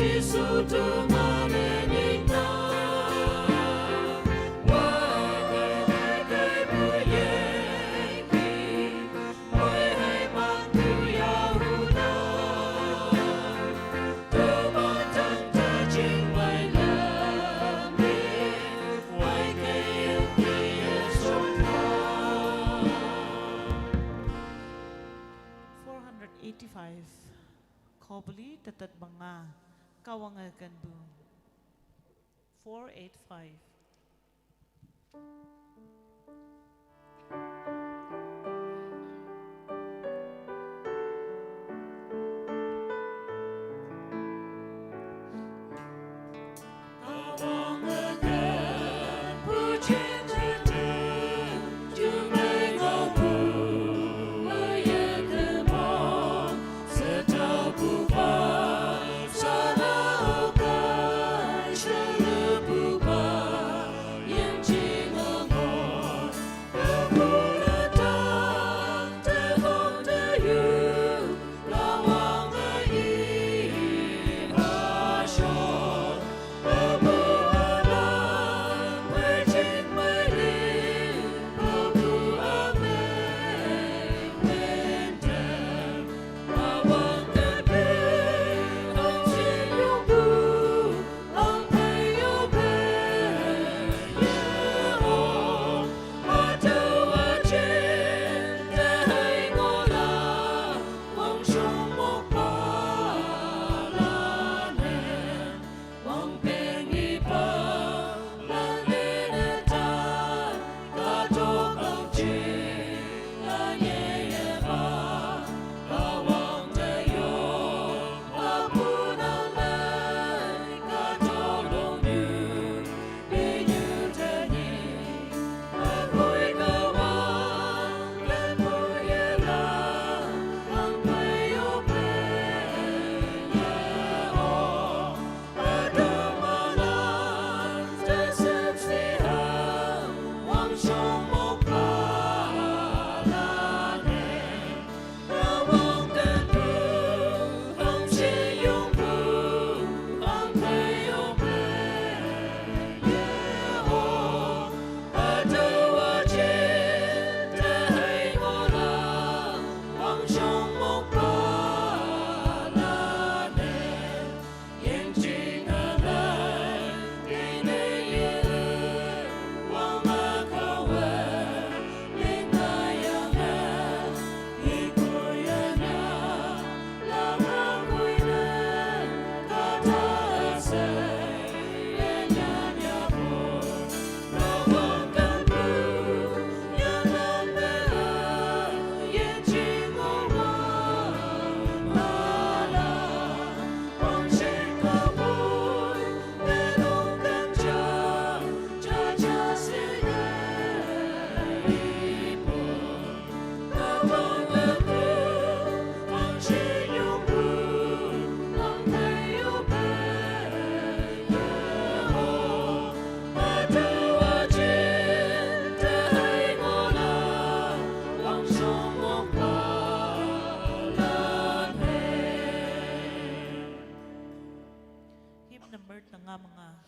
485 Kobli tatat banga kawangagan bu 485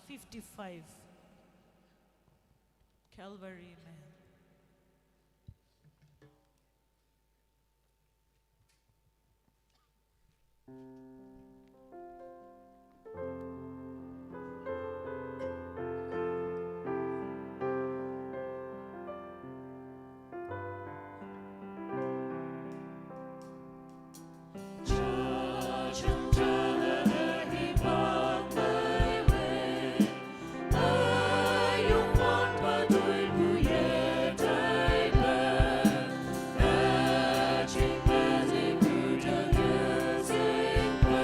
55 Calvary man. Hãy subscribe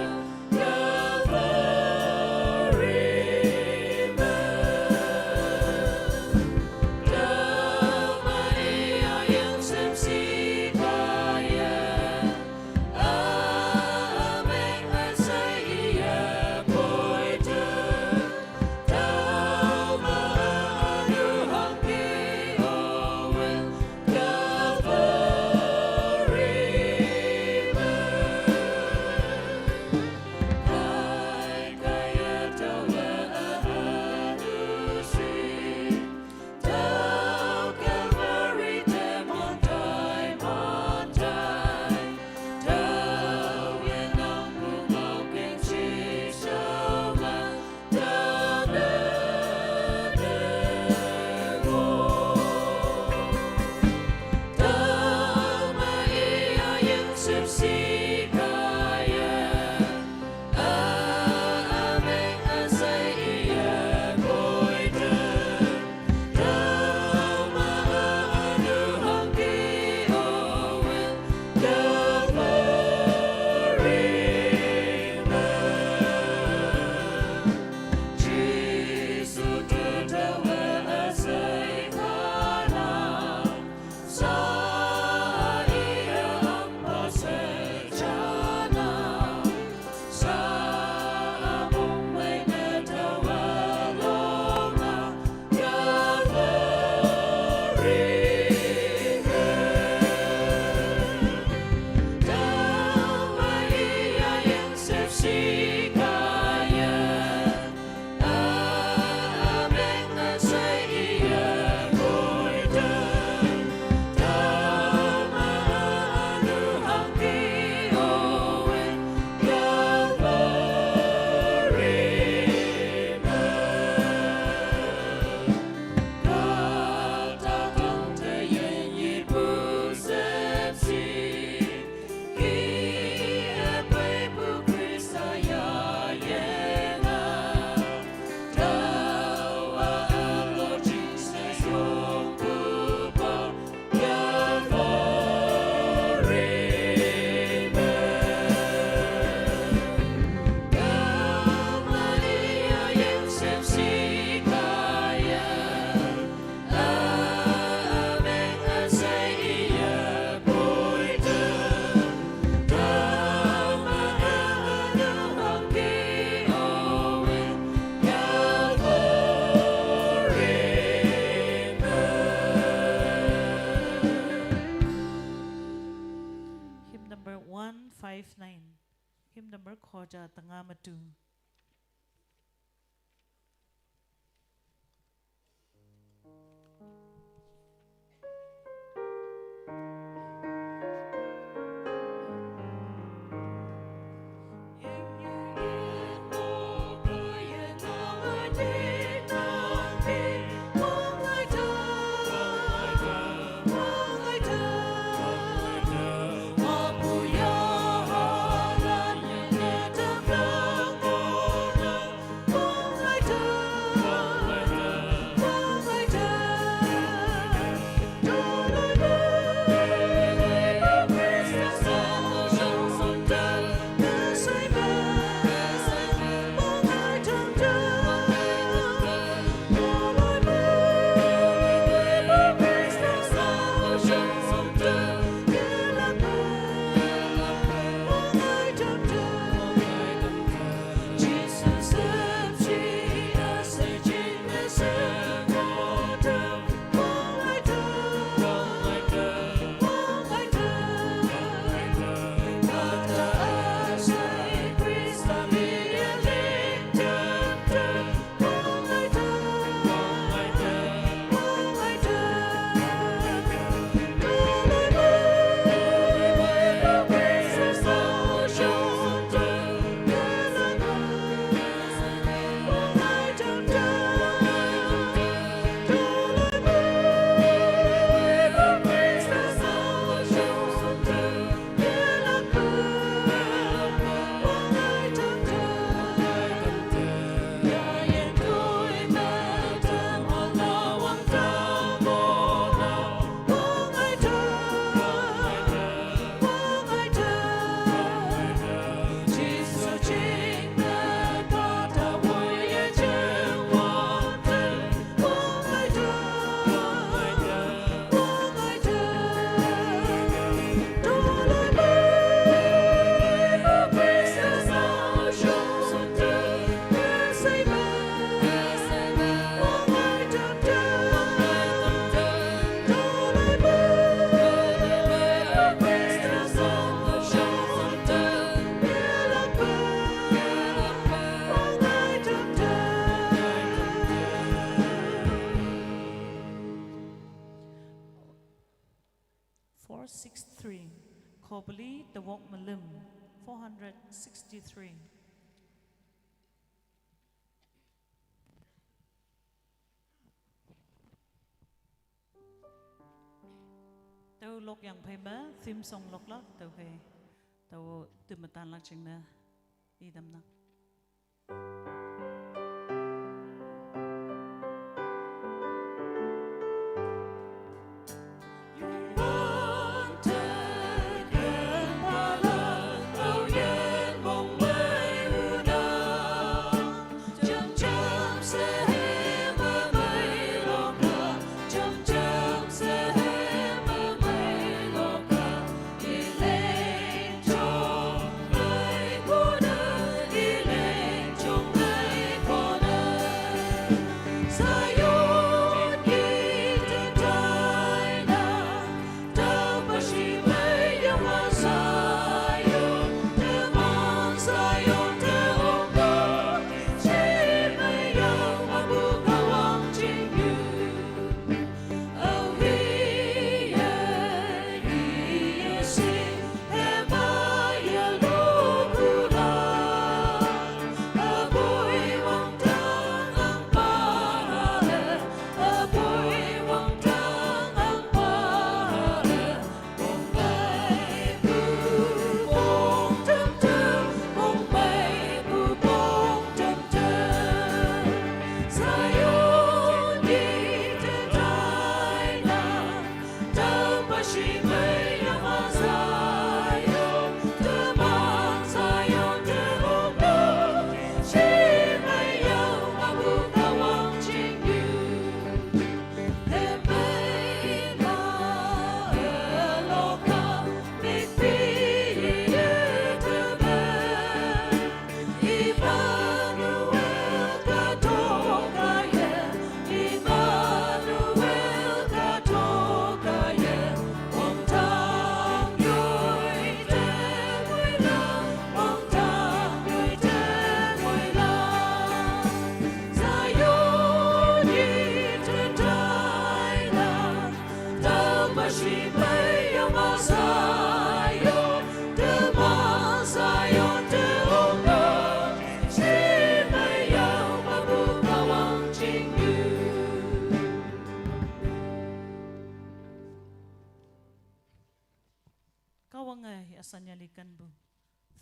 Lamber Khoja Tanga Matu. Kobli the Wok Malim 463. Tàu lộc yang phê bá theme song lộc lắc tàu phê tàu từ mặt tan lắc chừng nè đi đâm nè. Yeah.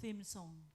theme song.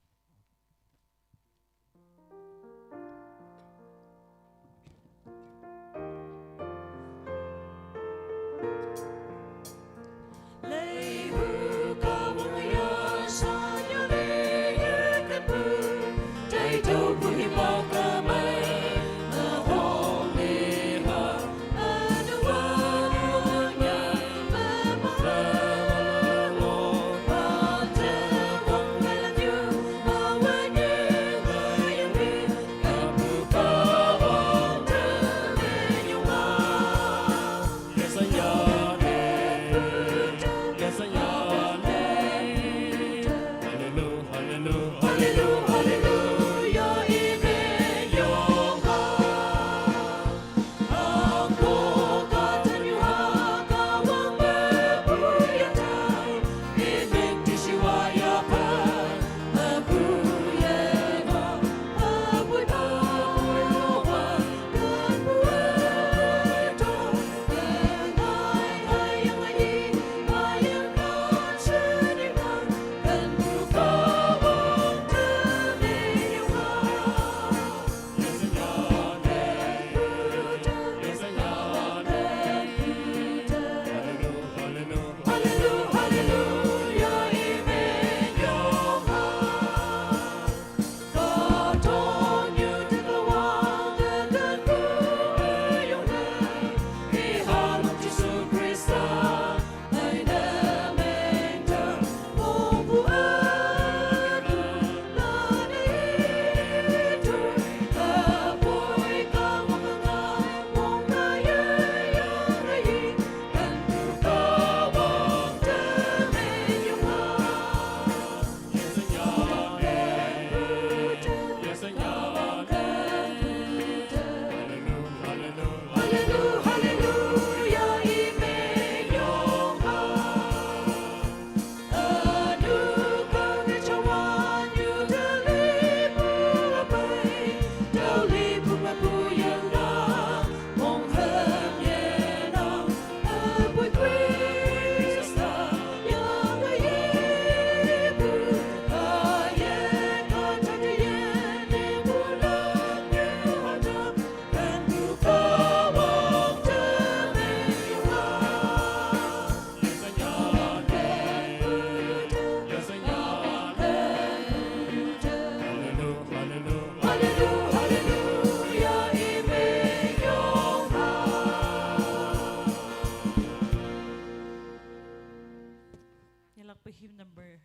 Hymn number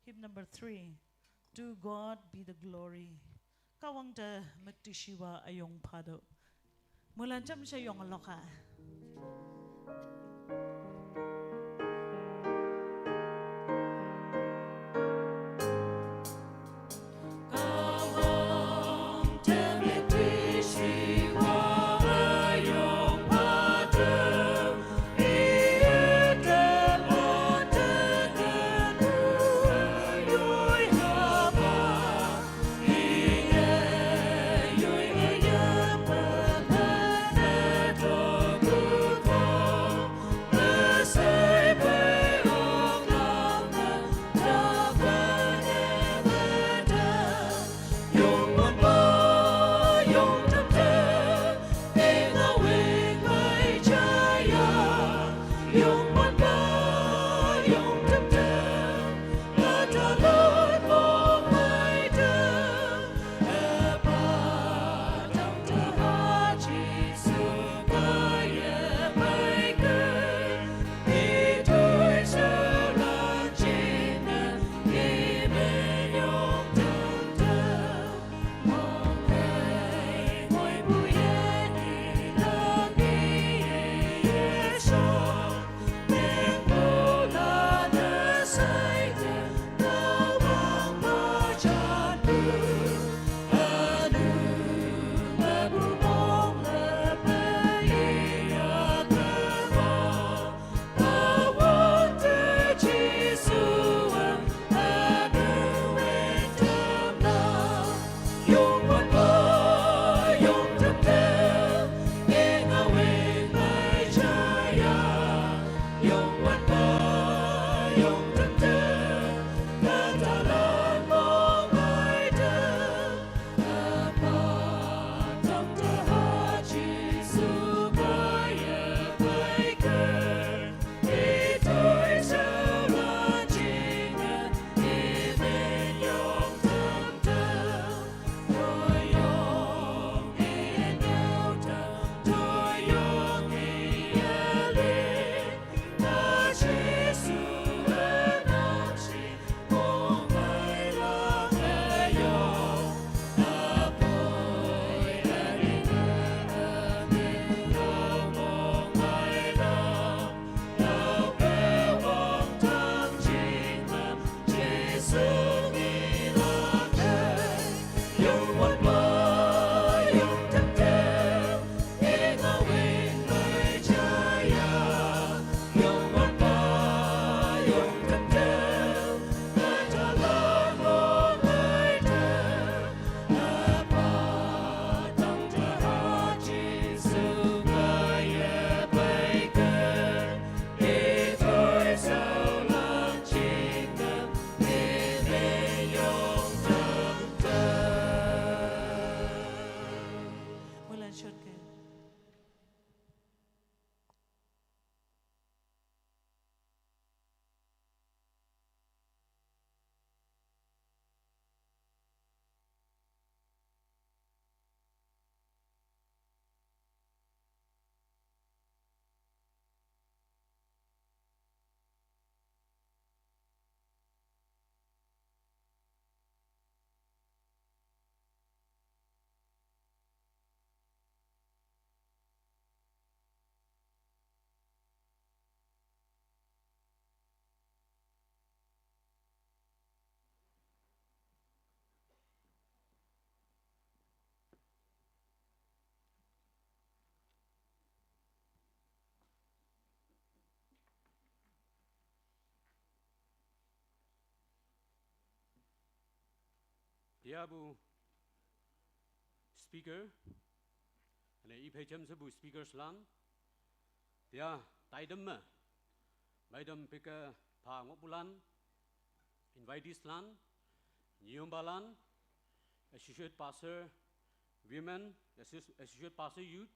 hymn number 3. To God be the glory. Kawang da matishiwa ayong pado. Mulan jam siya yung aloka. dia bu speaker ane I phê chấm bu speaker slang dia tai dem ma mai dem pika pha ngop bulan invite slang Nyum balan associate pastor women associate pastor youth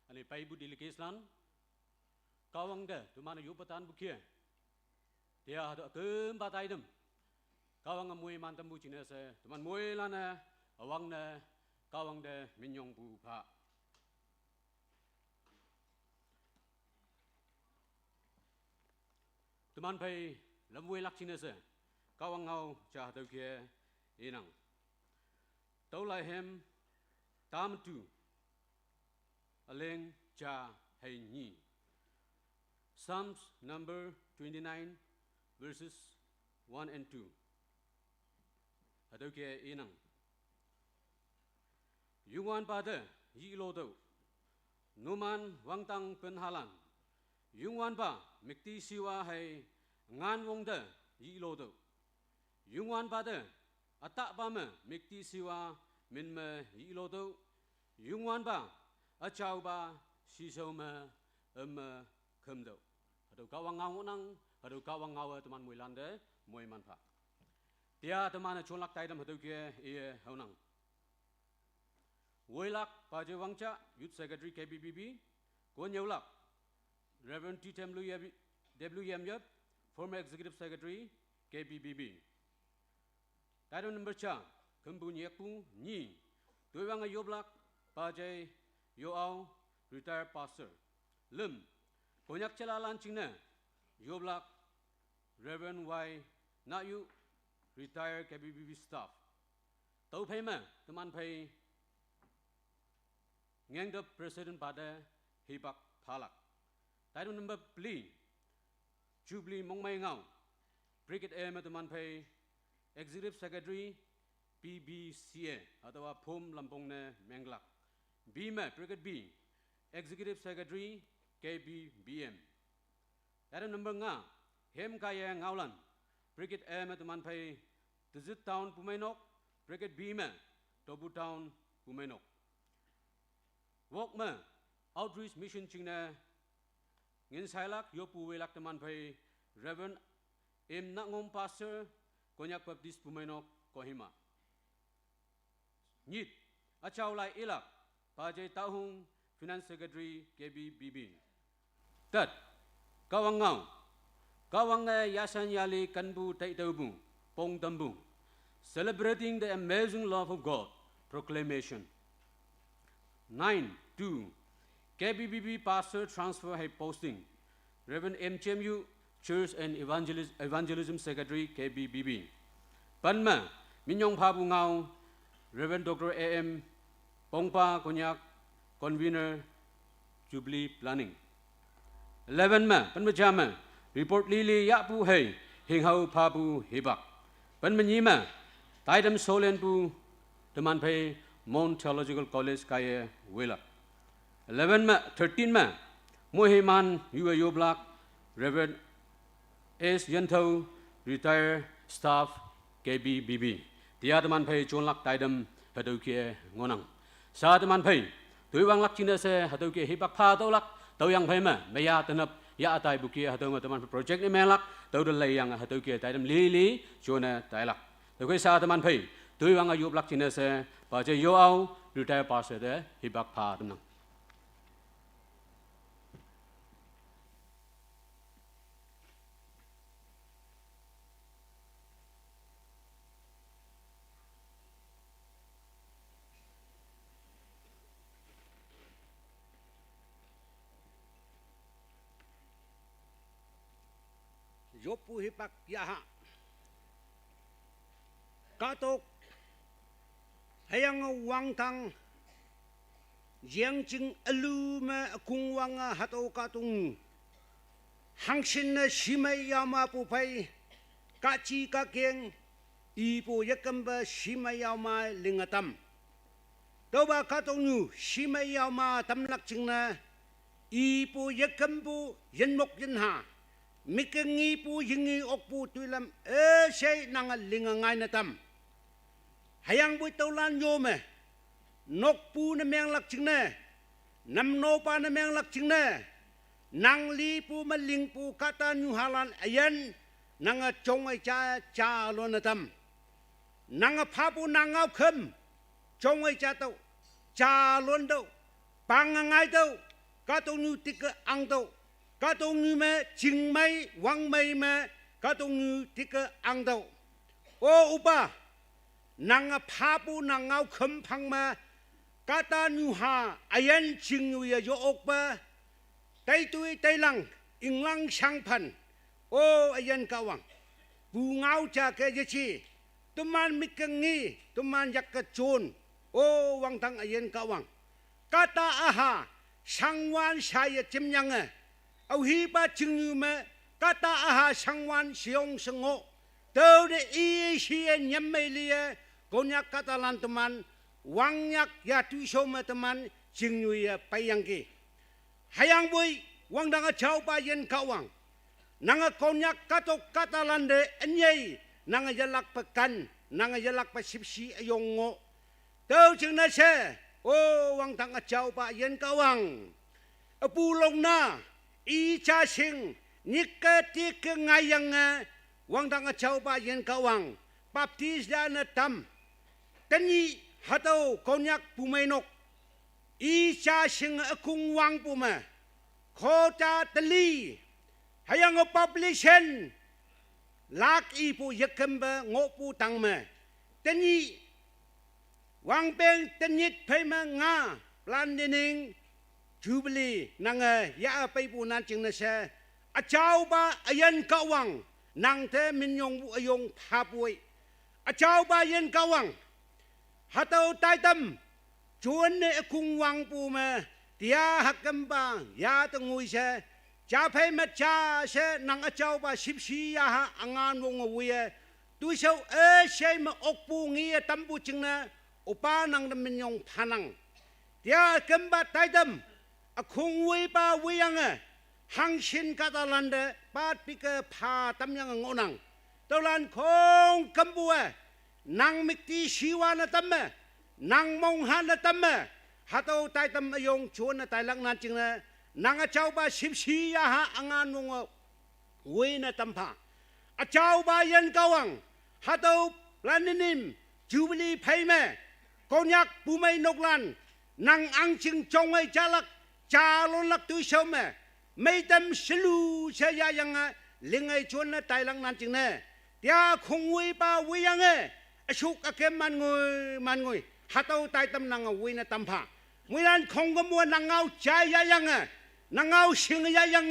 ane pai bu delegate slang kawang de tu mana yupatan bukia dia ada keempat item kawang amui mantam bu cina se teman mui lana awang na kawang de minyong bu pa teman pai lamui lak cina se kawang ngau cha tau kia inang tau lai hem tam tu aleng cha hai ni Psalms number 29 verses 1 and 2 atau kia inang Yungwan pada yi lo do numan wangtang penhalan Yungwan ba mikti siwa hai ngan wong de yi lo do Yungwan pada atak ba me mikti siwa min me yi lo do Yungwan ba achau ba si so me kem do atau kawang ngau nang atau kawang ngau teman mui lande mui manfa dia teman cholak tai dam atau kia ia haunang Woilak Paje Wangcha Youth Secretary KBBB Konyolak Reverend T. W. Yap former Executive Secretary KBBB Title number cha Kembu Nyekpu Ni Tuiwanga Yoblak Paje Yoau retired pastor Lim Konyak Chalalan Chingna Yoblak Reverend Y Nayu retired KBBB staff Tau Payma teman pay Ngang the president pada Hibak Palak. Title number Pli Jubilee Mongmai Ngau Brigade M teman pay Executive Secretary PBCA atau Pom Lampongna Menglak. Bima Brigade B Executive Secretary KBBM. Title number Nga Hem Kaya Ngaulan Brigade M teman pay Tizit Town Pumainok Brigade Bima Tobu Town Pumainok. Wokma Outreach Mission Chingna Ngin Sailak Yopu Welak teman pay Reverend M Nangom Pastor Konyak Baptist Pumainok Kohima Nyit Achau Lai Ilak Pajay Tahung Finance Secretary KBBB Tat Kawang Ngau Kawang Yasan Yali Kanbu Taitaubu Pong Tambu Celebrating the amazing love of God Proclamation 9.2 KBBB Pastor Transfer High Posting Reverend M. Chemu Church and Evangelism Secretary KBBB Panma Minyong Pabu Ngau Reverend Dr. A.M. Pongpa Konyak Convener Jubilee Planning 11 Ma Panma Jama Report Lili Yapu Hei Hinghau Pabu Hibak Panma Nyima Taidam Solen Pu Teman Pei Mount Theological College Kaya Wela 13 ma Mohiman UAU Block Reverend S. Yantau retired staff KBBB Dia teman pay Chonlak Taidam Hadukia Ngonang Sa teman pay Tuiwang lak China se Hadukia Hibak Pa Tolak Tau yang pay ma Maya Tanap Ya Atai Bukia Hadu teman project ni melak Tau delay yang Hadukia Taidam Lili Chona Tailak Tukui sa teman pay Tuiwang UAU Block China se Paje Yoau retired pastor de Hibak Pa Tenang Yopu Hipak Yaha Katok Hayang Wangtang Yang Jing Alume Kungwanga Hato Katung Hangshin Shimei Yama Pupai Kachi Kakeng Ipo Yakamba Shimei Yama Lingatam Toba Katongu Shimei Yama Tamlak Jingna Ipo Yakambu Yenmok Yenha Mikengi pu yingi okpu tuilam shay nangal lingangai na tam hayang bui tau lan yo me nok pu na meng lak ching ne nam no pa na meng lak ching ne nang li pu ma ling pu kata nyu halan ayan nang a chong ai cha lo na tam nang a pha pu nang ngau kham chong ai cha tau cha lon tau pang ngai tau ka tong nyu tik ang tau ka tong nyu me ching mai wang mai me ka tong nyu tik ang tau o upa nang a pha pu nang ngau kham phang ma kata nyu ha ayan ching yu ya yo ok ba tay tui tay lang ing lang sang phan o ayan kawang pu ngau cha ke ye chi tuman mikangi tuman yak ka chon o wang tang ayan kawang kata aha sangwan saya chim yang au hi ba ching yu me kata aha sangwan siong sengo teu de i si nyam mai lia konyak kata lan teman wang yak ya tu soma teman ching yu ya payang ki hayang bui wang dang a chau pa yen kawang nanga konyak katok kata lan de anyai nanga yalak pekan nanga yalak pa sipsi ayong ngo teu ching na se o wang dang a chau pa yen kawang apu long na i cha sing nikka tik ngayang wang dang a chau pa yen kawang baptis da na tam tani hatau konyak pumainok i cha sing akung wang puma khota tali hayang publication lak i pu yakamba ngo pu tang me tani wang peng tanit phai ma nga plan dining jubilee nanga ya pai pu nan ching na se a chau ba ayan kawang nang te min yong bu ayong pha pui a chau ba yen kawang hatau tai tam chuan ne kung wang pu ma tia hakam ba ya ta ngui se cha phai ma cha se nang a chau ba sip si ya ha angan wong wi tu sau se ma ok pu ngi tam pu ching na upa nang da min yong phanang tia kam ba tai tam a khung wi ba wi yang hang shin ka ta lan de pat pi ka pha tam yang ngonang to lan khong kam bu nang mikti siwa na tam nang mong han na tam hatau tai tam ayong chuan na tai lang nan ching na nang a chau ba sip si ya ha angan mong wi na tam pha a chau ba yen kawang hatau planinim jubilee phai me konyak pu mai nok lan nang ang ching chong ai chalak cha lon lak tu shom mấy tâm selu sẽ ya yang linh ai chuan na tai lang nan ching ne tia khung wi pa wi yang asuk akem man ngoi hatau tai tam nang wi na tam pha mui lan khong ko mua nang ngau cha ya yang nang ngau sing ya yang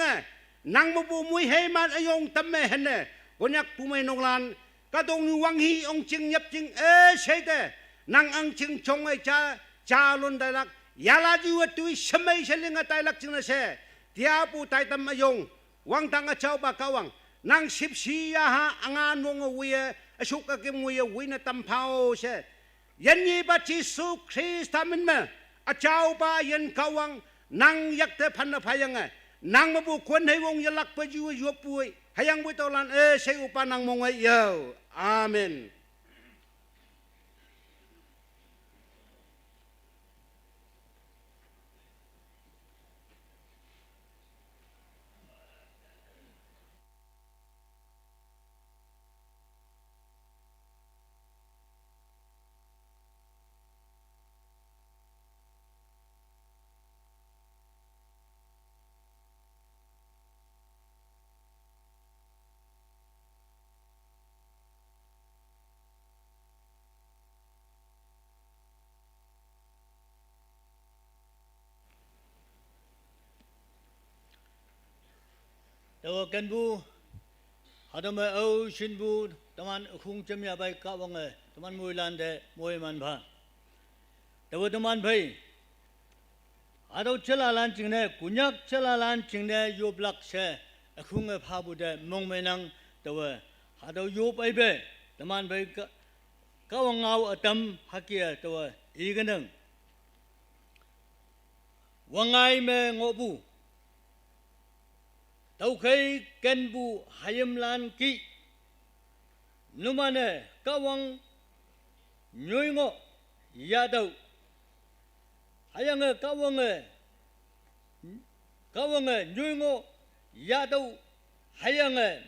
nang mo bu mui he man ayong tam me hen ne konyak pu mai nong lan ka dong ni wang hi ong ching nyap ching sei te nang ang ching chong ai cha lon dai lak ya la ju tu samai seling tai lak ching na se tia pu tai tam ayong wang tang a chau ba kawang nang sip si ya ha angan wong wi asuk ka kim wi na tam phao se yan ni ba chi su christ tamin ma a chau ba yan kawang nang yak te phan na phayang nang ma bu kwan hai wong yalak pa ju yu pui hayang bu to lan se upa nang mong ai yo amen Tawa kan bu ada ma au shin bu taman khung cham ya bai ka wang taman mui lan de moi man pha tawa taman bhai ada chala lan ching ne kunyak chala lan ching ne yo blak se khung pha bu de mong mai nang tawa ada yo bai be taman bhai ka wang ngau atam hakia tawa I ganang wangai me ngobu tau khai ken bu hayam lan ki numane kawang nhoi ngô ya đâu hay nghe cao nghe nhoi ngô ya đâu hay nghe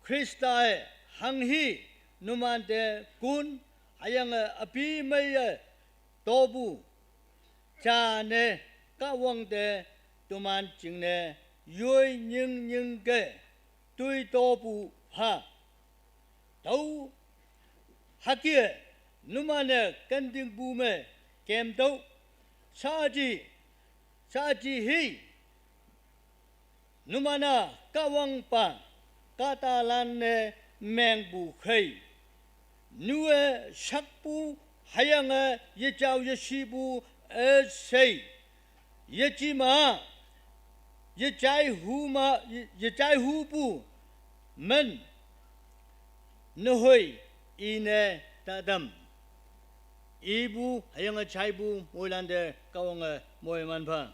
Krista hang hi numan te kun hay nghe api mai tobu cha ne cao te tuman ching ne yoi nhưng ke tui tobu ha đâu hakia numane kanding bume kem đâu sa ji hi numana kawang pa katalan ne meng bu khai nuwe sakpu hayanga ye chao ye shibu e sei ye chi ma ye chai hu bu men nuhoi ine tadam ibu hayang chai bu moilande kawang moi man pha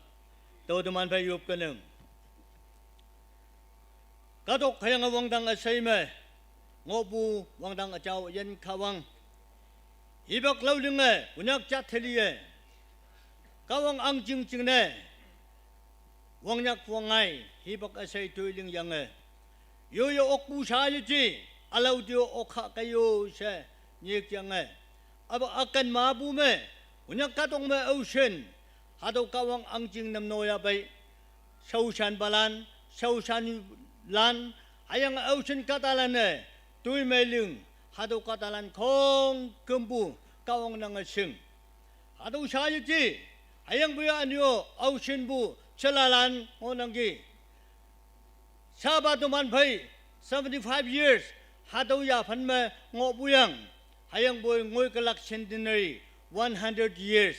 to de man pha yup kaneng katok hayang wang dang asai me ngobu wang dang chao yen khawang ibak lau linge unyak chat theliye kawang ang jing jing ne wang nyak wangai hibak asai tuiling yang yo okbu sa ji alau dio okha kayo se nyek yang aba akan mabu me unyak katong me ocean hado kawang ang jing nam noya bai sausan balan sausan lan ayang ocean katalan ne tui meling hado katalan kong kembu kawang nang sing hado sa ji ayang buya anyo ocean bu chalalan onanggi sabatu man phai 75 years hado ya phan me ngo buyang hayang boy ngoi kalak centenary 100 years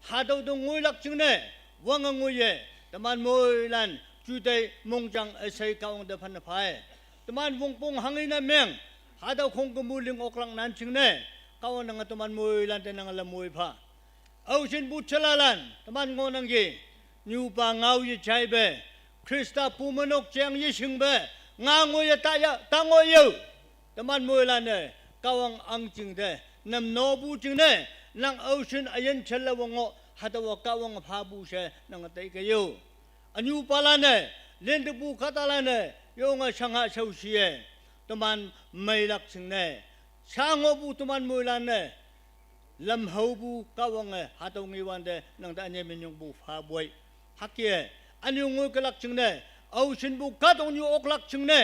hado do ngoi lak chingne wang ngoi ye taman moi lan chu dai mongjang asai kaung de phan phai taman wong pong hangina meng hado khong kumuling oklang nan chingne kaung nang taman moi lan te nang la moi pha ocean bu chalalan taman ngonanggi nyu pa ngau ye chai be Krista pumanok chang ye sing be ngao ye ta ngo yo taman moi lan ne kawang ang jing de nam no bu jing ne nang ocean ayen chela wongo hadawa kawang pha bu se nang tai ke yo anyu pala ne len de bu khatala ne yo nga sangha sau si ye taman mai lak sing ne sango bu taman moi lan ne lam ho bu kawang hadaw ngi wan de nang da nye min yung bu pha boy hakye anyu ngoi kalak sing ne ocean bu katong yu ok lak sing ne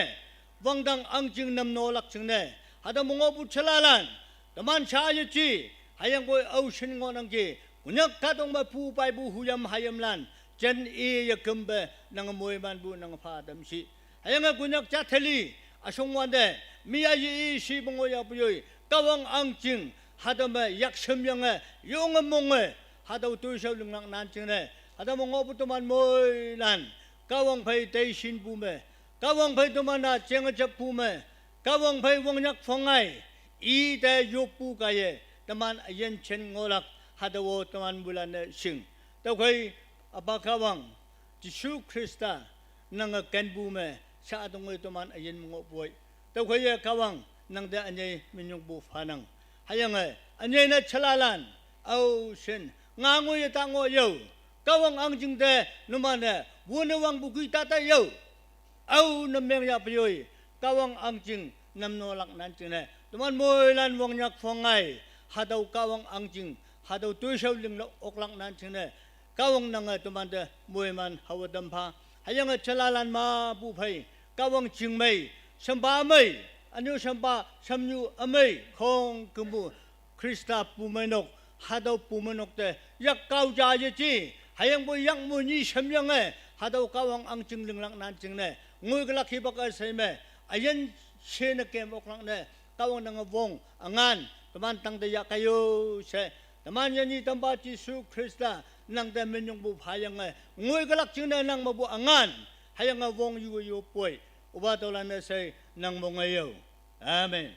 wangdang ang jing nam no lak sing ne hada mongo bu chalalan taman cha ye chi hayang boy ocean ngonang ki unyak katong ma pu pai bu huyam hayam lan chen e ye kumbe nang moi man bu nang pha dam si hayang kunyak cha theli asong wan de miya yi si bongo ya puyoi kawang ang jing hada ma yak sem yang yong mong hada tu shau lung nang nan ching ne hada mongo bu taman moi lan kawang phai tei sin bu me kawang phai taman na cheng chap pu me kawang phai wong nyak phongai i de yopu ka ye taman ayen chen ngolak hadawo taman bulan sing to khoi aba kawang jisu krista nang ken bu me sa dongoi taman ayen ngo boy to khoi ye kawang nang de anye minyong bu phanang hayang anye na chalalan au shin ngango ye ta ngo yo kawang ang jing de numane wonawang bu kui ta ta yo au nameng ya pyoy kawang ang jing nam no lak nan ching ne taman moi lan wong nyak phongai hadaw kawang ang jing hadaw tu shau ling ok lak nan ching ne kawang nang taman de moi man hawadam pha hayang chalalan ma bu phai kawang jing mai samba mai anyu samba samnyu amai khong kumbu Krista pumanok hadaw pumanok de yak kau ja ye chi hayang boy yang mo ni samyang hadaw kawang ang jing ling lak nan ching ne ngoi galak hi bak sai me ayen sena kem ok lang ne kawang nang wong angan taman tang de ya kayo se taman yani tamba chi su Krista nang de menyong bu phayang ngoi galak ching ne nang mabu angan hayang wong yu poi uba to lan ne sai nang mo ngayo amen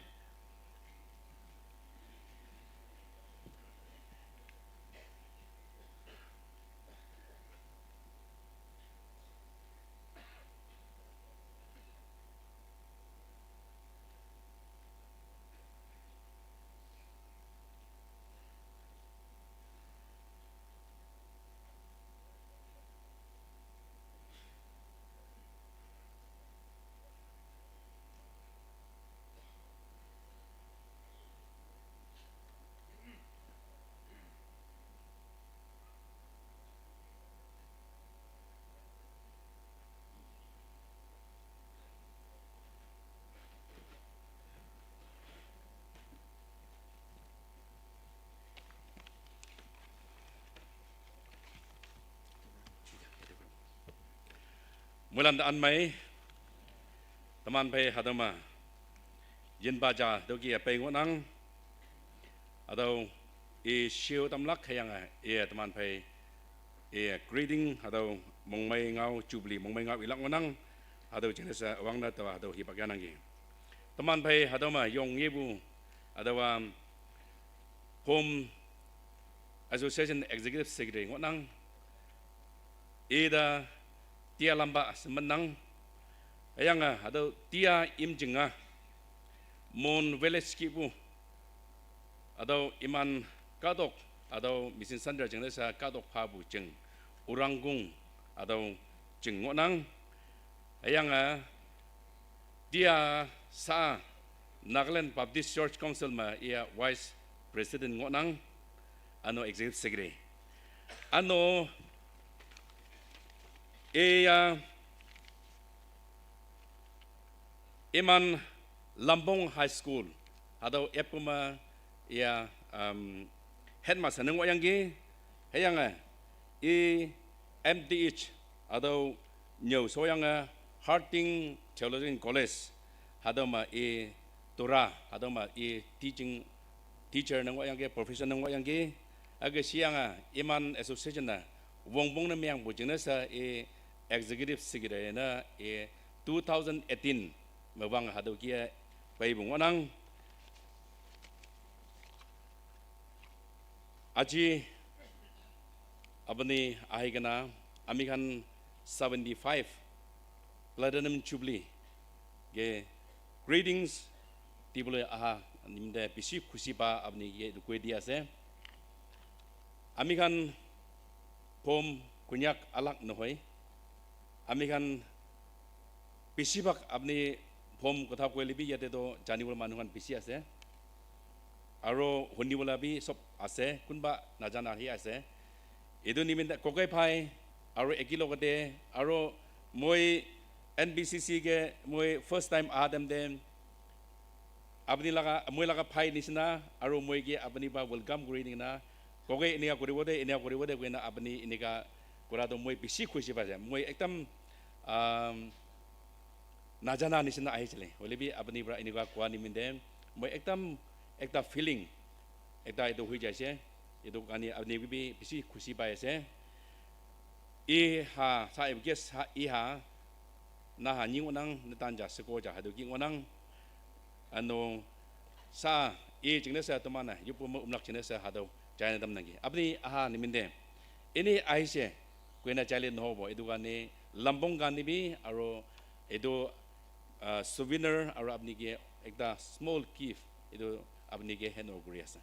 mulan an mai teman pai hadama yin baja dogi pai ngonang atau siêu tam lak hayang teman pai greeting atau mongmai ngau jubli mongmai ngau ilang ngonang atau jenis wang na tawa atau hibagyanangi teman pai hadama yong ngebu atau home association executive secretary ngonang ida tia lamba semenang hayang atau tia imjinga mon village bu atau iman kadok atau misin sandar jenis kadok pabu jeng uranggung atau jeng ngonang hayang dia sa Nagaland Baptist Church Council ma ia vice president ngonang ano executive secretary ano iman Lambong High School atau epuma ia headmaster nang wayang gi hayang MDH atau nyaw soyang Harting Theological College atau ma Torah atau ma teacher nang wayang gi professor nang wayang gi aga siang iman association na wongbong na miyang bujing na sa executive secretary na 2018 mabang hadaw kia paibong wanang aji abani ahigana amikan 75 platinum jubilee ge greetings tibule aha nimde bisi kusiba abni ye dukwe dia se amikan pom kunyak alak nohoi amikan bisibak abni pom kotha ko libi yate to janibol manuhan bisi ase aro honibol bi sop ase kunba najana hi ase edo niminda kokai phai aro ekilo kate aro moi NBCC ke moi first time adam dem abni laga moi laga phai nisna aro moi ge abni ba welcome greeting na kogai ini aku ribode kuena abni ini ka kurado moi bisi khushi ba moi ekdam najana nisna ai chale olebi abni bra ini ka kwani mindem moi ekta feeling ekta itu hui jaise itu kani abni bi bisi khushi ba ase ha sa ebges ha ha na ha ni ngonang netanja seko ja hadu ki ngonang ano sa jingna sa tomana yupu umlak jingna sa hadu China dam nangi abni aha niminde ini aise kuena chale no bo edugani lambong gani bi aro edo souvenir aro abni ge ekta small gift edo abni ge heno guriasa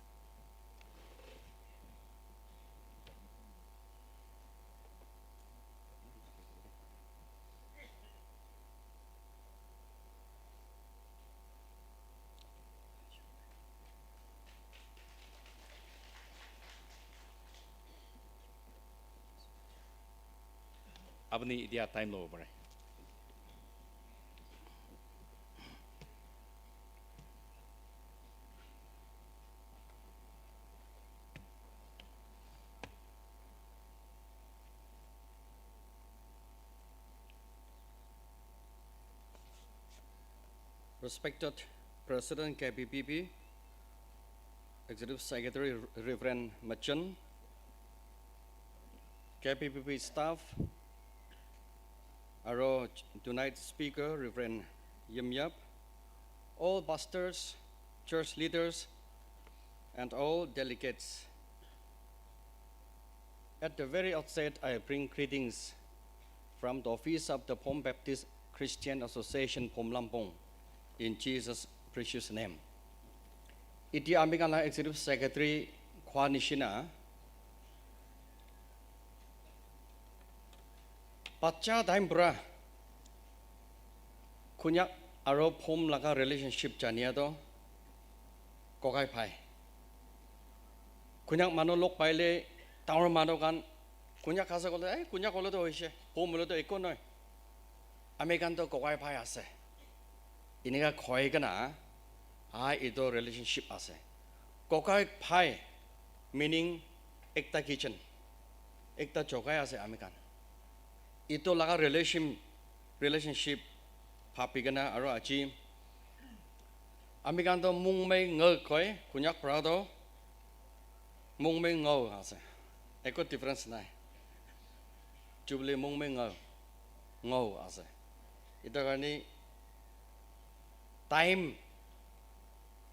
abni dia time lo bare Respected President KBBB, Executive Secretary Reverend Machan, KBBB staff, our tonight's speaker Reverend Yim Yap, all pastors, church leaders, and all delegates. At the very outset, I bring greetings from the office of the Pom Baptist Christian Association Pom Lampong. In Jesus' precious name. Iti aming Executive Secretary Kwanishina, Pacha Daimbra, Kunyak Arab home laga relationship Janiado, Kokai Pai. Kunyak Manolok Paile, Tower Manogan, Kunyak Kasakola, Kunyak Olodo Ishe, home Lodo Econo, Americanto Kokai Pai Ase. Ini ka khoi kana ito relationship ase kokai phai meaning ekta kitchen ekta chokai ase amikan ito laga relationship papigana aro achi amikan to mung mai ngơ koi kunyak prado mung mai ngô ase eko difference nai jubli mung mai ngô ase ito kani time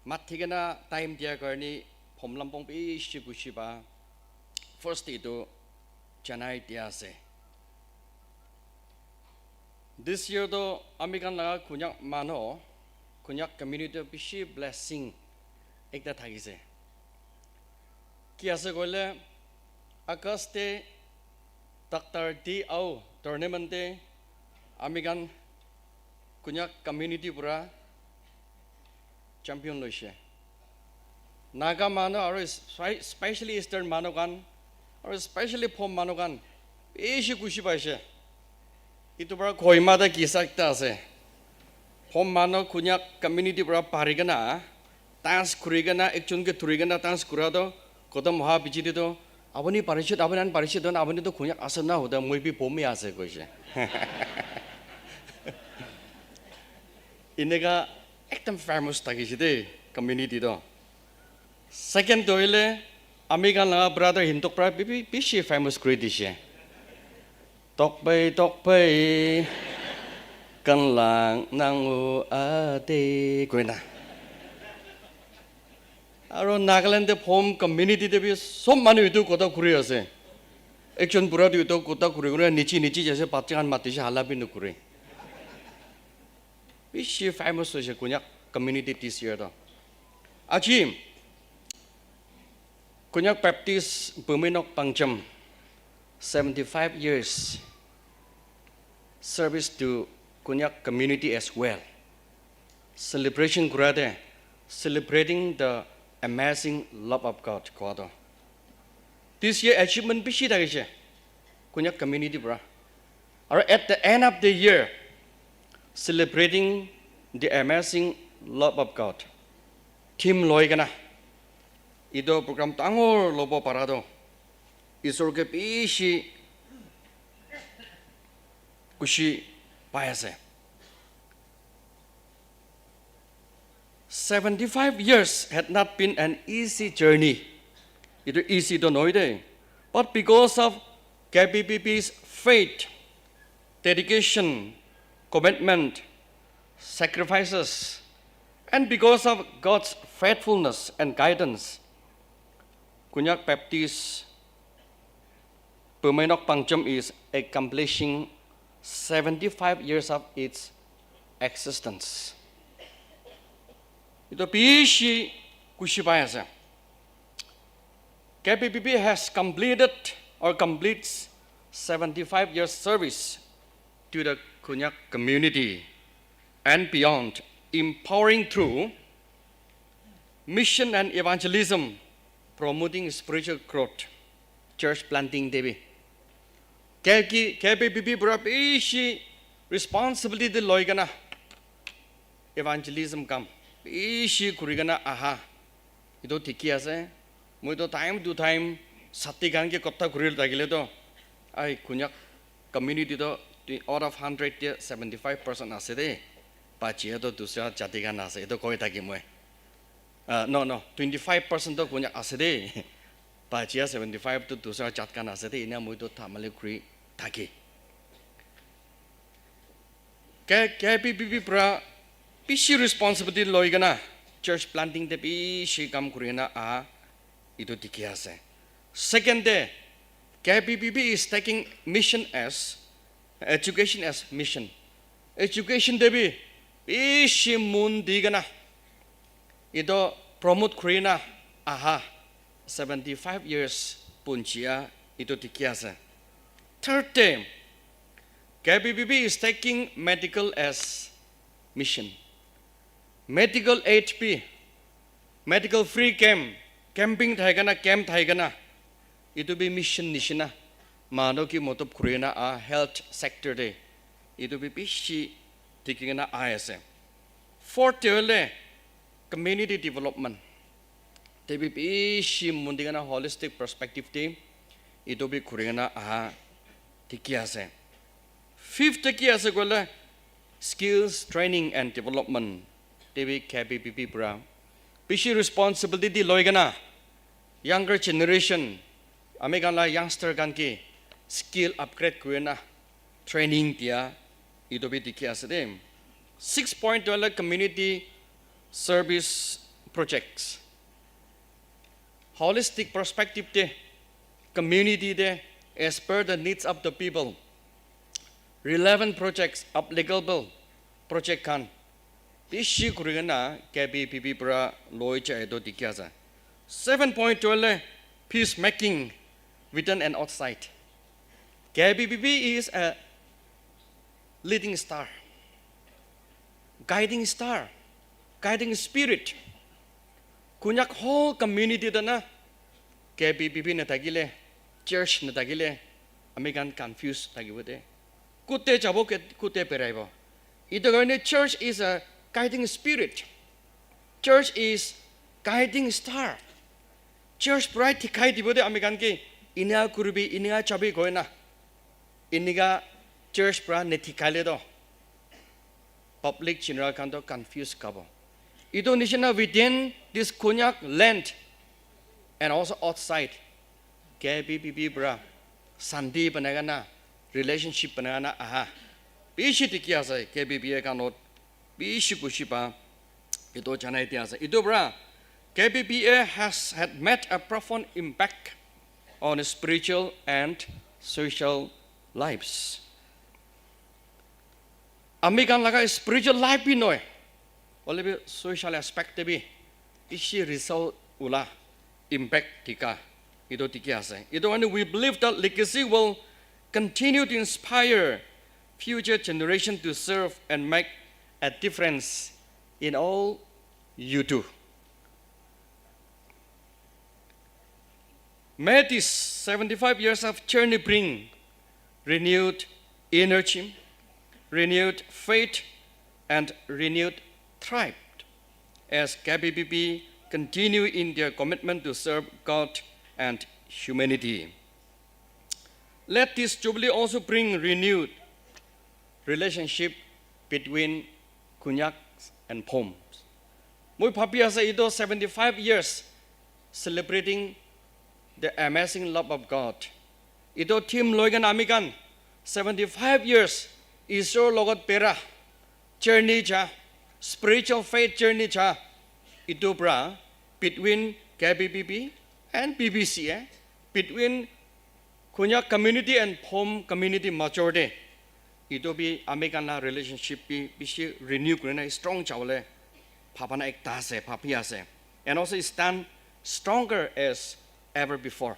matigana time dia kani phom lampong pi shiba first itu janai dia ase this year to amikan laga kunyak mano kunyak community bishi blessing ekta thagise ki ase gole Auguste Dr. D. O. tournament te amikan kunyak community pura champion loise naga mano aro especially eastern manokan aro especially phom manokan eshi kushi paise itu pura khoima da kisakta ase phom mano kunyak community pura parigana dance kurigana ekchun ke turigana dance kurado kodam ha bijidi to abani parishit abanan parishit don abani to kunyak asana hoda moi bi pomi ase koise inega ekdam famous tagishide community do second doile amigan la brother hintok pra bishi famous creation tokpai kan lang nang u ate koina aro Nagaland de phom community de bi som manu itu kota kuri ase ekjon pura du to kota kuri kuri nichi jaise patchan matise halabi nu kuri bishi famous hoise kunyak community this year do achi kunyak Baptist Bumenok Pangcham 75 years service to kunyak community as well celebration kurade celebrating the amazing love of God kwado this year achievement bishi dagishe kunyak community bra or at the end of the year celebrating the amazing love of God team loigana ido program tangor lobo parado isor ke bishi kushi payase 75 years had not been an easy journey. It was easy to know it, but because of KBBB's faith, dedication, commitment, sacrifices, and because of God's faithfulness and guidance, Kunyak Baptist Bumenok Pangcham is accomplishing 75 years of its existence. Ito bishi kushipayasa. KBBB has completed or completes 75 years service to the Kunyak community and beyond, empowering through mission and evangelism, promoting spiritual growth, church planting devi. KBBB bura bishi responsibility de loigana evangelism kam. Ishi kurigana aha itu tiki ase moi to time to time sati gan ke kotha kuril tagile to ai kunyak community to out of 100 75% ase de pachi to dusra jati gan ase to koi tagi moi no 25% to kunyak ase de pachi 75 to dusra jat gan ase de ina moi to thamale kuri tagi ke bibi pra pishi responsibility loigana church planting te pishi kam kurina a itu dikiase. Second day, KBBB is taking mission as education as mission. Education debi pishi mun digana itu promote kurina aha 75 years punchia itu dikiase. Third day, KBBB is taking medical as mission. Medical HP, medical free camp, camping thaigana, camp thaigana, itu be mission nishina. Mano ki motop kurena a health sector de, itu be pishi tikingana ISM. Fourth yearle, community development. Te be pishi mundingana holistic perspective de, itu be kurena a tikiase. Fifth ki ase kola skills training and development. Devi KBBB bra. Pishi responsibility loigana. Younger generation. American la youngster kan ki skill upgrade kuena. Training dia. Ito bi diki ase dem. 6-point community service projects. Holistic perspective de community de as per the needs of the people. Relevant projects applicable project kan. Pishi kurigana KBBB bra loicha edo dikiasa. 7-point peacemaking within and outside. KBBB is a leading star, guiding star, guiding spirit. Kunyak whole community dana KBBB na tagile, church na tagile, American confused tagiwede. Kute jabo kute peraibo. Ito garne church is a guiding spirit. Church is guiding star. Church bright tikai dibode American ke inia kurubi inia chabi goena. Iniga church bra netikale do. Public general kanto confused kabo. Ito nishina within this Konyak land and also outside. KBBB bra sandi panagana relationship panagana aha. Bishi tikiasa KBBB kanot bishi kushipa ito janai tiasa. Ito bra KBBA has had made a profound impact on spiritual and social lives. American laga spiritual life bi noy. Oleh social aspect bi isi result ula impact tika itu tikiasa. Itu when we believe that legacy will continue to inspire future generation to serve and make a difference in all you do. May these 75 years of journey bring renewed energy, renewed faith, and renewed thrive as KBBB continue in their commitment to serve God and humanity. Let this jubilee also bring renewed relationship between Kunyak and Pom. Muy papi asa ito 75 years celebrating the amazing love of God. Ito team loigan amikan 75 years iso logot pera journey cha spiritual faith journey cha ito bra between KBBB and BBC between Kunyak community and Pom community majority. Ito bi American la relationship bi bisi renew kuna strong chawle papana ekta se papia se and also stand stronger as ever before.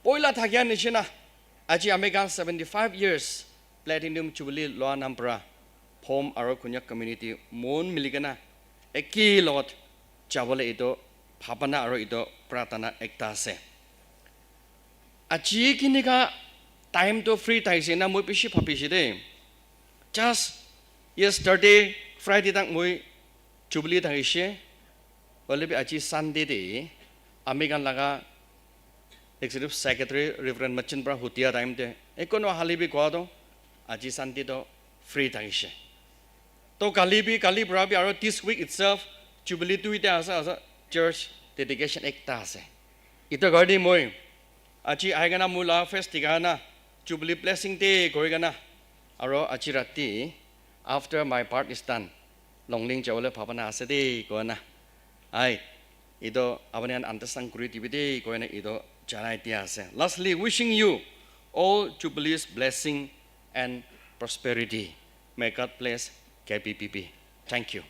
Poila thagyan nishina aji American 75 years platinum jubilee loa nampra Pom aro Kunyak community mon miligana eki lot chawle ito papana aro ito pratana ekta se. Aji kini ka time to free taisi na mo bisi papi de. Just yesterday, Friday tang moi jubilee tang ishe, wala bi aji Sunday de, American laga Executive Secretary Reverend Machin Bra hutia time de, ekono halibi kwa do, aji Sunday do free tang ishe. To kali bra bi aro this week itself jubilee tu ite asa church dedication ekta ase. Ito gardi moi, aji aigana mula festigana jubilee blessing day goigana. Aro achirati after my part is done longling jawle papana asedi koana ai ido abanian understand creativity koana ido janai tiase. Lastly, wishing you all jubilees blessing and prosperity. May God bless KBBB. Thank you.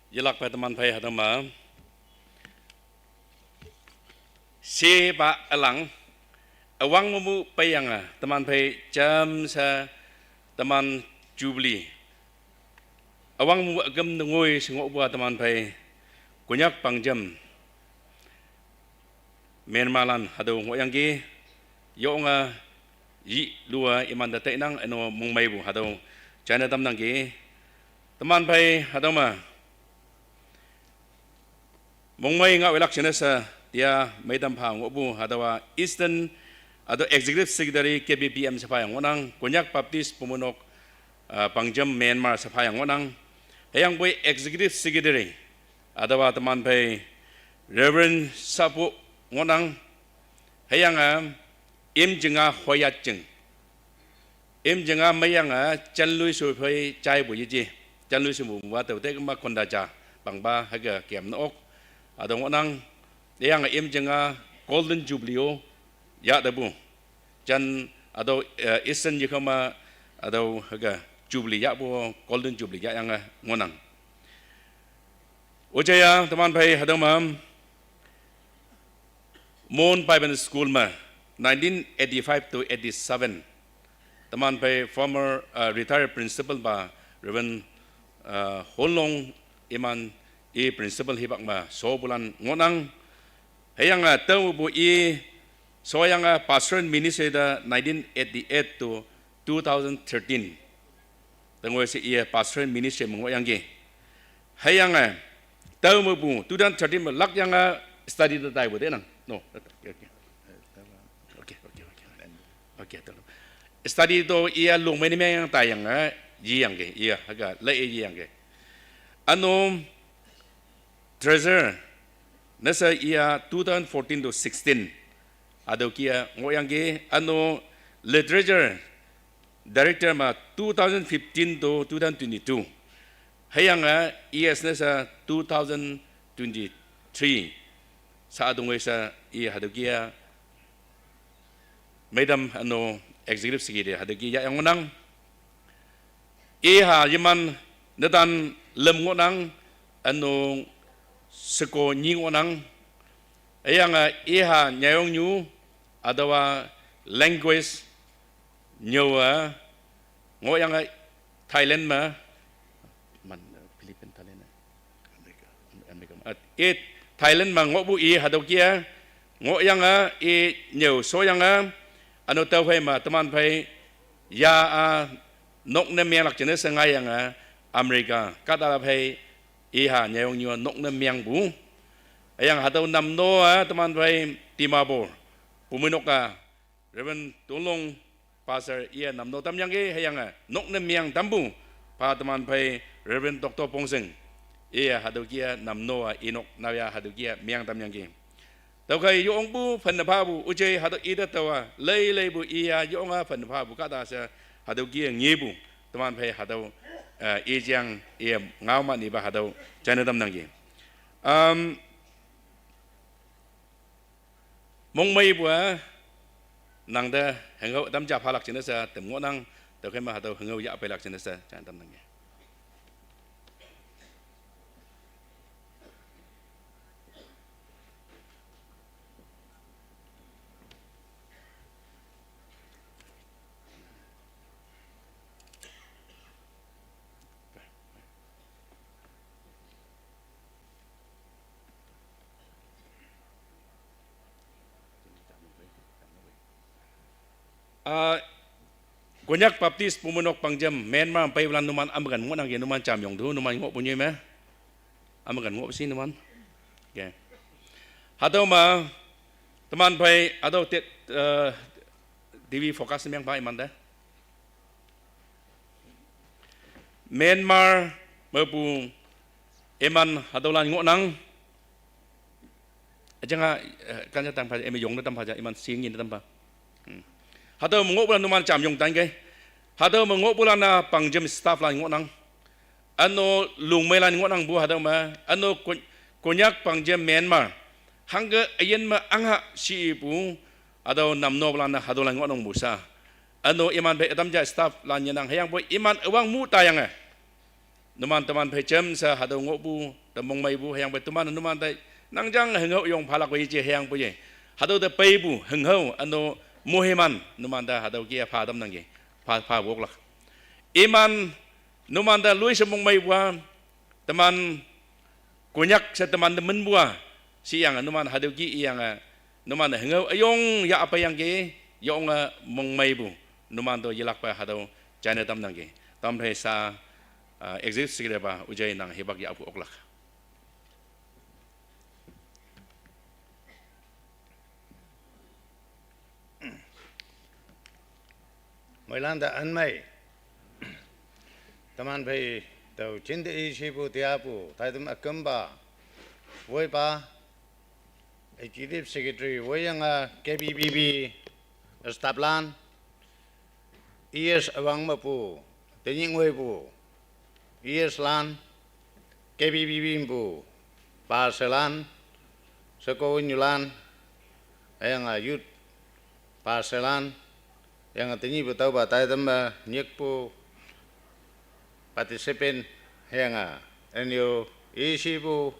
yelak pa teman pai hadama si ba alang awang mu payanga teman pai jam sa teman jubli awang mu agam ngoi singok bua teman pai kunyak pangjam Myanmaran hado ngoyang gi yonga yi lua iman da nang ano mong mai bu hado China tam nang gi teman pai hado ma mong mai nga welak chena sa dia maidam pha ngobu hadawa Eastern ado Executive Secretary KBPM sa payang ngonang kunyak Baptist pumunok pangjam Myanmar sa payang ngonang hayang boy Executive Secretary adawa teman pai Reverend Sapu ngonang hayang im jenga hoyat jeng im jenga mayang chanlui su phai chai bu ji chanlui su mu wa te te ma konda cha bangba haga kem nok adong ngonang hayang im jenga golden jubilee ya da bu chan ado Eastern yikama ado haga jubilee ya bu golden jubilee ya yang ngonang ojaya teman pai hadamam Mon Bible School ma 1985 to 87 teman pai former retired principal ba Reverend Holong iman principal hibak ma so bulan ngonang hayang tau bu soyang pastoral ministry da 1988 to 2013 tengoi si pastoral ministry mengoyang ge hayang tau bu 2013 ma lak yang study da dai bu de nang no okay study to long many yang tayang yang ge haga lai yang ge ano treasure nasa 2014 to 16 ado kia ngoyang ge ano literature director ma 2015 to 2022 hayang nasa 2023 sa adong sa hadogia madam ano executive secretary hadogia yang ngonang yaman natan lem ngonang ano seko nying ngonang ayang nyayong nyu adawa language nyawa ngoyang Thailand ma man Philippine Thailand America Thailand ma ngobu hadokia ngoyang nyaw soyang ano tau phai ma teman phai ya nok na miang lak chene sangai yang America kata phai nyayong nyu nok na miang bu ayang hadaw namno teman phai Timabor pumunok Reverend Tulong Pastor namno tam yang ge hayang nok na miang tambu pa teman phai Reverend Dr. Pongseng hadokia namno inok nawya hadokia miang tam yang ge tau kai yong bu phan pha bu uje hado ida tawa lei bu yong phan pha bu ka da sa hadokia ngi bu teman phai hado jang ngau ma ni ba hado chana tam nang ge mong mai bu nang da hangau tam ja phalak china sa tem ngonang tau kai ma hado hangau ya pelak china sa chan tam nang ge Kunyak Baptist pumunok pangjam Myanmar pai bulan numan amagan ngonang ge numan cham yong du numan ngok punya me amagan ngok si numan ge hadau ma teman pai adau tet TV fokus yang pai manda Myanmar mapu eman hadau lan ngok nang ajanga kan tang pai yong na tam pha iman singin tam pa hado mengok bulan numan jam yong tan ge hado mengok bulan pangjam staff lan ngok nang ano lungmai lan ngok nang bu hado ma ano konyak pangjam Myanmar hangga ayen ma angha si bu ado namno bulan hado lan ngok nang musa ano iman be adam ja staff lan yanang hayang boy iman awang mu tayang numan teman pecem sa hado ngobu temong mai bu hayang betuman numan tai nangjang hengau yong phalak wei je hayang puye hado de pei bu hengau ano muhiman numan da hado kia pha dam nang ge pha bok lak iman numan da lui semong mai bua teman kunyak sa teman demen bua siang numan hado ki yang numan hengau ayong ya apa yang ge yong mong mai bu numan do yelak pa hado China tam nang ge tam thai sa exit sikre ba ujai nang hebak ya apu oklak Moilanda an mai taman phai tàu chín thị si bu tia bu thái tum akamba voi ba executive secretary voi yang KBBB stablan awang ma pu tenying voi bu lan KBBB bu pa selan seko nyulan yang youth pa selan yang tenyi bu tau ba tai tum nyek pu participant yang NU isibu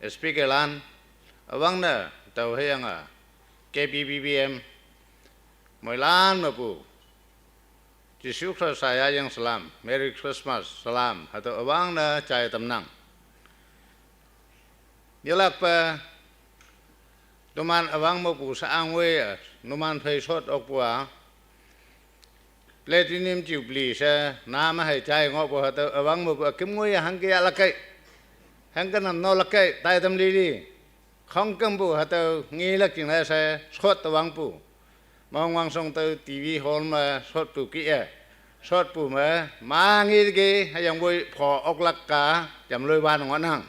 speaker lan awang na tau yang KBBM moilan mapu Jisukra saya yang salam Merry Christmas salam atau awang na cai tamnang yelak pa numan awang mapu saang we numan phai sot okwa Platinum Jubilee sa nama hay chay ngọc bộ hạt awang mo kim ngôi hang kia lakai hang kan no lakai tai tam lili không cầm bộ hạt nghi lắc chừng này sa sốt awang pu mong wang song tu TV hall mà sốt pu kia sốt pu mà nghi cái hay yang bôi phò ốc lắc cả chậm lôi ban ngón hang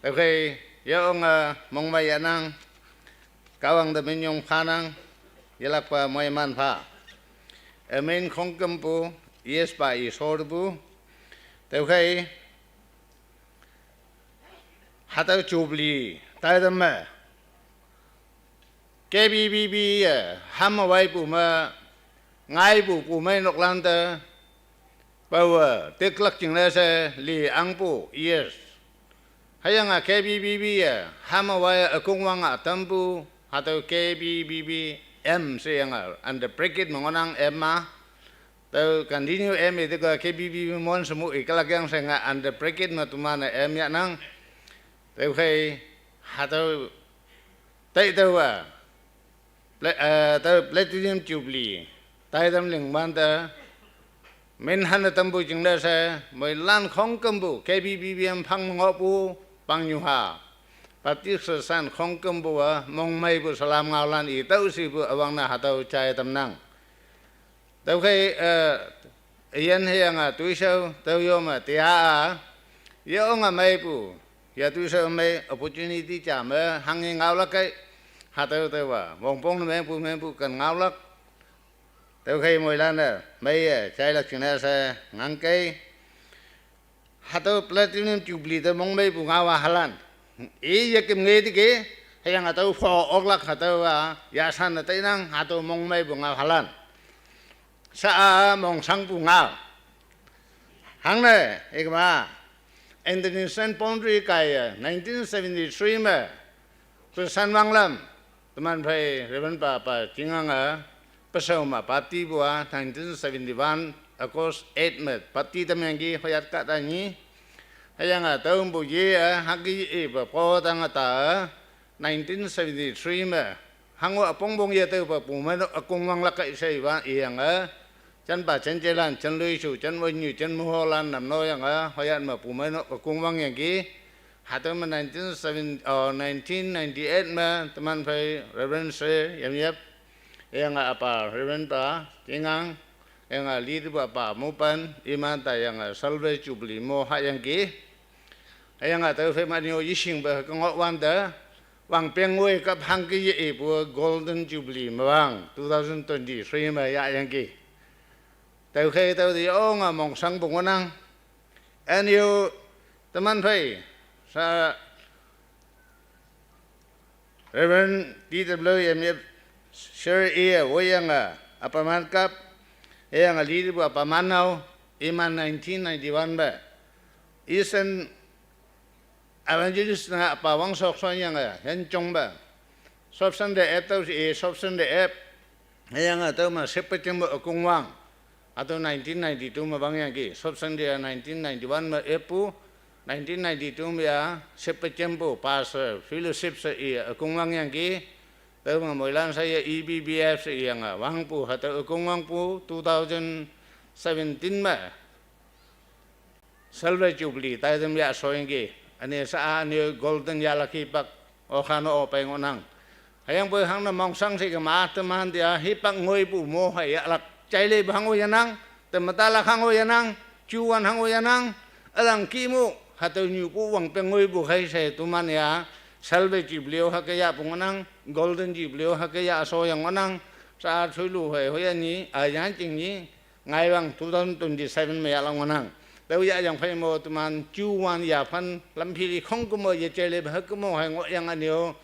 tại khi giờ ông mong mai anh năng cao ang tâm nhung pha năng giờ lạc pa mai man pha Amen không cầm bu, yes ba isor bu, theo khi hạt tàu Jubilee, tai đâm mà, KBBB ham vay bu mà, ngay bu mấy nọc lan ta, bao tiếc lắc chừng này sẽ li ang bu, yes, hay yang KBBB ham vay công wang tam bu, hạt tàu KBBB M sayang under bracket mengonang M tau continue M itu ke KBBB mon semua ikalak yang saya under bracket matumana M ya nang tau kai hatau tai tau tau Platinum Jubilee tai tam ling manta men han tambu jingda sa moi lan khong kambu KBBB em phang ngopu pang nyuha Pati sesan khong kem bua mong mai bu salam ngaulan I tau si bu awang na hatau cai tamnang. Tau kai ian hiang tuisau tau yo ma tia yo nga mai bu ya tuisau mai opportunity jam hanging ngaulak kai hatau tau wa mong pong me bu kan ngaulak. Tau kai moi lan mai cai lak china sa ngang kai hatau Platinum Jubilee tau mong mai bu ngawa halan. Iya kim ngedi ke yang atau fo oglak atau yasan atau nang atau mong mai bunga halan sa mong sang bunga hang ne ikma Indonesian Boundary kai 1973 ma kusan wanglam teman phai reban pa jingang pesau ma parti bua 1971 August 8 ma parti tamyangi hoyat ka tani yang tahun buji hagi po tang ta 1973 ma hango apong bong ye tu pa pumen akong wang lakai sei wa yang chan ba chen jelan chen lui su chen wo nyu chen mo lan nam no yang hoyan ma pumen akong wang yang ki hatam 1998 ma teman phai reverend se yap yang apa reverend pa tingang yang lead pa mupan iman ta yang salve Jubilee mo ha yang ki yang tahu firman yo yising ba kong wanda wang pengwe kap hang ki ye bu Golden Jubilee mawang 2023 ma ya yang ki tahu khai tahu di ong mong sang bung nang and you teman phai sa Reverend DWM share wo yang apa man kap yang lead bu apa manau iman 1991 ba Eastern Evangelist nga pawang sok so yang yan chong ba sop san de ep tau si sop san de ep yang tau ma sepetem kungwang atau 1992 ma bang yang ki sop san de 1991 ma epu 1992 ya sepetem po pas fellowship sa kungwang yang ki tau ma moilan saya EBBF sa yang wang pu atau kungwang pu 2017 ma Silver Jubilee tai dem ya so yang ki ane sa ane golden ya laki pak o khano o pe ngonang hayang bo hang na mong sang si ma teman dia hipak ngoi pu mo hay lak chai le bang o yanang temata la khang o yanang chuan hang o yanang alang ki mu hatu nyu pu wang pe ngoi bu hai se tu man ya salve jiblio ha ke ya pu ngonang golden jiblio ha ke ya so yang ngonang sa thui lu hai ho ya ni a yan jing ni ngai bang 2027 me ya lang ngonang Đâu ya yang phải mo tuman chuan ya phan lam phi không có mo ye chele ba ko mo hai ngo yang anio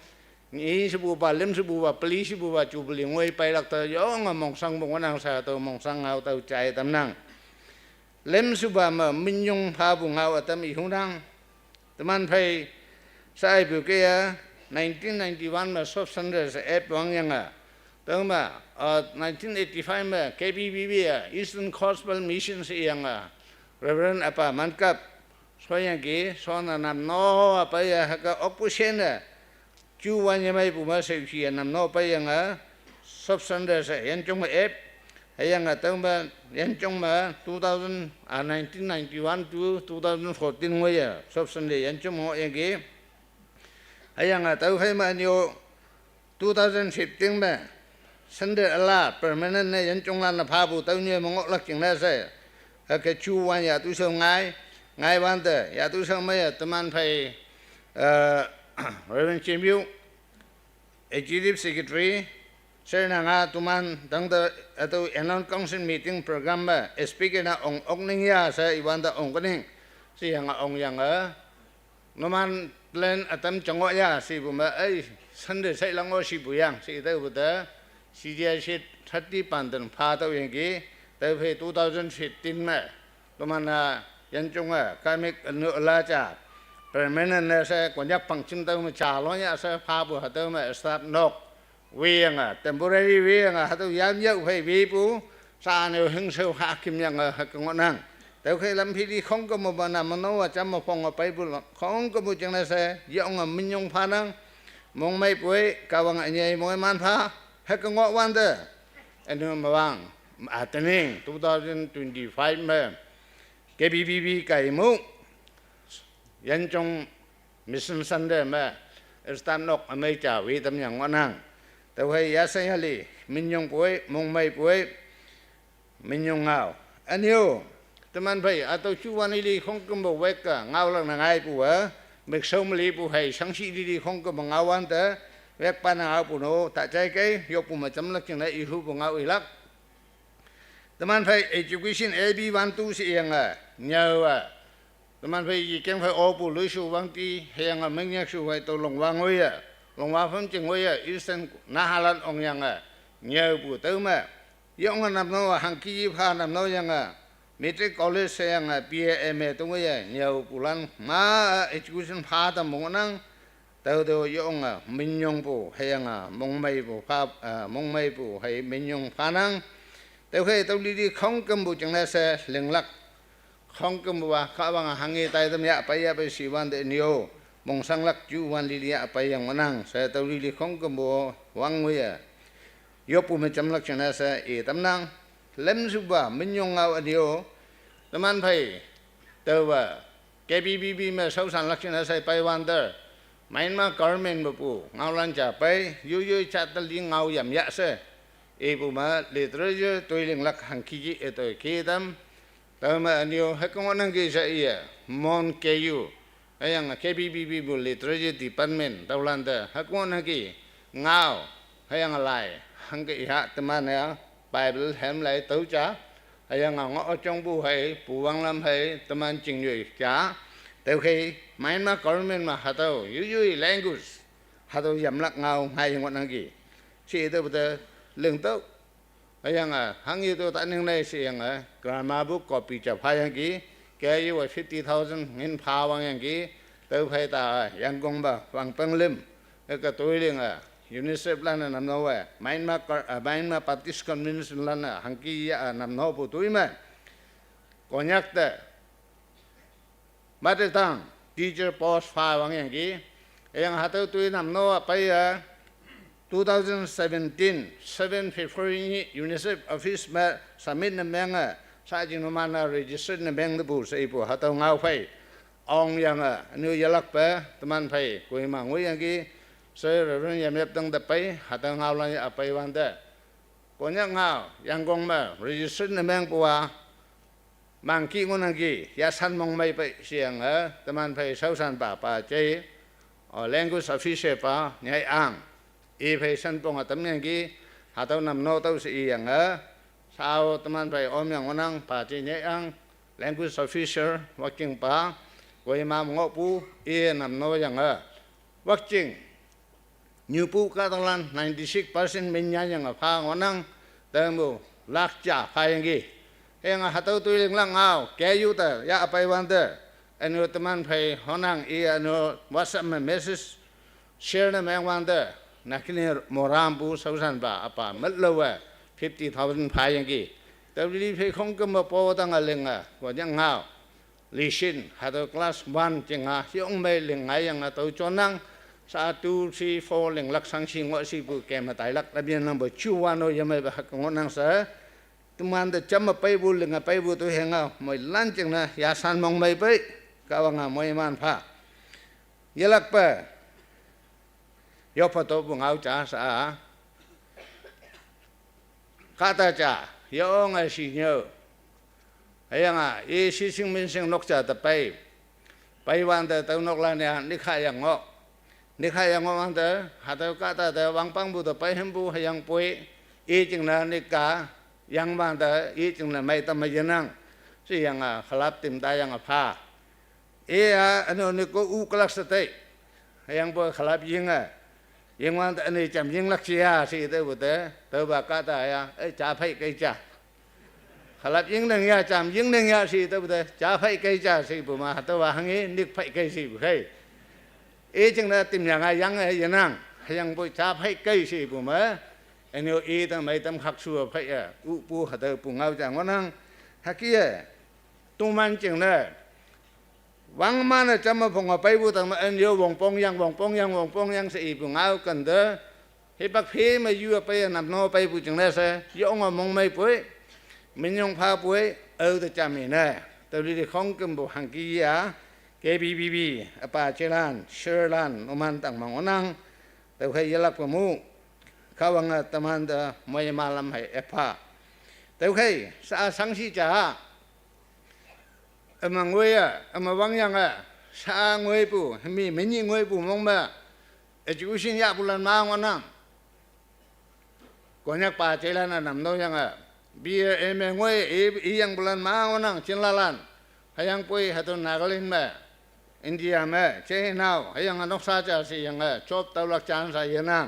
ni sibu ba lem sibu ba pli sibu ba chu bli ngoi pai lak ta yo nga mong sang mong nang sa to mong sang ngau tau chai tam nang lem su ba ma min yong pha bu ngau atam I hung nang tuman phai sai bu ke ya 1991 ma sop sandra sa ep wang yang a tong ma 1985 ma KBBB Eastern Gospel Mission si yang a Reverend apa mankap soalnya ke soalnya nam no apa ya haka opposition cuan yang mai puma seksi nam no apa yang substandard yang cuma ep yang tahu ba yang cuma 1991 to 2014 ya substandard yang cuma yang ke yang tahu hai manio 2015 ba sender Allah permanent yang cuma na phabu tahu ni mongok lak jing na sai cái chuan ya tu sông ngay ban tờ ya tu sông mấy teman phải Reverend Chimiu Executive Secretary saya nga teman tang tờ atau annual council meeting program ba speaker na ong ning ya saya iban ta ong kaning si yang ong yang noman plan atam chongwa ya si bu ma ai sande sai lango si bu yang si ta bu ta si dia si 30 pandan pha tau yang ki Tại vì 2015 mà tụi mình dân chung cái mấy nữa là chả permanent sẽ có nhập bằng chứng tao mà trả lo nhá sẽ phá bữa tao mà start knock viên temporary viên tao dám nhậu phải vì bố xa nhiều hứng sâu hạ kim yang cái ngọn năng tại khi làm phi không có một bạn nào mà nói chăm một phòng ở bay bữa không có một chuyện này sẽ dọn mình nhung phá năng mong mấy buổi cả bằng anh ấy mỗi man phá hết cái ngọn quan đó anh mà vang Atening 2025 mà KBBB cái mũ dân trong mission Sunday mà start knock mấy trả vì tâm nhang ngon hàng tao hay ya say hali mình nhung buổi mong mấy buổi mình nhung ngào anh yêu teman phải atau chuan ini không có một vết cả ngào là ngay bùa mình sống li bùa hay sáng sĩ đi không có một ngào anh ta vết pan ngào bùa nó tại trái cái yok bùa mà chấm lắc chừng này ihu bùa ngào ilak teman phải education AB 12 si yang nhờ teman phải gì cái phải ô bù lưới su vang ti yang mình nhắc su phải tàu long vang ngôi long vang phong chừng ngôi Eastern Nahalan ông yang nhờ bù tới mà yang nằm nó hàng kỳ pha nằm nó yang Metric College yang BAMA tu ngôi nhờ bù lan mà education pha tầm mong năng tàu tàu yang mình nhung bù hay yang mong mây bù pha mong mây bù hay mình nhung pha năng Tao khi tao đi không cầm bút chẳng là sẽ lưng lắc không cầm bút các bạn hàng ngày tay tao nhẹ bay bay xí van để nhiều mong sang lắc chú van đi nhẹ bay yang manang sẽ tao đi không cầm bút vang người yếu bút mình chấm lắc chẳng là sẽ tấm năng lem giúp bà mình nhung ngao nhiều tao man phải tao và KBBB mà sâu sang lắc chẳng là sẽ bay van đó mấy mà government bút ngao lan trả bay yu chặt tao đi ngao giảm nhẹ sẽ ibu ma literature toiling lak hangkiji eto kitam tama anio hakonang ki sa iya mon keyu ayang KBBB bu literature department taulanda hakonang ki ngao hayang lai hangki ha teman ya bible hem lai tau cha ayang ngõ trong bu hay bu wang lam hay teman ching yui cha teu khi mai ma government ma hatau yu language hatau yam lak ngao hai ngonang ki si eto bata lương tốc, ayang hàng như tôi tại nơi này sẽ grammar book copy chụp hai hàng ký, แกอยู่ว่า50,000เงินพาวังอย่างกี้เติมไปตายังกงบ่วังเปิงลิมแล้วก็ตัวเรื่องยูนิเซฟล้านนำน้อยไม่มาปฏิสคอมมิวนิสต์ล้านหังกี้นำน้อยผู้ตัวมั้ยก่อนยักษ์มาได้ตั้ง teacher post ฟ้าวังอย่างกี้ยังหาตัวนำน้อยไป2017 7 February UNICEF office มา submit นำแมงสายจินมันregister นำแมงตัวผู้ใส่ผู้หาตัวเงาไฟองยังนิวยอร์กไปตมันไปคุยมังวยอย่างกี้เสือเรื่องยามยับตั้งแต่ไปหาตัวเงาเลยไปวันเดก่อนยังเงายังกงมา register นำแมงปัวมังกี้งนังกี้ยาสันมองไม่ไปเสียงตมันไปเสาสันป่าเจlanguage official ป่าเนี่ยอ่างไปสันปงตำแหน่งกี้หาตัวนำโน้ตตัวสี่อย่างสาวตมันไปอมอย่างวันนั้นป่าเจเนี่ยอ่าง language official วักจิงป่ากุยมามงอปูนำโน้ตอย่างวักจิงนิวปูกาตังลัน 96% มินยาอย่างพางวันนั้นเติมบุลักจ่าพาอย่างกี้หาตัวตัวเรื่องล่างเอาแกอยู่แต่ยาไปวันเดอันนู้ตมันไปหอนังอันนู้ WhatsApp message share นะแมงวันเดนักนี่มรามปูสาวสันบ่าป่ามัดเลว50,000พายอย่างกี้แต่วันนี้ไปคงก็มาพอตั้งอะไรว่ายังเงาลิชินหาตัวคลาส1จังยองไม่เรื่องไงยังตัวจนัง1 2 3 4เรื่องลักษณะสิ่งว่าสิบุแกมาตายลักระเบียนนับชูวานยังไม่ไปหักงอนังเสตุมันจะจำไปบุลงไปบุตัวเฮงไม่ลั่นจังนะยาสันมองไม่ไปกาวงไม่มันพายลักไปยกพอตัวบุงเอาจ่าสาข้าตาจ่ายองไอสิเนาะยังสิสิงมินสิงนกจ่าตะไปวันเดตัวนกลาเนี่ยนิขายยังงอวันเดหาตัวข้าตาเดวังปังบุตรไปเห็นบุยังป่วยจึงนะนิกายังบางแต่จึงนะไม่ต้องมาเยนังสิยังขลับติมตายังพาอันนี้ก็อุกลักษณะยังพอขลับยิงยังวันแต่อันนี้จำยิงลักษณะสิเตัวบุตรตัวบากาตายจ่าไฟไกจ่าขลับยิงหนึ่งยาจำยิงหนึ่งยาสิเตัวบุตรจ่าไฟไกจ่าสิบุมาตัวหังนี้นิกไฟไกสิบุใครจึงนะติมยังยังนังยังพอจ่าไฟไกสิบุมาอันนี้ตั้งไม่ตั้งขักชัวไปอุปูหัดปุ่งเอาจังวันนั้นฮักกี้ตัวมันจึงเลยวังมันจะมาพงไปบุตั้งมาอันเดียววงปองยังสี่ปุ่งเอากันเด้อให้ปักเพมาอยู่ไปนำโนไปบุจึงเลยเสียยองมองไม่ป่วยมันยองพาป่วยแต่จำไม่ได้แต่ดีที่ของกันบุหังกี้KBBB ป่าเชลันเชอร์ลันอุมันตั้งมองวันนั้นแต่ใครยลักประมูเขาว่าไงตมันเดไม่มาลำให้พาแต่โอเคสังสีจ้ามังเวียมาวังยังสางเวยปูมีไม่ยิงเวยปูมองมาeducation ยาบุลันมาวันนั้นก่อนยักป่าเจริญนำโน้ยังBA เวยยังบุลันมาวันนั้นชินลาลันให้ยังป่วยให้ตัวนักเรียนมาอินเดียมาเชนาวให้ยังนกซาจ่าสิยังชอบตะลักจานใส่ยังนั่ง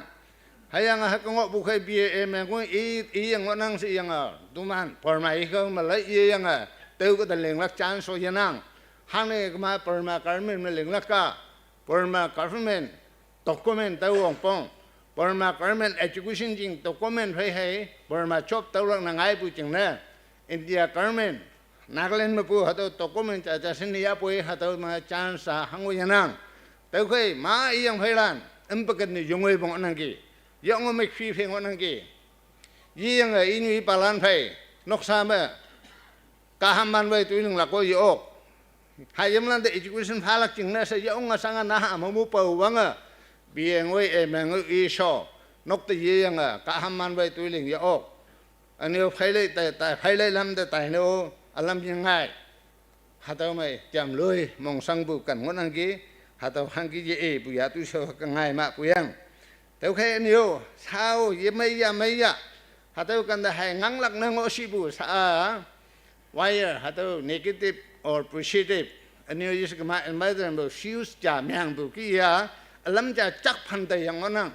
ให้ยังหักงอบุคคลBA ก็ยังวันนั้นสิยังดูมันพอมาอีกก็มาเลยยังเต้าก็ตะเลียงลักจานโซยันั่งฮันนี่ก็มาพอมาการเมืองมาเลียงลักก้าพอมาการเมืองตกคอมเมนต์เต้าองปองพอมาการเมือง education จริงตกคอมเมนต์ให้พอมาชอบเต้าลักนังไงปุ๊จริงนะอินเดียการเมืองนักเล่นมาปุ๊หัดตกคอมเมนต์จะสินียาปุ๊หัดมาจานสาหังวิญญาณเต้าเคยมายังไพลันปกันนี่ยงเวยบงนังกี้ยังไม่ฟีเพ่งวันนั้นกี่ยังอินวีปาลันไปนกสามกาฮัมมันไว้ตัวหนึ่งหลักก็ยกหายมันได้ education พาลักจริงนะเสียองสังนะฮะมามุปเอาวังเบียงไว้แมงอีชอนกตะยังกาฮัมมันไว้ตัวหนึ่งยกอันนี้ไฟเลยแต่ไฟเลยลำแต่เนาะอารมณ์ยังไงหาตัวไม่จำเลยมองสังบุกันวันนั้นกี่หาตัวหังกี่ปุยตุชกันง่ายมากปุยังแต่โอเคนี่เช้ายังไม่ยะหาตัวกันได้ให้งังลักนังโอชิบุสวายหาตัว negative or positive อันนี้ยิ่งก็มาอันไม่ได้แบบฟิวส์จ่าแมงบุกี้ลำจะจักพันแต่ยังนั้น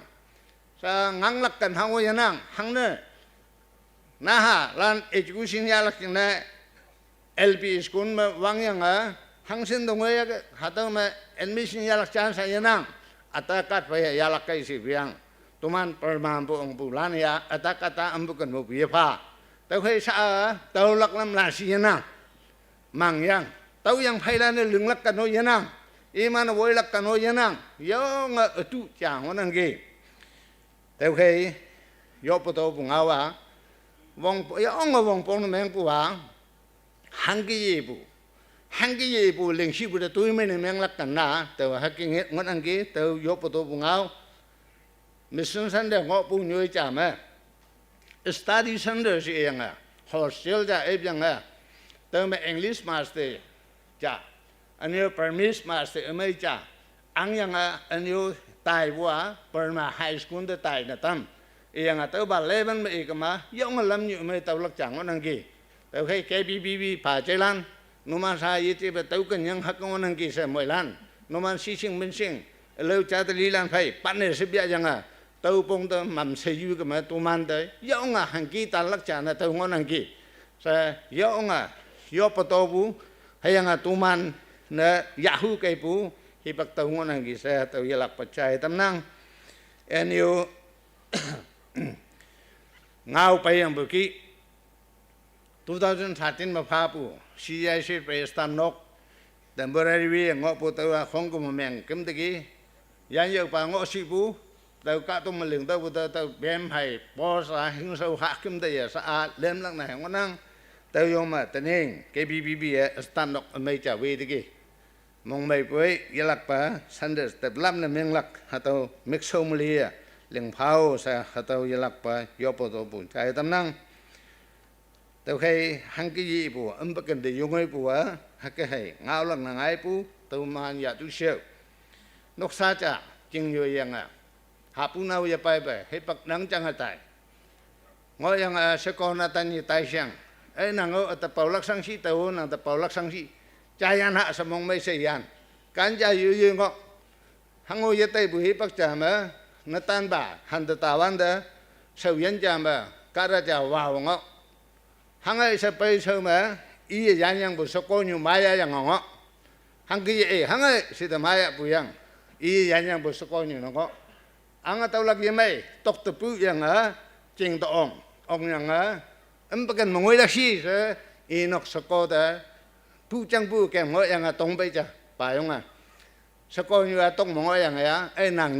งังลักกันหางว่ายังหังเนี่ยนะฮะร้าน education ยาลักจังนะ LP school ma wang yang hang sin dong ya hatau ma admission yalak chan sa yanang atakat pa yalak kai si biang tuman perman bu ong bulan ya atakata ambukan bu biapa tau kai sa tau lak lam la si yanang mang yang tau yang phailan ne lung lak kan no yanang iman woi lak kan no yanang yo nga tu chang wanang ge tau kai yo po to bu ngawa wong yo nga wong pong meng pu wa 한기 예부 랭시부터 도이면에 맹락간나 또 학경에 원한게 또 요포도 붕아우 미슨산데 ngọpu nhoi chama study center si yang hostel ja ebjang to me english master ja anyo permis master amai cha ang yang anyo tai bua perma high school de tai na tam yang to ba leven me ikama yong lam nyu me tau lak chang onang tau hay KBBB pa chơi lan numan sa yiti ba tau kan yang hak ngon ki sa moi lan numan si sing min sing leu cha ta li lan phai pan ne sibya janga tau pong ta mam se yu ka ma tu man dai yo nga han ki ta lak cha na tau ngon ki sa yo nga yo pa to bu hay nga tu man na yahoo kai pu hi pak tau ngon ki sa tau yalak pa chai tam nang en yo ngau pa yang bu ki 2013 ma pha pu CIC Prestan nok temporary wi ngo pu tau khong ko meng kim te ki yan yo pa ngo si pu tau ka tu ma ling tau pu tau bem hai bo sa hing so ha kim te ya sa a lem lak na ngo nang tau yo ma tening KBBB stand nok mai cha we te ki mong mai pui yalak pa sandes te lam na meng lak ha tau mix so mli ya ling phao sa ha tau yalak pa yo po to pu chai tam nang tau khai hang cái gì bùa bậc cần để dùng ấy bùa hắc cái hay ngao lăng nàng ai bù tau man ya tu siêu nóc sa cha chinh nhiều yang hạ bù nào ya pai pai hay bậc nắng chẳng hạt tai ngồi yang sẽ còn là tan như tai sang ấy nàng ở tập bảo lắc sang si tau nàng tập bảo lắc sang si cha yan hạ samong mấy say yan can cha yu ngọ hang ngồi ya tai bù hay bậc cha mà nó tan bà hành tự tawan đó sầu yan cha mà cả ra cha vào ngọ hangai sa pai so ma i yan yang bu so ko nyu maya yang ngo hangi e hangai si da maya bu yang i yan yang bu so ko nyu ngo anga tau lak ye mai tok tu pu yang ching to ong yang pa kan mongoi la si se i nok so ko da pu chang pu ke ngo yang tong pai cha pa yong so ko nyu tong mongoi yang ya e nang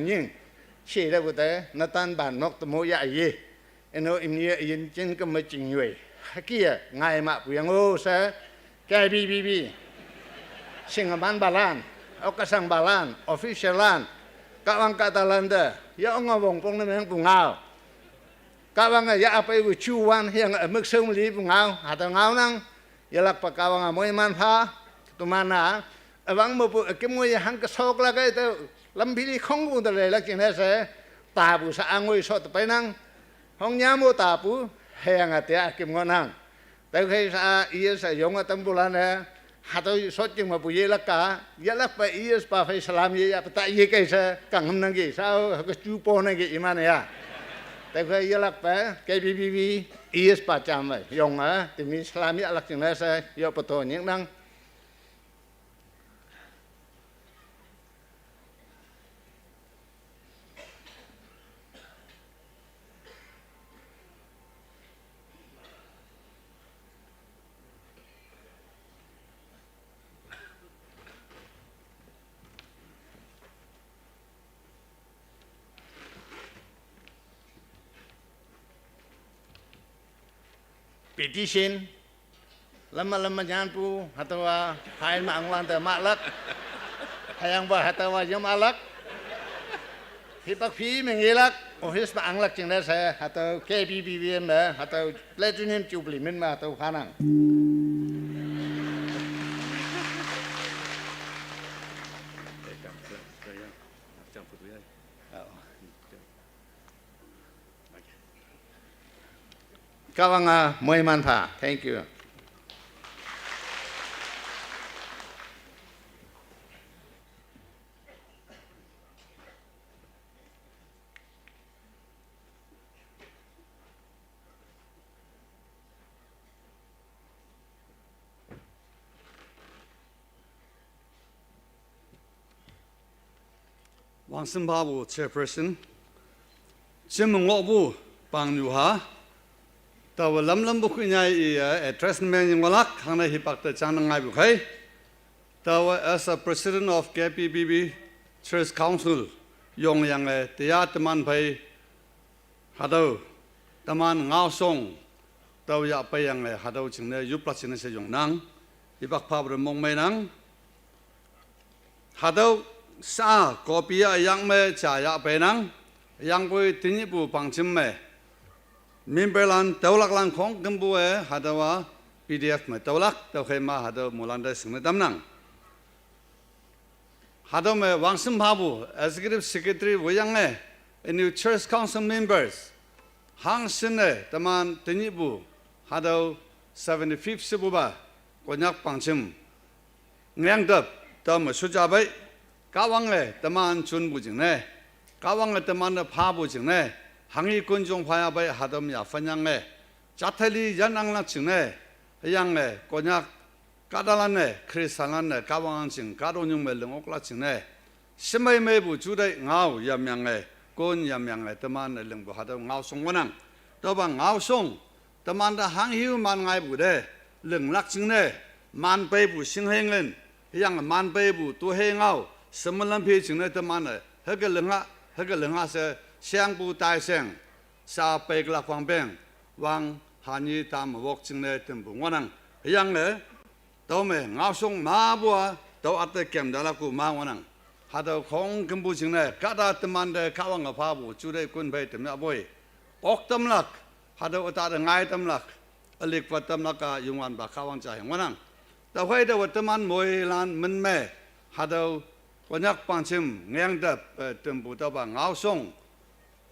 ning si da bu ta na tan ban nok to mo ya ye eno imnia yin chen ka ma ching yue hakia ngai ma pu yang o sa KBBB singaman balan okasang balan officialan kawang katalanda ya ngawong pong na meng pu ngao kawang ya apa ibu chuan yang mek sum li pu ngao hata ngao nang yalak pa kawang moi man pha tu mana awang mo pu ke mo ya hang ka sok la kai to lambili khong bu da le la kin se ta bu sa angoi so ta pai nang hong nhà mô tả pu hèn tia kim ngon hàng tới khi sa ia sa yong tam bulan ha tôi sốt chừng mà bùi lắc cả ya lắc phải ia pa phải salam ya tại ia cái sa càng hôm nay cái sao cái chú po này cái iman ya tới khi ia lắc phải cái BBB ia pa cham vậy yong thì mi salam ya lắc chừng này sa yo pa to những năng petition lama jangan pu atau hai ma anglan te malak hayang ba atau jam alak hipak phi mengilak office ma anglak ching da sa atau KBBB ma atau platinum jubilee ma atau phanang kawang moi man pha thank you 왕승바부 체어퍼슨 지문고부 방유하 tawa lam bu kunya address men ngolak hana hipakta chanangai bu khai tawa as a president of KPBB Church Council yong yang tia teman bai hadau teman ngau song tawa ya pa yang hadau chingne yupla chinne se yong nang ibak pa bro mong mai nang hadau sa kopi yang me cha ya pe nang yang koi tini bu pangchim me Mimperlan taulak lang kong kembue hadawa PDF me taulak tau khema hadaw mulanda singme damnang hadaw me wangsim babu executive secretary wayang new church council members hang sine taman tenibu hadaw 75th sebuba konyak pangchim ngang dap tam sujabai kawang taman chun bujing kawang taman pha bujing 항이 군종 파야바이 하덤야 판양에 자텔리 연앙나 층에 양에 꼬냐 까달라네 크리스탄네 가왕층 가로뇽 멜릉 옥라 층에 심메메부 주대 ngau 야명에 곤 야명에 ત만 릉부 하덤 ngau 송원앙 또방 ngau 송 ત만다 항히우 만가이 부데 릉락 층네 만베부 싱행은 양 만베부 또 행아우 스물람피 층네 ત만에 허글릉하세相不带声，沙贝格拉方便，往汉语他们沃境内等不我能，一样的，都没熬送马布啊，都阿得检查了古马我能，还都空根不境内，cada他们的卡旺个帕布，就得滚配怎么样不？恶他们了，还都打的爱他们了，力不他们了个用完把卡旺在我能，到会的我他们梅兰门咩，还都我那帮亲硬的等不到把熬送。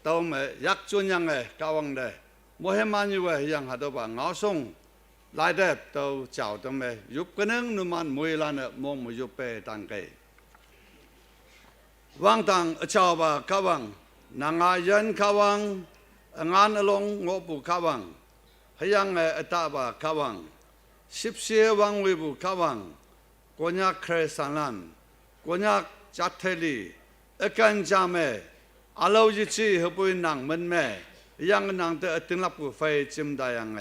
tao me yak chun yang kawang de moheman yu yang hado ba ngao song lai de tao chào tao me yup keneng numan mui lan mong mu yup pe tan ke wang tang chào ba kawang nanga yan kawang ngan along ngopu kawang hayang ata ba kawang sipsie wang wi bu kawang konyak kresanan konyak chatheli akan jame alo chi hopui nang men me yang nang te tin lap ku fai chim da yang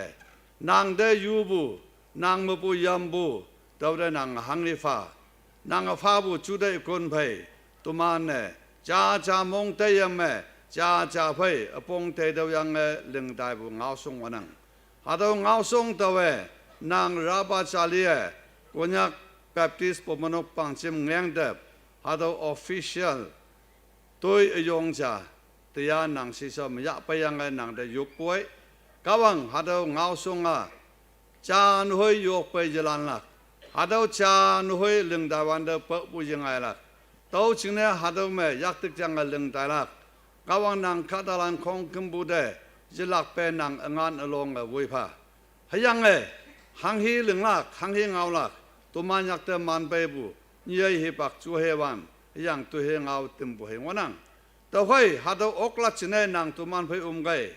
nang de yu bu nang mo bu yam bu do de nang hang li fa nang fa bu chu de kon phai tu man ne cha cha mong te yam me cha cha phai apong te do yang ling dai bu ngao song wa nang ha do ngao song to we nang ra ba cha li konyak baptist pomonok pang chim ngang de ha do official tôi dùng cha thì nàng sĩ sao mà dạ bây giờ nàng để dục bội kawang hado ngao sung cha nuôi dục bây giờ lan lạc hado cha nuôi lưng đại văn đó bợ bùi giờ ngày lạc tàu chính này hado mẹ yak tức chẳng lưng đại lạc kawang nàng khát lan không kim bù đề giờ lạc pe nàng ngan along ở vui pha hay yang hàng hi lưng lạc hàng hi ngao lạc tụi man yak tơ man pe bù như hi bạc chu he wan yang tu he ngau tim bu he wanang to hoi hado okla chine nang tu man phai gai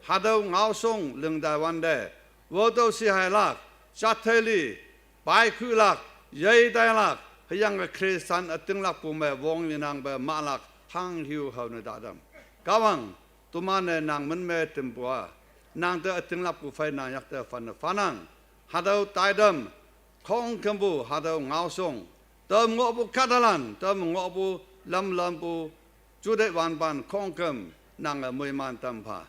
hado ngau song leng da wan de wo to si hai lak chat theli bai khu lak yei dai lak yang ga kristan ating lak pu me wong ni nang ba ma lak hang hiu hau na da dam kawang tu man ne nang man me tim bu nang te ating lak pu phai na yak te fan fanang hado tai dam khong kambu hado ngau song tôm ngõ bu Catalan tôm ngõ bu lam bu chú đại văn bản không cầm nàng ở mười man tâm pha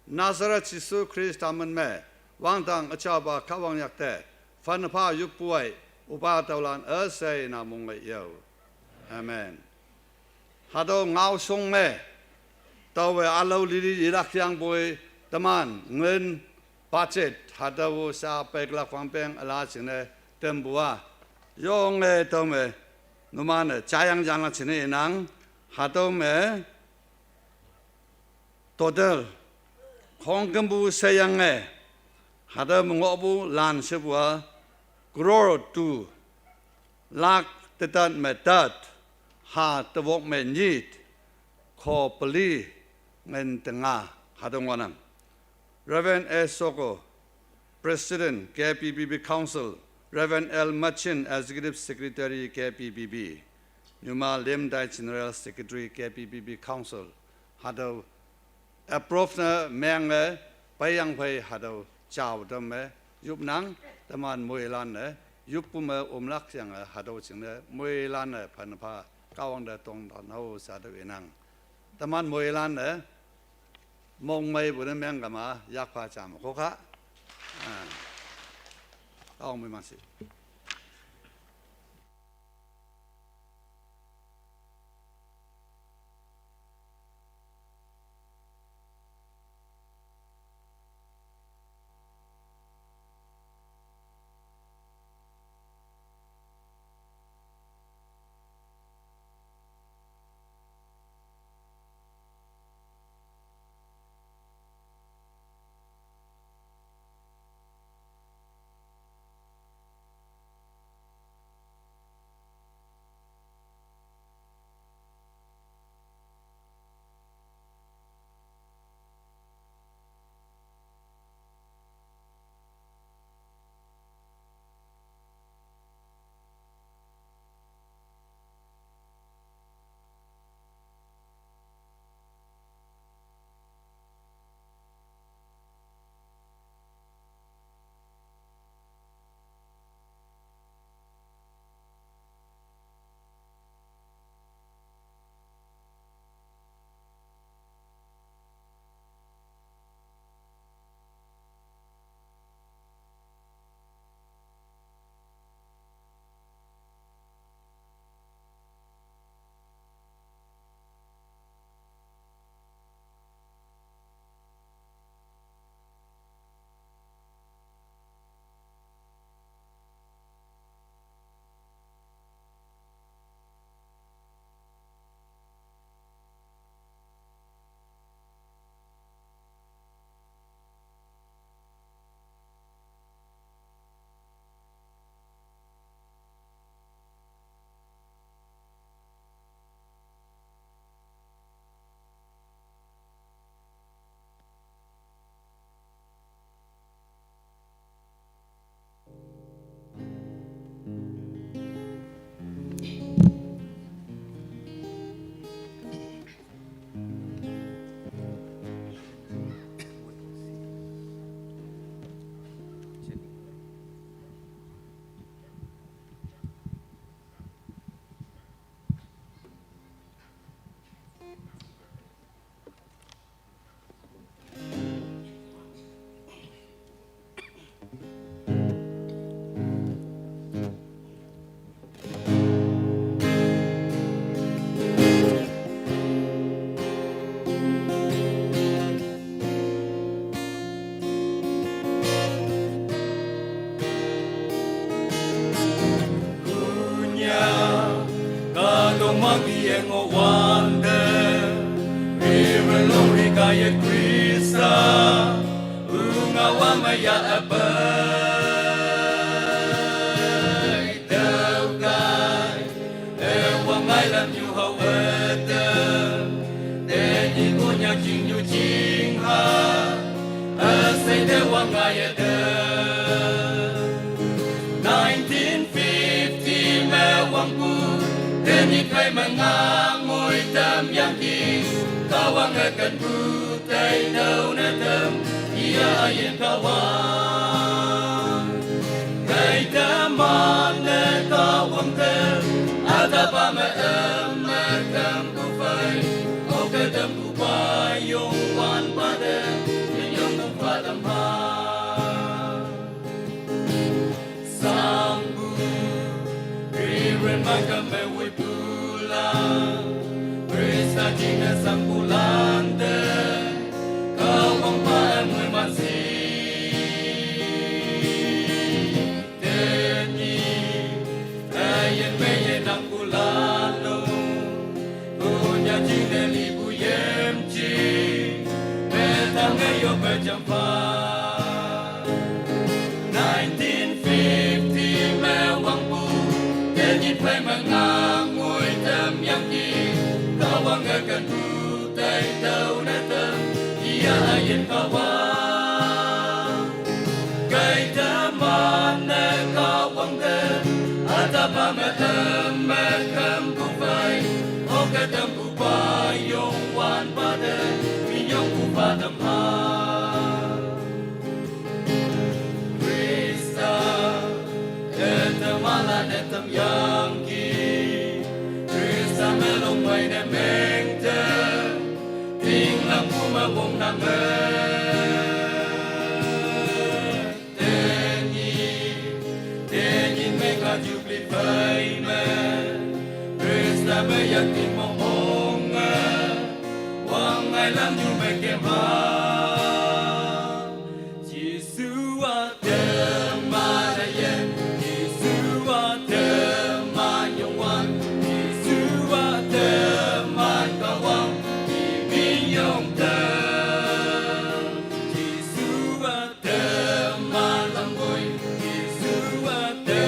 Nazareth Jesus Christ amen me wang tang acha ba kawang yak te fan pha yup puai upa taulan ở say na mong ngai yo amen hado ngao song me tao về alo li irak yang boy taman ngân budget hado sa pek la phang peng ala chine tem bua yong tao me numan chayang jana chine nang hado me total Hong Kong sayang hado mengobu lan sebuah grow to lak tetan metat ha tewok menjit ko peli ngen tengah hado wanang Reverend S. Soko President KPBB Council Reverend L. Machin Executive Secretary KPBB Numa Lim Dai General Secretary KPBB Council Hado approve na meng payang pay hado chao dam yup nang taman muilan yup puma umlak yang hado ching muilan panapa kawang da tong dan ho sa de nang taman muilan mong mai bu meng kama yak pa cham ko kha kawang mai masi Atapa me em me kem ku tâm bu ba yong wan ba de mi yong bu ba tâm ha Krista tâm ala tâm yang ki Krista me long mai ne meng te ting lang bu ma bong nang Jubli phai me Krista me yak tin mong hong wang ai lam ju me ke ma Giêsu a te ma da yen Giêsu a te ma yong wan Giêsu a te ma ka wang ki mi yong te Giêsu a te ma lam boy Giêsu a te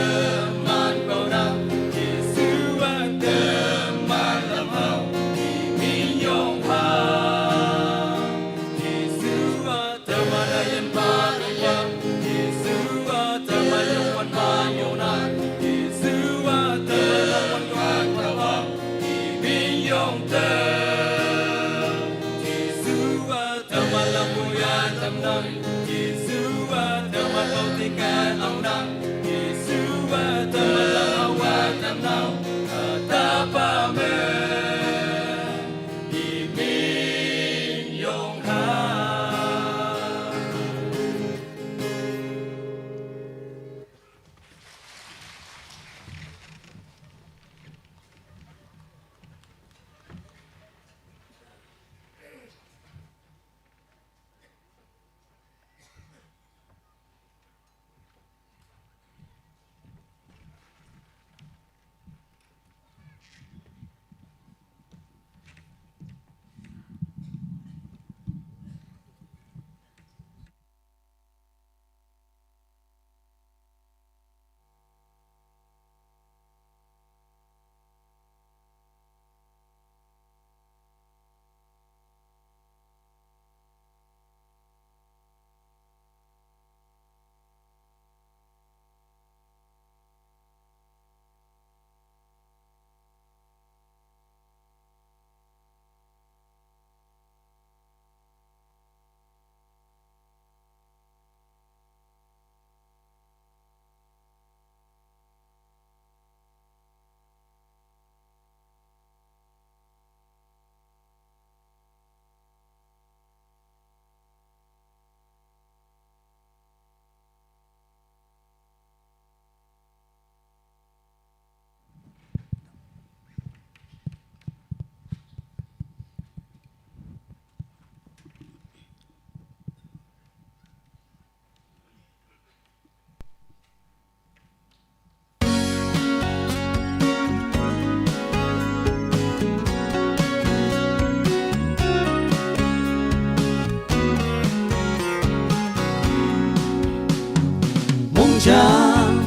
Chẳng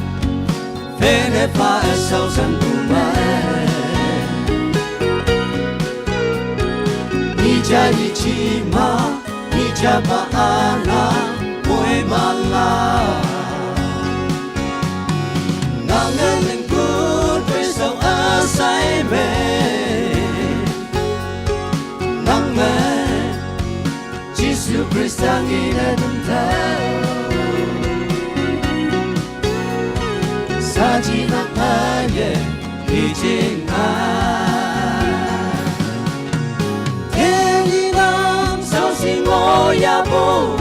phê nếp pha ở sau sân tù mẹ Ni cha ni chi ma Ni cha ba ana Môi ma la Ngang ngân lên cút Về sâu á say mê Ngang mê Jesus Christa nghi nè tâm theo Sa chi nặng ai ye Khi trên ai Thiên đi nam sao xin ngồi ya bố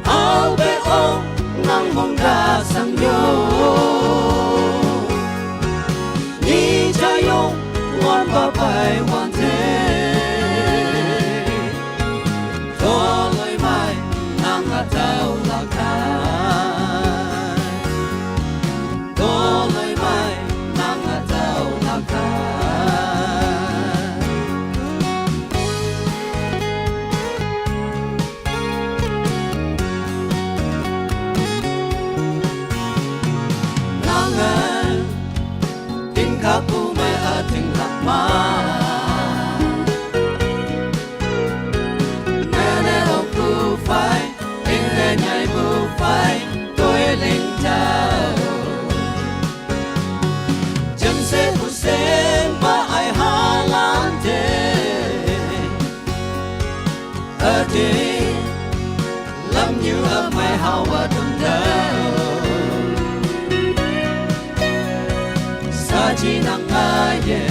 Áo bê ô nắng mong ta sang nhô Ni cha yong ngon ba bài hoàn thế Thô lời mai nắng ngã tao lạc thai Hãy subscribe 지나가예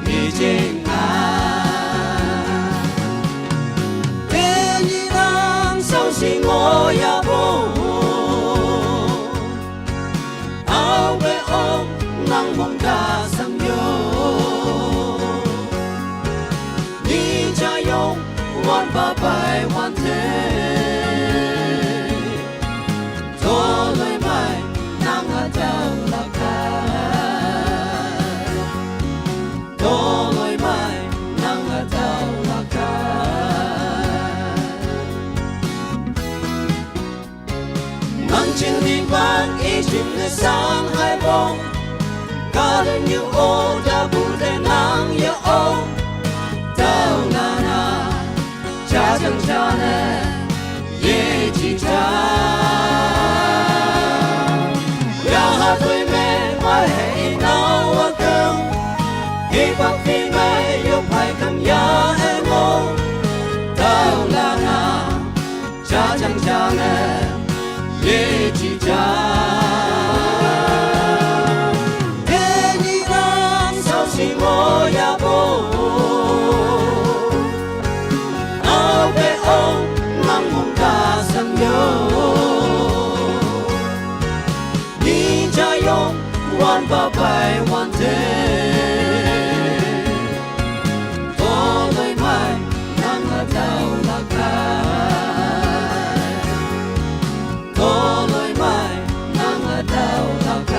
이제가 괜히랑 서시 뭐야 보 아왜 낭 뭔가 상요 니자용 원바바이 원태 돌을 말 나가 달라가 돌을 말 나가 달라가 망친 비방 이집의 상하이봉 가른 유오다 부대 낭여오 다운하나 자정전에 예지자 야하도이 매화해 나와금 이박비매 요파이감 야해모 다운하나 자정전에 예지자 뭐야 보 아베오 낭몸 가상요 니자용 원바바이 원대 돌의 말 나가 다올라가 돌의 말 나가 다올라가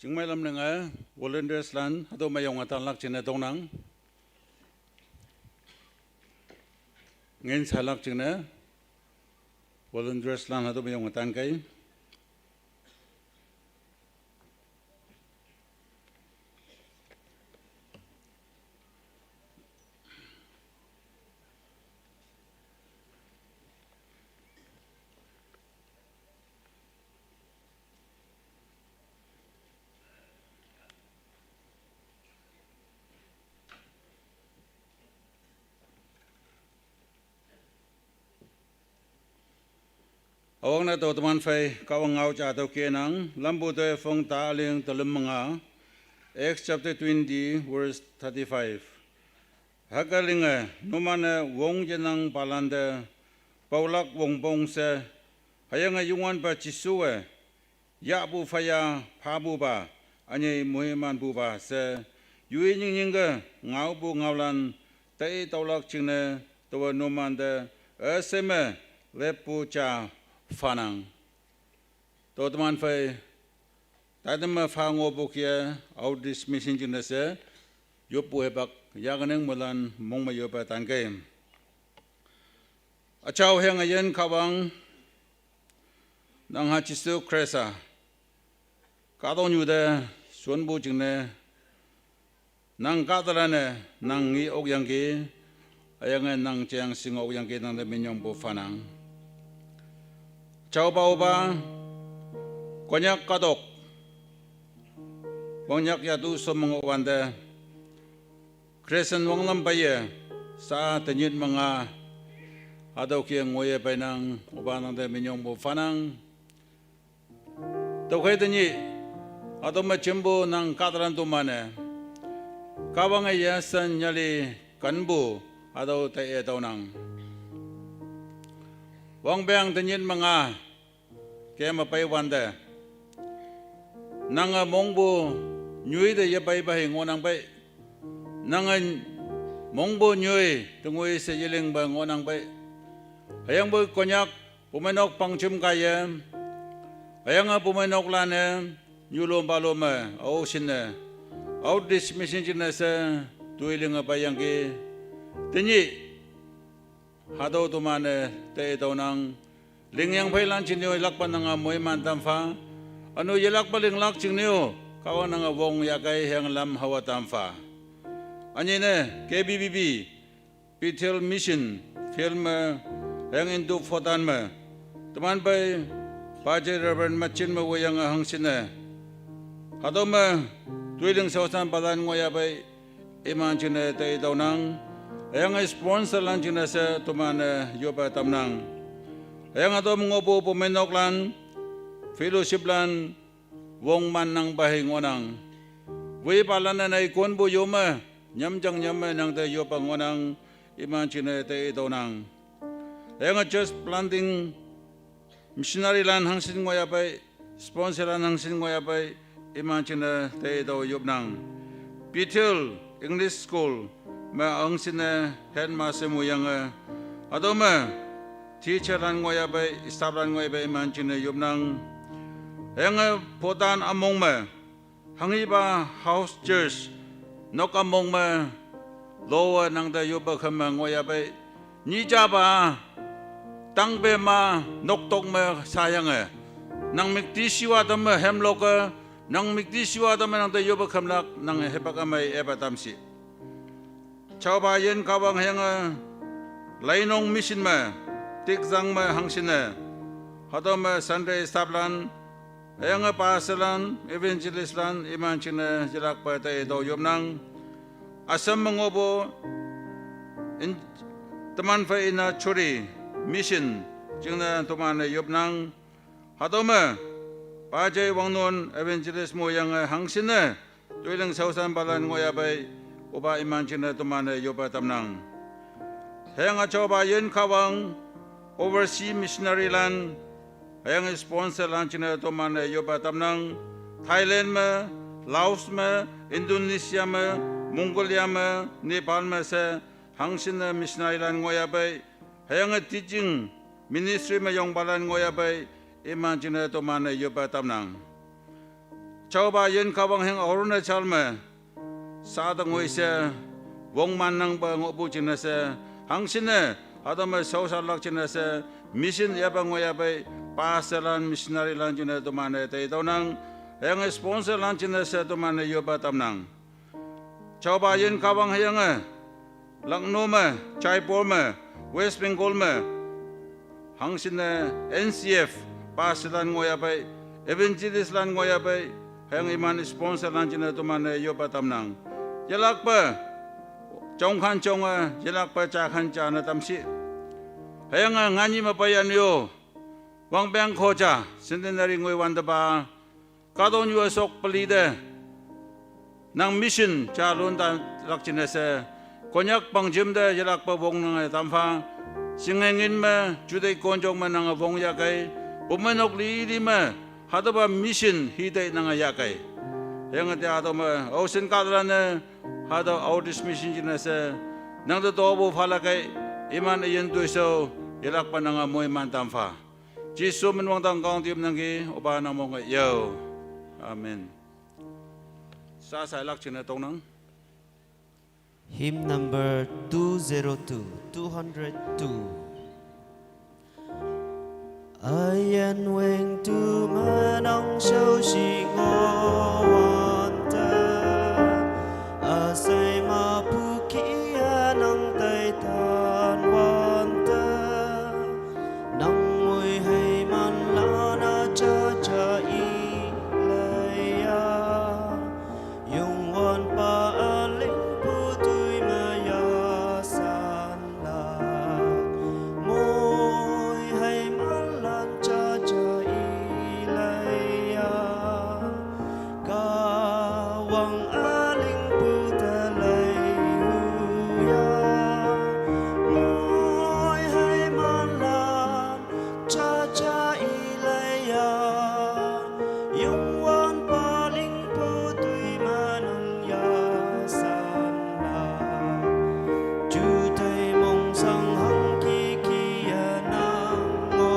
Chúng mày làm nè ngài, volunteers lan, hado mày yong atan lak chene dong nang, ngin salak chene, volunteers lan hado mày yong atan kay, awang na to teman fai kawang ngau cha to kenang lambu to phong ta leng talam mga Acts chapter 20 verse 35 hagalinga numana wong jenang palanda paulak wong bong se hayanga yungan pa chisue ya bu faya pha bu ba anye muhiman bu ba se yui ning ning ga ngau bu ngaulan tai taulak chingne to numanda aseme lepu cha Fanang, to teman fai, tadi ma fango bukia out this mission jenis se, yopu hebak, yaganeng mulan mong ma yopa tangke. Acau hang ayen kawang, nang hachisu kresa, kadong yuda sunbu jengne, nang katalane, nang ngi okyangki, ayangan nang ciang sing okyangki nang de minyong bu fanang. Chào bao ba, konyak kadok, konyak yatu somong wanda, kresen wong lampaye, sa tenyit mga, adaw kiyang ngoye painang, ubanang de minyong bu fanang, tawkay tenyi, adaw machimbo ng kataran tumane, kawang ayasan nyali kanbu, adaw tayo daw nang. Wang bang tenyit mga kaya mapay wanda nanga mongbo nyui de yapay bahay ngonang bay nanga mongbo nyui tungoy sa yiling ba ngonang bay hayang boy konyak pumenok pangchum kaya ayang pumenok lane nyulom balome au sinne au dismission jinasa tuiling bayang ke tinyi hado tumane te donang lingyang phailan chinyo lakpan nga moy mantam fa anu yelak paling lak chinyo kawan nga wong yakai hang lam hawa tamfa anyene KBBB Pitel Mission film yang induk fotan me teman bay Paje Reverend Machin me wayang hangsine hado me tuiling sawasan balan ngoya bay iman chine te donang yang sponsor lan chine se tuman yoba tamnang yang ato ngopo pumenok lan fellowship lan wong man nang bahay ngonang wi palan na ikon bu yoma nyamjang nyame nang te yopa ngonang iman chine te donang yang just planting missionary lan hangsin ngoya bay sponsor lan hangsin ngoya bay iman chine te do yopnang Pitel English School ma angsine headmaster mo yang adoma teacher lan ngoya bay staff lan ngoya bay iman chine yopnang yang potan among me hangiba house church nok among me lowa nang da yoba khama ngoya bay ni jaba tang be ma nok tok me sayang nang mikti siwa dam hemlok nang mikti siwa dam nang da yoba khamlak nang hebaka mai ebatamsi chawba yen kawang hang lainong mission me tikjang me hangsine hadom Sunday stablan yang pasalan evangelist lan iman chine jelak pa te do yomnang asam mengobo teman fa ina churi mission jingna teman yomnang hadoma paje wangnon evangelist mo yang hangsine tuilang sausan balan ngoya bay uba iman chine teman yoba tamnang yang achoba yen kawang overseas missionary lan yang sponsor lan chine to man yoba tamnang Thailand में Laos में Indonesia में Mongolia में Nepal में से hangsin missionary lan ngoya bay yang teaching ministry में yong balan ngoya bay iman chine to man yoba tamnang chawba yen kawang hang Arunachal में साद ngoi se wong man nang ba ngobu chine se hangsin adam social lak chine se mission yaba ngoya bay pasalan missionary lan chine to mane te donang yang sponsor lan chine se to mane yoba tamnang chawba yen kawang hayang Lucknow me Jaipur me West Bengal me hangsin NCF pasalan ngoya bay evangelist lan ngoya bay hayang iman sponsor lan chine to mane yoba tamnang jalak pa chongkhan chonga jalak pa chakhan chana tamsi hayang ngani mapayan yo Wang bang koja centenary ngoi wandaba kadon yu sok pelide nang mission calon dan lakchinese konyak pangjim de jalak pa bong nang tamfa singengin me jude konjong me nang bong yakai bumenok li me hadaba mission hide nang yakai yang ate adoma ocean kadran hada outreach mission jinese nang de dobo phalakai iman yen tuiso jalak pa nang moy man tamfa Jisu menwang tangkang tiap nangi oba namong yo amen sa sai lak chine tong nang Hymn number 202 Ayan weng tu manong shou shi ngoan ta asai ma pu ki anang tai tan wan ta nang mui hai man la na cha cha i lai ya yung wan pa aling pu tui ma ya san la mui hai man lan cha cha i lai ya ka wang aling pu ta lai hu ya mui hai man lan cha cha i lai ya yung wan pa ling pu tui ma nang ya san la chu thầy mong sang hăng ki ki ya nang ngô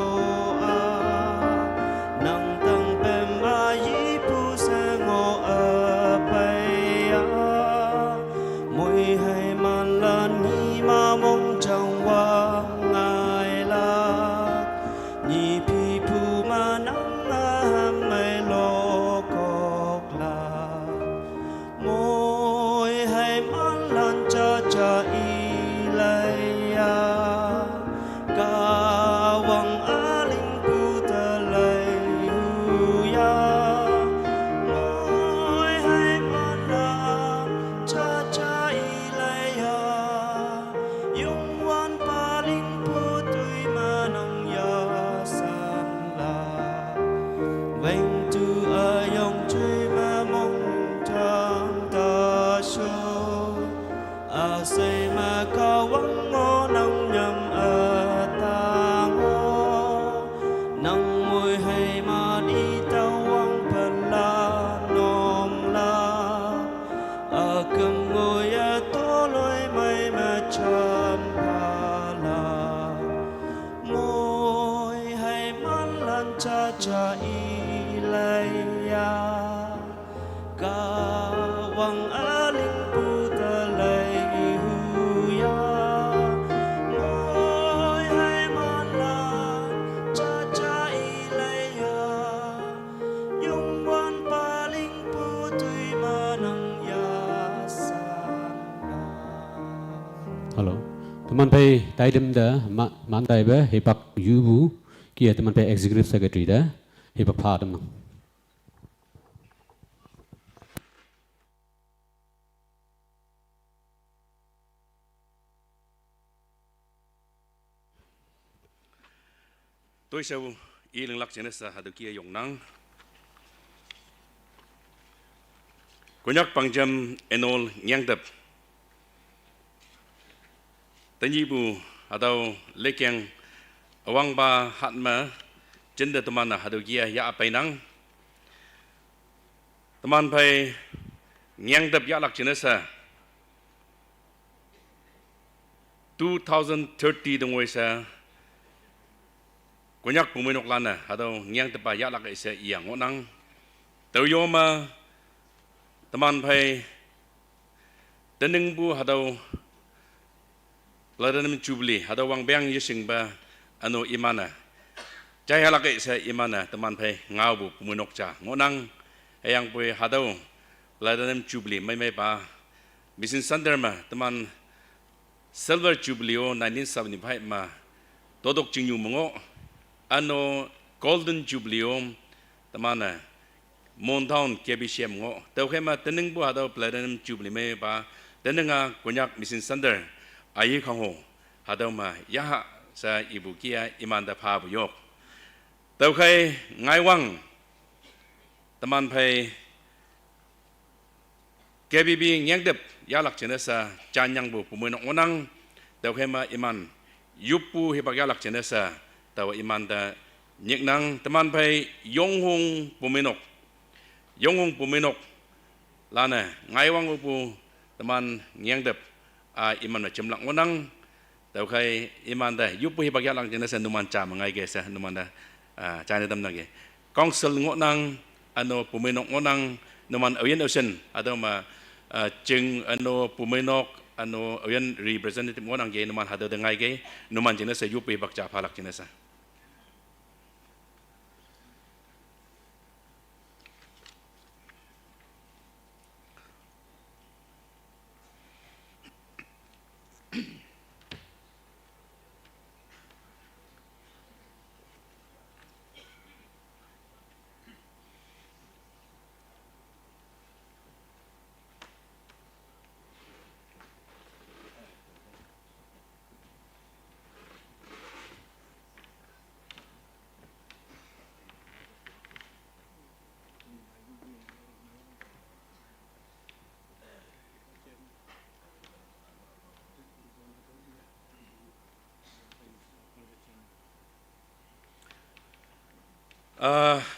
teman pai taidem da mantai ba hepak yubu kia teman pai executive secretary da hepak padam tôi sau y lưng lắc trên sa hadu kia yong nang kunyak pangjam enol nyang dap tanyi bu atau lekyang awang ba hatma jenda teman hadu kia ya apa nang teman pai nyang dap ya lak trên sa 2030 dongoi sa kunyak puminok lana atau nyang tepa ya lak isa yang onang tau yoma teman pai teneng bu atau ladan jubli atau wang bang yising ba anu imana jaya lak isa imana teman pai ngau bu puminok cha ngonang yang pai atau ladan jubli mai ba bisin sanderma teman silver jubilee 1975 ma dodok jingyu mongo ano golden jubilee tamana montown kebishem ngo tawkhema teneng bu hadaw platinum jubilee me ba tenenga konyak misin sander ayi khangho hadaw ma ya sa ibu kia imanda pha bu yok tawkhai ngaiwang taman phai KBB nyangdep yalak chenesa chanyang bu pumen onang tawkhema iman yupu hibak yalak chenesa tawa imanda nyeknang teman pai yonghong puminok lana ngaiwang upu teman nyangdep a iman chemlang onang tau kai imanda yupu hibak yalang jena numan cha mangai ge sa numanda chane dam nage council ngonang ano puminok ngonang numan oyen ocean atau ma jeng ano puminok ano oyen representative ngonang ge numan hado dengai ge numan jena yupu hibak cha phalak jena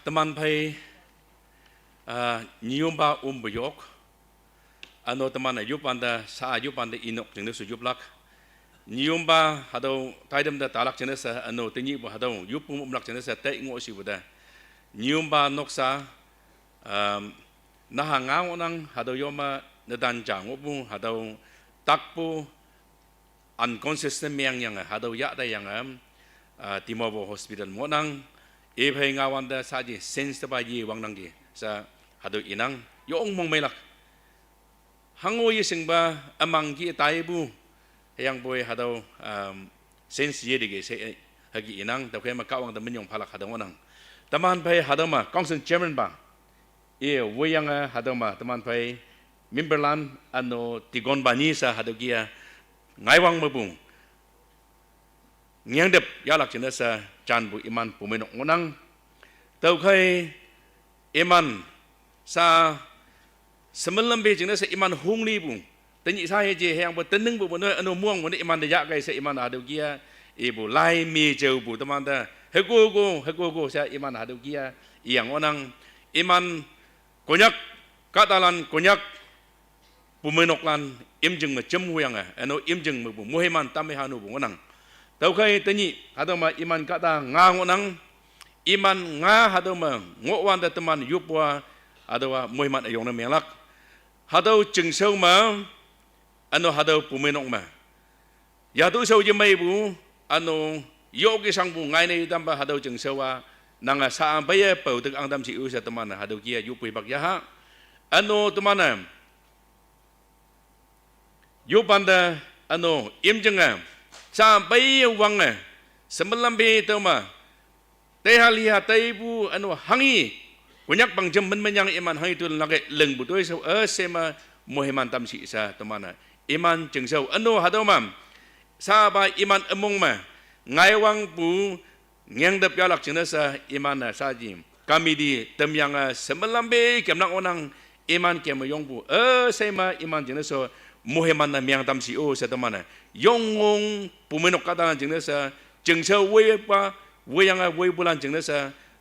teman pai nyumba buyok ano teman yupanda sa yupanda inok jeng su yuplak nyumba hadau taidem da talak jeng sa ano tinyi bu hadau yupum umlak jeng sa te ngo si buda nyumba noksa naha ngau nang hadau yoma nedan jang obu hadau takpu unconscious yang hadau ya da yang Timobo hospital monang Epai ngawanda saji sense taba ye wang nanggi sa hado inang yong mong melak hango yising ba amang gi taibu yang boy hado sense ye dige se hagi inang ta kema kawang da menyong phalak hado nang taman pai hado ma council chairman ba e woyang hado ma taman pai memberlan ano tigon bani sa hado gia ngaiwang mabung ngiang dep yalak chena sa chanbu iman pumenok ngonang tau khai iman sa semelembe chena sa iman hungli bu tanyi sa je yang ba teneng bu no anu muang mo iman da ya kai sa iman adu gia ibu lai mi jau bu teman da hegogo sa iman adu gia yang onang iman konyak katalan konyak pumenok lan imjeng ma jem huyang anu imjeng bu muhiman tamehanu bu ngonang tau kai tanyi hadama iman kata ngangonang iman nga hadama ngokwan da teman yupwa adawa muhiman ayong na melak hadau jengsau ma ano hadau pumenok ma yadu sau je mai bu ano yogi sang bu ngai nei damba hadau jengsau wa nanga sa ambaya pau tek ang dam si u sa teman hadau kia yupui bak ya ano teman yupanda ano imjenga sampai wang semalam be tu mah teh lihat teh bu anu hangi kunyak bang jam menyang iman hangi tu nak leng bu tu sema muhiman tam si sa temana iman jengsau anu hadau mam sahabat iman emong mah ngai wang bu ngang dap jalak jenis iman sajim kami di tem yang semalam be kem nak onang iman kem yong bu sema iman jenis muhiman na miang tam si o sa temana yongong pumenok kata jenis jengsau we pa we yang we bulan jenis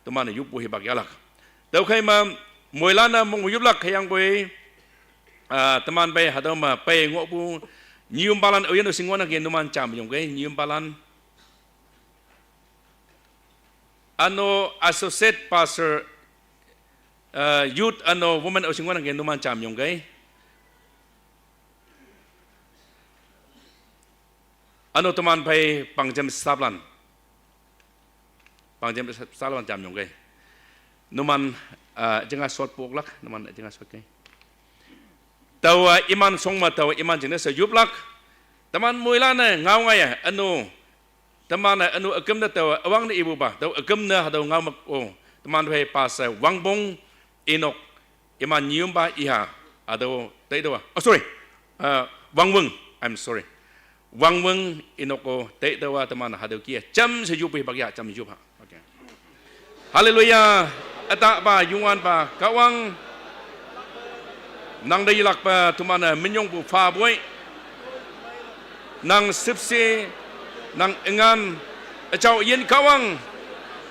temana yupu hebak jalak tau kai ma moilana mong yublak yang we teman bay hadau ma pay ngok bu nyium balan oyen singwana ke numan cham yong ke nyium balan ano associate pastor youth ano woman singwana ke numan cham yong ke ano teman bay pangjam sablan jam yong ke numan jengah short pok lak numan jengah short ke tawa iman songma tawa iman jenis yublak teman muilana ngau ngaya anu teman anu agam na tawa awang na ibu ba tawa agam na hadaw ngau mak o teman bay pas wangbong inok iman nyium ba iha adaw tay dawa sorry wangweng I'm sorry wangweng inoko tay dawa teman hadaw kia jam sa yupi bagya jam yupa okay haleluya ata ba yungan ba kawang nang day lak pa tumana minyong bu fa boy nang sipsi nang engan achau yin kawang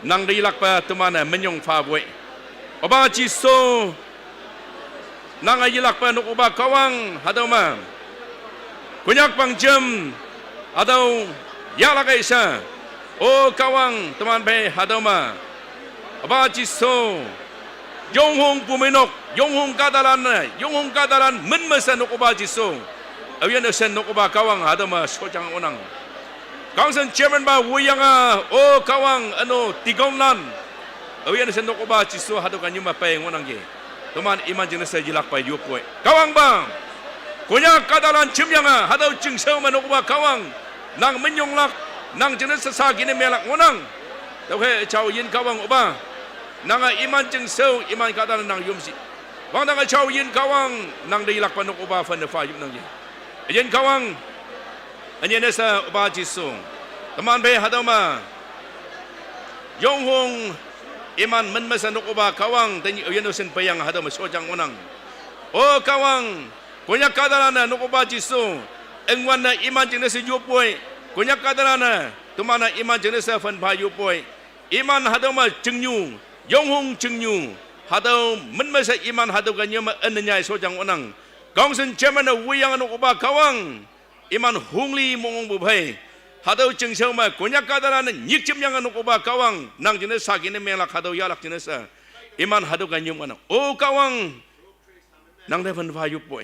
nang day lak pa tumana minyong fa boy oba chi so nang ay lak pa no oba kawang hadoma kunyak pang jam adaw yala kay sa o kawang tuman bay hadoma oba chi so Yonghong puminok, Yonghong kadalan, menmesan nukuba jiso. Awian esen nukuba kawang hadama sojang onang. Kangsen chairman ba wuyanga o kawang ano tigonglan. Awian esen nukuba jiso hadukan yuma payeng onang ge. Tuman iman jenis jilak pay yupoy. Kawang bang, kunya kadalan cimyanga hadaw jingsaw manukuba kawang nang menyonglak nang jenis sesagini melak onang. Tawhe caw yin kawang uba. Nanga iman jengsau iman kata nang yumsi. Wang nanga caw yin kawang nang dilak panuk uba fan fa yum nang yin kawang anya nesa uba jisu. Teman be hadama. Yonghong iman menmesan uba kawang dan yen usen payang hadama sojang onang. Oh kawang kunya kadalana nuk uba jisu. Engwan na iman jenis yupoy. Kunya kadalana tumana iman jenis fan fa yupoy. Iman hadama jengyu Yonghong jengyu hadaw menmasa iman hadaw kanyama enenya sojang onang gongsen chairman wuyang anu uba kawang iman hungli mongong bubai hadaw jengsau ma kunyak kadaran nyikcim yang anu uba kawang nang jenis sagine melak hadaw yalak jenis iman hadaw kanyum onang o kawang nang devan fayup boy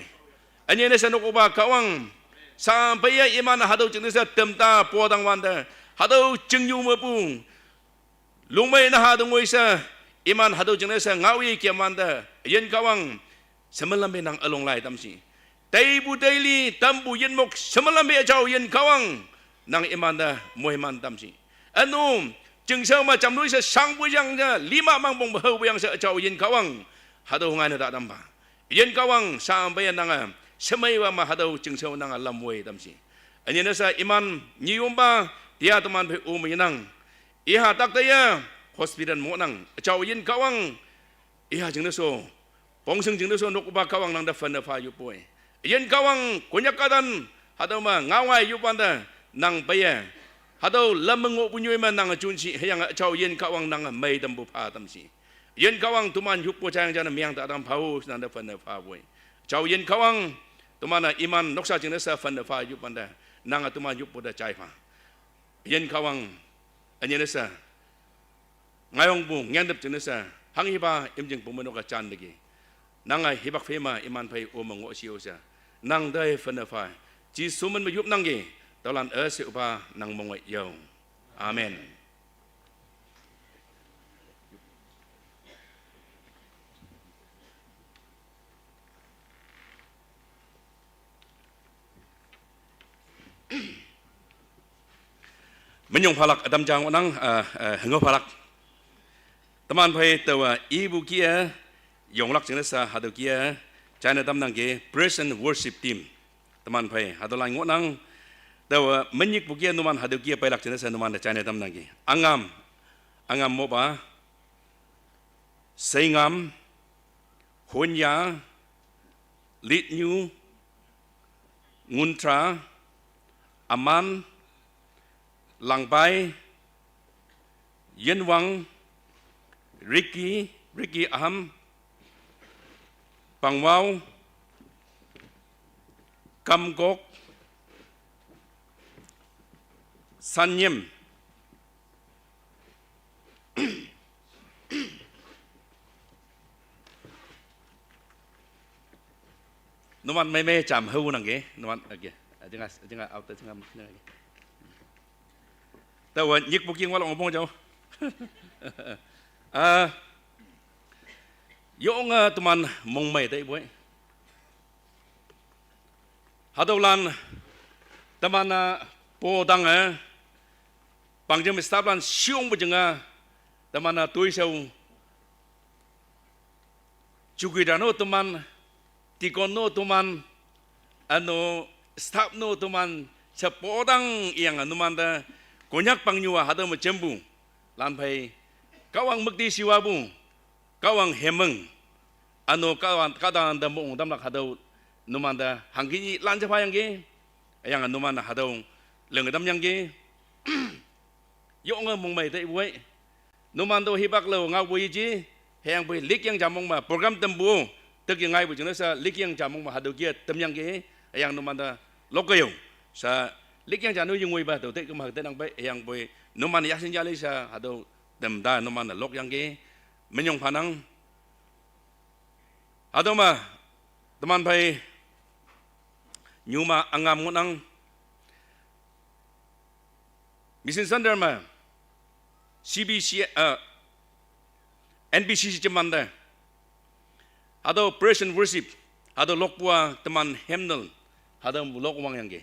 anya nes anu uba kawang sampai ya iman hadaw jenis temta podang wanda hadaw jengyu mapung Lumay na hadong isa iman hado jenis ngawi kiamanda yen kawang semalambe nang along lai tamsi. Taibu daily tambu yen mok semalambe ajaw yen kawang nang imanda muhiman tamsi. Anu jengsau macam nu isa sang bujang ja 5 mangbong bahau buyang sa ajaw yen kawang hado ngana tak damba. Yen kawang sampai nang semaiwa ma hado jengsau nang lamwe tamsi. Anya nasa iman nyumba dia teman be uminang iha tak taya hospital mo nang caw yin kawang iha jeng so pongseng jeng so nok ba kawang nang da fan da fa yu poy yin kawang kunyak kadan hadaw ma ngawai yu panda nang baya hadaw lameng punyoy man nang junsi hayang caw yin kawang nang mai dam bu pa tam si yin kawang tuman yu po chang jana miang ta dam phau nang da fan da fa boy caw yin kawang tumana iman noksa jeng sa fan da fa yu panda nang tuman yu po da chai fa yin kawang anya nesa ngayong bu ngendep jenesa hangiba imjeng pumeno ka chan lagi nanga hibak fema iman pai omong o siosa nang dai fana fa ji suman mayup nangge talan se upa nang mongoi yo amen menyong palak adam jang onang hengo palak teman pai tawa ibu kia yonglak jenesa hadu kia China tam nang ke praise and worship team teman pai hadu lang onang tawa menyik bukia numan hadu kia pai lak jenesa numan da China tam nang ke angam moba Seingam Honya Litnyu Nguntra Aman Langbai Yenwang Ricky Aham Pangwau Kamgok Sanyem Numan may cham hu nang ge numan age jangan out jangan nang tawa nyik buking wala ngomong jauh yung teman mong may tay boy hadaulan teman po dang pangjam stablan siung bujenga teman tuisau cugidano teman Tikono tuman ano stop no tuman sa podang iyang anuman da konyak pangnyua hada mo jembu lanpai kawang mukti siwabu kawang hemeng ano kawang kadang da mo damlak hadaw numan da hanggi lanja payang ge ayang anuman na hadaw lengadam yang ge yo nga mong may dai buai numan do hibak lo nga bui ji hayang bui lik yang jamong ma program tembu tức yang ngay bukan sa likiang jamong mahadu kia temyang ke yang numanda lokayo sa likiang janu yung ngui ba tu tek kemah tenang baik yang boy numan yasin jali sa hadu temda numanda lok yang ke menyong panang hadu ma teman bai nyuma angam ngunang misin sandar ma CBC NBC cemanda Ada praise and worship, ada lokwa teman hymnal, ada lokwang yang ke,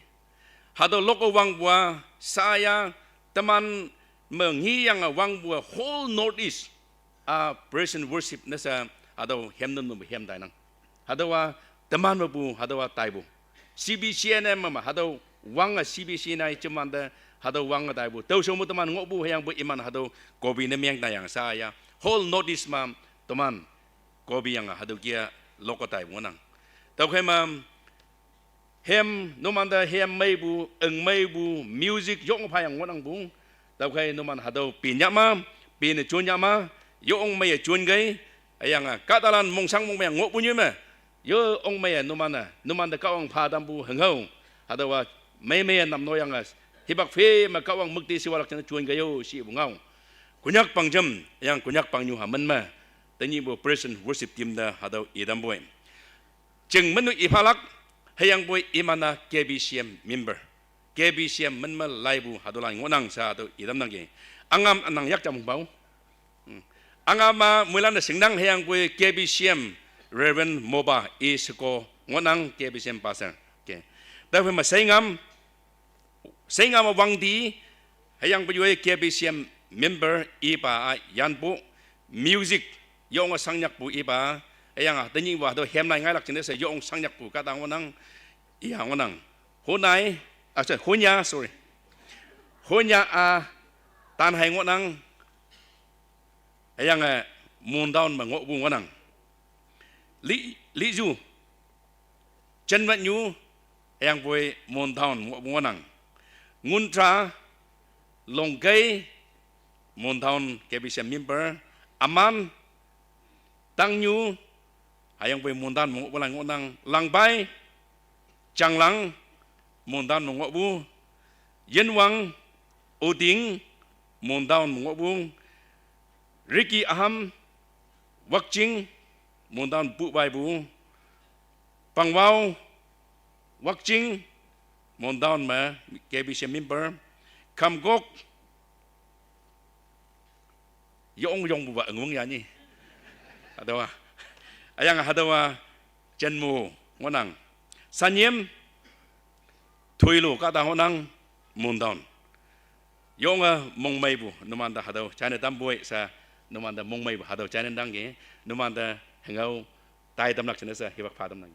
ada lokwang bua saya teman menghiyang wang bua whole Northeast, praise and worship nasa ada hymnal membu hymn dainang, ada wa teman membu ada wa taibu, CBCNM mama ada wang CBC nai cuman ada wang taibu, tahu semua teman ngobu yang beriman ada kobi nemyang dayang saya whole Northeast mam teman Kobi yang hadu kia lokotai wonang. Tau kai mam hem nomanda hem meibu eng meibu music yong pa yang wonang bung. Tau kai noman hadu pinyama pin chunyama yong mei chun gai ayang katalan mongsang mong yang ngok punyu me. Yo ong mei nomanda kawang padam bu hengau. Hadu wa mei nam no yang hibak fe ma kawang mukti siwalak chun gai yo si bungau. Kunyak pangjam yang kunyak pangyu hamen ma. Tanya bo praise and worship team dah hadau idam boy. Jeng menu ipalak hayang boy imana KBCM member. KBCM menmal laibu hadau lang ngonang sa hadau idam nangge. Angam anang yak jamung bau. Angam mulan na singdang hayang boy KBCM Reverend Moba isko ngonang KBCM pastor. Okay. Tapi masayngam wang di hayang boy KBCM member ipa yan po music Yong sangnyak bu iba, yang tanya wah do hem nai ngai lak jenis yong sangnyak bu kata ngonang, iya ngonang, honai, honya sorry, honya tan hai ngonang, yang mundaun mengok bu ngonang, li ju, cenwat nyu, yang boy mundaun mengok bu ngonang, nguntra, longkai, mundaun KBCM member, aman Tang nyu ayang boy mundan mongok bulang ngonang langbai changlang mundan mongok bu yenwang oding mundan mongok bu Ricky Aham wakching mundan bu bai bu pangwau wakching mundan ma KBC member kamgok yong bu ba ngung ya ni Adawa, ayang hadawa jenmu ngonang, sanyem, tuilu kata ngonang mundaun, ยงมงไม่บุนุมันตาหาดาวใจในตั้มบุยซะนุมันตามงไม่บุหาดาวใจในดังเงี้ยนุมันตาเห็นเอาตายตำหนักชนะซะเฮียบักพาตำหนัก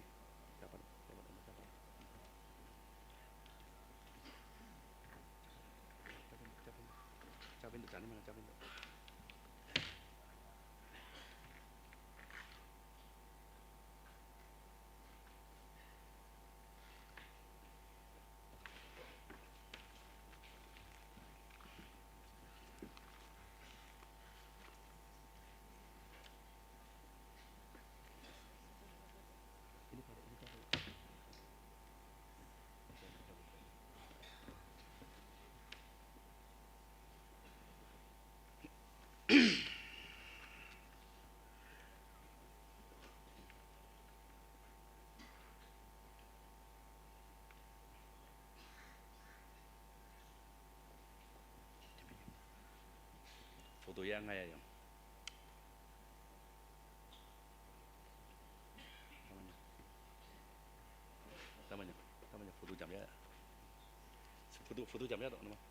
ตัวอย่างไงอย่างทำไมฟูดูจำได้ฟูดูจำได้หรอนะมั้ง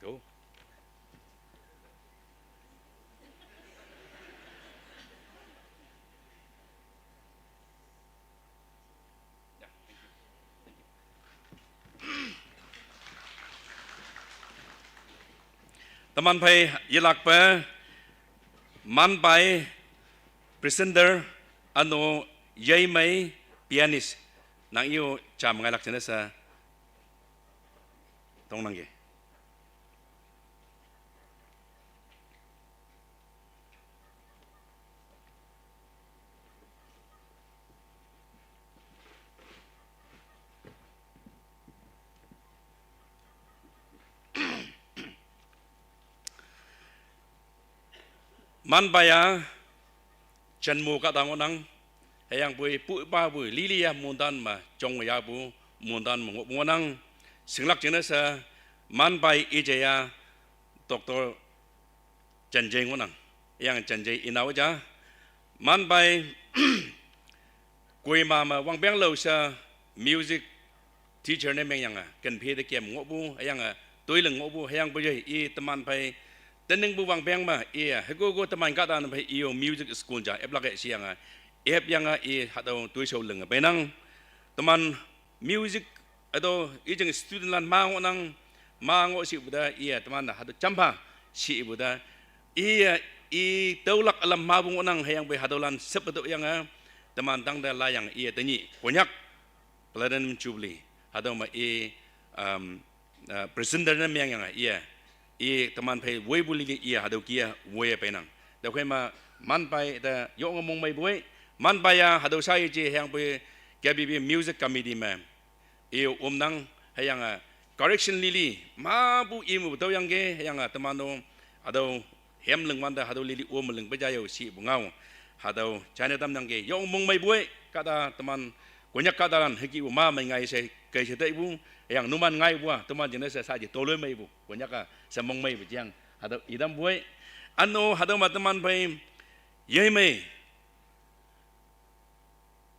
go teman pai yelak pa man pai presenter ano yai mai pianist nang iyo cham ngai lak chana sa tong nang ge man baya chân mù cả tàng nang hay yang bui bui ba bui lilia mundan ma chong ya bu mundan mo mo nang singlak chena sa man bai ijaya doctor chân jeng nang yang chân jeng inaw ja man bai kui ma wang beng lo sa music teacher ne meng yang kan phe de kem ngo bu yang toi leng ngo bu yang bui i teman bai tên nâng bu vang beng mà hay go teman kata na phải iyo music school ja ep lagi siang ep yang hạt đầu tuổi sâu lưng bên năng teman music atau ijeng student lan mang nang mang si buda teman hạt champa si buda tolak alam mabung nang hayang be hadaw lan sepetu yang teman tang da layang tani konyak peladan jubli hadaw ma presenter na yang teman pai wei buli hadaw kia wei penang dah kau man pai da yong ngomong mai buai man pai hadaw saya je yang pai KBB music committee ma nang hayang correction lili ma bu imu betul yang ke yang teman dong hadaw hem leng man da hadaw lili leng bejayo si bungau hadaw China tam yang ke yong ngomong mai buai kata teman konyak kata lan heki ma mai ngai se kai se ibu yang numan ngai buah teman jenis saja tolong mai ibu konyak semong mai bejang hadaw idam buai ano hadaw ma teman pai yai mai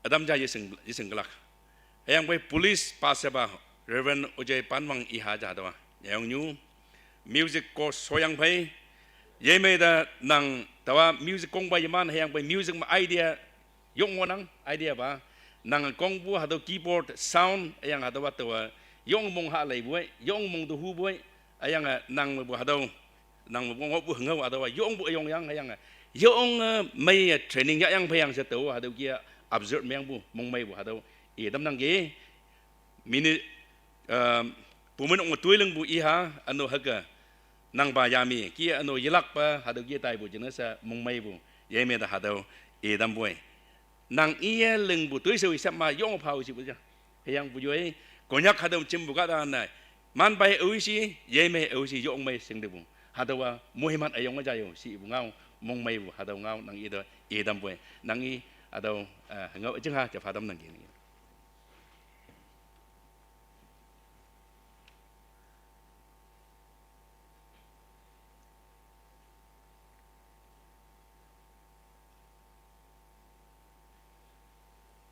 adam ja yeseng gelak yang pai polis pasaba Reverend Ojai Panwang iha ja dawa yang new music course soyang pai yai mai da nang tawa music kong pai yaman yang pai music ma idea yong nang idea ba nang kong bu hadaw keyboard sound yang hadaw tawa yong mong ha lai buai yong mong du hu buai ayang nang bu hadaw nang bu bu ngau hadaw yong bu yong yang ayang yong mai training ya yang phayang se to hadaw kia observe meng bu mong mai bu hadaw dam nang ge mini pumen ong tuai leng bu iha ano haga nang ba yami kia ano yelak pa hadaw kia tai bu jenasa mong mai bu ye me da hadaw dam buai nang iya leng bu tuai se wi sama yong phau si bu ja hayang bu yoi konyak hadaw chim bu ka da nai man bai uisi ye me uisi yong mai sing de bu hadaw muhimat ayong ajayo si bu ngau mong mai bu hadaw ngau nang i da dam buai nang i hadaw ngau jeng ha ja pha dam nang gi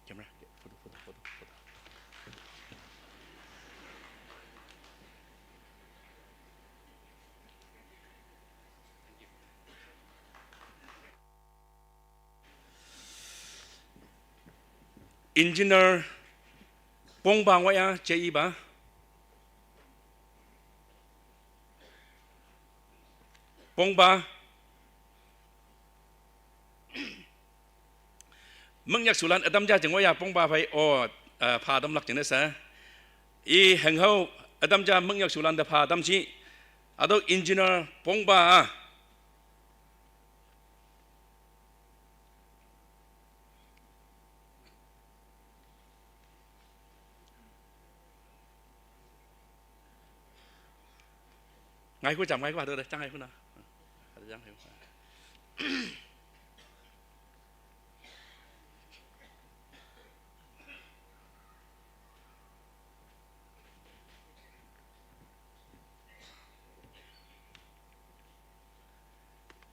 camera foto engineer pong bang waya chei ba pong ba mong yak sulan adam ja jeng waya pong ba phai o pha dam lak jeng na sa I heng ho adam ja mong yak sulan da pha dam chi ado engineer pong ba ngay cuối chậm ngay qua thôi đấy, chẳng ngay cuối nào, chẳng ngay qua.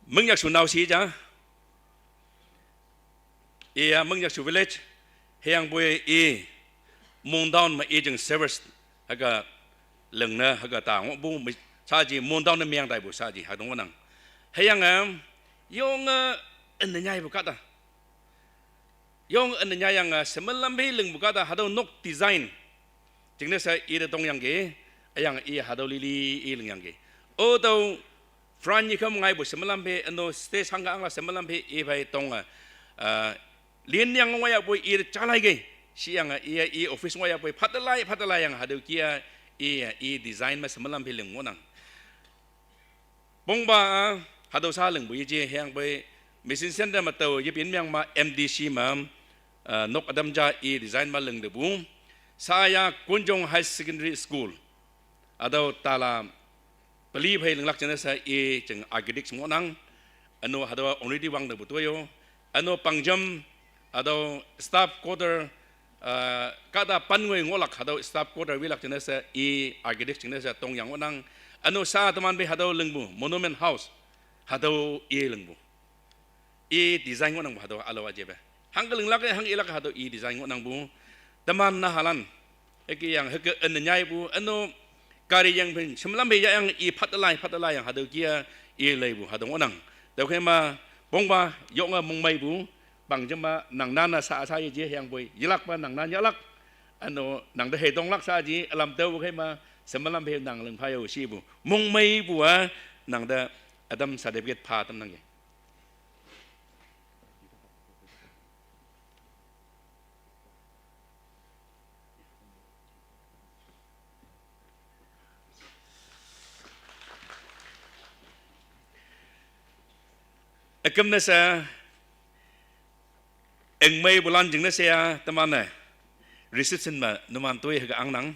Mừng nhạc xuống nào xí chứ? Mừng nhạc xuống village, hàng bùi môn down mà chừng service, cái lần nữa cái tảng bung sa chỉ môn down miệng đại bù sa chỉ hai đồng năng, hàng yung anh nhảy bukat à, yung anh nhảy yang semalam bhi lưng bukat à, hadau nok design, chính là sa đây đồng yang cái, yang hadau lili lưng yang cái, ô đâu Front như không ngay buổi sớm làm về anh nói stage sang cái là sớm làm về ý phải tông liên yang ngoài buổi ý trả lại cái siang ý office ngoài buổi phát lại yang hadu kia ý design mà sớm làm về lưng ngon bông ba hadu sa lưng buổi gì hàng buổi machine center mà tàu ý biến yang mà MDC mà nok adam ja ý design mà lưng được bung saya Kunjong High Secondary School atau tala beli hay lưng lắc chân sa chừng architect semua nang ano hado already wang na buto yo ano pangjam ado staff quarter kada panway ngolak hado staff quarter wilak chân sa architect chân sa tong yang nang ano sa teman be hado lengbu monument house hado lengbu design ngonang hado alo aje be hang leng lak hang ilak hado design ngonang bu teman na halan eki yang heke nyai bu ano kari yang pun semalam beja yang phát lại yang hadu kia lei bu hadu ngonang đầu khi mà bông ba yong mong mai bu bằng cho mà nàng nan sa je yang boy yilak ba nàng nan yalak ano nàng de he dong lak sa ji alam teu khi mà semalam be nàng leng phai si bu mong mai bu nàng da adam certificate pha tam nang Akem nasa eng may bulan jeng nasa teman na reception ma numan toy haga ang nang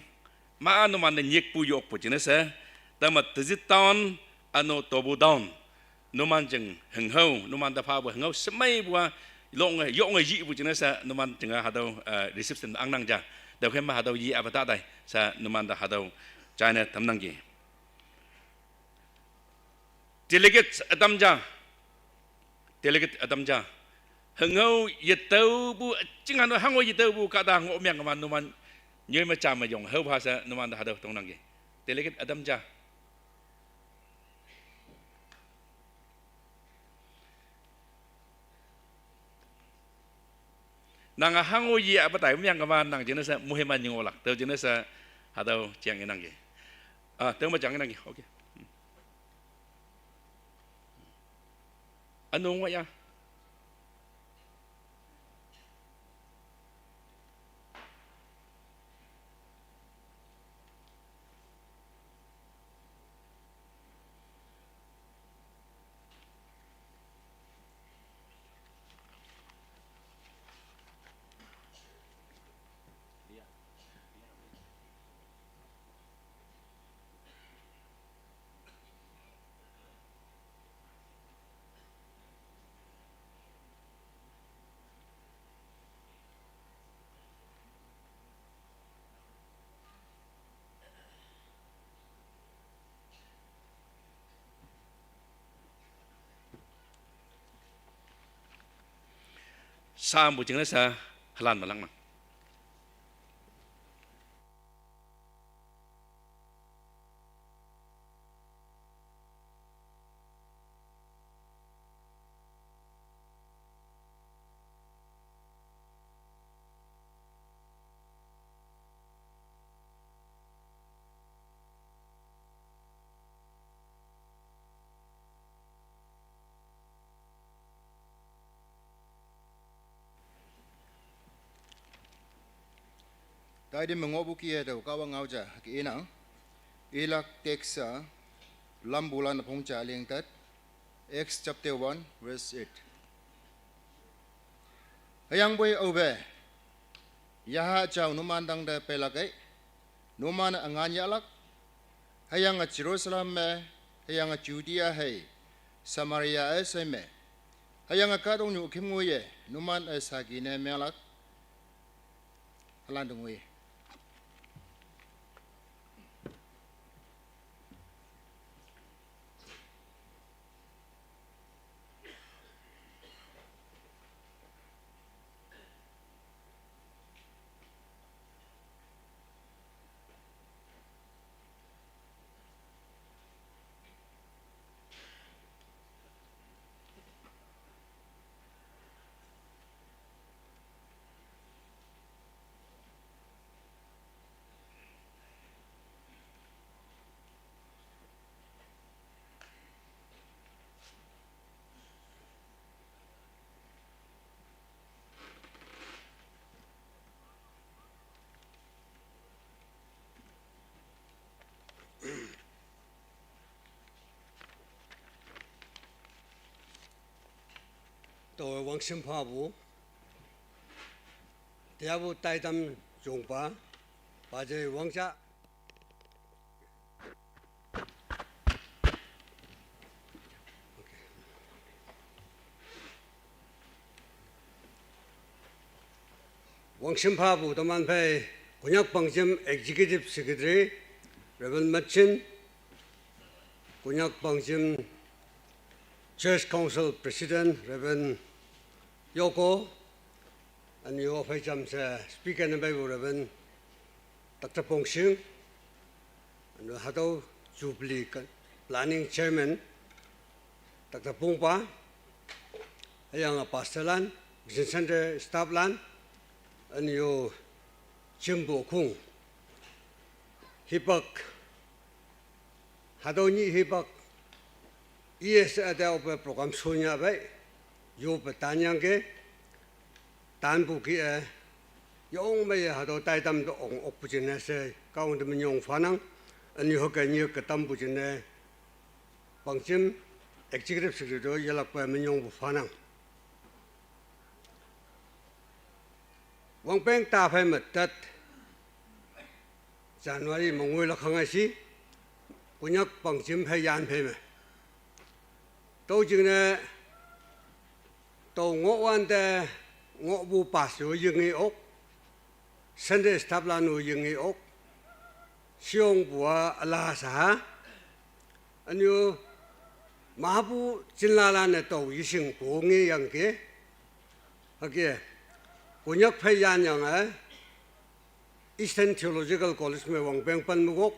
ma numan na nyek pu yok pu jeng nasa tamat tizit town ano tobu down numan jeng heng ho numan da pa bu heng ho semai bua long yok yi pu jeng nasa numan jeng hadau reception ang nang ja da khem ma hadau yi avata dai sa numan da hadau China tam nang gi delegate adam ja delegate adam ja hengau yetau bu jingan hango yetau bu kada ngo myang man numan nyoy ma cham ma yong ho phasa numan da hadaw tong nang ge delegate adam ja nang hango yi apa tai myang ka man nang jena sa muheman yong olak teu jena sa hadaw chiang nang ge teu ma chang nang ge okay anong wa ya sa bu jeng sa halan malang mang Tayo din mengobuki daw kawang ngauja ki inang ilak teksa lambulan pongcha lingtat Acts chapter 1 verse 8. Hayang boy obe yaha chaw numandang da pelakai numan anganyalak hayang a Jerusalem me hayang a Judea hay Samaria eseme hayang a kadong nyu kimnguye numan esagine melak halandungwe. 또 왕심파부 대하부 따이담 종파 바제 왕자 왕심파부 도만패 군약방심 executive secretary Reverend Machin 군약방심 Church Council President Reverend Yoko and your Fajam Speaker and Bible Reverend Dr. Pong Sing and the Hado Jubilee Planning Chairman Dr. Pongpa, a young Pastoran, Vision Center Staffland, and your Jimbo Kung Hipok Hadoni Hipok. Yes, ada program sunya baik. Yo bertanya ke, tan buki yang mereka ada taidam tu orang opujena se, kau untuk menyong fanang, anu hokannya ketam pujena, bangsim executive secretary ialah menyong fanang. Wang peng tapai metat Januari mengulak hangasi, punya bangsim hayan peme. Tau jengna tau ngowan de ngobu pasu yengi ok sende stablanu yengi ok siong bua alasa anyo mabu jinlalane tau yising bongi yangke ake kunyak phayan yang Eastern Theological College में वंगपेंग पन्मुगोक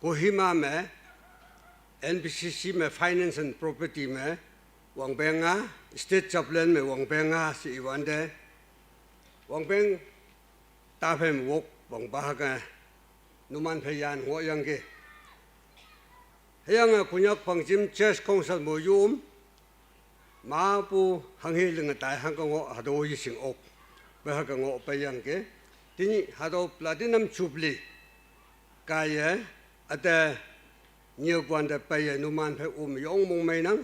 कोहिमा में NBCC में finance and property में वंगपेंगा स्टेट चैपलेन में वंगपेंगा सी इवांडे वंगपेंग ताफे मुगोक वंगबागा नुमान फैयान हो यंगे हेयंगा कुन्याक पंगजिम चर्च काउंसिल मोयुम मापु हंगे लिंगताय हंगो हदो यिसिंग ओक behagangो payangke tini hado platinum jubilee kaya ada nyogwanda paya numan phe yong mong mai nang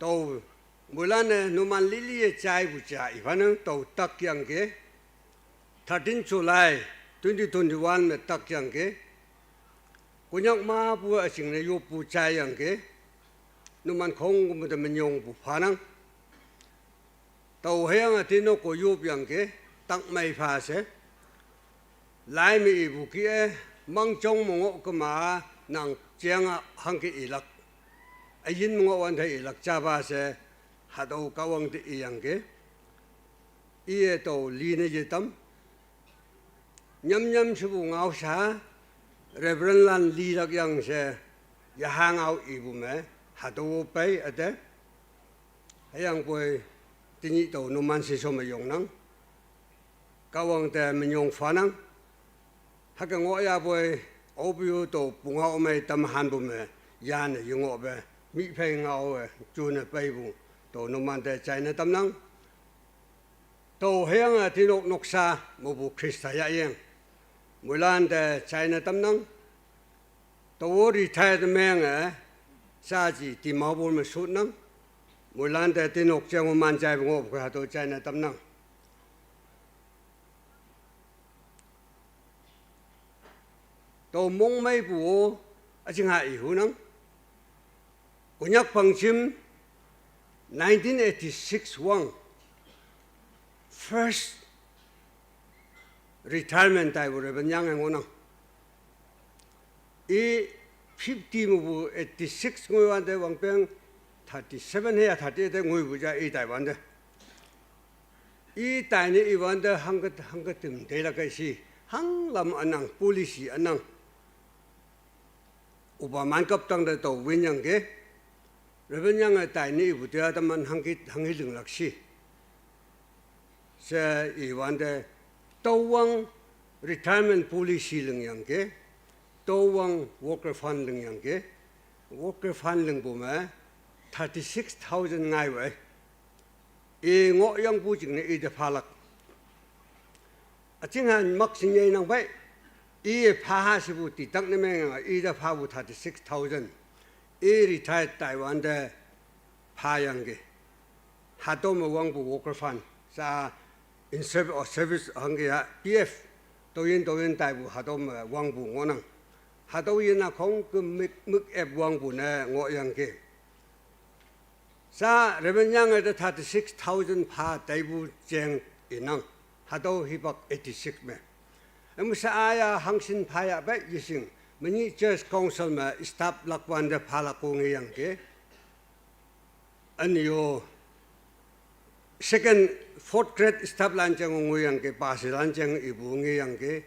to mulane numan lili chai bu chai phanang to tak yang ke 13 July 2021 me tak yang ke kunyak ma bu asing ne yo bu chai yang ke numan khong mu de menyong bu phanang tàu heo là tin nó có giúp yang cái tặng mày phá sẽ lại mi bu kia mang trong một ngõ cái mà nàng chiang hang cái ilak ai in ngõวันthấy ilak cha ba sẽ hạt đầu cao ang thì yang cái ie tàu li này gì tâm nhâm nhâm sư phụ ngao sa Reverend Lan li lạc yang sẽ ya hang out ibu mẹ hạt đầu bay ở đây yang quay tini tàu numan si so mayong nang kawang te menyong fanang haka ngoya boy obiu to bunga mai tam han bu me yan yungo be mi phai ngao chu na pai bu to numan te chai na tam nang tàu hiang tin ốc nóc sa một bộ Christa ya yang mỗi lần để China tâm năng tàu retire mang sa chỉ tìm máu bồn mà sút năng mỗi lần để tin ốc trong một màn trái ngộp của tàu China tâm năng tàu mong mấy bộ ở trên hải hữu năng của nhắc bằng chim 1986 wang first retirement tại bộ bên yang anh ngon e 50 mùa 86 ngôi văn để vang beng 37 hay 38 ngôi bộ ra e tại văn đấy e tại này e văn đấy hang cái tìm đây là cái gì hang làm anh năng policy anh năng Obama cấp tăng để tàu viên yang cái rồi bên yang ở tại này bộ tiêu tâm anh hang cái lưng lạc xí sẽ iwan de tawang retirement policy leng yang ke tawang worker fund leng yang ke worker fund leng bu ma 36,000 ngai wai e ngo yang bu jing ne e de phalak a ching han mak sin ye nang bai e pha ha si bu ti tak ne me e de pha bu 36,000 e retired taiwan de pha yang ke ha to mo wang bu worker fund sa in service hang ya PF tôi yên tại bộ hạt đông quang bộ ngon năng hạt đông yên là không cứ mức ép quang bộ này ngõ yang kia sa rồi yang ở đây 36,000 pa tại bộ chèn in năng hạt đông hi bạc 86 mà em sa ai hang sin pa ya vậy gì sinh mình church council mà staff lạc quan để pa lạc công yang kia anh yo second fourth grade staff lanchang ngui yang ke pas lanchang ibu ngi yang ke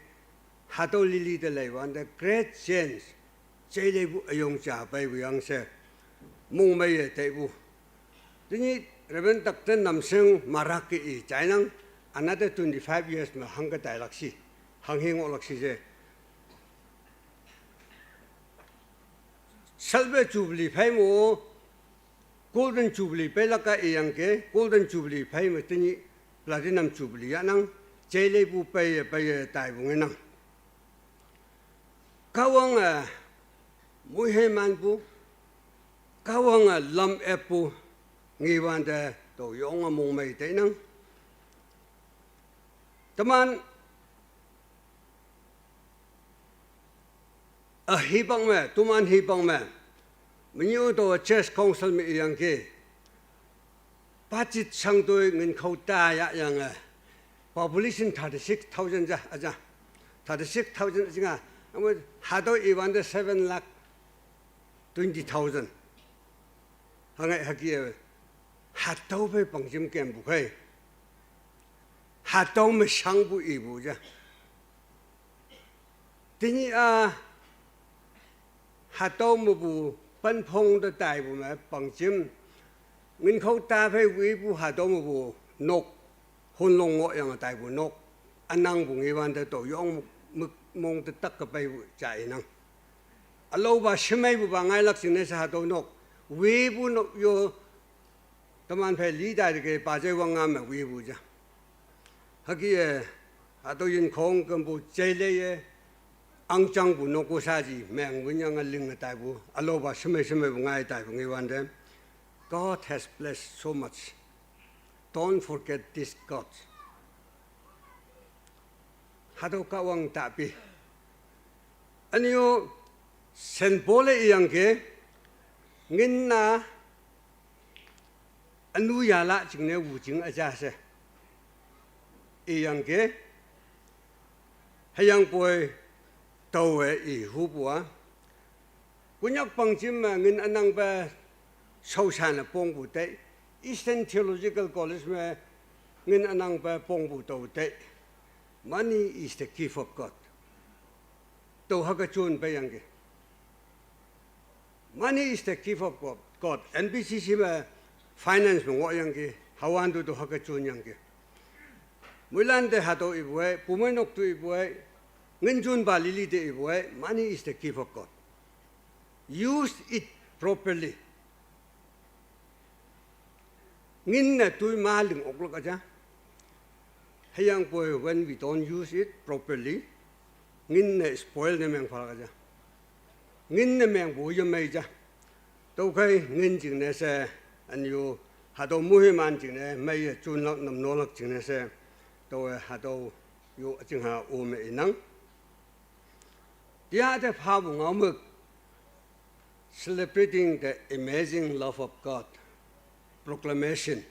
hato lili de lai wan the great change chele bu ayong cha pai bu yang se mung mai ye te bu ni reben tak ten nam seng marak ki i chainang another 25 years ma hang ka dai laksi hang hing ol laksi je salve jubilee phai mo golden jubilee pe la ka yang ke golden jubilee phai ma tini platinum jubilee ya nang chele bu pe tai bu nang kawang mui he man bu kawang lam epu ngi wan de to yong mong mai te nang taman a hi bang me tuman hi bang me mình yêu đồ church council mi yang ke budget sang đôi ngân khâu ta ya yang population 36,000 ja aja 36,000 jinga amo hado even the 7,20,000 hangai hakie hado be pangjim kem bu khai hado me sang bu i bu ja tini hado mo bu ban phong的大部嘛bằng chim mình khâu ta phải quý bu hà đông bu nóc hôn long ngọ yang đại bu nóc anh năng bu nghe van de tổ yong mực mong de tắc cái bay bu chạy năng alo ba shmei bu ba ngai lak sin ne sa to nóc quý bu nóc yo tâm an phải lý đại cái ba chơi wang ngam mà quý bu ja haki hà to yin khong cầm bu chơi lê ang chang bu no ko sa ji meng bu nyang ling tai bu alo ba shme bu ngai tai bu ngai wan dem God has blessed so much don't forget this God hado ka wang ta pi anyo sen bole yang ke ngin na anu ya la jing ne wu jing a ja se yang ke hayang poi tàu ấy hú bùa, cú nhắc bằng chim mà ngân anh năng ba sâu sản là bông bù tệ, Eastern Theological College mà ngân anh năng ba bông bù tàu tệ, money is the gift of God. Tàu hắc cái chuồn bay yang cái, money is the gift of God. NBCC mà finance mà ngõ yang cái, Hawan do hắc cái chuồn yang cái, mỗi lần để hạt tàu ít vậy, bùi mấy nóc tàu ít vậy. Ngân chun ba lili de boy, money is the gift of God. Use it properly. Ngin na tui ma ling ok lo ka ja. hayang boy when we don't use it properly ngin ne spoil ne meng phara ja ngin ne meng bo yum mai ja to kai ngin jing ne se an yu ha do mu hi man jing ne mai chun lak nam no lak jing ne se to ha do yu jing ha o me nang dia de pha bu ngau muk celebrating the amazing love of God proclamation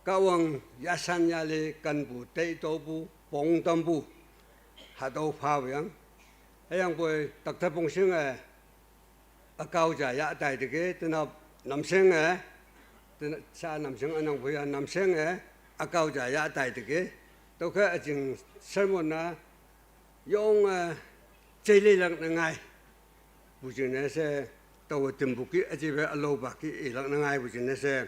kawang yasan yale kan bu tei to bu bong tam bu ha do pha yang hayang boy tak ta bong sing a cao ja ya dai de ge tna nam sing a tna sa nam sing anang bu ya nam sing a cao ja ya dai de ge to ka jing sermon na yong chei le lang na ngai bu jing ne se to tim bu ki a ji be a lo ba ki e lang na ngai bu jing ne se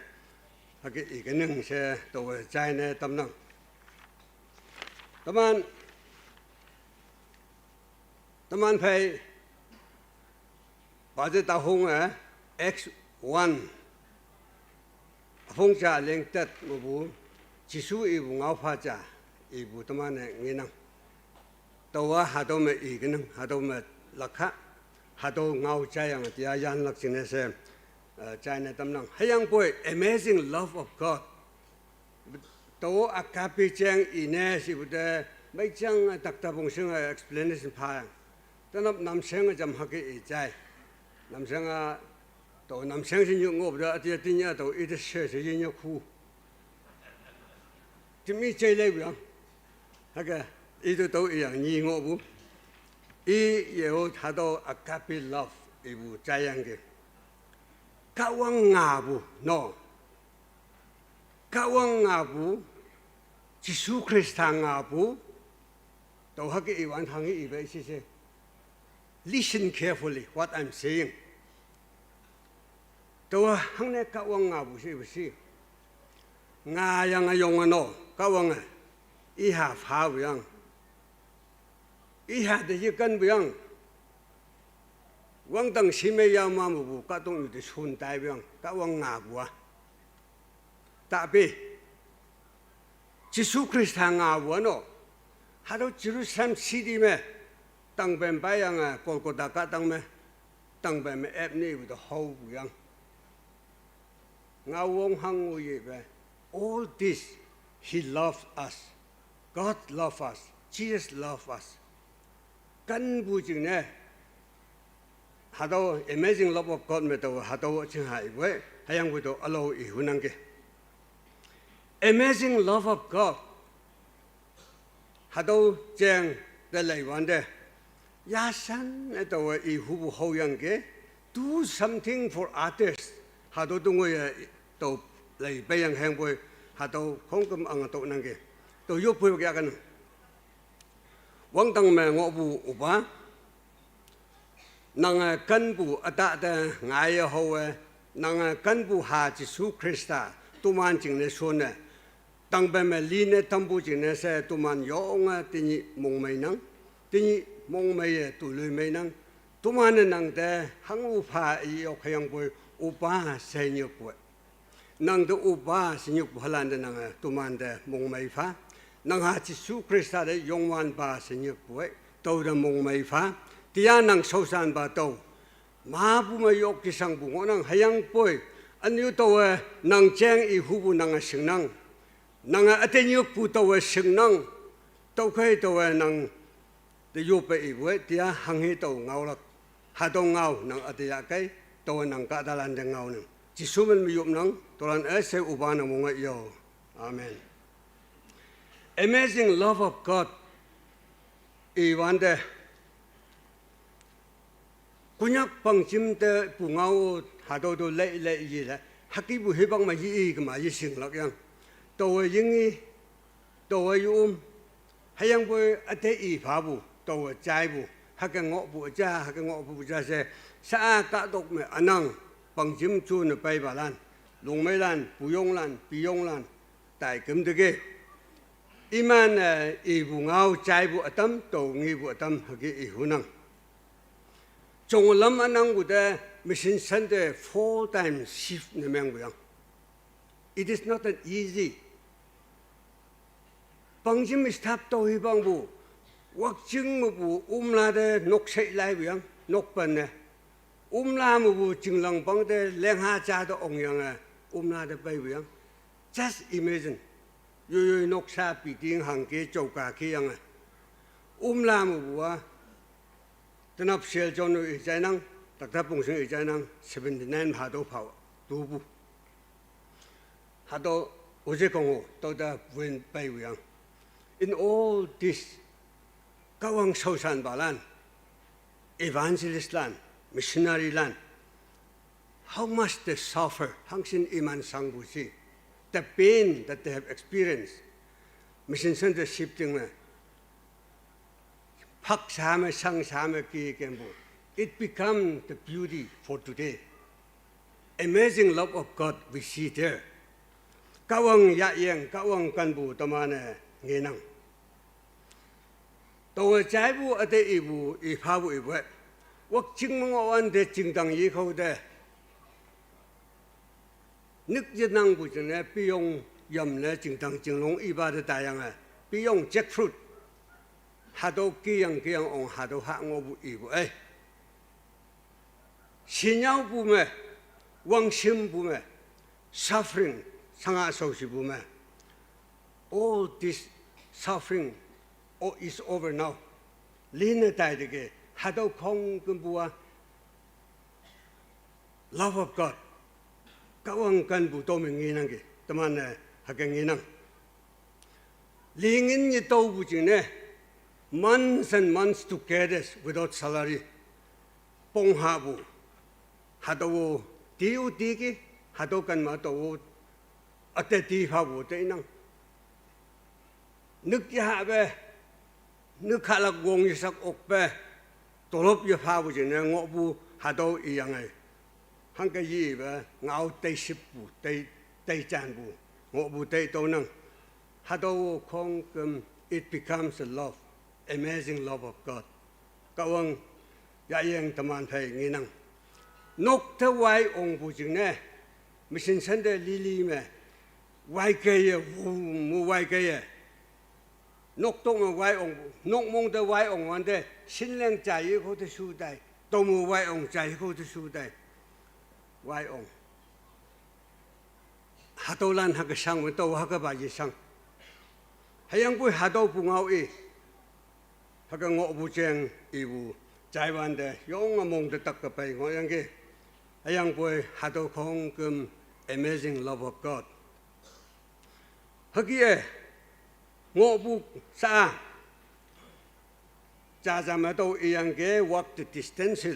a ki e ke nang se to chai ne tam nang taman phai ba je ta hong x1 phong cha leng tat mo bu chi su e bu ngau pha cha e bu taman ne ngi nang to wa ha do me e ke nang ha do me lakha ha do ngau cha yang tia yan lak sin ne se chai ne tam nang hayang boy amazing love of God to a kapi chang ine si bu de mai chang tak ta bong sing explanation pha tanap nam seng jam ha ke e chai nam seng to nam seng sin yu ngob da ti ti nya to it se se yin yu khu ti mi chai le bu ha ke i to yang ni ngob bu i ye ho tha do a kapi love e bu chai yang ke ka wang nga bu no kawang ngabu Jisu Krista ngabu to hake iwan hangi ibe se listen carefully what I'm saying to hangne kawang ngabu si nga yang ayong ano kawang I have how yang I had the kan yang wang dang sime ya ma mu ka tong yu de sun dai yang kawang ngabu tapi Jisu Krista ngabu no hado Jerusalem city me tang ben bayang Golgotha ka tang me tang ben me ep ni with the whole yang ngawong hang ye be all this he loves us God loves us Jesus loves us kan bu jing ne hado amazing love of God me to hado ching hai we hayang bu to alo I hunang ke amazing love of God hado jeng de lai wan de ya san to I hu bu ho yang ke do something for others hado tu ngoi to lai pe yang hang boy hado khong kam ang to nang ke to yo pu ya kan wang tang me ngo bu uba nang kan bu ata de ngai ho nang kan bu ha Jisu Krista tu man jing ne so ne tang be me li ne tam bu jing ne se tu man yong ti ni mong mai nang ti ni mong mai tu lui mai nang tu man nang de hang u pha I yo khayang boy u pa se nyu boy nang de u pa se nyu halan de nang tu man de mong mai pha nang ha Jisu Krista de yong wan ba se nyu boy to de mong mai pha tia nang so san ba to ma bu ma yok ki sang bu nang hayang boy an yu to nang cheng I hu bu nang sing nang nang aten yu pu to sing nang to khai to nang de yu pe I we tia hang hi to ngau lak ha to ngau nang atia kai to nang ka da lan de ngau nang Jisu men mi yup nang to lan se u ba nang mo ngai yo amen amazing love of God I wonder kunyak pangchim te pu ngau ha do do le yi la haki bu he bang ma yi ka ma yi sing lak yang to ying I to yum hayang bu ate I pha bu to chai bu ha ka ngo bu cha ha ka ngo bu cha se sa ka dok me anang pangchim chu ne pai ba lan lung mai lan bu yong lan pi yong lan tai kem de ge iman I bu ngau chai bu atam to ngi bu atam ha ki I hunang Trong lâm anang bu de mission center 4 times shift ne meng bu yang it is not that easy bằng chim stop tôi bằng bu hoặc chừng một bu la de nóc xây lại vậy nóc bên này la một bu chừng lòng bằng de lên hạ cha đó ông yang à la de bay vậy just imagine yo nóc sa bị tiếng hàng kia châu cả kia yang à la một bu à tên áp xe cho nó ý trái năng đặc tháp bông sinh ý trái năng 79 hạ đô pháo đủ bu hạ đô ở dưới công hồ tôi đã vun bay vậy in all this các ông sâu sản bảo lan evangelist land missionary land how much they suffer hang sin iman sang bu si the pain that they have experienced mission center shifting na phak sa sang sa ki kem bu it become the beauty for today amazing love of God we see there các ông ya yang các ông can bu tamane nghe năng tôi trái bu ở đây ibu ipa bu ibu hoặc chứng mong anh để chứng đăng ý khâu đây nước Việt Nam bu chân này bị用yểm này chứng đăng chứng long iba de đại yang à bị用 jackfruit hà đô kia yang ông hà đô hạ ngô bu ibu ấy xin nhau bu mẹ quang sim bu mẹ suffering 상하 소시 부메 all this suffering is over now 리네 다이게 하도 공금부와 love of God 가왕 간부 도명이는 게 또만에 하경이는 링인이 또 부지네 months and months to get us without salary 봉하부 하도 디우디기 하도 간마도 어때 뒤하고 되는 늦게 하베 늦하락 공유석 옥베 돌업 옆하고 지내 ngộ 하도 이양에 한 가지 배 ngao tây ship bu tây chan bu ngộ tây 또는 하도 공금 it becomes a love amazing love of God 까왕 야영 담안 배 nghinăng nốc theo quay ông bu chừng mission center lili quay cây mu quay cây nóc tung quay ông nóc mông tới quay ông vấn đề xin lên chạy có thể suy đại tôi mu quay ông chạy có thể suy đại quay ông hạt đô lan hạt cái sang với tôi hạt cái bài gì sang hay yang bui hạt đô bung ngao y hạt cái ngộ bu chèn y bu chạy vấn đề yong mông tới tắc cái bài ngộ yang cái hay yang bui hạt đô không cầm amazing love of God 하기에 ngộ sa 자자마도 이양게 walk the distance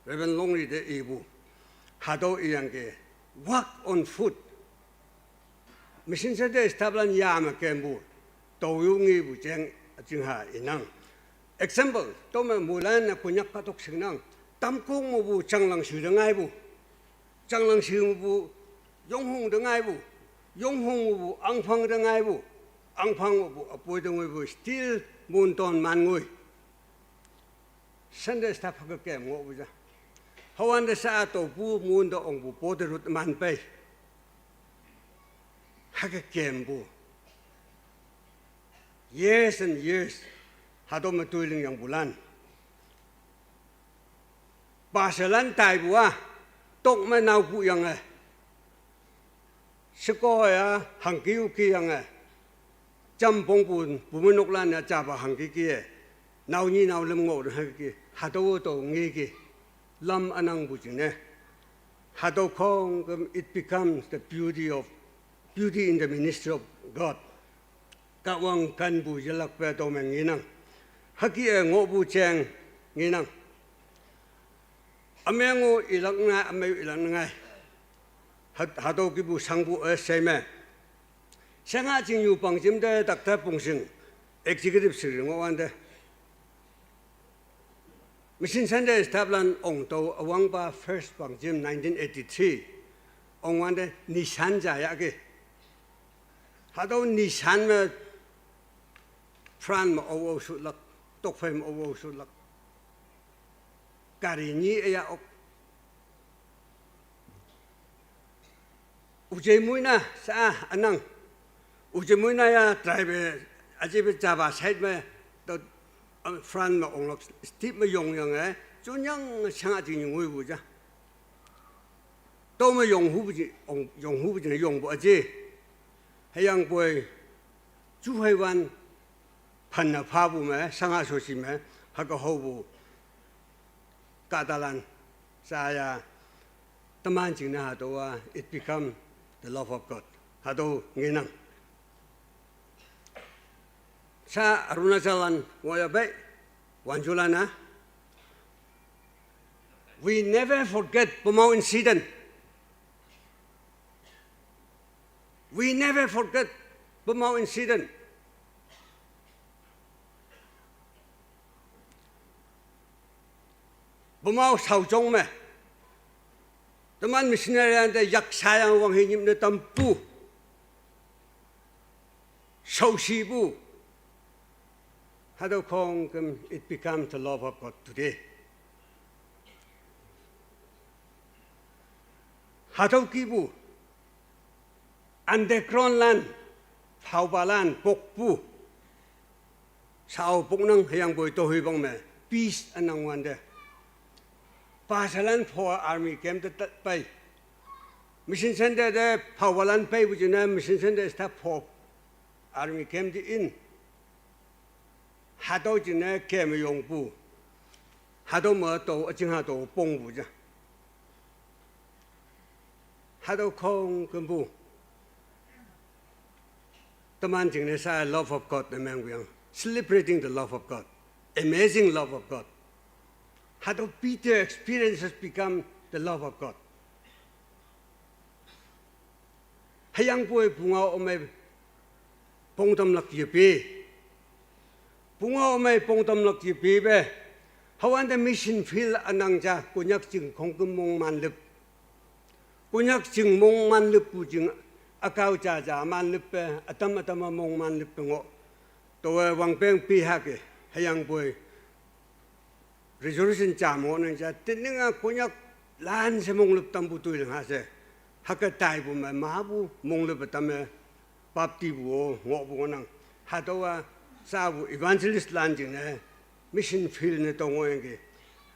reven longri de ibu hado iyange walk on foot mission sede stablan yama kembu doyungi bujeng jingha inang example tome mulan na kunyak katok singnang tamkung mu changlang shudangai bu changlang shimu yonghong dengai bu 용홍부 앙팡등아이부 앙팡부 보이등의부 스틸 문돈 만구이 선대 스타파게 뭐보자 하완데 사또 부 문도 옹부 보드루 만베 하게 gem부 years and years 하도면 두일링 양불란 바셀란 타이부아 똑만 나오고 양에 스코야 한기우기양에 짬봉분 부문옥란에 잡아 한기기에 나오니 나올름 ngo를 하기 하도도 ngegi lam anang bujine hado kong it becomes the beauty in the ministry of God kawang kan bu jalak pe to meng nginang haki e ngobu cheng nginang amengo ilakna ame ilangai 하도 기부 상부 어세메 생아 징유 방침대 닥터 봉신 executive 스링어한데 미신 센터 스탑란 옹도 왕바 first 방침 1983 옹완데 니산자야게 하도 니산메 프란 오오술락 똑페임 오오술락 가리니야 Ujay mo na sa anang Ujay mo na ya drive aja berjaba saya tu Fran ma orang Steve ma yang tu yang sangat tinggi ngui buja. Tu ma yang hu buji yang bu aja. Yang boy tu haiwan panna pabu ma sangat sosi ma hak hobu katalan saya teman cina hatoa it become the love of God. Hato nginang. Sa Arunachalan waya baik wanjulana. We never forget Pumau incident. We never forget Pumau incident. Pumau sau chong me. Teman missionary anda yak sayang wang hinyim na tampu. Sau sibu. Hado kong it become the love of God today. Hado kibu. Underground land. Paubalan pokpu. Sao poknang hayang boy to hibang me. Peace anang wanda. Pasalan for army camp that by mission center the Paubalan pay which mission center staff for army camp in Hado jina camp yong bu Hado ma to jing hado bong bu ja Hado kong kumbu Taman jing sa love of God na mang celebrating the love of God amazing love of God How do Peter's experiences become the love of God? Hayang boy bunga omay pongtam lak yipi. Bunga omay pongtam lak yipi be. Hawan the mission field anang ja kunyak jing kongkum mong manlip. Kunyak jing mong manlip bu jing akaw ja manlip be atam mong manlip ngo. Towa wang peng pihake hayang boy. Resolution jamo nang ja tinninga kunyak lan se monglup tambu tu lang hase hakka tai bu ma bu monglup tame papti bu ngo bu nang hadawa sa bu evangelist lan jing ne mission field ne tong ngenge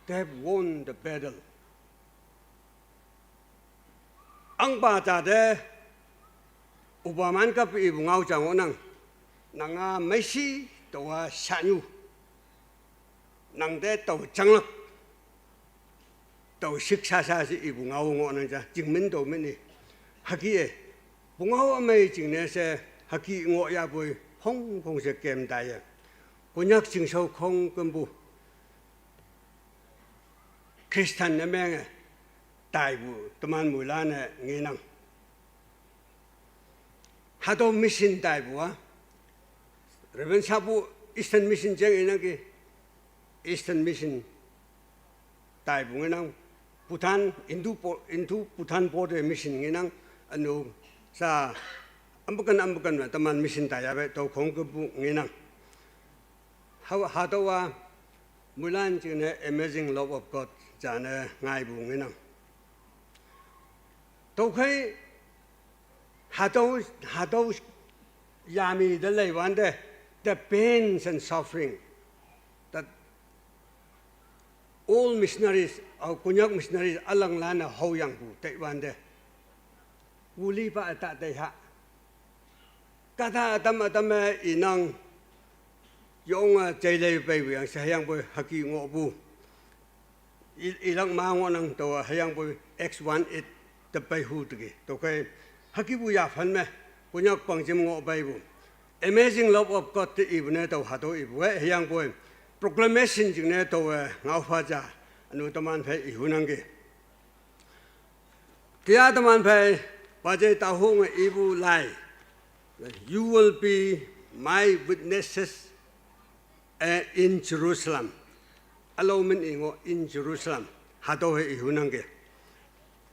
they have won the battle ang ba ta de ubaman ka pi bu ngau jang nang nanga messi to wa sanyu nang de tàu trăng lắc tàu sức xa xa si ibu ngau ngọ nang cha chứng minh tàu mình đi haki bu ngau mai chứng ne se haki ngọ ya bui phong phong se kem tai ya kunyak chứng sâu không cơm bu Christian na meng tai bu teman mula na ngi nang hado mission tai bu a Reven sabu Eastern mission jeng ina ki Eastern Mission tai bunga nang Bhutan into Bhutan border mission nginang anu sa ambukan taman mission tai abe to khong ku nginang ha to wa mulan jine amazing love of God jana ngai bu nginang to khai ha to yami de lei wan de the pains and suffering all missionaries or kunyak missionaries alang lana ho yang bu Taiwan de uli pa ata de ha kata atam inang yong jai lei bai yang sayang bu haki ngo bu ilang ma ngo nang to hayang bu X18 the bai hu de to kai haki bu ya phan me kunyak pang jim ngo bai bu amazing love of God te ibne to ha to ibu hayang bu proclamation jing ne to ngau pha ja anu taman phai ihunang ge tia taman phai pa je ta hu nge ibu lai you will be my witnesses in Jerusalem alo min ingo in Jerusalem ha to he ihunang ge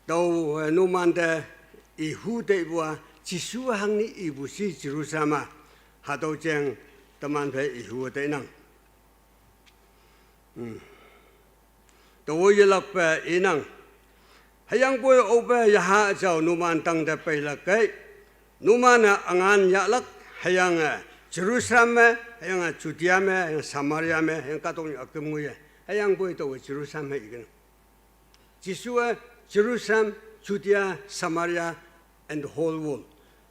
to nu man de ihu de bua chi su hang ni ibu si Jerusalem ha to jeng taman phai ihu de nang tôi lập về inang, hayang boy obe yaha jauh numan tang de pelak kai, numan angan yalak hayang Jerusalem yang Judea yang Samaria yang katong akemuye yang boy to Jerusalem igen. Jisua Jerusalem, Judea, Samaria and the whole world.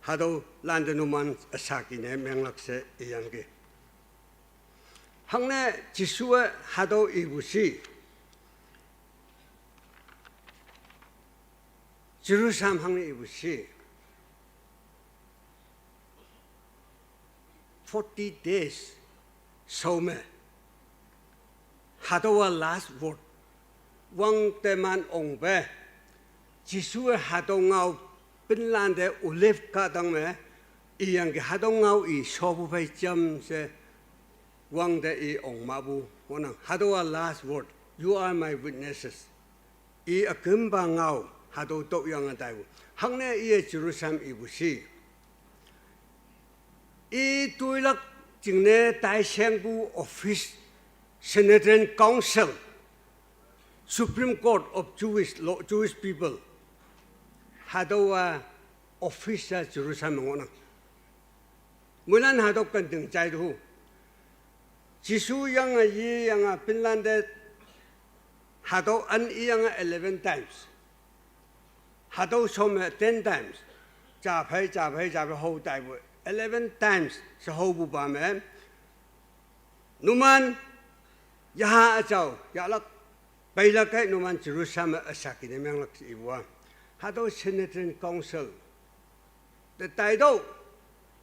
Hado landenuman asakine menglakse iyange. Hangne Jisua hado ibusi. Jerusalem hangne ibusi. 40 days so me. Hado last word. Wang teman ongbe. Jisua hado ngau Finlande ulif kadang me iyang hado ngau I sobu pai jam se wang de I ong mabu wanang hado last word. You are my witnesses. I akimba ngau hado tok yang adaibu. Hangne I Jerusalem ibusi. I tuilak jingne tai sengbu office Sanhedrin Council Supreme Court of Jewish people hado office Jerusalem ngona. Mulan hado kandeng jaidu. Jisu yang yang Finland hado an yang 11 times. Hado some 10 times. Japai whole time. 11 times sa hobu ba me. Numan yaha ajaw yalak bailakay numan Jerusalem asakine menglak ibuan. Hado Sanhedrin Council. The taido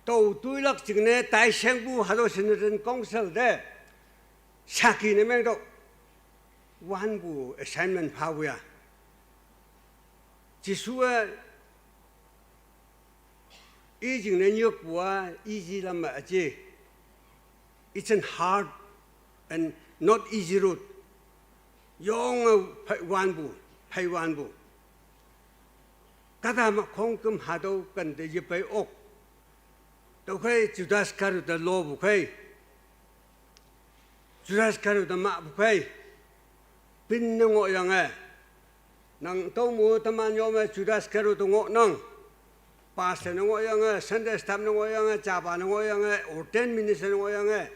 to tuilak jingne tai sengbu hado Sanhedrin Council de sakine mengdo wanbu assignment pawya. Jisua I jingne nyok bua easy lama aje. It's a hard and not easy route. Yong wanbu, pay wanbu. Kada kongkum hado kan de yipay ok. To kay Judas karu da lo bukay. Judas karu da ma bukay. Pinnango yang nang to mo taman yome Judas karu da ngo nang. Pastor ngo yang Sunday staff ngo yang jaba ngo yang or 10 minutes ngo yang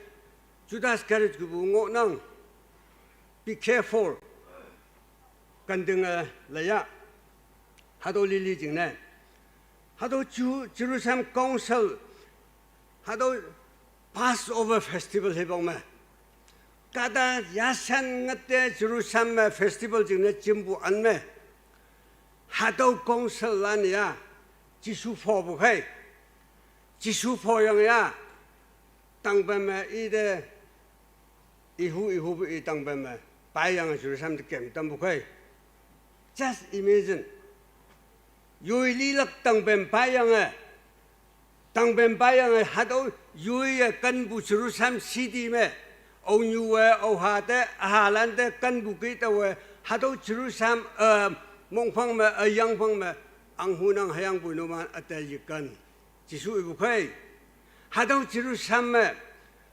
Judas karu ku ngo nang. Be careful. Kandeng laya. Hado lili jingne. Hado Jerusalem Council. Hado Passover Festival hebong me. Kada yasan ngate Jerusalem Festival jingne jimbu an me. Hado Council lan ya. Jisu po bukay. Jisu po yang ya. Tangbe me ide. Ihu itang be me. Bayang Jerusalem de kem tam bukay. Just imagine. Yui lilak tang ben bayang hado yui kan bu Jerusalem city me on yu o hade halande kan bu kita we hado Jerusalem mongfang me yang fang me ang hunang hayang bu numan atayikan Jisu ibu kai hado Jerusalem me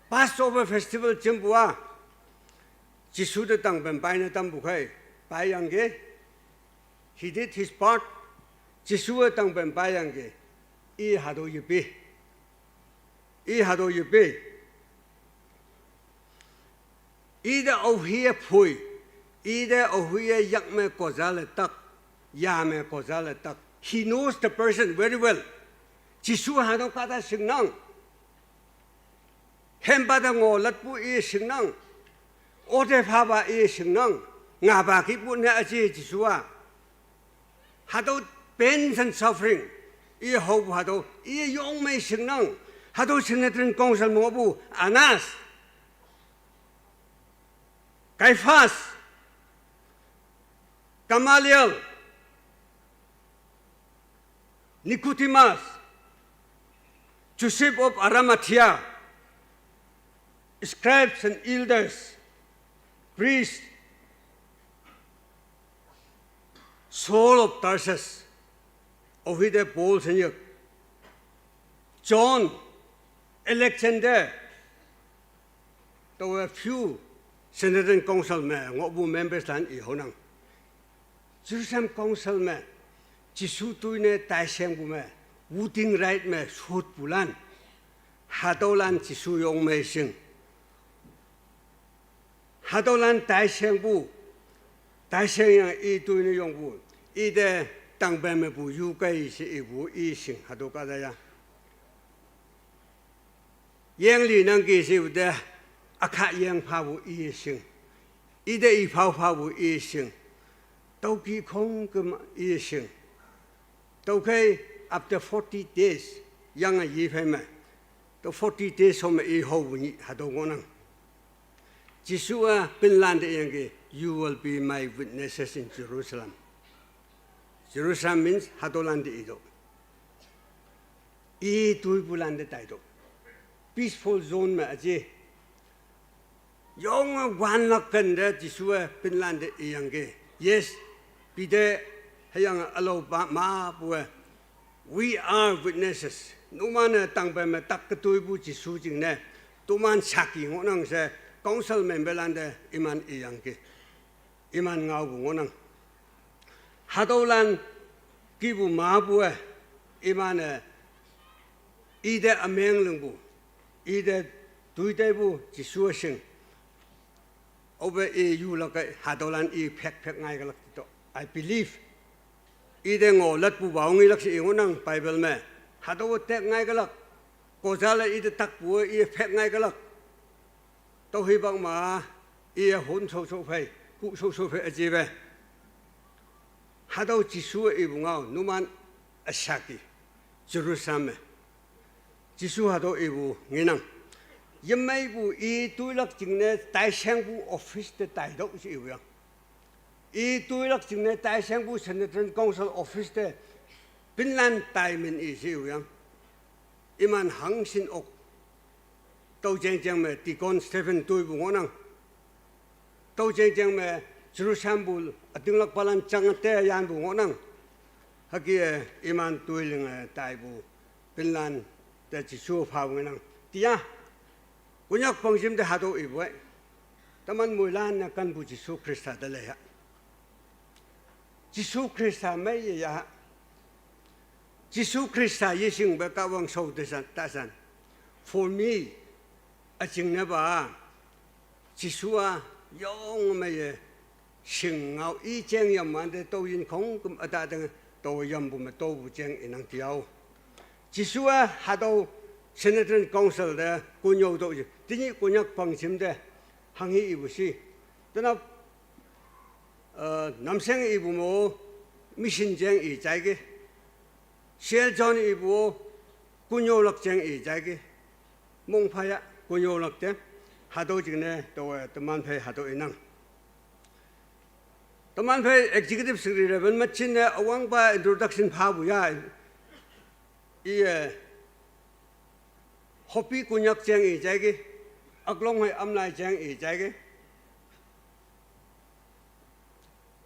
Passover festival jembua Jisu de tang ben bayang tam bu kai bayang ge he did his part Jisua tang ben bayang ge, I hado yubi. Ida ohia pui, ida ohia yak me kozale tak, ya me kozale tak. He knows the person very well. Jisua hado kata singnang. Hembada ngo latpu I singnang. Ode phaba I singnang. Ngaba kipu ne aji Jisua. Hado pains and suffering. I hope hado I yong may singnang. Hado Sanhedrin Council mobu Anas. Caiaphas. Gamaliel. Nicodemus. Joseph of Arimathea. Scribes and elders. Priests. Saul of Tarsus. Ovide Paul Senior, John, Alexander. There were few Sanhedrin Council members lan I honang. Jerusalem Council Jisu tuine tai seng bu me, wooting right me shoot bulan. 哈多兰技术用没行，哈多兰大项目，大项样一堆的用户，一的当班没不有个是一部一行，哈多个的呀。yang li nang ki si udah akak yang pawu i sing ida i pawu i sing tau ki khong kum i sing tau kai after 40 days yang a yi phai ma tau 40 days hom i ho ni ha do ngonang jisua Finland yang ki you will be my witnesses in Jerusalem. Jerusalem means Hadoland ido I tui bulan de taido peaceful zone में अजे Yong one Lakkan दे जिसुए फिनलैंड इयंगे yes बिदे हैंग अलो मा बुए we are witnesses Numan तंग में तक तुई बु जिसु जिंगने तुमान शाकी ngoनंग से council member लंदे इमान इयंगे इमान गाव ngoनंग हादोलान किबु मा बुए इमान इदे अमेंग लंबु 이데 두이대부 지수어싱 오베 이 유라가 하도란 이 팩팩 나이가락도 I believe 이데 ngollat 바옹이 락시 이고낭 바이블메 하도 tek 나이가락 고잘라 이데 딱 부어 이 팩 나이가락 또 희방마 이 혼소소페 구소소페 아지베 하도 지수어 이붕아 누만 아샤기 제루살렘 지수하도 이부 니낭 임매부 이 두일락 직내 다이생부 오피스 때 다이도 이부야 이 두일락 직내 다이생부 세네트런 공설 오피스 때 핀란드 다이민 이시우야 이만 항신옥 도쟁쟁매 디콘 스테픈 두이부 원앙 도쟁쟁매 제루살렘부 아등락 발란 장때 양부 원앙 하기에 이만 두일링의 다이부 핀란드 때 지수 파우는 디야 군약 방심대 하도 이브에 다만 몰란 약간 부 지수 크리스타들래야 지수 크리스타 매야 지수 크리스타 예싱 베가왕 소드산 따산 for me 아징나바 지수와 영매의 싱아우 이쟁염만데 또인 공금 아다등 또 염부면 또 부쟁 이낭 디아우 지수와 하도 세네트런 공설대 군요도 드니 군약 방심대 항의 이부시 떠나 남생 이부모 미신쟁 이자기 셀전 이부 군요락쟁 이자기 몽파야 군요락쟁 하도 직내 또 또만패 하도 이낭 또만패 executive secretary 마친내 어왕바 introduction 파부야 이에 호피 군약쟁 이자기 악롱의 암라쟁 이자기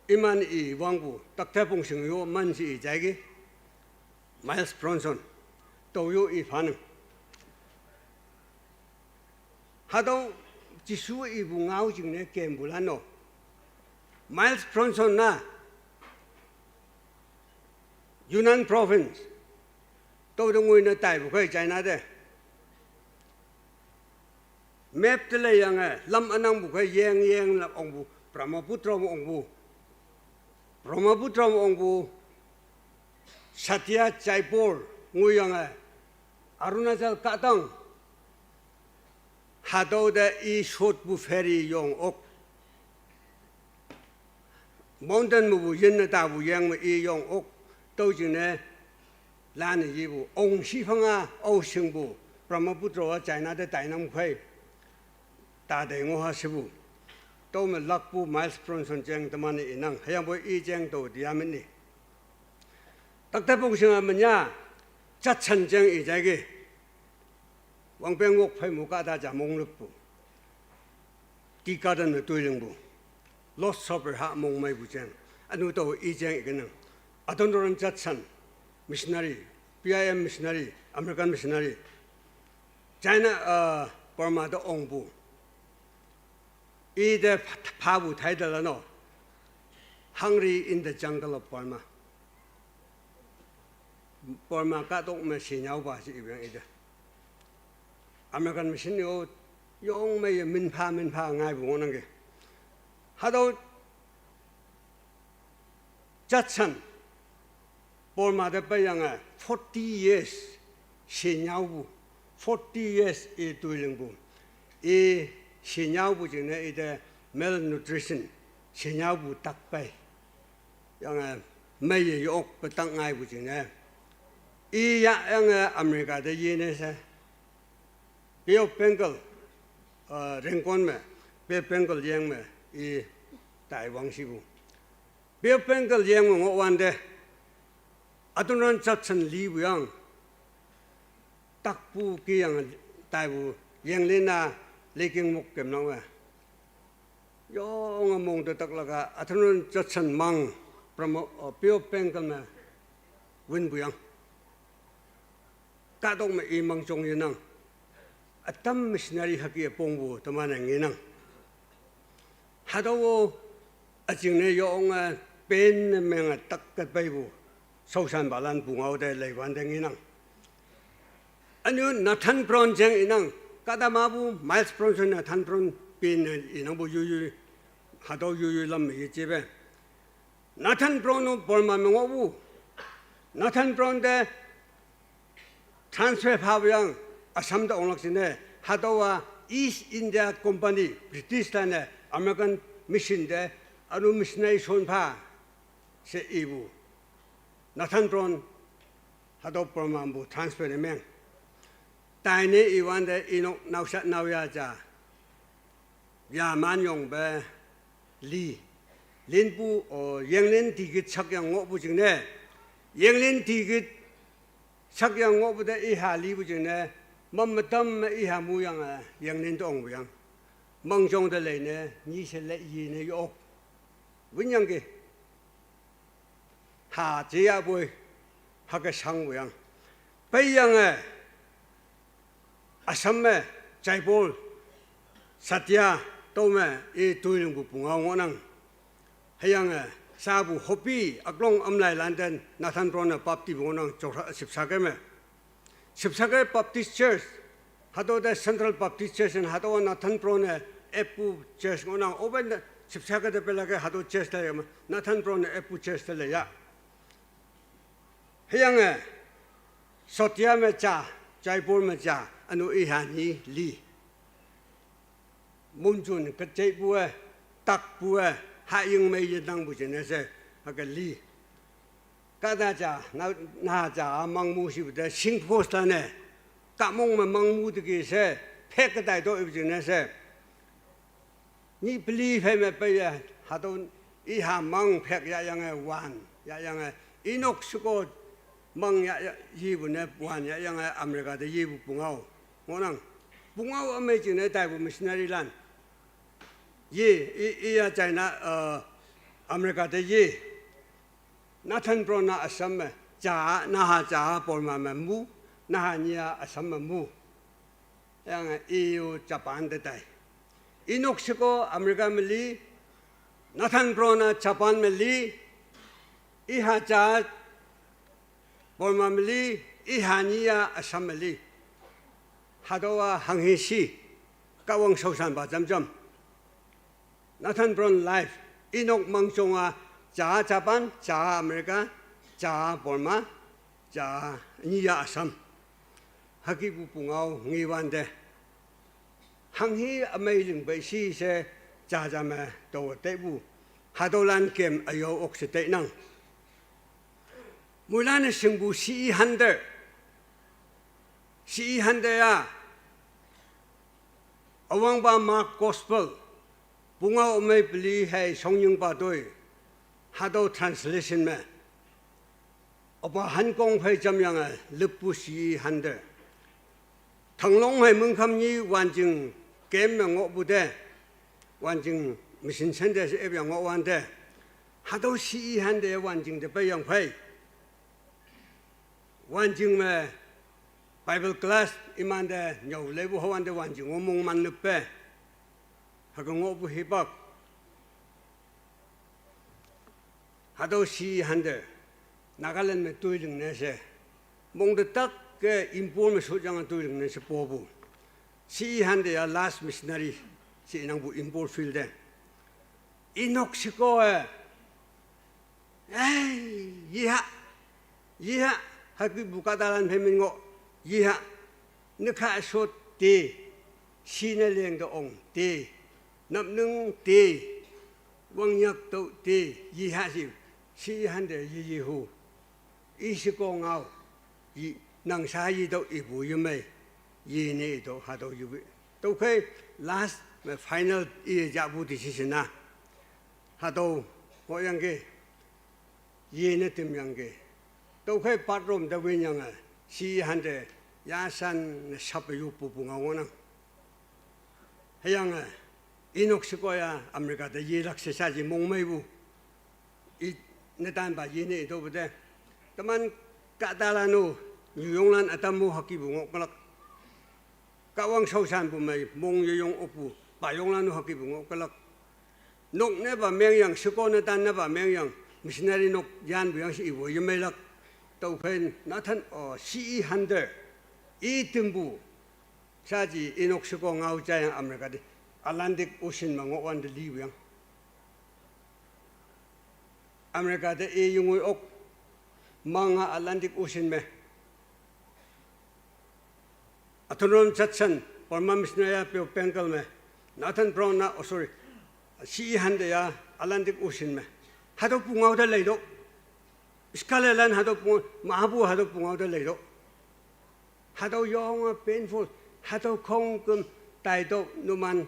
이만 이 왕부 딱대봉승요 만시 이자기 마일스 브론슨 또요 이 반응 하도 지수 이붕아우 직내 게임불하노 마일스 브론슨 나 유난 프로빈스都认为呢，大部可以在那的。map 的那样啊，lâm anh不可以样了，ông bu Brahmaputra ông bu Brahmaputra ông bu Satya Jaipur ngôi yang à, Arunachal Katang hà đâu de i short bu ferry yong ok mountain bu yin na ta bu yang ma i yong ok đâu chừng này lan yi bu ông西方啊欧星部 Brahmaputra 在那的大南块大地我哈师傅都没落部 Miles Bronson 讲他妈的一样，还要不一讲都第二名呢。特特不行啊，么呀，这陈讲一在个，王边我配木家大家蒙了不，地家人的对人不，lost supper 哈蒙没不讲，啊侬都一讲一个人，啊当多人这陈 missionary，PIM missionary，American missionary，China Burma 的翁部。 이 대 파부 타이들라노 Hungry in the jungle of Burma. Burma 가동 뭐 시냐고 봐시 이병 이제. American mission yo yung may min pa ngay bu nang ge hado Jatsan Burma de bayang 40 years Xinyao bu 40 years e tuiling bu e Xinyao bu jing ne e malnutrition Xinyao bu tak pai yang mai yok petang ngai bu jing ne e ya yang America de ye ne sa Bill Bengal Rincon me Bill Bengal yang me e Dai Wang Si bu Bill Bengal yang ngo wan de Adunan Jatsan Li Yang Tak bu ki yang Dai bu yang lena leking muk kem nang wa yo ngomong de tak laga Adunan Jatsan mang promo Bill Bengal me win bu yang ka dong me i mang chong yin nang Atam missionary haki pongbu tamana nginang hadawo ajingne yong pen menga takkat baibu sausan balan bungau de leiwan de nginang anu Nathan Brown jeng inang kada mabu Miles Bronson Nathan Brown pen inang bu yu hadaw yu lam yi jebe Nathan Brown bolma mengobu Nathan Brown de transfer phawyang Asamda onlaksine hadawa East India Company British lane American mission de anu missionary sonpa se ibu Nathan Brown hadaw Burma transfer meng taine iwan de ino nausat nawya ja ya man yong be li linbu o yenglin tigit chakyang ngobu jingne yenglin tigit chakyang ngobu de iha li bu jingne Mamatam iha muyang yang nindong yang mangjong de le ne ni se le yi ne yo winyang ge ha je ya boy ha ge sang yang bai yang asam me chai bol satya to me e tuiling bu punga ngonang hayang sa bu hopi aklong amlai landen Nathan Brown papti bu ngonang chora 14 me 14개 Baptist Church, 하도대 Central Baptist Church, 하도 나탄 브론의 F Church, 오늘 오벤 14개 별나게 하도 Church래, 나탄 브론의 F Church래야. 해양에 소티아메 자, 자이볼메 자, 아누 이하니 리. 문준 그제부에 딱부에 하영메 예당 부진에서 하게 리. Kadaja naja mangmusibude singpostane kamong mangmudigi se pekdai do ibjine se ni believe me pe hadon iha mang pek ya yang wan ya yang inok suko mang ya yibune wan ya yang America de yibu bungao ngonang bungao amejine dai bu missionary land ye ya China America de ye Nathan Brown na asam ja naha ja Burma mu naha nia asam mu yang EU Japan de dai inoksiko America meli Nathan Brown na Japan meli iha ja Burma meli iha nia asam meli hadowa hanghisi kawang sausan ba jam Nathan Brown life inok mangchonga 자 자pan, 자 아메리카, 자 볼마, 자 니야 아삼 하기부 붕아우 ng이완데 항히 amazing 베시세 자자메 도 대부 하도란 겜 아요 옥세 대낭 물란의 승부 시한데야 어왕바 막 고스펠 붕아우 메블리 해 성령바도이 하도 translation में अब 한공 회점양을 르부시 한데 당롱회 문감이 완증 개명 오부대 완증 미신 천대에서 애병 오한데 하도 시한데 완증대 배영회 완증에 바이블 클래스 이만데 요 레부 호한데 완증 오목만 르배 하고 오부 희박 하도 시한데 나갈랜메 tuiling nese mong de tak ke informe so jangan tuiling nese pobu 400 ya last missionary si nang bu import field de inok siko yiha haki bukadalan phemin ngo yiha nikha shot te sina leng da ong te nap nung te wang yak to te yiha si 400 yi hu isiko ngao yi nang sa yi do ibu yume yi ne do ha do yu to kai last final ja bu decision na ha do ho yang ge yi ne tim yang ge to kai patrom da wen yang 400 ya san sap yu pu pu ngao na hayang inok sikoya amerika da yi lak se sa ji mong mai bu i ne tan ba yi ne do bu de taman kadalanu yunglan atamu hakibu ngok kawang sausan bu mai mong yung opu ba yunglan hakibu ngok nok ne ba meng yang siko ne tan ne ba meng yang missionary nok yan bu yang si ibo yemelak to phen na than si hande i timbu saji inok siko ngau cha yang amerika de atlantic ocean ma ngok wan de li yang amerika de e yung ok mga Atlantic Ocean me atonom chatsan porma misnaya pe penkal me nathan brown na sorry si hande ya Atlantic Ocean me hado pungau da leido skalelan hado pung mahabu hado pungau da leido hado yong painful hado khong kum tai do numan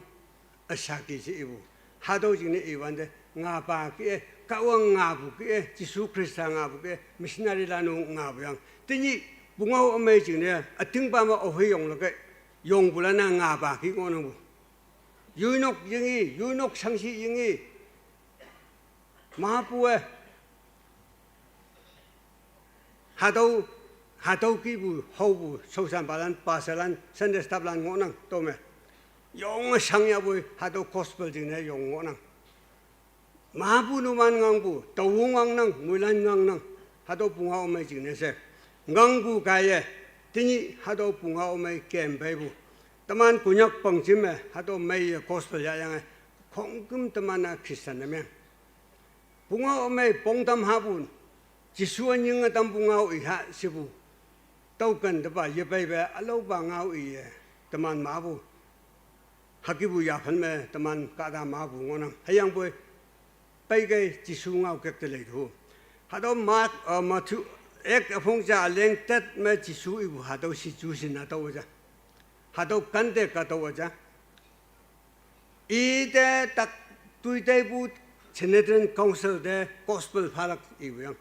asaki si ibu hado jine iwande nga pa ki kawang nga bu ke Jisu Krista nga bu ke missionary lanu nga bu yang tini bungau amazing ne ating ba ma ohi yong lo ke yong bu la na nga ba ki ngo bu yunok 상시 yingi ma pu hado ki bu ho bu so san ba lan pa sa lan san de stab lan ngo nang to me yong sang ya bu hado gospel jing ne yong ngo nang 마부누만 강부 도웅왕능 무란강능 하도 붕하오메 지내세 강부 가에 드니 하도 붕하오메 겜베부 तमान कुन्यक पंक्ति में हातो मैं कोस्पल जाएंगे खोंकम तमाना क्रिस्चियन में पुंगाओ में पोंगतम हाबुन जिसुअन यंग तम पुंगाओ इहा सिबु तौकन दबा ये बेबे अलो बांगाओ इये तमान माबु हकीबु याफन में तमान कादा माबु ngoनम हयांग बोय पैगे जिसुंगाओ केते लेदु हातो मार्क माथु एक अफोंजा लेंगतत में जिसु इबु हातो सिचुएशन ना तो वजा हातो कंदे कातो वजा इदे तक तुइदे बु Trinitarian Council de Gospel Falak Iwyang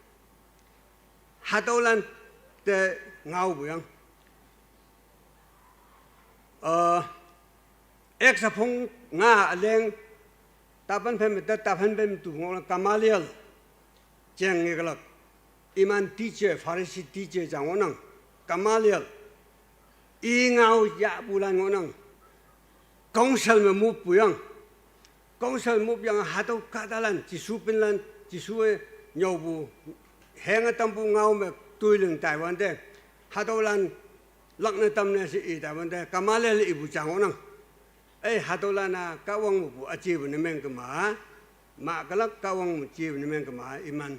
Hatolan de Ngawuyang Exapong nga aleng tapan pem da tapan pem tu ngol Gamaliel jeng ngelak iman teacher Pharisee teacher jangonang Gamaliel ingaw ya bulan ngonang Council me mu puyang Council mo yang hado kadalan Jisu pinlan Jisuwe nyobu henga tampu ngau me tuiling Taiwan de hadolan lakna tamne si i Taiwan de Gamaliel ibu jangonang hadolana kawang mu achieve ni meng kama ma kalak kawang mu achieve ni meng kama iman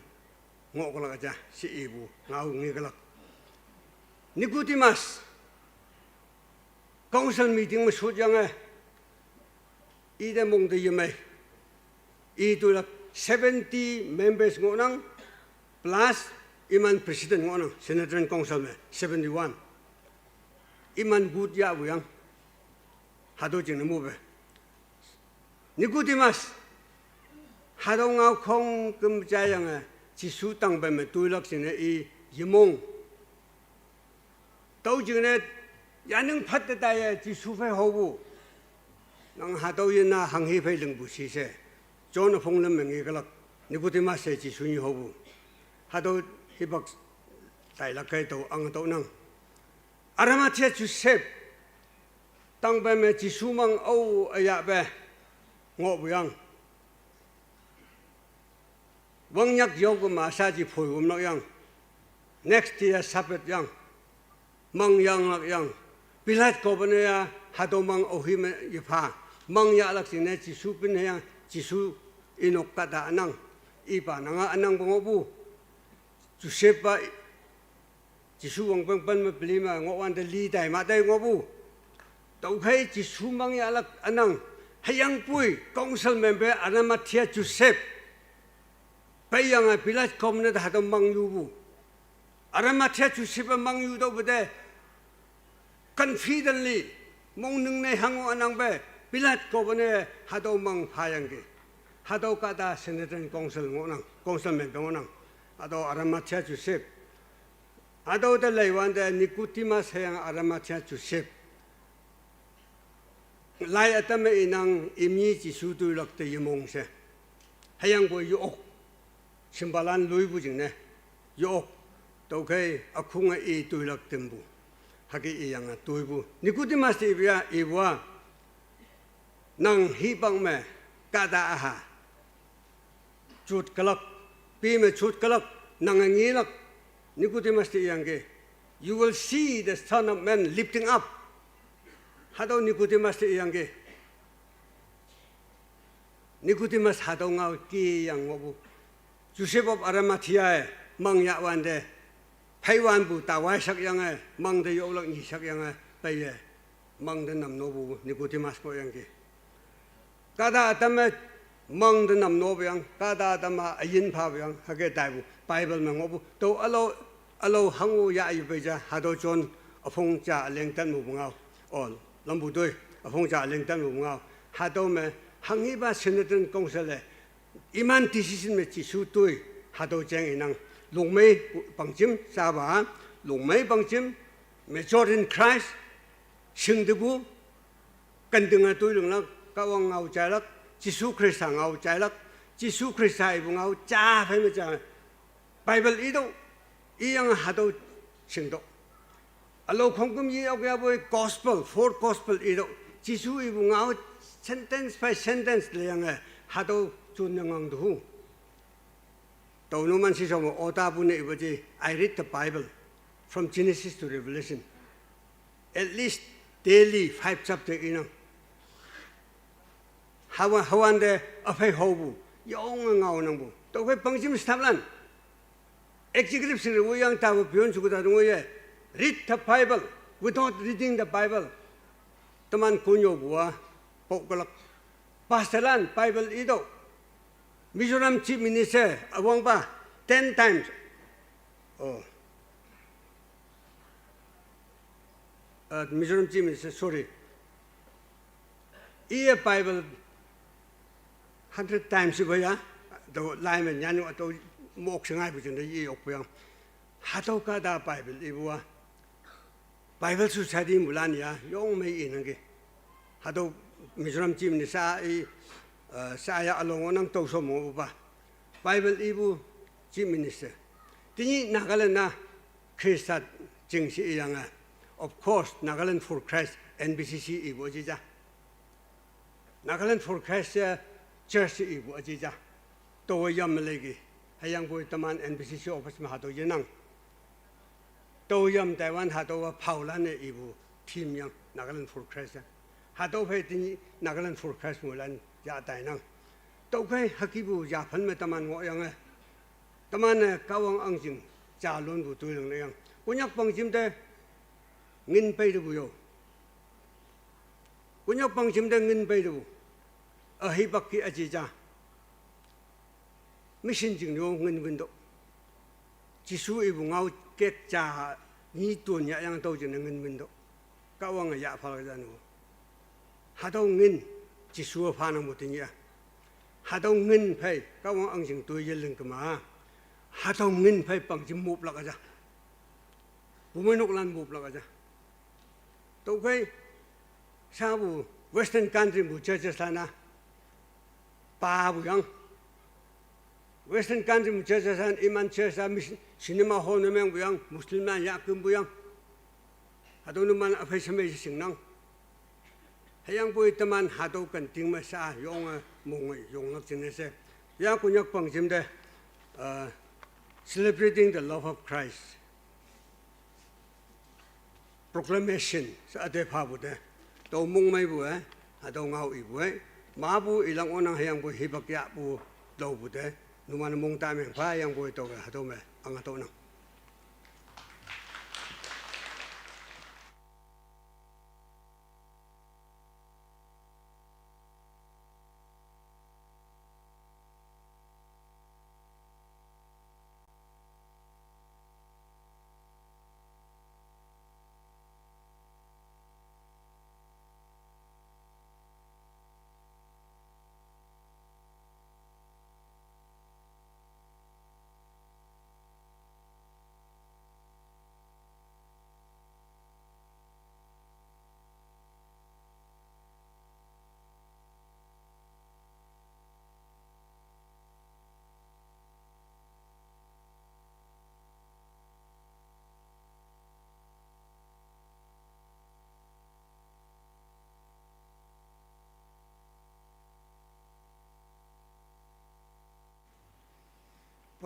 ngokolak aja si ibu ngau ngikalak Nicodemus Council meeting mo sujang ide mong de yeme itulak 70 members ngonang plus iman president ngonang Senate Council me 71 iman good ya buyang hado jing mo be Nicodemus hado ngau khong kum jayang Jisu tang be me tuilak sine i yimong tau jing ne yaneng phat da ya Jisu fe hobu nang hado yena hanghi phai leng bu si se jon phong lam meng galak Nicodemus se Jisu ni hobu hado hibak tai la kai to ang to nang Arimathea Joseph tang be me Jisu mang au aya be ngo buyang wang yak yog ma sa ji phoi um no yang next year sabet yang mang yang lak yang pilat ko bane ya hado mang ohim yipa mang ya lak sing ne jisu pin yang jisu inok kada anang ipa nanga anang bongobu jusepa jisu wang pang pan ma plima ngowan de li dai ma dai ngobu tau khai jisu mang ya lak anang hayang pui council member anamathia joseph bayang a village community hado mang yubu anamathia joseph mang yu do bede confidently mong nung ne hango anang be village community hado mang phayang ge hado kada senator council ngonang council member ngonang hado anamathia joseph hado de leiwan de Nicodemus hayang anamathia joseph lai atame inang imi jisu tu lak te yimong se hayang bo yu ok simbalan lui bu jing ne yu ok to kai akhunga e tu lak tembu hagi e yang tu bu Nicodemus ti bia e wa nang hi bang me kada ha chut kalak pi me chut kalak nang ngi lak Nicodemus ti yang ge you will see the son of man lifting up hado Nicodemus ti yang ge Nicodemus hado ngau ki yang ngobu Joseph of Arimathea mang ya wan de phai wan bu ta wai sak yang e mang de yo lak ni sak yang e pai ye mang de nam no bu Nicodemus ko yang ge kada atame mang de nam no yang kada atama ayin pha yang ha ge dai bu Bible ma ngobu to alo hangu ya yu be ja hado jon afong cha leng tan mu ngau on lambu doi afong cha leng tan mu ngau hado me hangi ba senator council le iman decision me chi su tui hado jeng inang lungmei bangchim sa ba lungmei bangchim majority Christ sing de bu kan ding a tui lung la ka wang ngau cha lak jisu Christ ngau cha lak jisu Christ ai bu ngau cha phai me cha Bible ido iyang hado sing do alo khongkum yi ok ya boy gospel four gospel ido jisu i bu ngau sentence by sentence le yang hado chunang du to no man si so oda bu ne ibaji I read the Bible from Genesis to Revelation at least daily 5 chapter inang hawan de afai hobu yong ngau nang bu to kai pangsim stablan executive secretary wo yang ta byon chu da dong ye read the Bible without reading the Bible taman kunyo bua pokalak pasalan Bible ido Mizoram chief minister awang ba 10 times oh Mizoram chief minister sorry iya Bible 100 times ba ya do laimen nyanu to mok sangai bu jeng de yi ok yang hado ka da Bible ibua Bible society mulan ya yong mei in nge hado Mizoram chief ni sa saya along nang to so mo ba Bible ibu chief minister tini Nagaland na Christ jing si yang of course Nagaland for Christ NBCC ibu ji ja Nagaland for Christ church ibu ji ja to yam legi hayang boy taman NBCC office ma hado yenang to yam Taiwan hado Paulan ibu team yang Nagaland for Christ hado phai tini Nagaland for Christ mulan ya dai nang to kai hakibu ya phan me taman ngo yang taman kawang angjing cha lon bu tu lang yang kunyak pangchim de ngin pai de bu yo kunyak pangchim de ngin pai de bu a hi bak ki aji ja mission jing yo ngin win do ji su i bu ngau ket cha ni tuan ya yang to jin ngin win do kawang ya pha ga nu hado ngin chỉ số pha năng một tiếng hà đông ngân phải các ông ăn chừng tôi dân lưng cơ mà hà đông ngân phải bằng chừng một là cái gì bố mới nộp lan một là cái gì tôi thấy sao bu Western country bu churches là na ba bu yang Western country bu churches là iman church là cinema hall na mang bu yang Muslim na ya kum bu yang hà đông nó man phải xem mấy sinh năng hayang boy taman hado kan ting ma sa yong mong yong nak chin se ya kunyak pang jim de celebrating the love of Christ proclamation sa ade pha bu de tàu mông mấy bữa tàu ngầu ít bữa má bu ilang onang hayang bu hibak ya bu tàu bu thế nụ mà mông ta mình phải yang bu tàu tàu mẹ ang tàu nang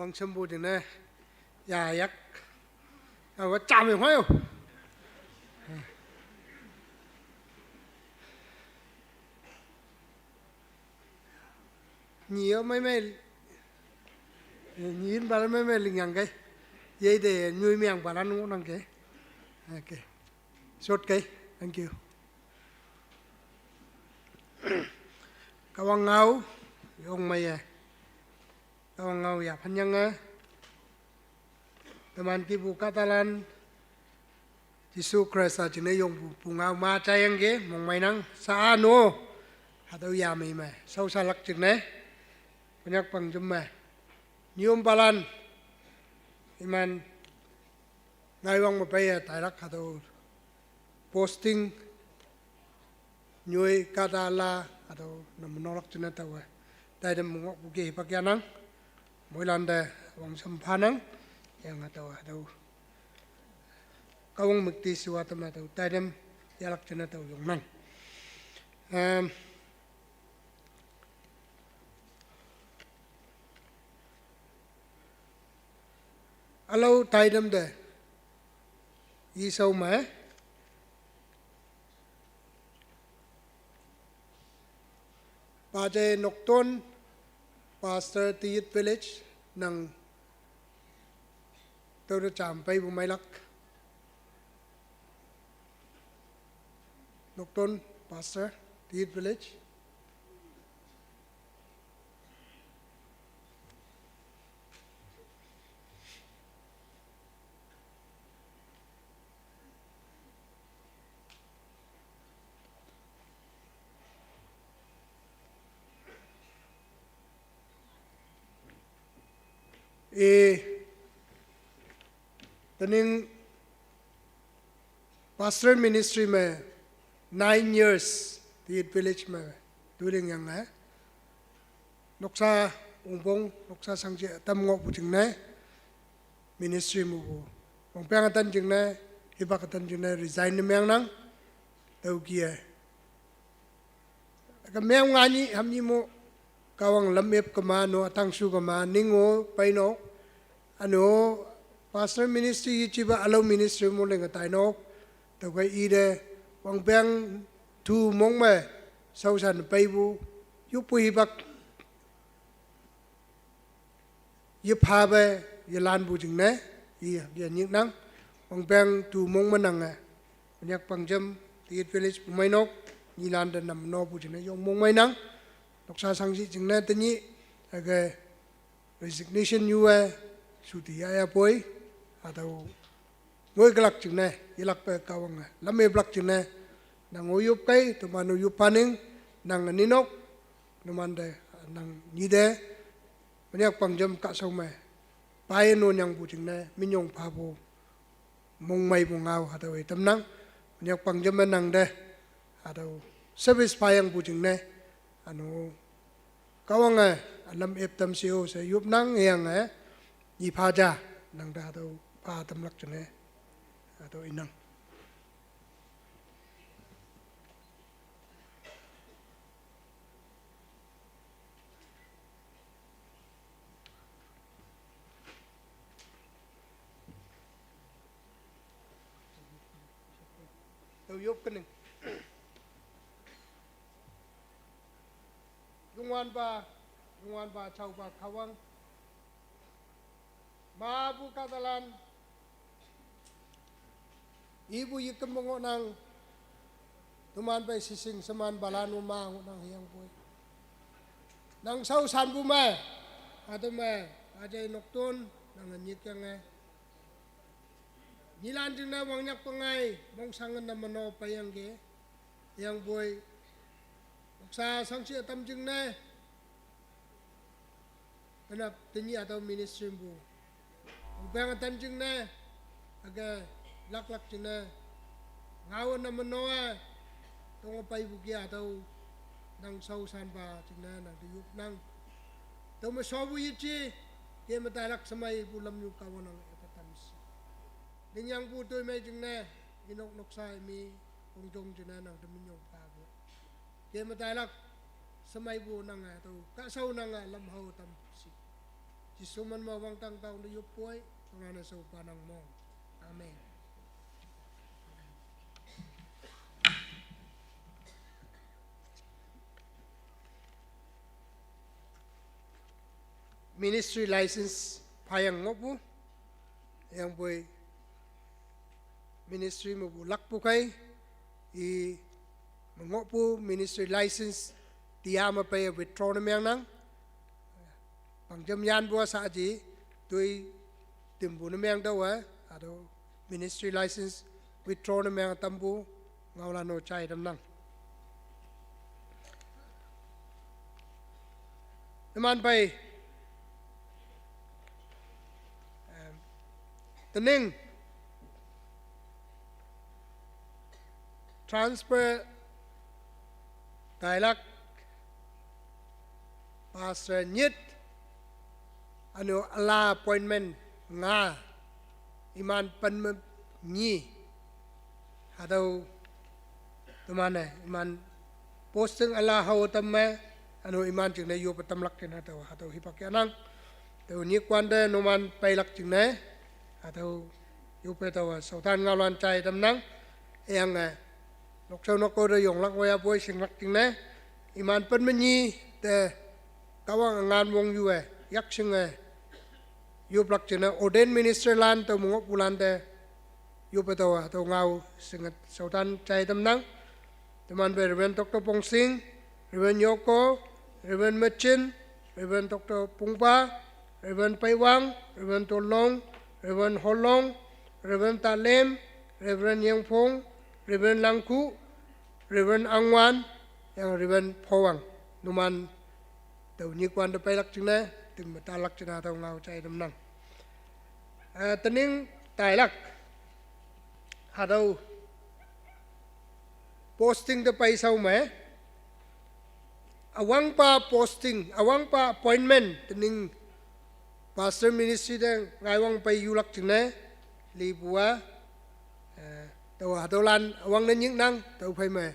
Vâng châm bù thì nè ya yak có chạm được không nhiều mấy nhìn bà mấy linh ngang cái dây để nuôi miệng bà ăn uống năng cái ok sốt cái thank you kawang ngau yung mày kawang ngau ya panjang teman kibu katalan Yesus Kristus chính dùng ngau ma chay ang cái mong mày năng sa ano atau ya mày mày sau sa lắc chừng này banyak pang jumma nyum balan iman ngaiwang mapaya tairak atau posting nyui kadala atau menolak cina tahu dai dem mengok buki pakyanang moilanda wang sampanang yang atau kawang mukti suatu atau dai dem yalak cina tahu yang nang alo tai dem de yi sau mà Paje Nokton Pastor Tiyit Village nang tôi được chạm bay bu mai lắc Nokton Pastor Tiyit Village Tening pastor ministry में 9 years Tiyit Village में doing yang है noksa umpong noksa sangje tam ngok puting ne ministry mu bu ong peng atan jing ne hibak atan jing ne resign ne meng nang tau kia ka meng ngani hamni mo kawang lamep kama no atang su kama ningo paino ano pastor ministry chiba alo ministry mo lenga taino to kai ide wang bang tu mong me sau san paibu yu pui bak yu pha be yalan bu jing ne ya nyik nang wang bang tu mong manang nyak pangjam Tiyit Village mai nok nilan da nam no bu jing ne yong mong mai nang noksa sangsi jing ne tani aga resignation yu suti ya poi atau ngoi galak jing ne ilak pe kawang lame blak jing ne nang oyup kai to manu yup paning nang ninok numande nang nide banyak pangjam ka sau me pai no nyang bu jing ne minyong pha bu mong mai bu ngau atau tam nang banyak pangjam nang de atau service payang bu jing ne anu kawang lam ep tam siu se yup nang yang yi pha ja nang da atau pa tam lak jing ne atau inang tau yup kening lungwan pa chau pa khawang ma bu katalan ibu yikem mongo nang tuman pa sising saman balanu ma nang hiyang boy nang sau san bu ma ato ma ajay noktun nang anyik yang nilan jing na wang nyak pangai mong sangan na mano pa yang ge yang boy sa sang si atam jing na kanap tinyi atau ministry bu bang atam jing na aga lak jing na ngawan na manoa tong pa ibugi atau nang sau san ba jing na nang diyup nang tong masobu yichi ke matalak samay bulam yu kawan ng ipatams dinyang bu toy may jing na inok noksay mi pongjong jing na nang daminyong pabo ke matalak samay bu nang atau kasaw nang lamhaw tam si suman mawang tang taong diyup poy tungana sa upanang mo. Amen. Ministry license payang ngopu yang boy ministry mo bulak po kay i ngopu ministry license tiyama pa withdraw na miyang nang pangjam yan buwa sa aji tuy timbu na miyang daw ado ministry license withdraw na miyang tambu ngawla no chay dam nang naman pa'y tening transfer dialog pastor nyit ano ala appointment nga iman pan nyi atau temana iman posting ala haw tamme ano iman jing na yu patamlak kin atau hipakyanang to ni kwanda numan pailak jing na atau yu pe tawa sautan ngawlan chai tamnang yang lok sau noko de yong lak waya boy sing lak jing na iman pan menyi te kawang ngan wong yu yak sing yu plak jing na ordained minister lan to mungok bulan te yu pe tawa to ngaw singat sautan chai tamnang teman be Reverend Dr. Pong Sing, Reverend Yoko, Reverend Machin, Reverend Dr. Pungpa, Reverend Paiwang, Reverend Tolong, Reverend Holong, Reverend Talem, Reverend Yang Pong, Reverend Langku, Reverend Angwan, yang Reverend Powang. Numan tau nyikwan da pailak jing na, tim matalak jing na tau ngaw chay dam nang. Tening tailak, hadau posting da paisaw me, awang pa posting, awang pa appointment, tening pastor ministry deng ngaiwang pa yulak jing na, li buwa, tau hadau lan awang na nying nang, tau pay me,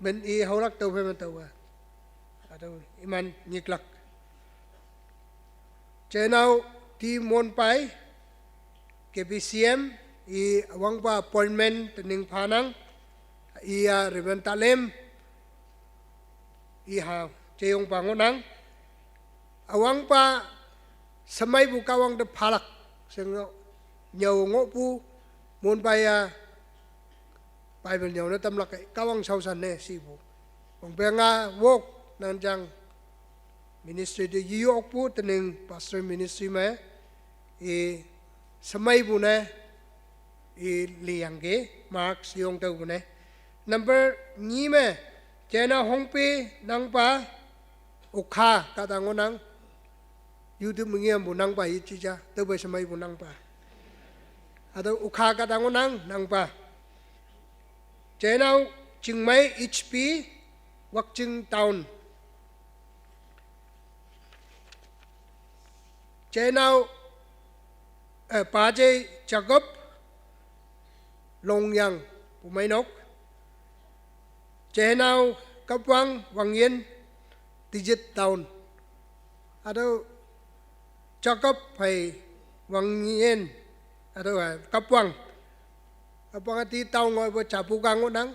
men i hawlak tau pay me tau hadau iman nyiklak. Chenaw ti mon pay, KPCM, i awang pa appointment tening panang i Reverend Talem i ha cheyong pangonang awang pa samay bu kawang de phalak sing nyaw ngo pu mon pa Bible nyaw na tamlak kawang sausan ne sibu kung benga wok nanjang ministry de yiyok pu tening pastor ministry me i samay bu ne i liangge marks yung tau ne number ni me chena hongpe nang pa ukha ka dango nang youtube mengiam bu nang pa ichija tau ba samay bu nang pa ado ukha ka dango nang pa chena chingmai HP wakching town chena paje chagop Long Yang Pumay Nok Chenaw Kapwang Wangyen Digit Town Ado Chakop Hay Wangyen Ado Kapwang Kapwang ati tao ngoy bo chapu kango nang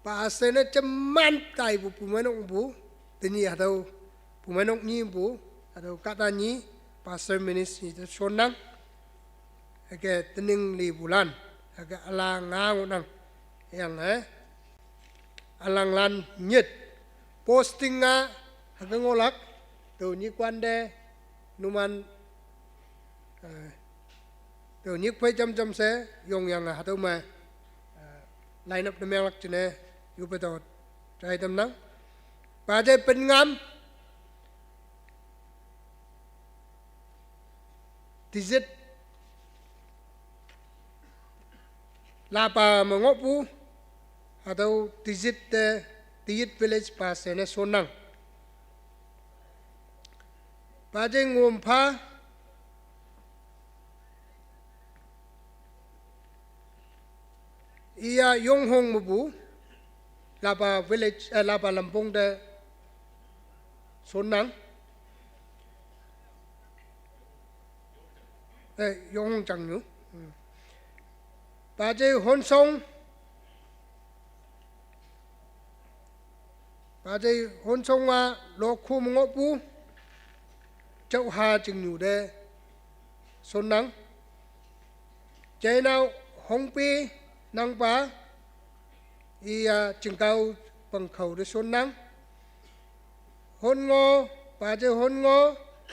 pasal na ceman tai bu pumanok bu tini atau pumanok ni bu atau kata ni pasal ministry tu sonang agak tening li bulan agak alang ngang nang yang alang lan nyet posting nga agak ngolak tu ni kuande numan tu ni phai cham se yong yang atau ma line up the melak chene yu betot trai tam nang pa je pen ngam tizet la pa mangopu atau tizet tiyit village pa sene sonang pa je ngompa ia yong hong mubu lapa village lapa lampung de sonang yong hong chang nu ba je hon song wa lo khu ngo pu chau ha ching nu de sonang je nau hong pi nang ba ia chingkau pangkhau de son nang hon ngo pa je hon ngo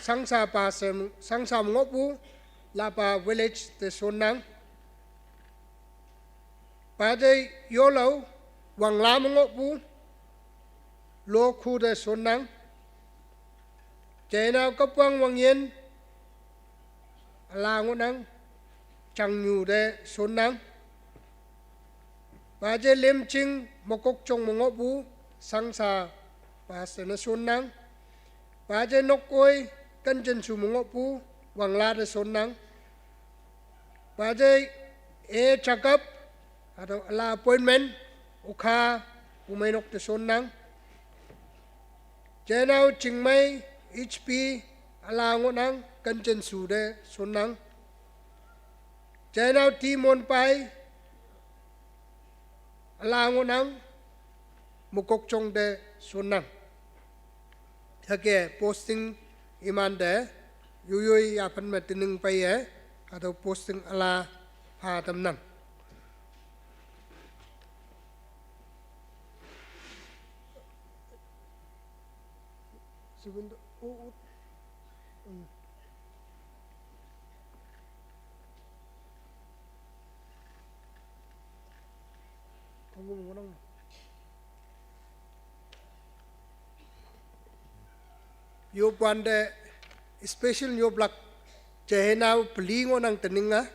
sangsa pa sem sangsa ngo pu la pa village de son nang pa je yo lo wang lam ngo pu lo khu de son nang je na ko pang wang yen la ngo nang chang nyu de son nang ba je lem ching mokok chong mongo bu sangsa ba se na son nang ba je nok koi kan chen su mongo bu wang la de son nang ba je chakap atau la appointment ukha umai nok de son nang je nau ching mai HP ala ngo nang kan chen su de son nang je nau ti mon pai alango nang mukok chong de sonang thake posting iman de yuyoi apan matining pai atau posting ala ha tam nang segundo yo pande special yo blak chehna plingo nang teninga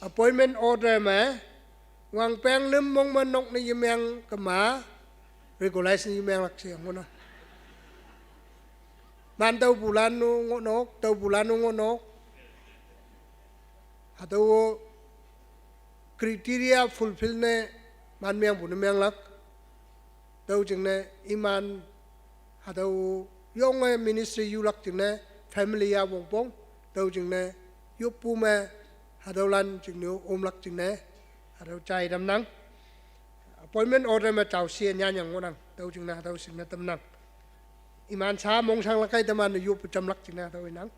appointment order ma wang peng lim mong manok ni yemang kama regulation yemang lak siang ngona man tau bulan nu ngonok tau bulan nu ngonok atau kriteria fulfill ne man miang bu miang lak tau jing ne iman atau yong ministry yu lak jing ne family ya wong pong tau jing ne yu pu me atau lan jing ne om lak jing ne atau chai dam nang appointment order ma chau sien nya nyang ngonang tau jing na atau sing na tam nang iman sa mong sang lakai taman yu pu cham lak jing na atau nang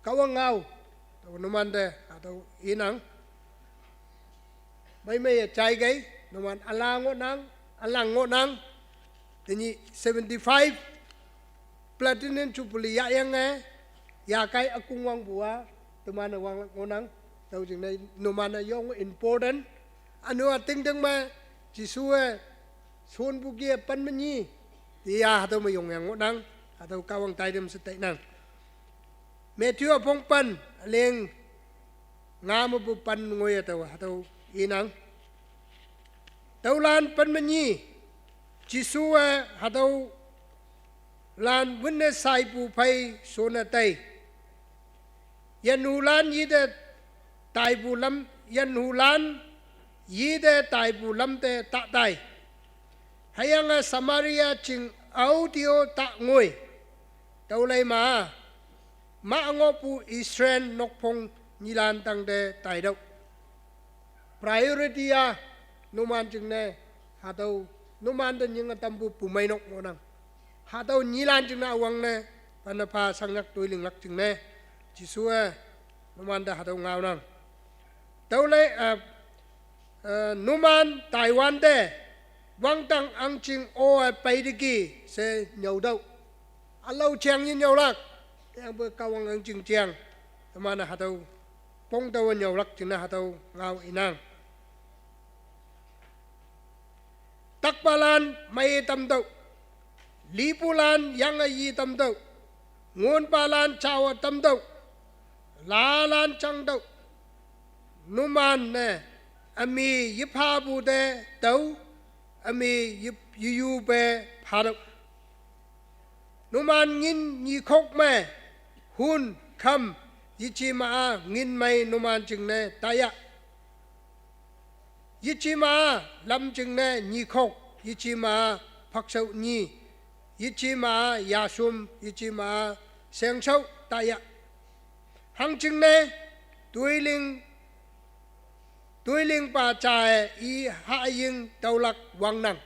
kawang ngau tau numan de atau inang mai chai gai numan alang ngo nang tini 75 platinum chupuli ya yang ya kai akung wang bua teman wang ngonang tau jing nai numan yong important anu ating deng ma jisue sun bugie pan menyi dia atau mayong yang ngonang atau kawang tai dem setai nang Matthew apong pan leng ngam bu pan ngoy atau inang taulan pan menyi jisua atau lan witness sai pu pai sona tai yan hulan yide tai bu lam yan hulan yide tai bu lam te ta tai hayanga Samaria ching audio ta ngoi taulai ma ngo pu Israel nok phong ni lan tang de tai dau priority ya numan ching ne ha tau numan de nying tam bu pu mai nok mo nang ha tau ni lan ching na wang ne pan pa sang yak toi ling lak ching ne chi suwa numan da ha tau ngau nang tau le numan Taiwan de wang tang ang ching o pai de ki se nyau dau a lâu chang như nhau lắc yang bơ cao ang ching chang mà na hatau pong tàu nhau lắc chừng na hatau ngao inang tak balan mai tam tàu li pulan yang ai tam tàu ngon balan chawa tam tàu la lan chang tàu numan ne ami yipha bu de tàu ami yu be pha numan ngin nhi khok me hun kham yichi ma ngin mai numan chừng ne taya yichi ma lam chừng ne nhi khok yichi ma phak sau nhi yichi ma ya sum yichi ma seng sau taya hang chừng ne tuy ling pa chae i ha ying tau lak wang nang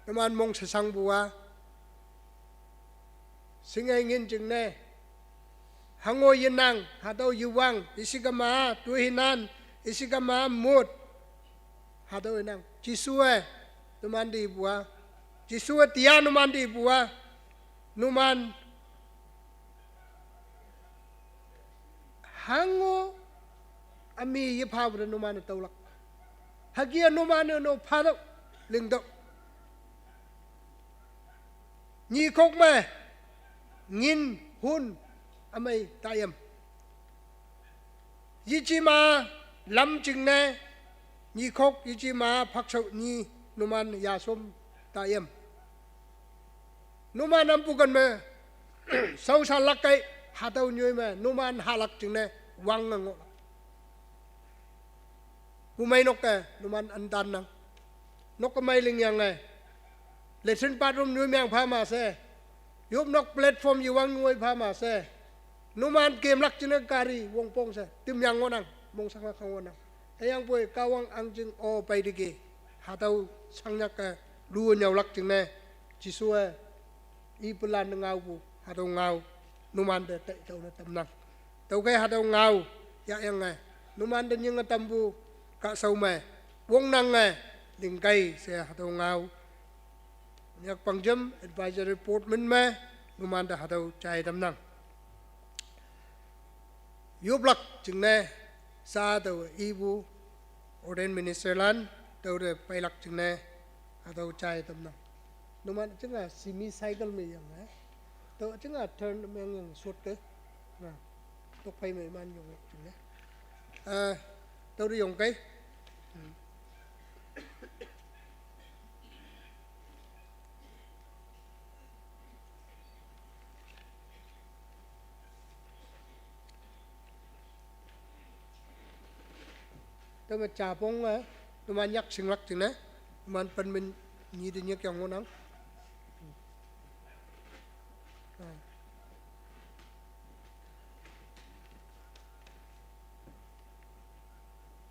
numan mong sa sang bua singai ngin chừng ne hango yin nang ha tau yu wang isigama tu hinan isigama mut ha tau nang chisue numan di bua chisue tia numan di bua numan hango ami ye pha bu numan tau lak hagia numan no pha do ling do ni khok me ngin hun amai tayam yichima lam ching ne ni khok yichima phak sau ni numan ya som tayam numan am pu kan me sau sa lak kai ha tau nyoi me numan halak ching ne wang ngo pu mai nok ka numan an dan nang nok ka mai ling yang ne lesson patrum nyoi myang pha ma se yop nok platform yu wang ngoi pha ma se numan kem lak chine kari wong pong se tim yang ngonang mong sang la khawona ayang poi kawang ang jing o pai digi ha tau sang yak ka lu nyau lak chine chi suwa i plan ngau bu ha tau ngau numan de tai tau na tam nang tau kai ha tau ngau ya yang ngai numan de nying tam bu ka sau me wong nang ngai ding kai se ha tau ngau yak pangjam advisory report min me numan da hatau chai tam nang yublak chingne sa do ibu ordained minister lan do de pailak chingne hatau chai tam nang numan chinga semi cycle me yang to chinga turn meng yang sut ke na tok pai me man yong chingne to ri yong kai tao mà trà bông á, tao mà nhắc sinh lắc chừng đấy, mà phần mình nhị thì nhắc trong ngón nắng,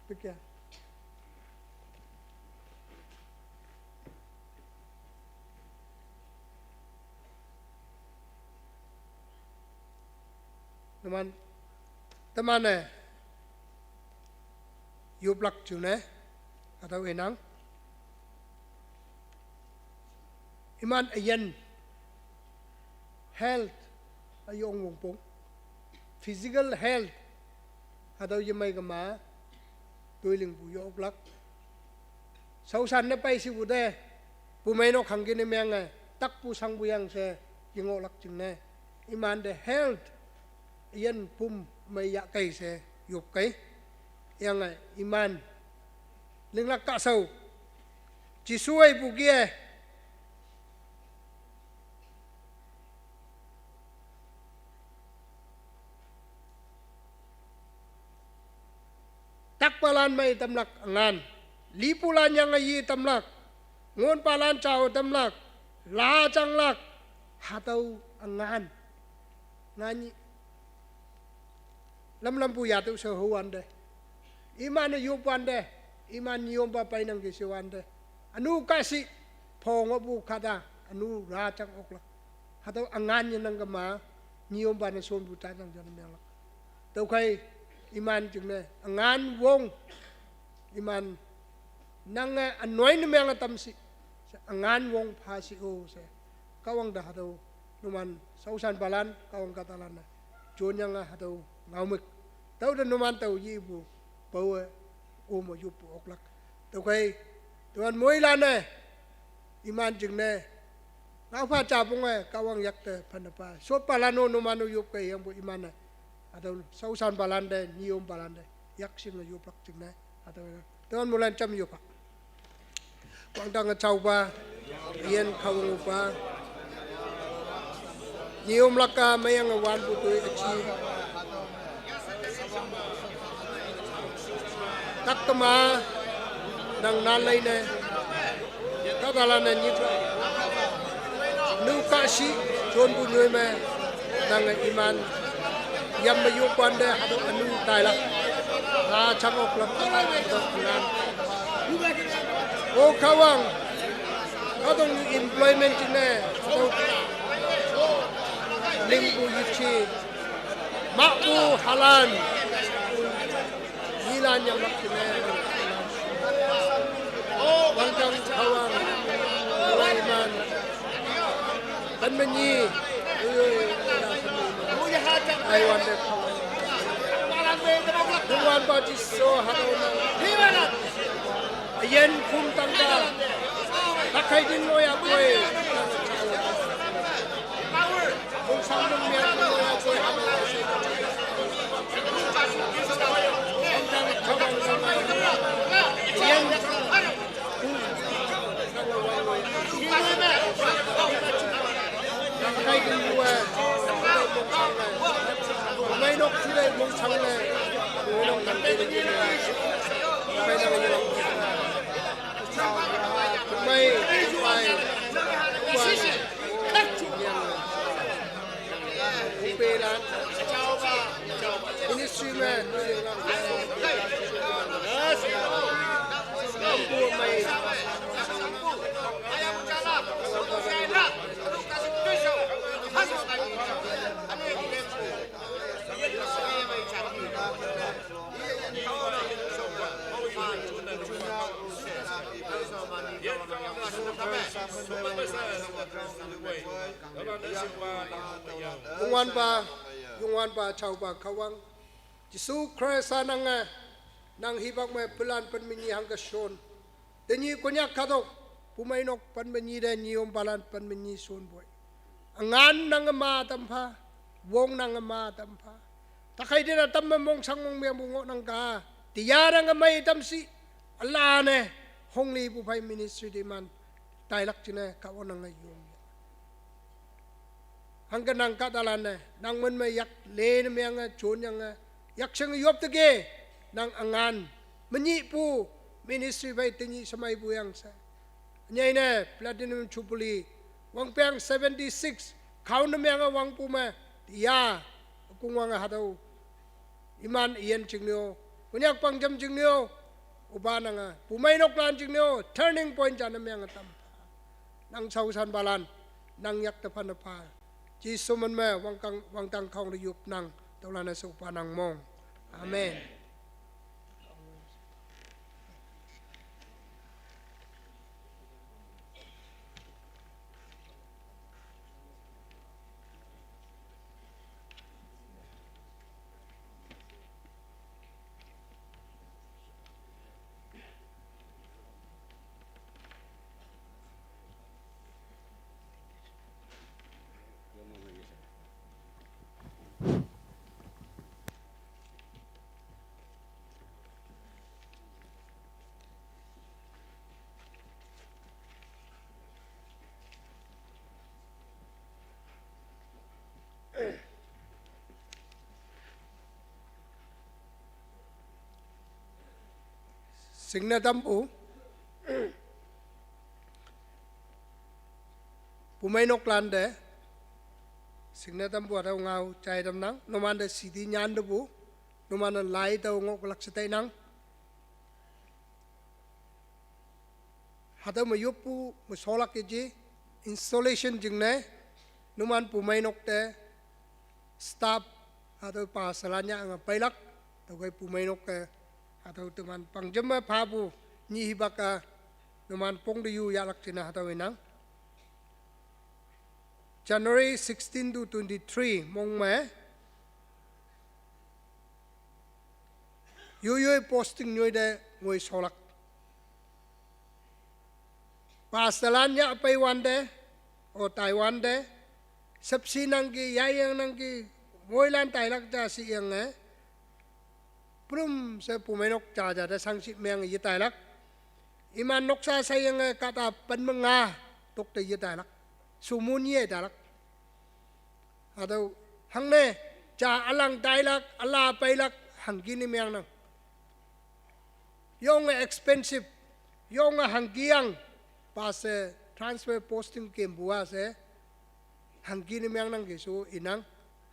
biết chưa? Teman này yublak chune atau enang iman ayan health ayong wong pong physical health atau yamay kama tuiling bu yublak sausan na pai si bude pumaino khangin emang tak pu sang buyang se yingolak chune iman the health ayan pum may yakai se yup kai yang iman ling lak ka sau chi suai bu kia tak palan mai tamlak angan li pulan yang ai tamlak ngon palan chao tamlak la changlak hatau angan ngani lam pu ya tu so huan de iman yu pan de iman yom pa pai nang kisiwan de anu kasi phong bu kada anu ra chang ok la hataw angan yan nang kama niyom ba na son bu ta nang jan mel tau kai iman chung ne angan wong iman nang anoy na mel tam si angan wong pha si o se kawang da hataw numan sausan balan kawang katalan na chon yang hataw ngaumik tau da numan tau yi bu pau mo yu pu ok lak tau kai tuan moi la ne iman chung ne ngau pha cha pung kawang yak te phanapa sot palano numanu yup kai yang bu iman na atau sausan balan de niom balan de yak sim na yup lak chung ne atau tuan mulan cham yup quang dang chau ba yen khawang pa niom laka mayang wan bu tu achi taktama nang nalai ne kadalan ne nyitra nu kasi chon bu nyoi me nang iman yam ma yu kwan de hadu anu tai la na chang ok lam nan o kawang kadong employment ne hadu ling bu yichi ma bu halan nilan yang mak ne wang kang kawang iman ban menyi ai wan de wan ba ji so hadona yen kum tang da takai din lo ya koi kum sang dum ya lo ya koi hadona yen takai din lo mai nok chi dai mong chang le mong nok kan de ni mai na ni long mai mai pe la ini si man mai Yungwan pa chau pa kawang Jisu Christ nang hibak me pelan penminyi hangga son tenyi konyak kadok pumainok penminyi dan nyiom balan penminyi son boy angan nang ma tampa wong nang ma tampa takai dia tam mong sang mong me bungo nang ka tiara nga may tamsi ala ne hongli pu pai ministry di man tailak chine ka onang ayong hangga nang katalan ne nang men me yak le ne me nga chon yang yak sang yop tege nang angan menyi pu ministry pai tinyi samai bu yang sa nyai ne platinum chupuli wang peng 76 kaun me nga wang pu me ya kung wang hadaw iman iyan jingnyo kunyak pangjam jingnyo ubana nga pumainok lan jingnyo turning point jan me nga tam nang sausan balan nang yak tapan pa ji suman me wang tang khong yup nang tawlana sa upanang mong amen Singna tampu pumainok lande singna tampu atau ngau cai dam nang nomanda sidi nyan debu numan lai tau ngok lak setai nang hata mayupu musolak ji installation jingne numan pumai nok te staff atau pasalanya ang pailak tau kai pumai nok ke atau teman pangjema phabu ni hibaka numan pong de yu yalak cina atau inang January 16 to 23 mong me yu posting nyoy de ngoy solak pasalanya pai wande o Taiwan de sabsi nang ki yayang nang ki ngoylan tailak ja si yang prum se pumenok ja ja da sangsi meng yi tailak iman noksa sayang kata penmenga tok te yi tailak sumun ye tailak atau hangne ja alang tailak ala pailak hangini meng nang yong expensive yong hanggiang pas transfer posting kem bua se hangkini meng nang gesu inang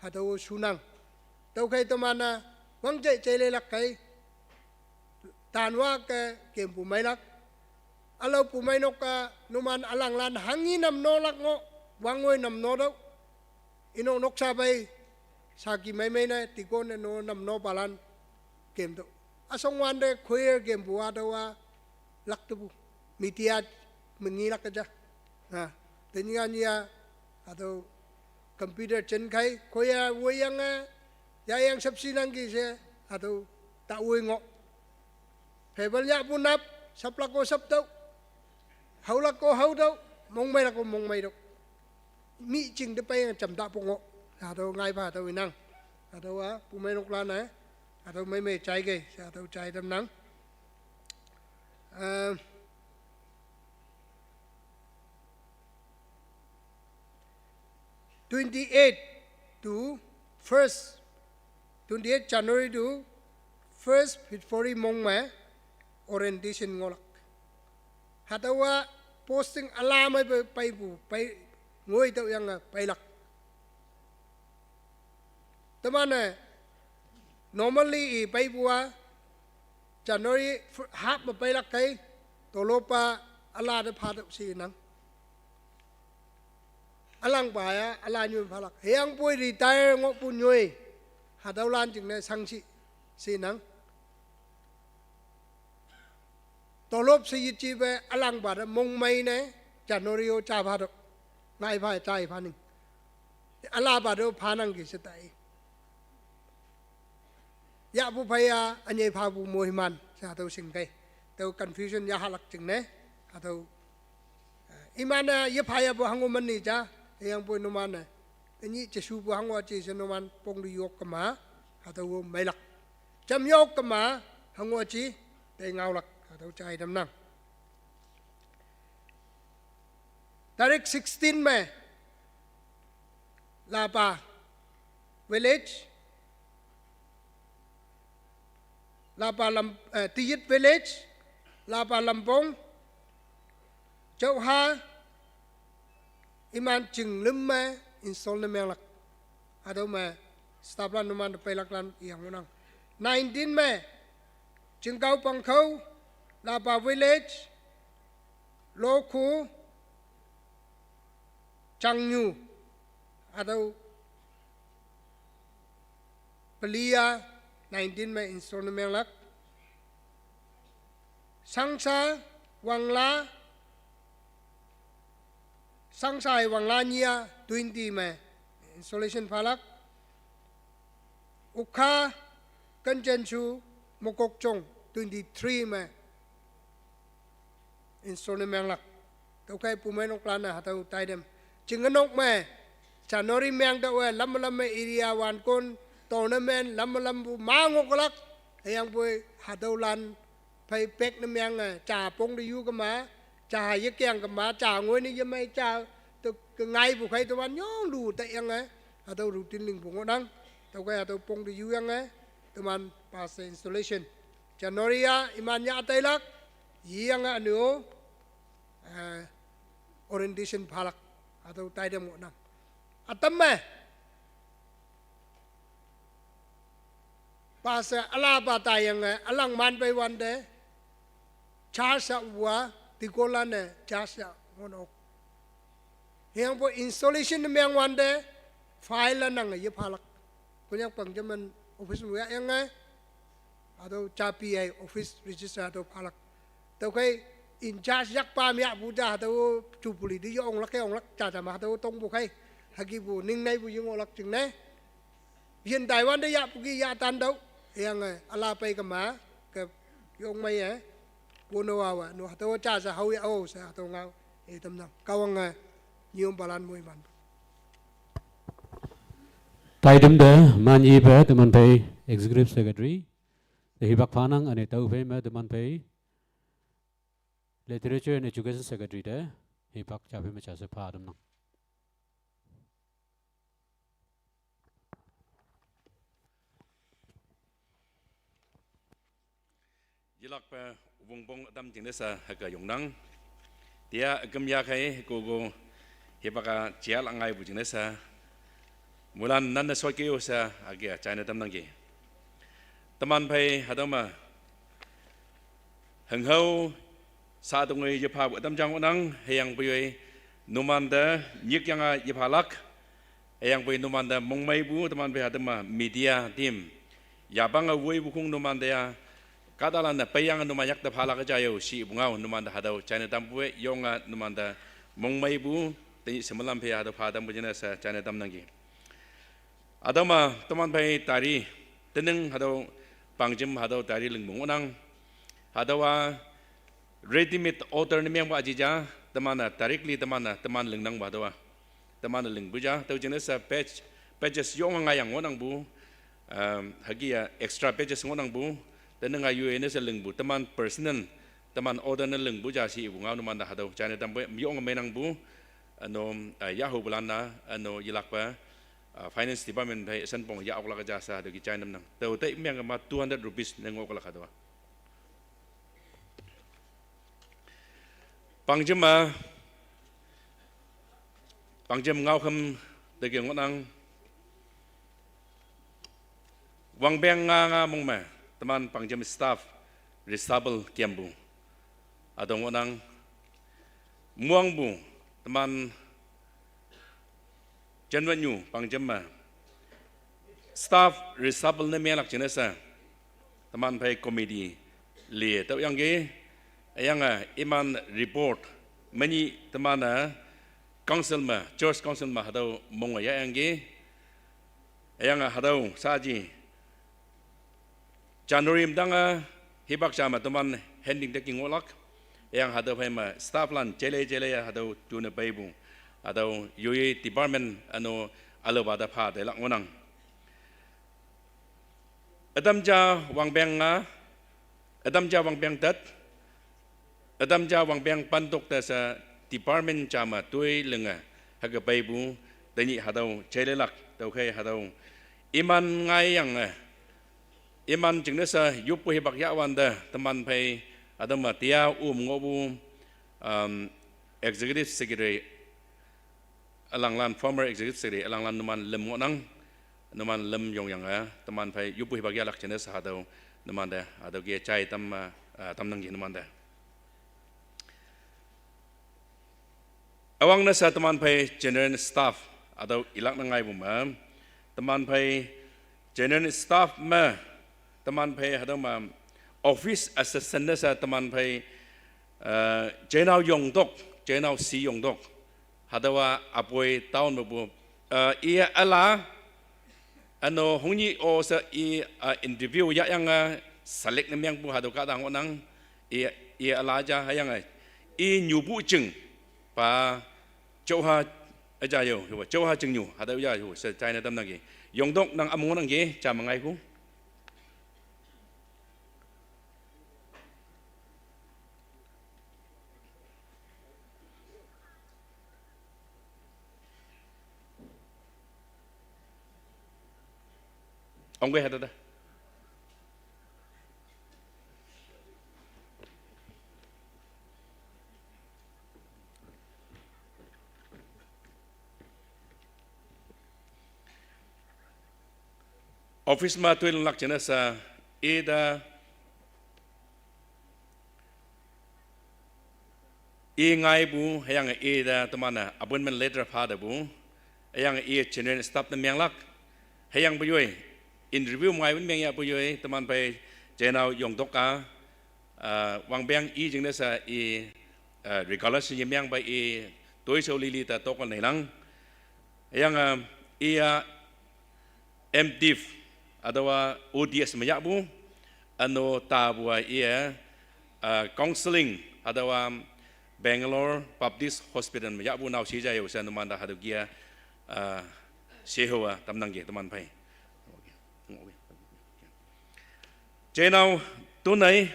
atau sunang tau kai to mana wang jai le lak kai tanwa ke kem pu mai lak alau pu mai nok ka numan alang lan hangi nam no lak ngo wangoi nam no do ino nok sa bai saki mai mai na tikon no nam no balan kem to asong wan de khoyer kem bua do wa lak tu mitiat mengilak aja nah dengan ya atau komputer chen kai koya woyang ya yang sabsi nang ki se atau tak woy ngo hebel ya punap saplak ko sap tau haulak ko hau tau mong mai ko mong mai do mi ching de pai cham da po ngo atau ngai ba atau inang atau pu mai nok lan atau mai chai ge atau chai dam nang 28 to 1st 28 January to 1st February mong me orientation ngolak hatawa posting alam ay pai ngoy tau yang pailak tamane normally pai bua January half ma pailak kai tolopa ala de phadak si nang alang baya ala nyu phalak yang poi retire ngok pu nyoi hadau lan jing ne sangsi sinang tolop si yichi be alang ba mong mai ne January o cha phadok ngai phai chai phaning ala ba do phanang ki setai ya bu phaya anye pha bu mohiman sa tau sing kai tau confusion ya halak jing ne atau imana ye phaya bu hanguman ni cha yang pun numan ini jesu bu hangwa chi se numan pong di yok kama atau mailak jam yok kama hangwa chi te ngaulak atau chai dam nang tarik 16 में लापा village लापा Tiyit village लापा Lampong Chauha iman ching lemme install na melak ado me staplan numan pelak lan yang unang 19 me Chingkau Pangkau Lapa village Loku Changyu ado Pelia 19 me install na melak Sangsa Wangla Sangsai Wanglania 20 में installation falak Ukha Kanjenchu Mokokchong 23 में installation menglak tau kai pumen oklana hatau taidem jinganok me January meng da we lam area wan kon tournament lam bu mangoklak yang boy hatau lan pai pek na meng cha pong de yu ka ma cha ye kyang ka ma cha ngoi ni ye mai cha to ngai bu khai to ban nyong lu ta yang atau rutin ling bu ngodang tau kai atau pong de yu yang to man pas installation January ya iman ya tailak yang anu orientation phalak atau taidam ngodang atam me Pasal ala bata yang alang man pe wande charsa wa tikolane charsa ngono. Yang po installation yang wande file nang ye phalak. Kunyak pangjaman office mo yang atau capi office register atau phalak. Tau kai in charge yak pa mi abuja atau cupuli di ong lak cha ma atau tong bu kai hagi bu ning nai bu yung lak ching ne. Hiện Taiwan đây ya pugi ya tan đâu yang ala pai kama ke yong mai bono wa no to cha sa hau ya o sa to ngau e tam nang kawang nyom balan moi man Tai dem de man yi ba de man pay executive secretary the hibak phanang ane tau phe ma de man pay literature and education secretary de hibak cha phe ma cha se pha dam nang Jilak pa wong tam jing desa haga yong nang dia gem ya kai go hebaka chia langai bu jing desa mulan nan na so ke usa agia China tam nang ge taman pai hadama hang ho sa dong ngai je pha bu tam jang nang hayang pai numan da nyik yang je phalak hayang pai numan da mong mai bu taman pai hadama media team ya bang wei bu kung numan da Kadalan na payang numayak da phala ka jayo si bungaw numanda hadaw China tampue yonga numanda mongmay bu tani semalam pe hadaw phadam bujina sa China tam nangi adama taman pai tari teneng hadaw pangjim hadaw tari lengmong onang hadawa ready made order ni meng ba ajija tamana directly tamana taman lengnang ba hadawa tamana lengbuja taw jina sa pages yonga ngayang onang bu hagia extra pages onang bu dan dengan UN ni selengbu teman personal teman order ni lengbu jasi ibu ngau numan dah hadau China tampai miong menang bu ano Yahoo belanda ano yilakpa finance department hai senpong ya okla jasa dari China nang tahu tak miang ma 200 rupees nengok okla hadau pangjem ngau kem dari ngonang wang beng nga mong ma teman pangjam staff restabel kiambu adong onang muang bu teman janwanyu pangjam staff restabel ne melak jenesa teman pai komedi le tau yang ge yang iman report mani teman council ma church council ma hadau mong ya yang ge yang hadau saji Januari mdanga hibak sama teman handing taking olak yang hadau ma staff lan jele ya hadau tuna baibu atau UI department ano alabada pha de lak ngonang adamja wang beng tat adamja wang beng pantok ta sa department jama tui lenga haga baibu tani hadau jele lak tau khai hadau iman ngai yang iman jeng desa yupu hebak yakwanda teman pai adama tia ngobu executive secretary alanglan former executive secretary alanglan numan lem ngonang numan lem yong yang teman pai yupu hebak yak jeng desa hadau numan da adau ge chai tam nang ge numan da awang nasa teman pai general staff adau ilak nangai buma teman pai general staff ma teman pai hadama office assistant nasa teman pai jenau yongdok jenau si yongdok hadawa apoi tahun bu ia ala ano hongi o sa interview ya yang select nem yang bu hadu kadang onang ia ala aja yang nyubu jeng pa jauha aja yo jauha jeng nyu hadawa ya yo sa China tam nagi yongdok nang among nang ge jam ngai ku ông gue ada dah. office ma tuil lak chena sa eda ngai bu yang eda tamana appointment letter pada bu yang general staff na myang lak yang bu yoi interview ngai bu myang ya bu yoi taman pai jenau yong doka wang bang jing na sa regardless yang myang bai toi so lili ta tokon nei lang yang MDiv adawa ODS mayak bu ano ta buai counseling adawa Bangalore Baptist Hospital mayak bu nau si jaya usan teman dah hadu gia sehoa tamnang ge teman pai jenau tunai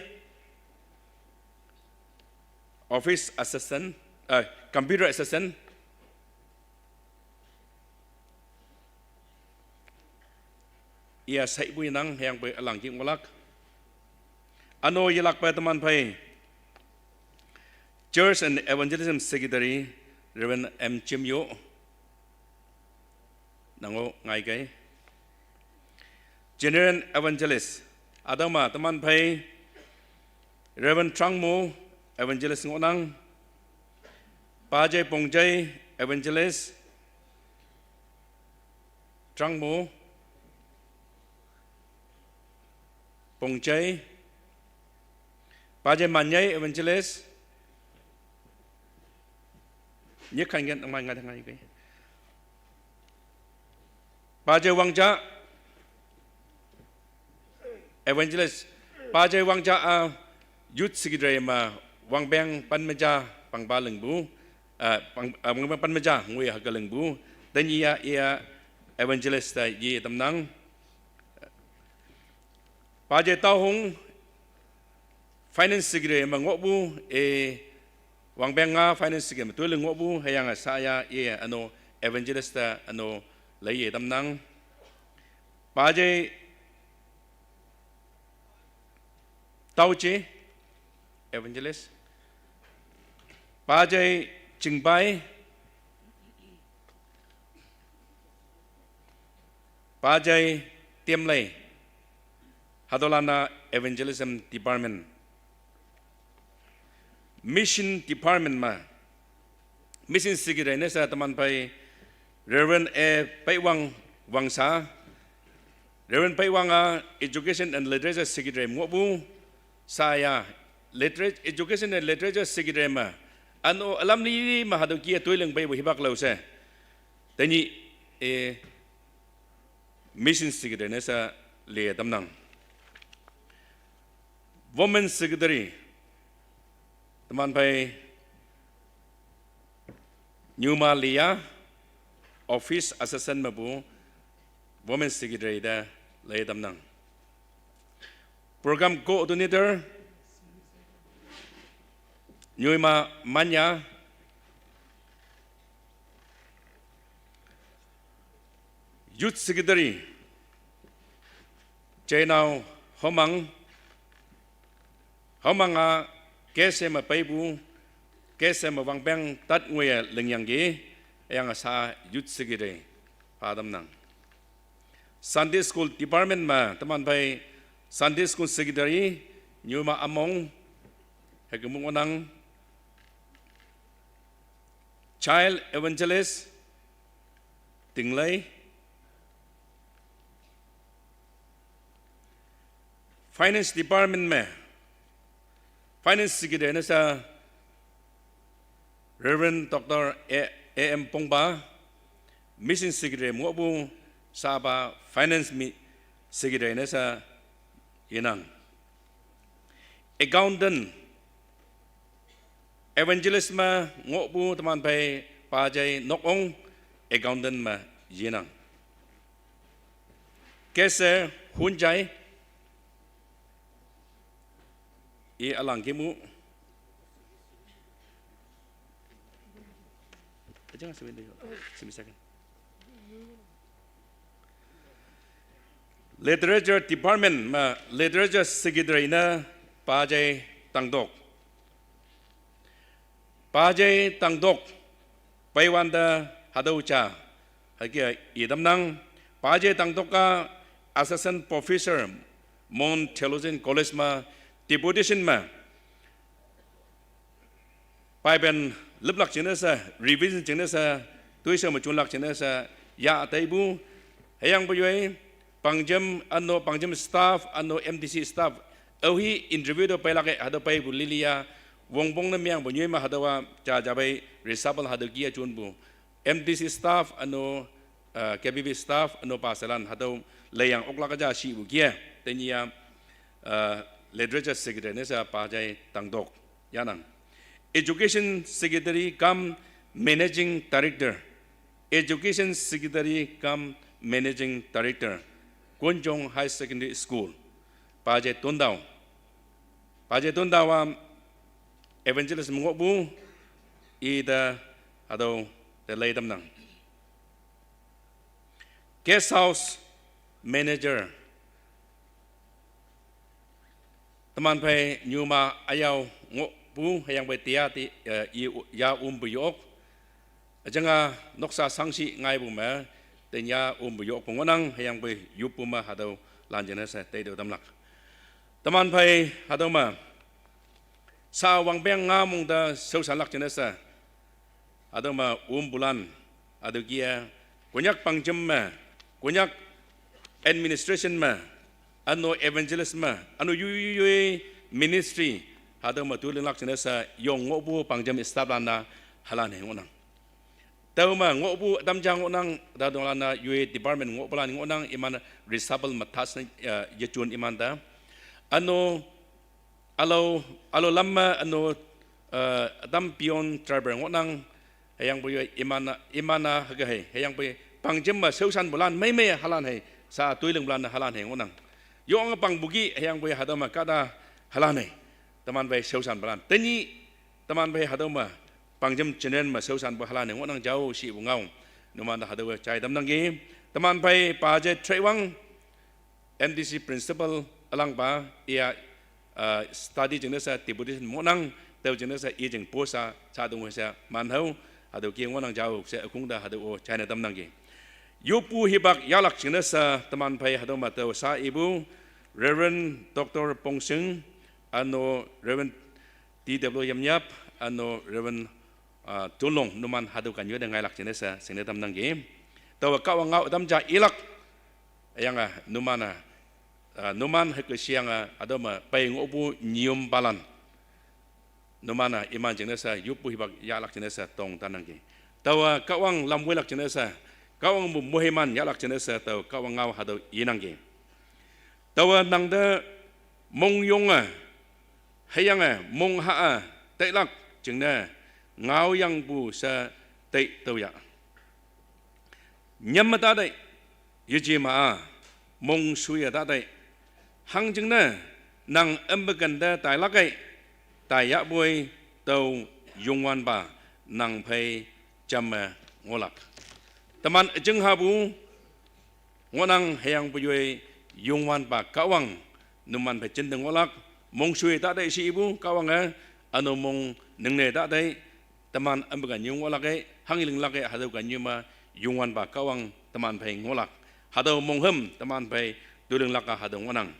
office assistant computer assistant ia sai bu nang yang bai alang ki ngolak ano yelak pa teman pai Church and Evangelism Secretary Reverend M. Chimyo nango ngai kai General Evangelist adama teman pai Reverend Trangmo Evangelist ngonang Pajai Pongjai Evangelist Trangmo Pongjai Pajai Manyai Evangelist nhớ khanh gen ngai ngai cái Pajai Wangja Evangelist Pajai Wangja youth secretary ma Wang Beng Panmeja Pang Ba Leng Bu Wang Beng Panmeja ngui ha Leng Bu dan ia evangelist ye tamnang Pajai Tau Hong finance secretary ma ngok bu Wang Beng nga finance secretary tu leng ngok bu hayang saya ano evangelist ano lai ye tamnang Pajai Tau Che evangelist Pajai Chingbai Pajai Tiam Lai Hadolana Evangelism Department Mission Department ma Mission Secretary nesa teman pai Reverend Pai Wangsa Reverend Pai Wanga Education and Literature Secretary ngobu saya Literature Education and Literature Secretary ma ano alam ni mahado kia tuilang bai hibak lau se tani Mission Secretary nesa le tamnang Women Secretary teman pai Nyuma Lia Office Assistant mabu Women Secretary da le tamnang Program Coordinator Nyuma Manya Youth Secretary Jenau Homanga kese ma paibu kese ma Wang Beng tat nguya lengyang ge yang sa Youth Secretary padam nang Sunday School Department ma teman bai Sunday School Secretary Nyuma Among hegumung onang Child Evangelist Tinglai Finance Department में Finance Secretary nasa Reverend Dr. A.M. Pongba Mission Secretary Mwabu Saba Finance Secretary nasa Yenang Accountant Evangelist ma Mwabu teman pai Pajai Nokong Accountant ma Yenang Kese Hunjai alang kemu jangan sebentar Literature Department ma Literature Secretary na Pajai Tangdok Paiwanda Hadaucha hagia idamnang Pajai Tangdok ka assistant professor Mon Theologian College ma deputation ma pai ben lấp lắc chừng sa revision chừng sa tôi sợ mà chun lắc chừng sa ya tai bu hayang bu yoi pangjam staff ano MTC staff ohi interview do pai lak hado pai bu lilia wongbong na miang bu nyoi ma hadawa cha bai resabal hado kia chun bu MTC staff ano KBB staff ano pasalan hado layang oklak ja si bu kia tenia literature secretary ne sa pa jai tangdok yanang education secretary cum managing director education secretary cum managing director Kunjong High Secondary School Paje Tundao evangelist Mungobu ida ado the laydam nang guest house manager teman pai nyuma ayau ngobu hayang bai tia ti ya buyok ajanga noksa sangsi ngai bu ma tenya buyok pengonang hayang bai yupuma hado lanjana sa te do damlak teman pai hado ma sa wang beng ngamung da social lak jana sa hado ma bulan ado kia kunyak pangjam ma kunyak administration ma ano evangelist ma ano yu ministry hado ma tulung lak jana sa yong ngobu pangjam istabana halan hengonang tahu mah ngobu damjang ngonang dadolana UE department ngobulan ngonang iman resabel matas yajun imanda ano alo lama ano dam pion traber ngonang hayang boy imana hagahe hayang boy pangjam ma seusan bulan mai halan hai sa tuilung bulan halan hai ngonang yong pang bugi hayang boy hadama kada halan hai teman bay seusan bulan teni teman bay hadama pangjam chenen ma seusan bu halan ngonang jauh si bungau numan da hadawa chai dam nangi teman pai paje trewang MDC principal alang ba ia study jenesa deputation monang teu jenesa i jeng posa cha dong sa manhau hadu ki ngonang jauh se akung da hadu chai dam nangi yupu hibak yalak jenesa teman pai hadu ma teu sa ibu Reverend Dr. Pongseng ano Reverend TW Yamyap ano Reverend tulong numan hadu kanyo dengan ilak jenis sini tam nanggi tahu kau ngau tam ja ilak yang numan hekusiang ada ma pai ngobu nyium balan numana iman jenis yupu hibak yalak jenis tong tananggi tahu kau ang lamwelak jenis kau ang muhiman yalak jenis tahu kau ngau hadu inanggi tahu nangda mongyong hayang mongha teilak jengna ngau yang bu sa tei tau ya nyam ta dai yuji ma mong suya ta dai hang jing na nang embagan da tai lakai tai ya boy tau yungwan ba nang pai jam ngolak teman jeng habu ngonang hayang bu yoi yungwan ba kawang numan pai jendeng ngolak mong suya ta dai si ibu kawang anu mong nengne ta dai teman ambagan yung walak hangiling lak hadau kan yuma yungwan ba kawang teman pai ngolak hadau monghem teman pai dulung lak hadau ngonang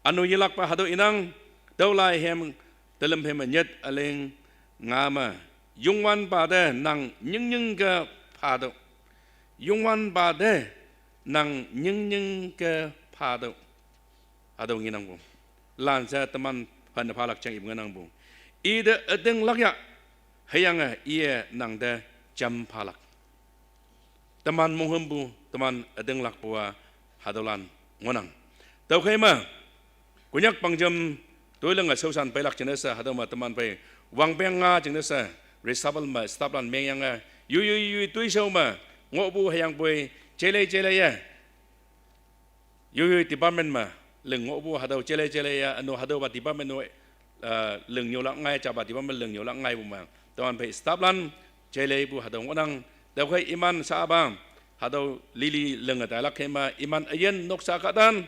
anu yelak pa hadau inang daulai hem dalam hem nyet aleng ngama yungwan ba de nang nying ke phadau yungwan ba de nang nying ke phadau hadau nginang bu lan sa teman pan phalak chang ibnganang bu ida adeng lakya hayang ia nang da jam palak teman monghembu teman adeng lak bua hadolan ngonang tau khaima kunyak pangjam toilang seusan pelak jenesa hadoma teman pai wang benga jenesa resabal ma staplan mengyang yu tuisau ma ngobu hayang boy chele ya yu department ma leng ngobu hadau chele ya anu hadau ba department no leng nyolak ngai chaba department leng nyolak ngai bu ma teman pai staplan chele bu hadau ngonang tau khai iman saabang hadau lili leng atalak khema iman ayen noksa katan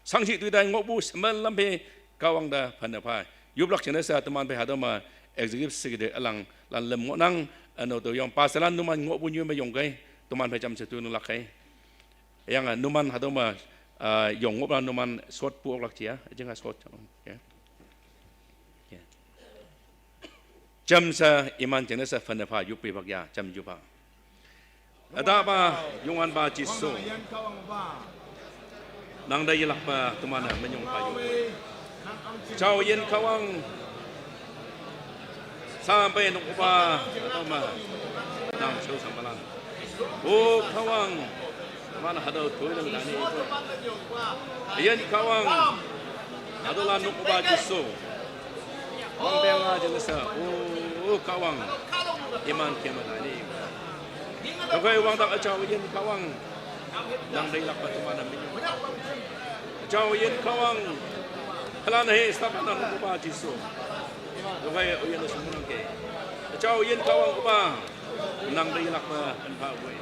sangsi tu dai ngobu semal lampe kawang da phanapa yublak jenesa teman pai hadau ma executive secretary alang lan lem ngonang ano to yang pasalan numan ngobu nyu me yong kai teman pai jam setu nulak kai yang numan hadau ma yong ngop lan man sot pu lak chia jeng a sot jam sa iman jeng sa fan pha yu pi bak ya jam yu ba ada ba yong an ba ji so nang dai lak ba tuman menyong pha yu chao yen kawang sampai nuk ba atau ma nang so samalan o kawang mana hadau tuh yang dani yen kawang adalah nuk ba jiso wang benga jenesa o kawang iman kiamat dani okay wang tak chao yen kawang nang dai lak ba tuman menyong chao yen kawang Halan he stapa nan ko ba jiso. Okay, o yan semua ke. Chao yen kawang ko ba nang dai lak ba an ba we.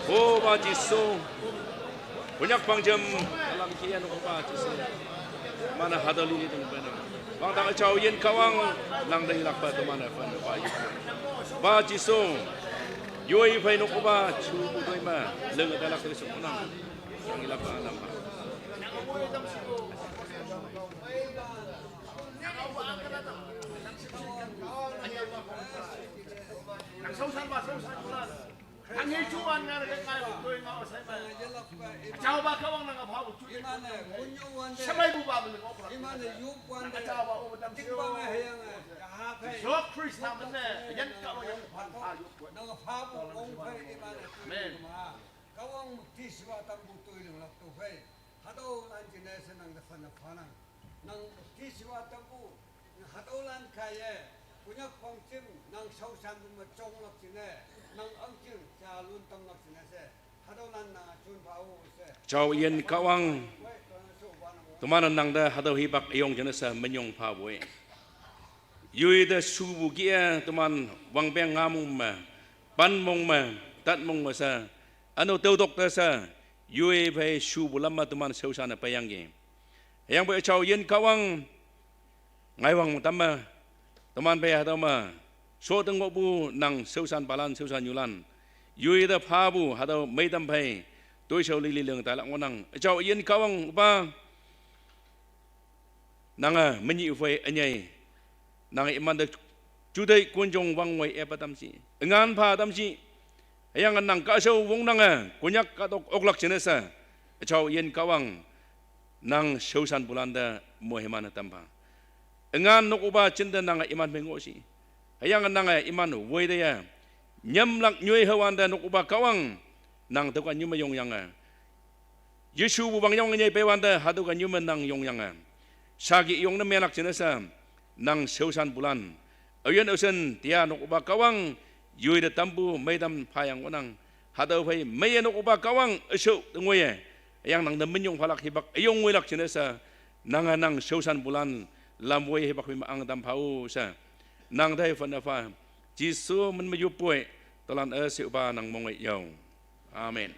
Ho ba jiso. Banyak pangjam alam kian ko ba jiso. Mana hadali ni tong bana. Bang ta chao yen kawang nang dai lak ba to mana fan ba yu. Ba jiso. Yoi phai no ko ba chu bu doi ma leung ta lak so nang. Yang ilak ba alam ba. Sâu san bulan. Ang hijuan nga nagkakaya ko tuwing ako sa iba. Chao ba kawang nangapaw? Sabay mo ba mo ko? Chao ba o madam siyo? So Christ naman na. Yan kawang yung panpayo. Amen. Kawang magtiswa tang butoy ng laktufay. Hataw lang jinesa ng nafanang. Nang magtiswa tang bu. Hataw lang kaya. Punya pangcim nang sausan bumacong lak sini, nang angcim jalun tang lak sini se, hadolan na cun bau se. Chao yen kawang, tumanan nang da hadaw hibak ayong jenesa menyong pawe. Yui da subu kia tuman wang beng ngamung ma, pan mong ma, tat mong ma sa, ano teu dokter sa, yui pay subu lama tuman sausan apa yang ge. Yang boleh chao yen kawang, ngai wang tama. Teman payah tama, so tengok bu nang seusan balan seusan yulan, yui da pabu hadau meidam pay, doi shau lili leung talak ngonang, jauh yen kawang ba, nanga menyi ufai anyai, nanga iman da judai kunjung wang wai apa tamsi, engan pa tamsi, yang nang kasau wong nanga kunyak katok oklak jenesa, jauh yen kawang, nang seusan bulan da mohemana tampa. Engan nuk uba cinta nanga iman mengosi. Hayang nanga iman wei dia. Nyam lak nyui hawan da nuk uba kawang nang tu kan nyuma yong yang. Yesu bu bang yong nyai pewan da hadu kan nyuma nang yong yang. Sagi yong na melak jenasa nang seusan bulan. Ayan usen dia nuk uba kawang yui da tambu meidam payang onang. Hadu pai mei nuk uba kawang esok ngoye. Yang nang da menyong falak hibak ayong welak jenasa nanga nang seusan bulan. Lam way hebak mi ang dam pau sa nang dai fan fa jisu men mayu poi tolan si ba nang mong yau amen.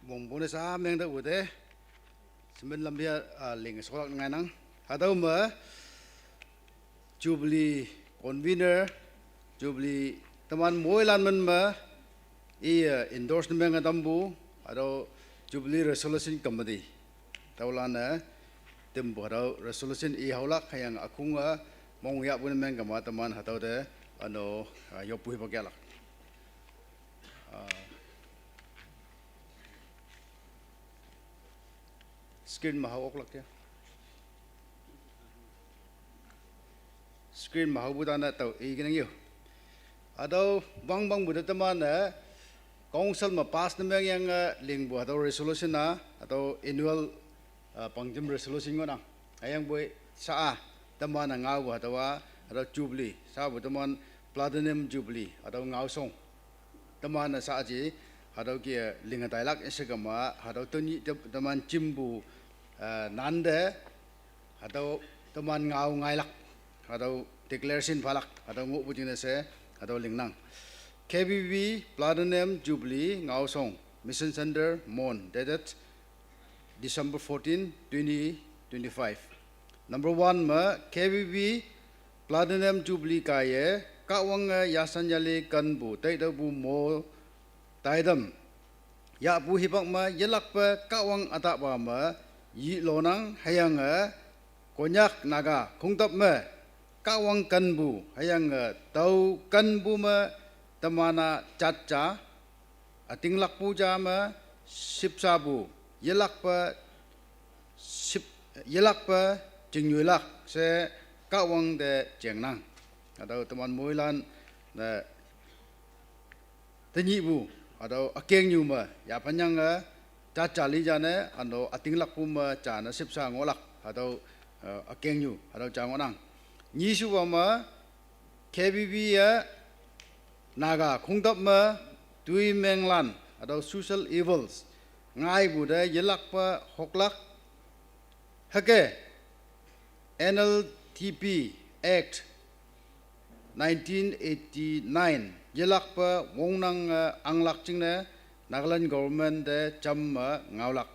Mong bonus am neng da ude semen lambia ling solak ngai nang hadau ma jubilee convener jubilee teman moilan men ma endorse nang tambu ado Jubilee Resolution Committee taulana tembu ado resolution haulak hayang akunga mong ya pun nang kama teman hatau de ano yopuhi pagalak screen mahawak lak ya screen mahabudan atau ikinang yo atau bang budak teman council pass namang yang lingbu atau resolution atau annual pangjam resolution ngona ayang boy sa teman ngau atau jubilee sa teman platinum jubilee atau ngausong teman sa aji atau kia lingatai lak segama atau tuni teman cimbu nanda atau teman ngau ngailak atau declaration falak atau ngup bujina se atau lingnang KBB Platinum Jubilee Ngausong Mission Center Mon dated December 14, 2025. Number 1 ma KBB Platinum Jubilee kaya kawang yasan yali kanbu taida bu mo taidam ya bu hibak ma yelak pa kawang atak ba ma yi lonang hayang konyak naga kungtap ma kawang kanbu hayang tau kanbu ma tamana caca ating lak puja ma sip sabu yelak pa jingyulak se kawang de jengnang atau teman muilan na tenyibu atau akeng nyuma ya panjang caca li jane ando ating lak puma cana sip sa ngolak atau akeng nyu atau jangonang nyisu ma KBB ya naga kungtap ma tui menglan atau social evils ngai buda yelak pa hoklak hake NLTP Act 1989 yelak pa wongnang anglak jingne Nagaland government de cham ngaulak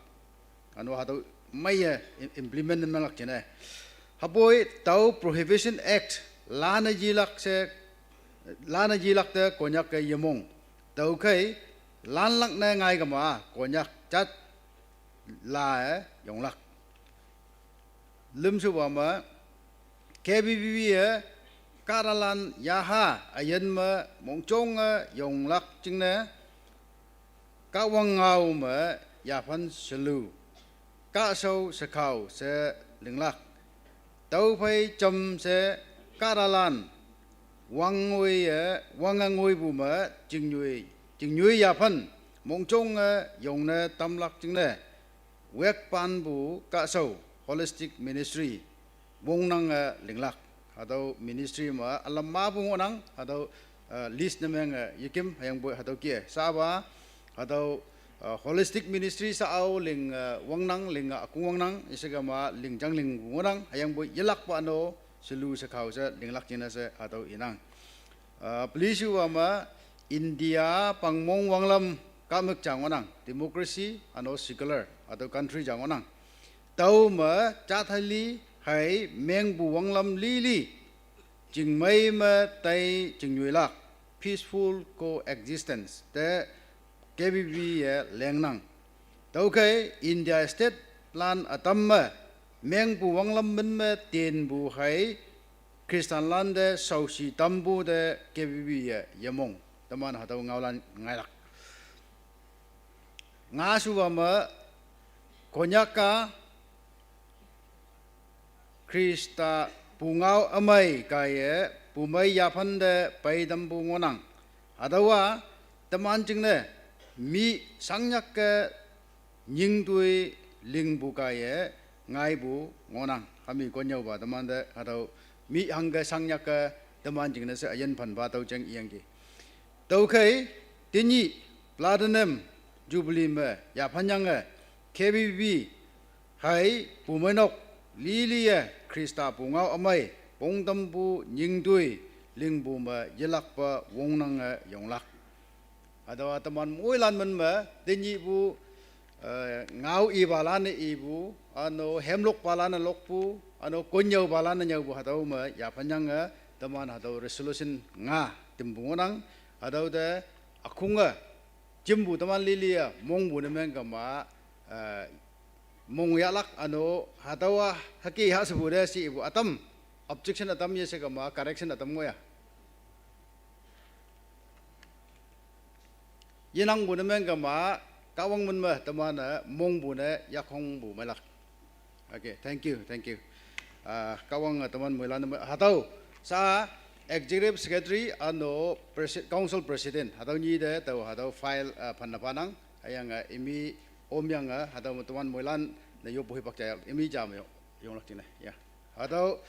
anu hatau mai implement mengalak jine hapoi tau Prohibition Act lana jilak te konyak ke yemong tau kai lan lak na ngai kama konyak chat la yonglak lim su ma KBB karalan yaha ayen ma mongchong yonglak jingne kawang ngau ma yapan selu ka sau sekau se linglak tau phai chom se karalan wangangui bu ma jingnui yapan mongchong yongne tamlak jingne wek pan bu ka sau holistic ministry wongnang linglak atau ministry ma alam ma bu ngonang atau list namang yikim hayang bu atau kia saba atau holistic ministry sa au ling wangnang ling akung wangnang isagama ling jang ling ngonang hayang bu yelak pa ano selu sekau sa linglak jina sa atau inang please ma India pangmong wanglam kamek jangonang democracy ano secular atau country jangonang tau ma chathali hai meng bu wanglam lili jingmai ma tai jingyuilak peaceful coexistence te KBB lengnang tau kai India state plan atamma meng bu wanglam men ma ten bu hai Kristan lande sausi tambu de KBB yamong teman hatau ngaulan ngailak ngasuwa ma konyaka Krista pungau amai kaya pumai yapan de pai tambu ngonang adawa teman jingne mi sangyak ke nyingdui lingbu kaya ngaibu ngonang kami konyau ba teman de atau mi hangga sangyak ke teman jingne se ayen pan ba tau jeng iyangki tau kai tinyi platinum jubilee me ya panjang KBB hai pumenok lilia Krista pungau amai pongtambu nyingdui lingbu me yelak pa wongnang yonglak adawa teman muilan men me tinyi bu ngau ibalan ibu ano hemlok balan lokpu ano konyau balan nyau bu hatau me ya panjang teman hatau resolution nga timbungonang atau de akunga จิมบุตมันลิเลียมงบุนเมงกมามงยาลักอโนฮัตวะฮักกี้ฮัสบุเดสิบุอัตม objection atam ye se kama correction atam ngoya yenang bu men kama kawang mun ma tamana mong bu ne yakhong bu malak okay thank you kawang taman mulan hatau sa executive secretary ano council president hatau ni de tau hatau file phanna panang ayang imi omyang hatau taman mulan na yo bohi pakja imi jam yo yong lak chine ya hatau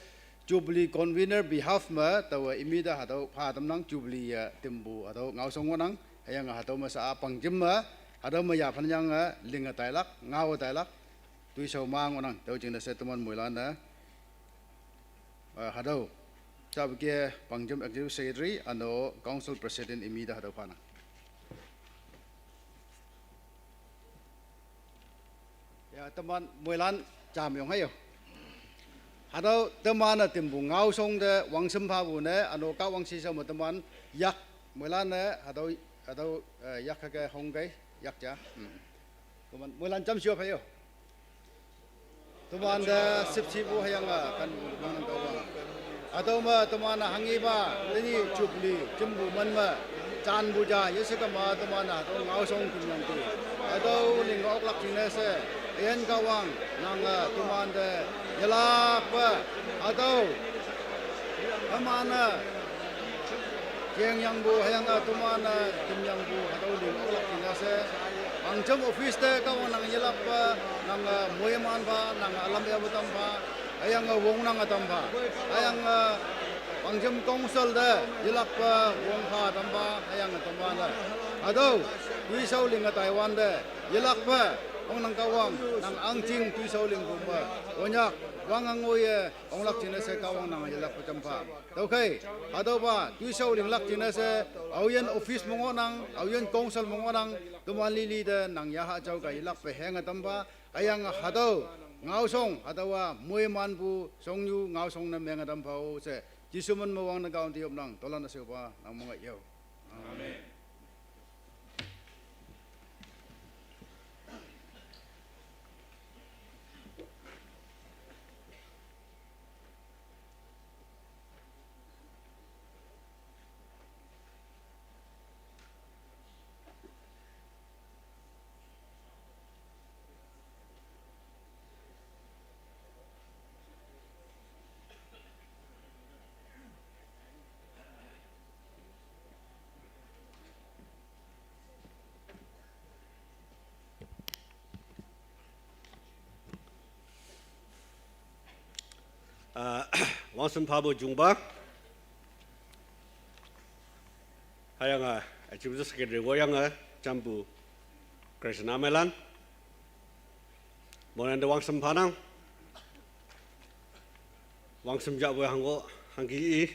Jubilee convener behalf ma tawa imida hatau pha tam nang Jubilee timbu atau ngau song nang ayang hatau ma sa pangjim ma hatau ma ya phan yang linga tailak ngau tailak tui sau mang nang tau jing na settlement muilan na hatau sab ke pangjim executive secretary ano council president imida hatau pha na ya teman muilan jam yong hayo Hadau teman timbu ngau song de wang sempa bu ne ano ka wang si sama teman yak mulan ne hadau yak ke hong kai yak ja teman mulan jam siapa yo teman de sip bu hayang kan bukan kau atau ma teman hangi ba ini Jubilee jembu man ma chan bu ja yese ka ma teman atau ngau song kun yang tu atau ling ok lak sine se yen kawang nang teman de Yalapa atau mana yang bu yang mana tim yang bu atau di orang tinggal se angcam office te kau nang yalapa nang mueman ba nang alam ya betam ba ayang wong nang atam ba ayang angcam council de yalapa wong ha tam ba ayang atam ba atau wisau ling Taiwan de yalapa ông nang kawang nang angcing tui sauling bumba onyak wang angoye ông lak chine se kawang nang yelak pacampa okay ado ba tui sauling lak chine se auyen office mongo nang auyen council mongo nang tumali li de nang ya ha chau ka yelak pe heng atamba ayang hado ngau song adawa moi man bu songyu ngau song na meng adam phau se jisuman mawang na kaun tiop nang tolan na se ba nang monga yo amen Wangsum Pabo Jungba Hayang Executive Secretary Woyang Jambu Krishna Melan Monanda Wangsum Panang Wangsum Jabwe Hango Hangi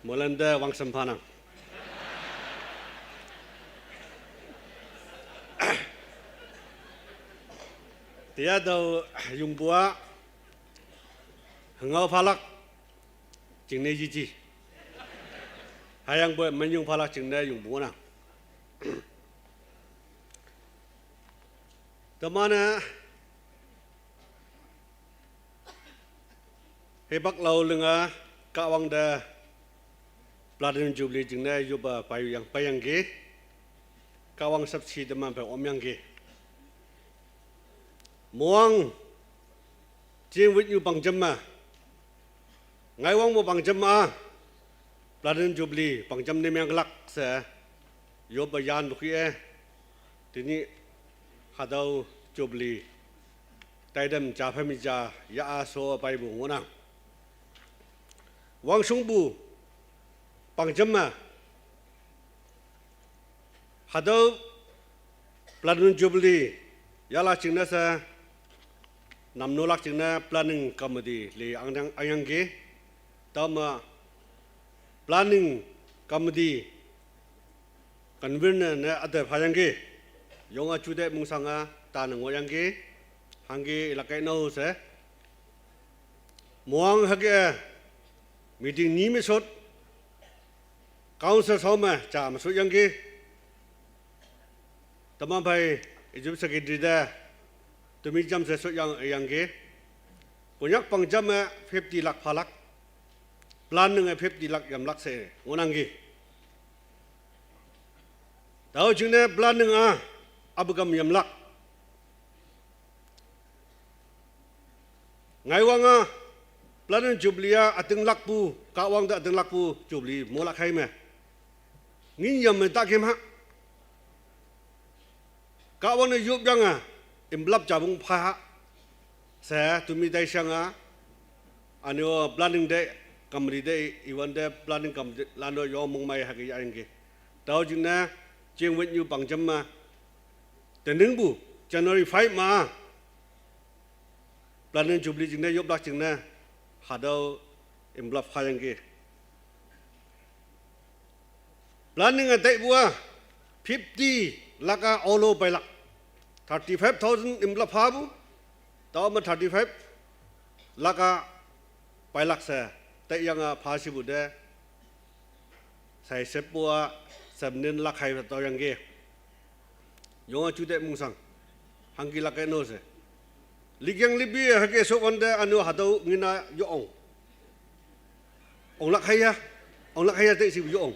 Molanda Wangsum Panang Tiada yung buah hengau falak jingne jiji hayang buat menyung falak jingne yung buah na temana hebak lau lenga kawang da Platinum Jubilee jingne yuba payu yang payang ge kawang sabsi teman pa om yang ge muang jing with you bang jama ngai wang mo bang jama Platinum Jubilee bang jam ni yang lak se yo bayan buki tini hadau Jubilee taidam ja famija ya aso pai bu ngona wang sung bu bang jama hadau Platinum Jubilee yala chingna sa namnolak chingna planning committee le ayang ge tama planning committee convener ne ade phayang ge yonga chude mungsanga ta nang oyang ge hangi ilakai no se muang hage meeting ni me sot council sama jam su yang ki teman pai ijum secretary da tumi jam su yang ki kunyak pang jam 50 lakh phalak plan nang 50 lakh yam lakh se ngonang ki tau jingne plan nang abgam yam lakh ngai wanga plan jublia ating lakh pu ka wang da ating lakh pu jubli mo lakh hai me ngin yam ta kem ha ka wang ne yup yang imblap jabung pha sa tumi dai sanga ano planning de kamri de iwan de planning kam lano yo mong mai ha ki yang ki tau jinna jing wit yu pang jam ma tening bu January 5 ma planning jubli jinna yup lak jinna hadau imblap pha yang ki planning ate bua 50 laka olo pai lak 35,000 imblap pha bu tau ma 35 laka pai lak sa te yang pha si bu de sai sepua sabnin lak hai tau yang ge yong chu de mung sang hangki lak no se ligyang libi ha ke so on de anu hadau ngina yo ong lak hai te si yo ong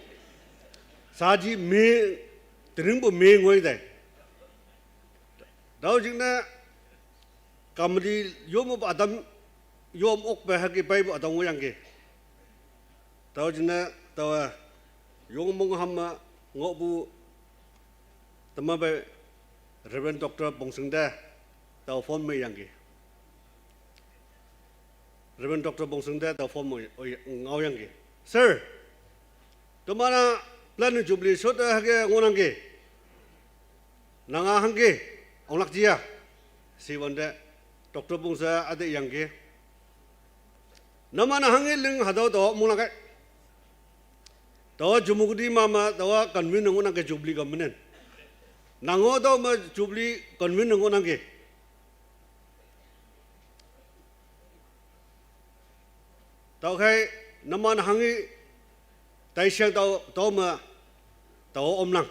saji me tring bu me ngoi dai dau jing na kamri yom ba adam yom ok ba ha ke pai bu adam yang ge dau jing na taw yong mong ham ngo bu tama ba Reverend Dr. Bongseng da taw phone me yang ge Reverend Dr. Bongseng da taw phone me ngau yang ge sir tomana plan jubli so da ha ke ngonang ge nanga hang ge ong lak jia si wanda Dr. Bongsa ade yang ge namana hangil ling hadau do mula kai tawa jumugdi mama tawa convene ngonang ke jubli gamnen nango do ma jubli convene ngonang ke taw kai namana hangi tai siang taw ma taw omlang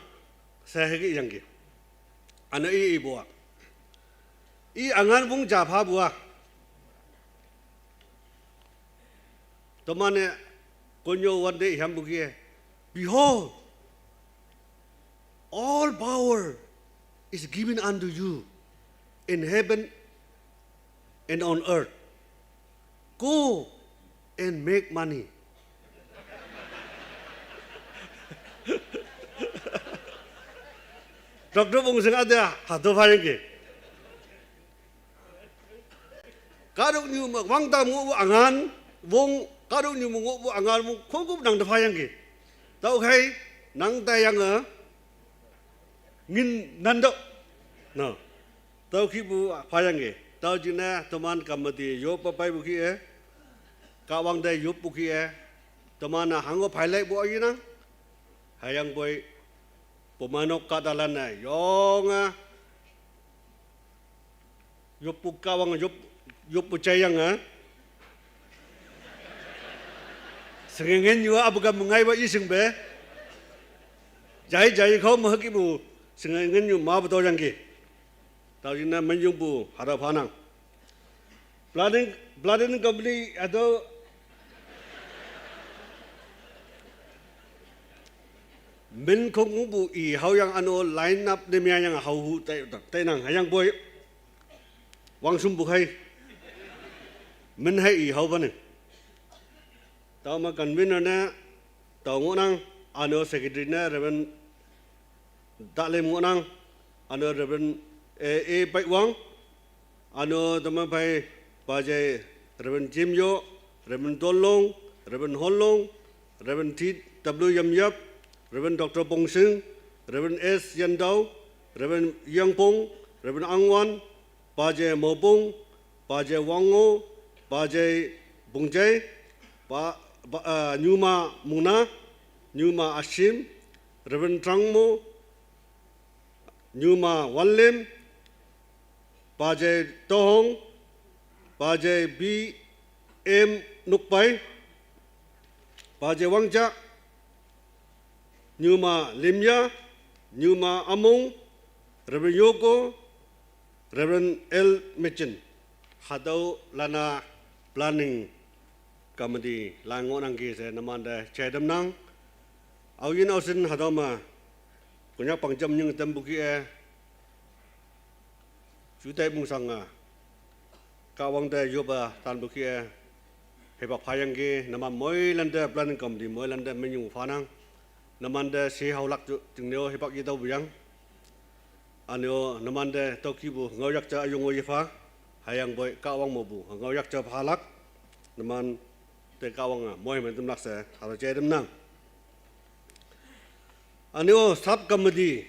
sa hegi yang ge ana i bua i angan bung ja pha bua tomane konyo one day ham buki behold all power is given unto you in heaven and on earth go and make money Dr. Bongseng ada hatu pha yang ke karuk nyu ma wang ta mu angan wong karuk nyu mu angan mu khong nang da pha yang ke tau khai nang ta yang ngin nan do no tau khi bu pha yang ke tau jina teman kamati yo pa pai bu ki ka wang dai yo bu ki teman hango phai lai bu ai na hayang boy pemanok kadalan na yong yupu kawang yupu cayang sengengin juga abukan mengai ba iseng be jai kau mahaki bu sengengin juga ma betul yang ki tahu jina menjung bu harap hanang planning company atau min không bu i hau yang ano line up de mia yang hau hu tai nang hayang boy wang sum bu hai min hai i hau ban taw ma convener na taw ngonang ano secretary na Reverend Dalem ngonang ano Reverend e pai wang ano tama pai pa jai Reverend Jim Yo Reverend Dolong Reverend Holong Reverend T W Yam Yap Reverend Dr. Bongseng, Reverend S. Yandau, Reverend Yang Pong, Reverend Angwan, Paje Mobong, Paje Wango, Paje Bongjai, Nyuma Muna, Nyuma Ashim, Reverend Trangmo, Nyuma Wallim, Paje Tohong, Paje B. M. Nukpai, Paje Wangja, Nyuma Limya, Nyuma Among, Reverend Yoko, Reverend L. Mitchin, Hadau Lana Planning Committee, Langon Angki, Namanda Chadam Nang, Awin Ausin Hadama, Kunya Pangjam Yung Tembuki, Jutai Musanga, Kawang de Yoba Tanbuki, Heba Payangi, Nama Moylanda Planning Committee, Moylanda Menu Fanang, Namanda Si Haulak Tingneo Heba Yitau Buyang, Ano Namanda Tokibu, Ngoyak Ayung Oyifa, Hayang Boy Kawang Mobu, Ngoyak Halak, Naman Te Kawanga, Moyman Laksa, Halajadam Nang. Ano Subcommittee,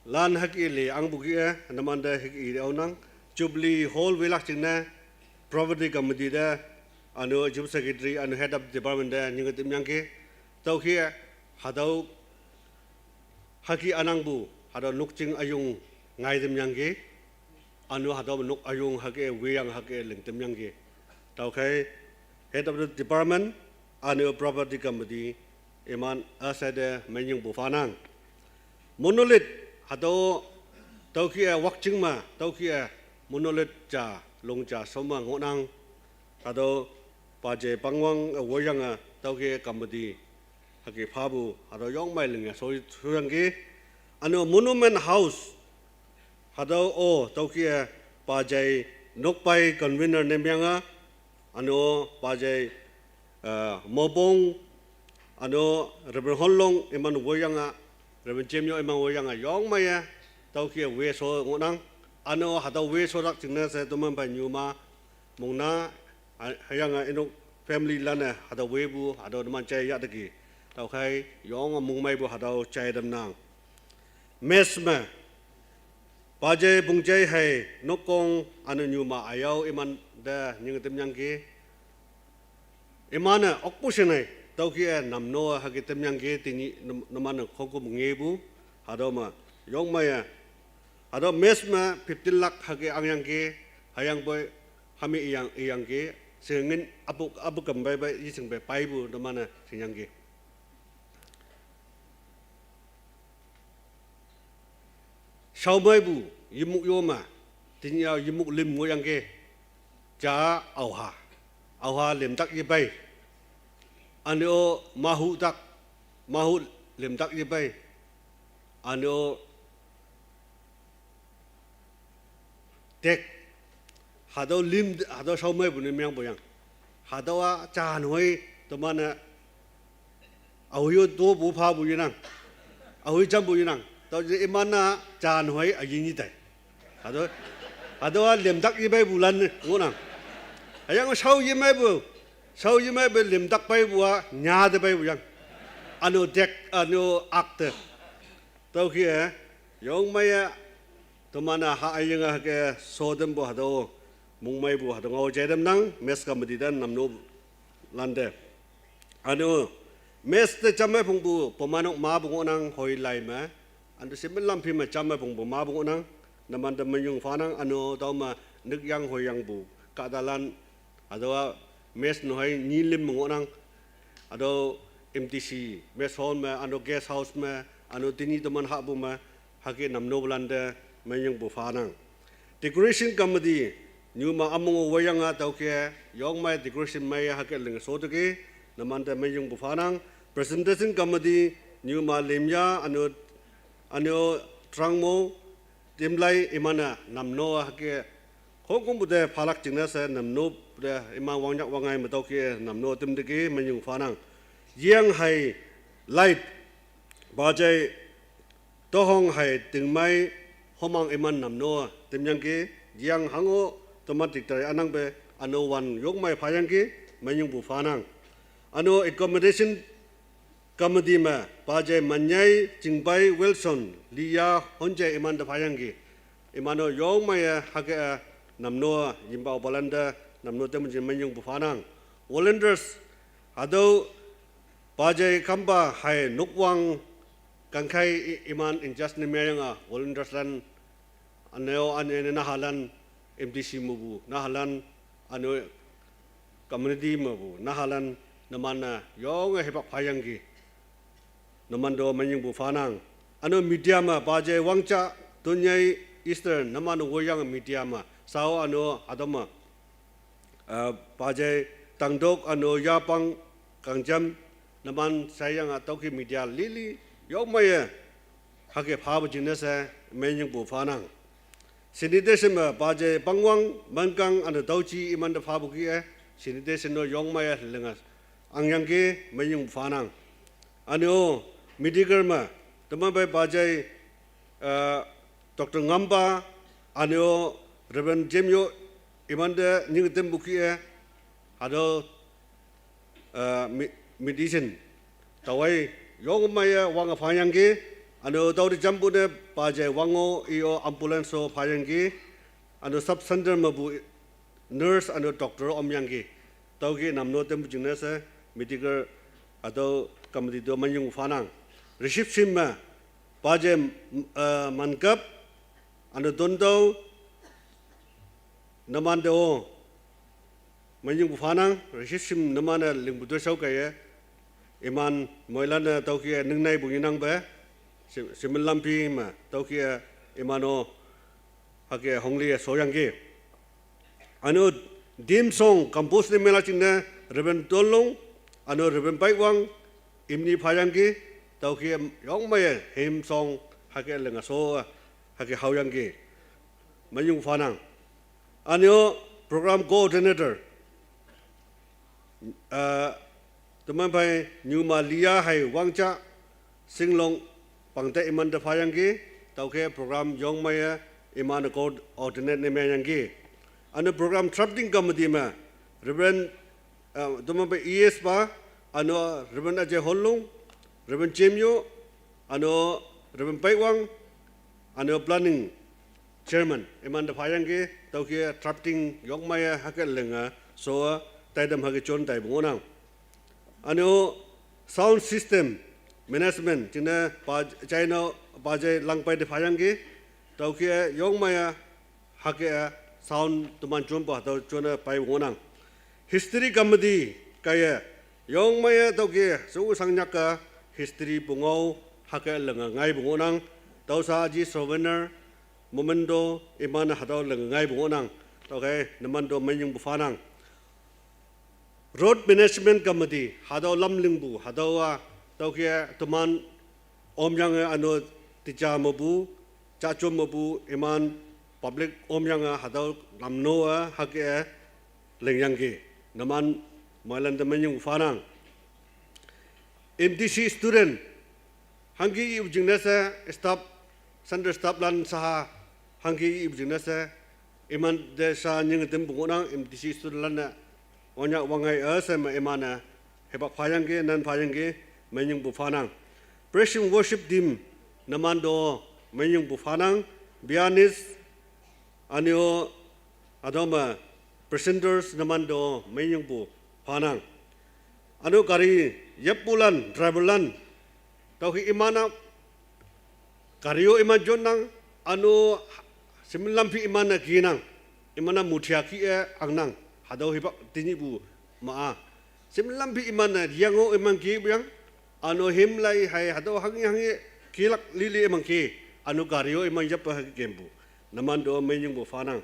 Lan Hakili, Angbukia, Namanda Hiki Onang, Jubilee Hall Vilachina, Property Committee there, Ano Jub Secretary and Head of Department there, Ningatim Yanki, Tau here, Hadau Haki Anangbu, Hadau Nukching Ayung, Ngaidim Yanki, Ano Hadau Nuk Ayung Hake, Wiyang Hake, Lingtim Yanki, Tau Head of the Department, Ano Property Committee, Iman Asade Menyung Bufanang. Monolith Hadau Tau here Wakching Ma, Tau here Monolith Ja, Longja Soma Ngonang, Hadau Paje Pangwang Woyanga, Tau here Committee. Haki Pabu, Hadau Yong Mailing, so Surangi, Ano Monument House, Hadau O, Taukia, Pajay, Nokpai, Convener Nemyanga, Ano Pajay, Mobong, Ano Reverend Honlong, Iman Woyanga, Reverend Jemyo Iman Woyanga, Yong Maya, Taukia, Weso, Ngonang, Ano Hadau Weso Rak Tingna, Tuman by Numa, Mona, Hayanga, Eno family Lana, Hadau Webu, Hadau Manchai Yadaki. Tau khai yong mung mai bu hadau chai dam nang mesma paje bungjai hai nokong anu nyuma ayau iman da ning tem yang ki imana okpusinai tau ki namno ha ki tem yang ki tini namana khoku ngebu hadau ma yong maya hadau mesma 15 lakh ha ki angyang ki hayang boy hami iyang ki sengin abu kambai bai ising bai pai bu namana sinyang ki Sau mai bu yimuk yoma tinya yimuk lim ngoyang ke ja auha lim tak ye bai ano mahu lim tak ye bai ano tek hadau lim hadau sau mai bu ni myang boyang hadau a cha noi to mana au yo do bu pha bu yinang au jam bu yinang Tau jadi mana jangan hoy ayi ni tay, ada lemdak ibai bulan ngunang, ayang sau ibai bu lemdak bai buah nyada bai buyang, anu dek anu akte, tau kia, yong maya, tu mana ha ayang ke sodem bu ada mung mai bu ada ngau jadam nang mes kamedidan namno lande, anu mes te jamai pungbu pemanuk ma bu ngunang hoy lai ma. Ando semen lampi macam apa pun mabung onang, naman dah menyung fanang anu tahu ma nek yang hoyang bu, kadalan ada mes nohai nilim mengonang, ada MTC mes hall ma, anu guest house ma, anu tini teman hak bu ma, haki namno belanda menyung bu fanang. Decoration committee, nyuma amung wayang atau ke, yong mai decoration mai haki lengan sodoke, naman dah menyung bu fanang. Presentation committee, nyuma lemya anu trangmo timlai imana namno hake hongkong bude palak jingna sa namno bude ima wangyak wangai matau ke namno timdeki menyung fanang yang hai light bajai tohong hai tingmai homang iman namno timyang ke yang hango tomatik tari anang be anu wan yok mai phayang ke menyung bu fanang anu accommodation Committee ma pajai manyai jingbai Wilson liya honjai iman da phayangi imano yong maya hake namno jimbau balanda namno tem jimenyung bufanang volunteers ado pajai kamba hai nukwang kangkai iman injas ni mayanga volunteers lan aneo ane nahalan MTC mubu nahalan anu community mubu nahalan namana yong hebak phayangi namando manyung bu fanang ano media ma baje wangcha dunyai eastern namano woyang media ma sao ano adama baje tangdok ano yapang kangjam naman sayang atauki media lili yomaya hake phab jinasa manyung bu fanang sinidesema baje bangwang mangkang ano dauchi imanda phabuki sinideseno yongmaya lenga angyangke manyung fanang ano medical ma tamabai bajai Dr. Ngamba ano Reverend Jemyo imanda nyingtem buki ado medicine tawai yongmaya wang phayangke ano tawri jambude bajai wango io ambulance so phayangke ano sub center mabu nurse ano doctor omyangke tawge namno tem jingnasa medical ado kamdi do manyung fanang reception ma baje mankap ano dondo namando manyung fanang reception namana lingbudo saukaya iman moilana tawki ningnai bunginang ba simlampi ma tawki imano hake hongli soyangge ano dim song campus ni melachina reben tolong ano reben baiwang imni phayangge tawki yongmaya him song hake lenga so hake hawyangge manyung fanang ano program coordinator teman pai nyuma lia hai wangcha singlong pangte iman da phayangge tawke program yongmaya iman code coordinate ne mayangge ano program trafting committee ma reverend teman pai es ba ano reverend aje hollung reverend Jemyo ano reverend Paiwang ano planning chairman iman da phayangge tawke trafting yongmaya hakal lenga so taidam hage chon tai bungonang ano sound system management china China baje langpai de phayangge tawke yongmaya hake sound tuman chompa taw chona pai bungonang history committee kaya yongmaya tawke so sangnyak history bungau hake lenga ngai bungonang tawsa ji souvenir momento imana hadaw lenga ngai bungonang tawke namando manyung bufanang road management committee hadaw lamlingbu hadawa tawke tuman omyang ano tija mabu chacho mabu iman public omyang hadaw lamnoa hake lengyangge naman mailan manyung fanang MDC student hangi ibjingnasa staff center staff lan saha hangi ibjingnasa iman desa nyingtem bungonang MDC student lan onya wangai asema imana heba phayangge nan phayangge manyung bufanang praise worship team namando manyung bufanang bianis anyo adoma presenters namando manyung bufanang ano kari yepulan travelan tawki imana kariyo iman jonang ano simlampi imana ginang imana muthiaki angnang hadaw hibak tinibu maa simlampi imana yango iman ki biang ano himlai hai hadaw hangi kilak lili iman ki ano kariyo iman japa hagi kembu namando manyung bufanang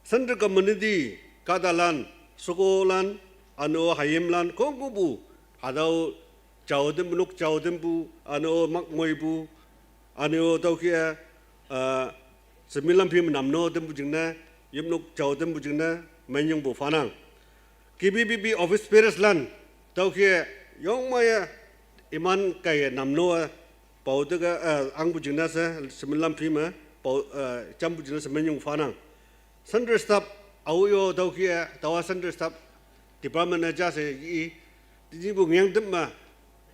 sandra community kadalan sukolan ano hayimlan kongubu hadaw chawdembu ano makmoibu ano tawkia semilampi namno dembu jingna yimnuk chawdembu jingna manyung bufanang KBBB office spares lan tawkia yongmaya iman kay namno pautaga angbu jingna sa semilampi ma chambu jingna sa manyung bufanang sandra staff awyo tawkia tawa sandra staff department aja se di bu ngyang dem ma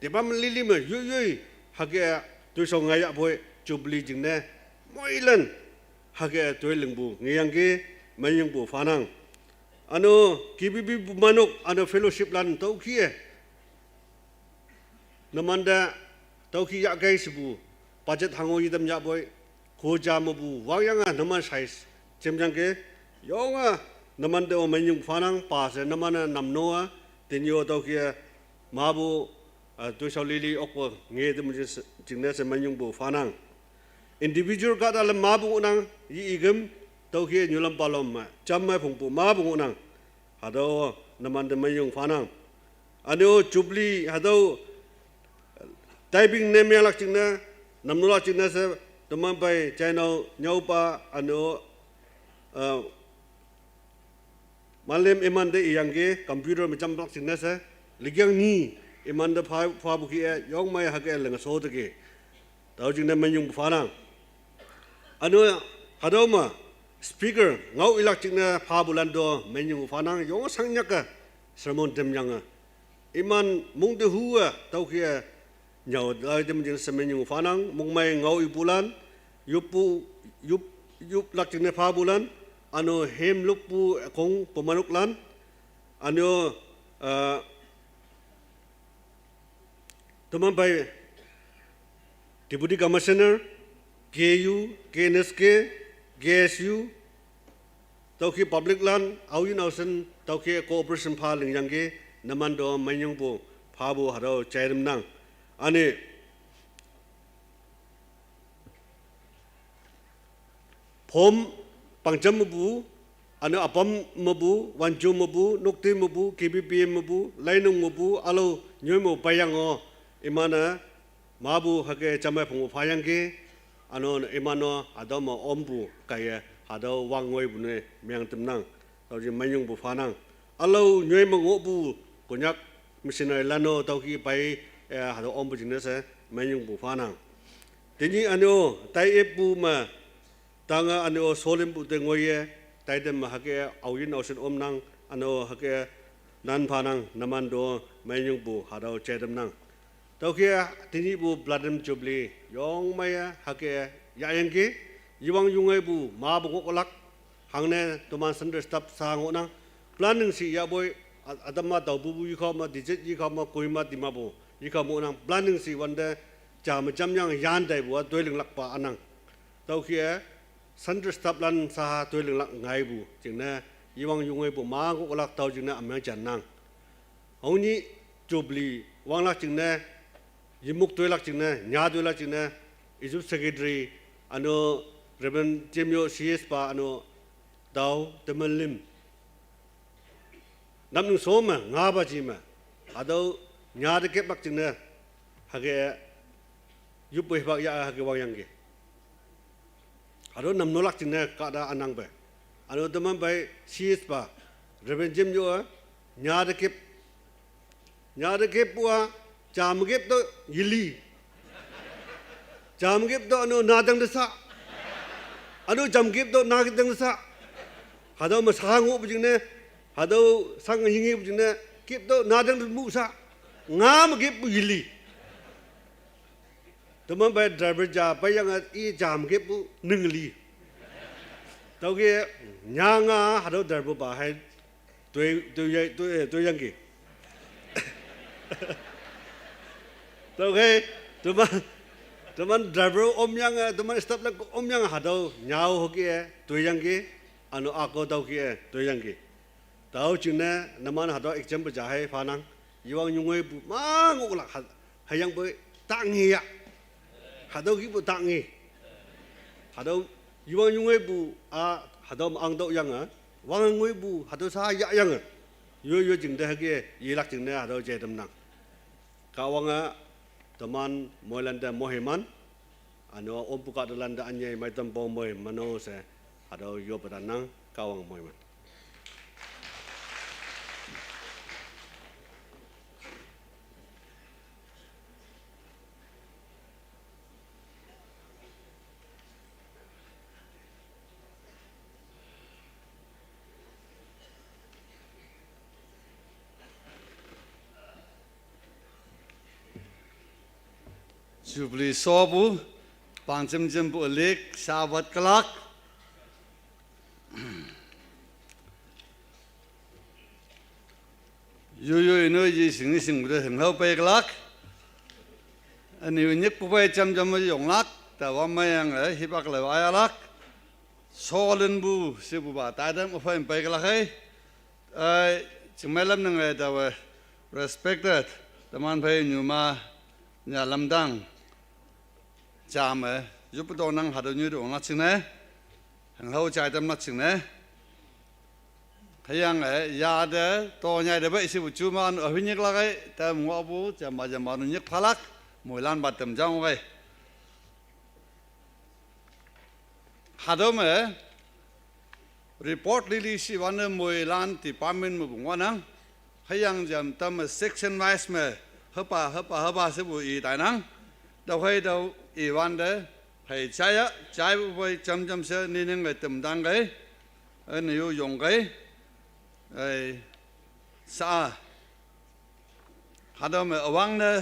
department lili ma yoi hage tu so ngaya boy jubli jingne moilan hage tu lingbu ngyang ge manyung bu fanang ano KBB bu manuk ano fellowship lan tauki namanda tauki ya gai sibu budget hango yidam ya boy ko jam bu wagyanga naman size chemjang ge yonga namande o manyung fanang pas namana namnoa tenyo tawkia mabu tôi sau lili okpo nghe tôi muốn chính là mình dùng bộ phá năng individual cả đã làm má bụng năng y igem tàu kia nhiều làm palom mà chăm mai phụng bộ má bụng năng hà đâu nằm ăn mình dùng phá năng anh yêu chubli hà đâu typing name yang lắc chính là nằm nô chính là sẽ tụi mình phải channel nhau pa anh yêu malam iman de yang ke computer macam lak chính là sẽ ligang ni iman de phá buki yong mai hake lenga so de ke tàu chính là mình dùng phá năng anh yêu hà đâu mà speaker ngau ilak chính là phá bulan do mình dùng phá năng yong sang nhắc cái sermon tem yang iman mung de hua tàu kia nhau ai dem jeng semen yung fanang mung mai ngau ibulan yup lak jeng pha bulan ano hem lupu kong pemanuk lan ano teman bai deputy commissioner KU KNSK GSU tauki public lan awin ausen tauki cooperation pha lingjang ge naman do manyung po pha bo haro chairim nang ani phom pangjam mabu ani apam mabu wanju mabu nokti mabu KBPM mabu lainung mabu alo nyomo payango imana mabu hake chamai phong phayang ke ano imano adamo ombu kaya ado wangoi bune myang timnang tawji manyung bu phanang alo nyomo ngobu konyak missionary lano tawki pai hado ombu jinese manyung bu phanang tini ano tai epu ma tanga ano solim bu tengoye tai dem hake awin osin omnang ano hake nan phanang namando manyung bu hado chedem nang tawki tini bu bladem jubli yong maya hake yaeng ke yiwang yungai bu ma bu kolak hangne tuman sender stap sango nang planning si ya boy adama tau bu yikama digit yikama koima timabu yikama nang planning si wanda jam jam yang yan dai bu toiling lak pa anang tau khia sender stap lan sa toiling lak ngai bu jingna yiwang yungai bu ma ko kolak tau jingna amang jan nang hongni jubli wang lak jingna yimuk toilak jingna nya toilak jingna isu secretary ano Reverend Jimyo CS pa ano daw temelim namnung soma ngaba jima ado nyade kep bak jingna hage yupai bak ya hage wayang ge ado nam nolak jingna kada anang be ano teman bai CS pa Reverend Jimyo nyade kep bua jam kep to yili jam kep to ano nadang desa ano jam kep to nadang desa hado ma sangu bujingne hado sang hingi bujingne kep to nadang mu sa ngam kep bu yili teman bai driver ja bai yang i jam kep bu ningli tau ge nyanga hado driver ba hai tôi yang ki tau ge teman driver om yang teman staff lang om yang hado nyau hoki tôi yang ki ano ako tau ki tôi yang ki tau chune naman hado example jahe phanang yiwang yungoi bu ma ngok la hayang boy tangi ya hado ki bu tangi hado yiwang yungoi bu a hado ang do yang wang ngoi bu hado sa ya yang yo jingde hage yilak jingne hado je damnang kawanga teman moilanda mohiman ano om buka dalanda anyai mai tampo moi mano se hado yo padanang kawang mohiman Jubli sobu pancem jembu lek sabat kelak yo ino ji sing bude hengau pe kelak ani nyek pu pe jam yong lak ta wa ma yang hibak le wa lak solen bu sebu ba ta dam fa pe kelak hai chmelam nang da respected teman phê nhiều mà nhà làm đăng chả mà giúp tôi năng hạt như đồ ngắt chừng này hàng hậu chạy tâm ngắt chừng này hay yang ấy ya de to nhai de vậy sư phụ chú mà ở bên nhật là cái tâm ngõ bố chả mà nó nhật phá lắc mỗi lần bắt tầm trong vậy hạt đó mà report lili siวันmỗi lần department mà bung năng hay yang jam tâm section wise mà hấp ba sư phụ ý đại năng đâu hay đâu ýวันđấy hay trái với chấm sẽ nên người tầm đăng cái anh yêu dùng cái sa hạt đó mà vang nè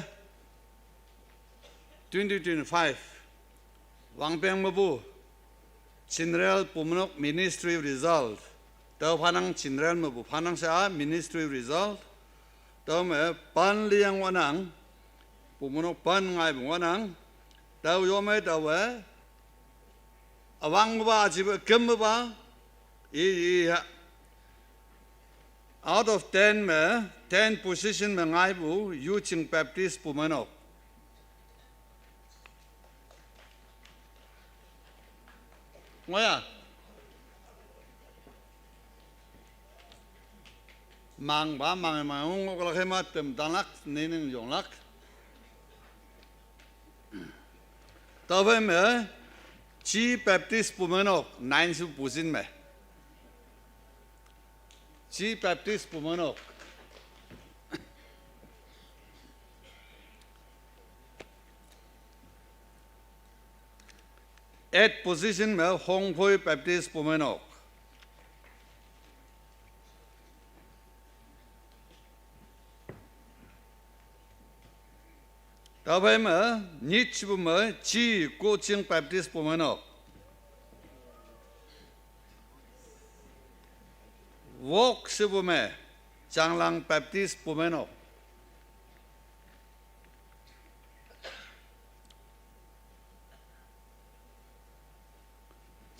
2025 vang beng mà bu General Pumanok Ministry Result tao phanang General mà bu phanang sa Ministry Result tao mà pan liang wanang Pumanok pan ngai bu wanang tao yo mai tao về vang ba chỉ kem ba out of 10 mà 10 position mà ngai bu Youth Baptist Pumanok ngồi à mang ông có cái mà tầm tan lắc nên dùng lắc tao phải mà chi Baptist Pumanok 90% mà chi Baptist Pumanok at position mà Hong Phoi Baptist Pumanok tao phải mà nhít chú mà chi coaching Baptist Pumanok walk sư mà Trang Lang Baptist Pumanok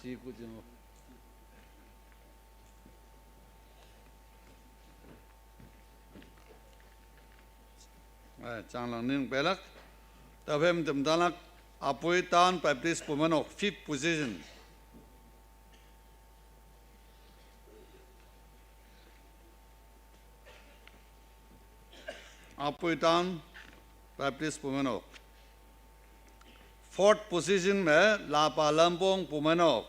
chi coaching Trang Lang nương belak tao phải tầm tan lắc Apoi Tan Baptist Pumanok 5th position Apoi Tan Baptist Pumanok 4th position में लापा लंपोंग पुमनोक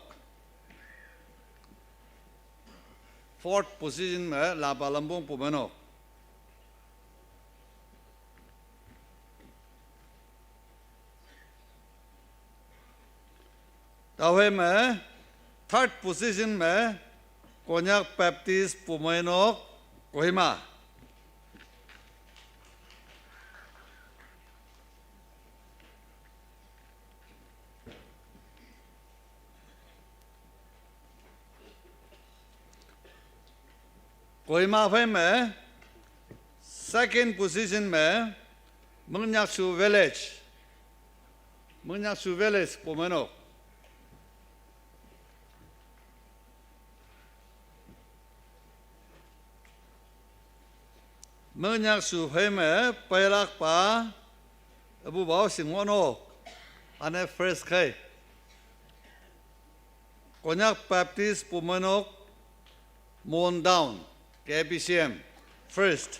4th position में लापा लंपोंग पुमनोक तावे में 3rd position में कोन्याक बैप्टिस्ट पुमनोक कोहिमा कोहिमा फे में 2nd position में Mengnyaksu village Pumanok Mengnyaksu fे में पैराक पा अबू बाव सिंगोनोक अने first kai Konyak Baptist Pumanok Moon down KBCM first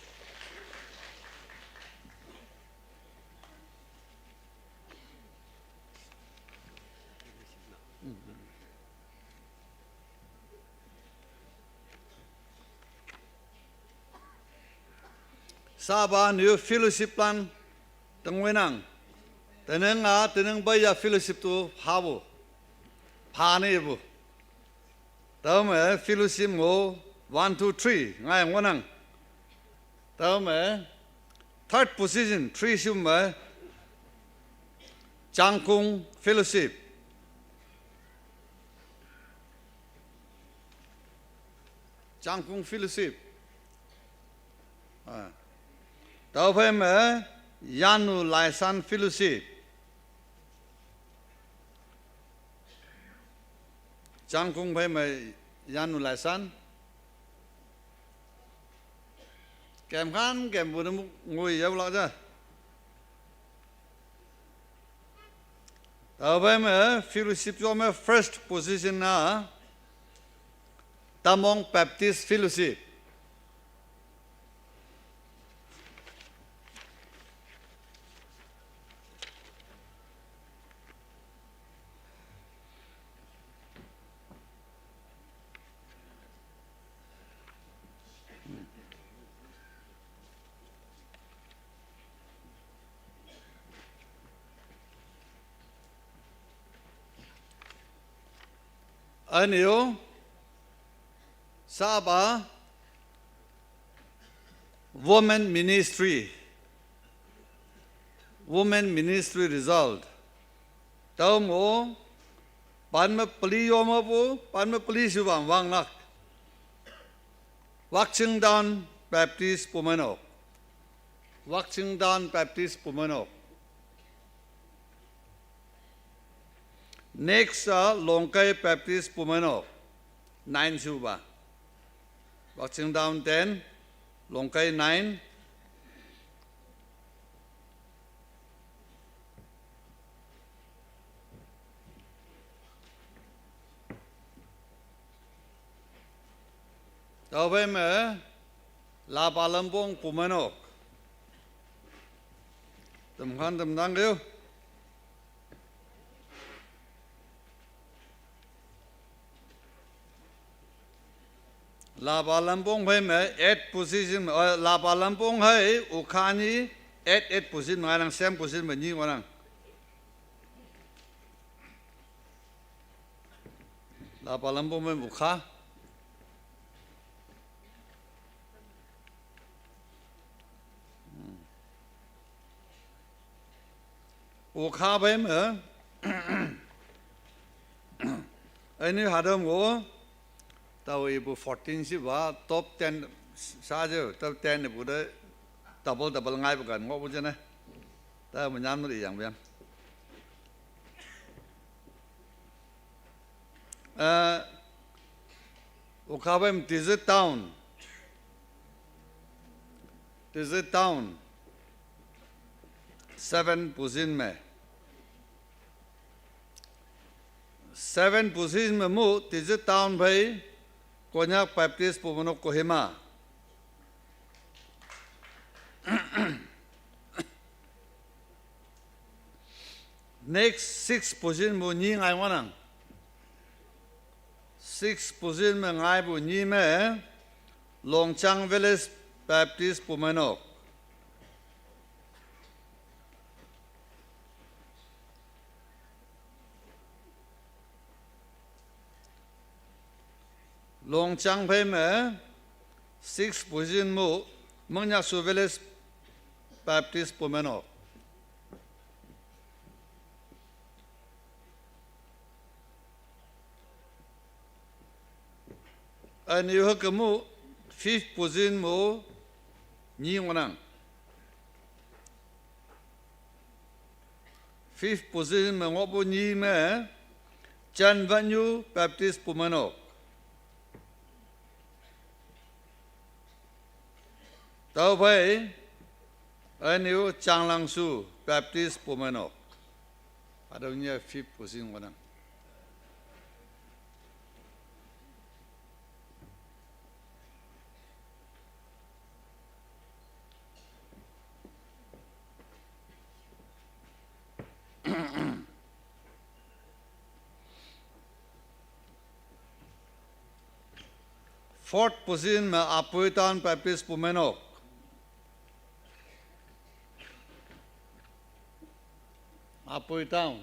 Sabah new fellowship plan tengwenang teneng baya fellowship tu habu phane bu tao mà fellowship ngô 1, 2, 3 ngay ngonang tao mà 3rd position 3 sum mà Changkung fellowship tao phải mà Yanu Laisan fellowship Changkung phải mà Yanu Laisan kèm khăn kèm vừa nó ngồi yêu lại ra ở bên mà fellowship cho mà first position na Tamong Baptist Fellowship anh yêu Saba Women Ministry result tao mo pan ma pali yo ma po pan ma pali su wang wang nak Waxington Baptist Pumanok next Longkai Baptist Pumanok 9 su ba Waxington 10 Longkai 9 tao về mà La Palembang Pumanok tầm khăn tầm đang kêu La Palembang về mà 8 position La Palembang hay Ukhani 8 position mà đang xem position mà nhiều mà La Palembang về Ukha Ukha về mà anh ấy had ngô tao ibu 14 sih wah top 10 saja top 10 ibu dah double ngai bukan ngô bukan ne tao menyam tu yang biang Ukha về Desert Town 7 position में 7 position में मु Desert Town भाई Konyak Baptist Pumanok Kohima next 6 position mu nyi ngai wanang 6 position में ngai bu nyi में Longchang Village Baptist Pumanok Longchang phê mà 6 position mu Mangyak Su Village Baptist Pumanok anh yêu cái mu 5th position mu nhi ngang 5th position mà ngõ bu nhi mà Chan Vanyu Baptist Pumanok tao phải anh yêu Chang Lang Su Baptist Pumanok ở đâu nhỉ 5th position ngang 4th position में Apoitan Baptist Pumanok Apoitan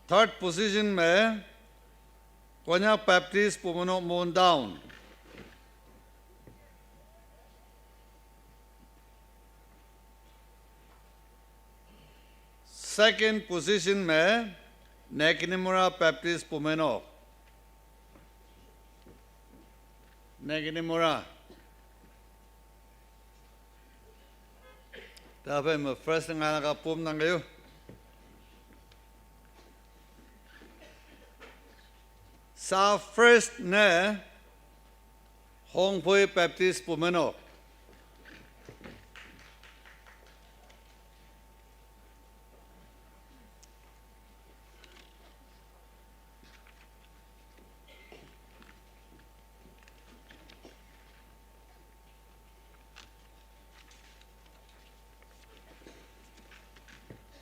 3rd position में Konyak Baptist Pumanok Mondown 2nd position में Nekinimura Baptist Pumanok Nekinimura Tapi me first nga nakapum nang kayo sa first na Hong Pui Baptist Pumeno.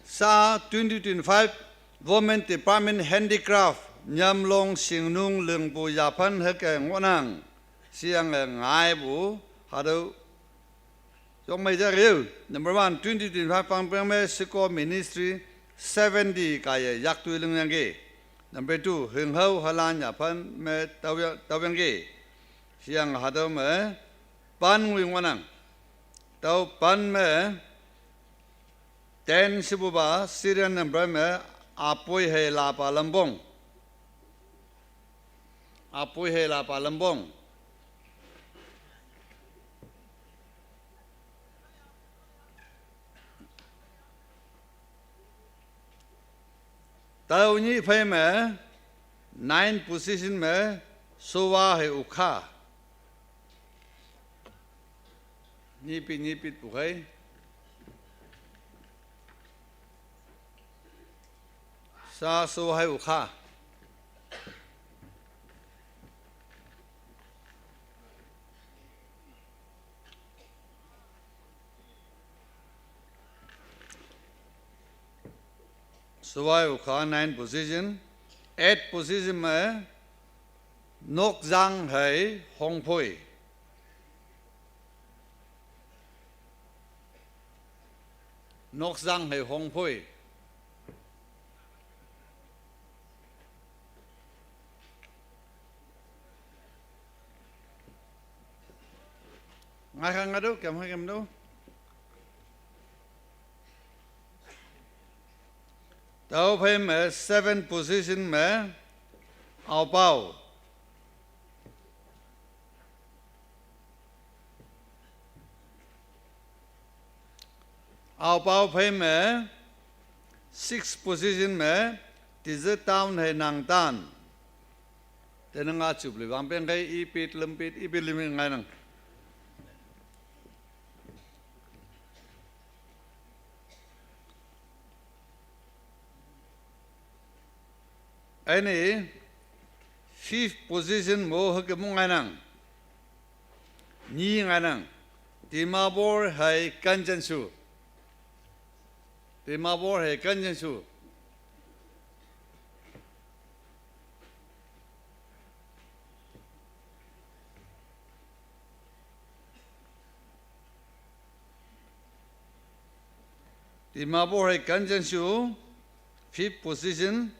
Sa 2025 Women Department Handicraft nhằm long sinh nung lương bù gia phân hết cái ngõ năng siang ngài bù hà đâu trong mấy giờ riu number 1 2025 pang pang me Siko Ministry 70 cái yak tu lương yang ke number 2 hưng hậu hà lan gia phân me tàu yang ke siang hà đâu me ban ngui ngõ năng tàu ban me 10 Sibuba Syrian number me apoi hai la palambong apoi hai la palambong tao ni phai me 9 position me sowa hai ukha ni pit pukai sa so hai ukha so hai ukha 9 position 8 position में nok zang hai hong phoi nok zang hai hong phoi ngay khang đâu kem đâu tao phải mà 7 position mà ao bao phải mà 6 position mà desert town hay nang tan thế nên ngã chụp lại vàng bên cái ipit limpit ngay nang Any 5th position mo hake mo ngai nang ni ngai nang Dimapur hai Kanjansu Dimapur hai Kanjansu 5th position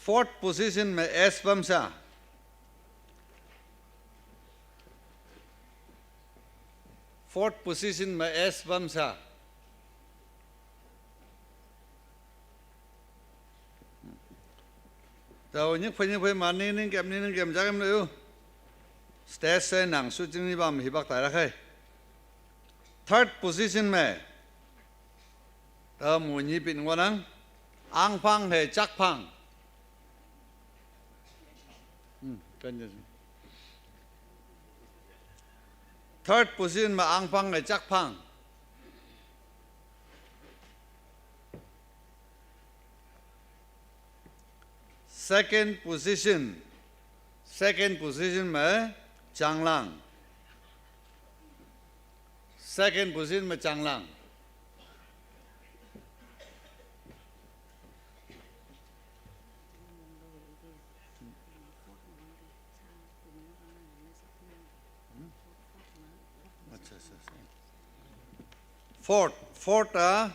4th position में S वंशा 4th position में S वंशा तो những phơi mà nên kiểm tra em nữa stage से nặng suy chứng đi vào mình bác tài ra khai 3rd position में तो mùi nhị bình quan năng ang phang hay chắc phang Third position mà ang phang hay chắc phang Second position mà Chang Lang Fourth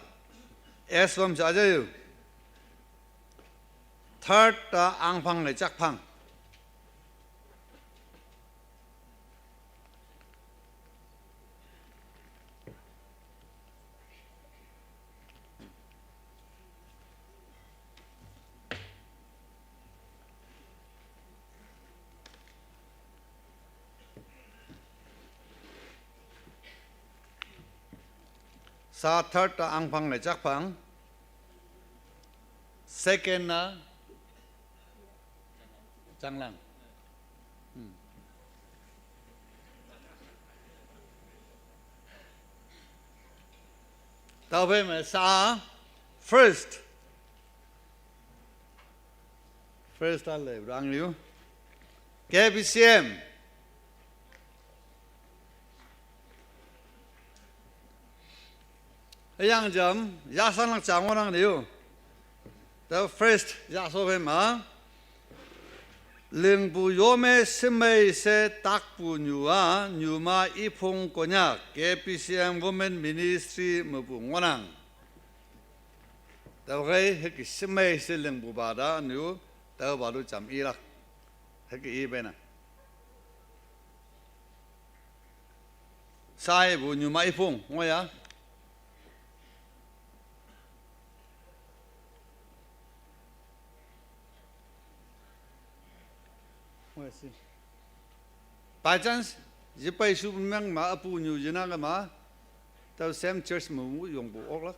S vâm trả cho Third ang phang hay chắc phang Sa third ang phang hay chắc phang second Chang Lang tao phải mà sa first ta lấy rang liu KBCM yang jam ya san lang chang wang liu tao first ya so phải mà lương bu yo me semai se tak bu nyua nyuma ipong konya KPCM Women Ministry mo bu ngonang tao cái cái semai se lương bu ba da nyu tao ba lu cham i lak cái i bên à sai bu nyuma ipong ngoi ya by chance, chỉ bay xuống miếng mà apu nhiều gì nào mà, tao xem church mà muốn dùng bộ ốc lắm.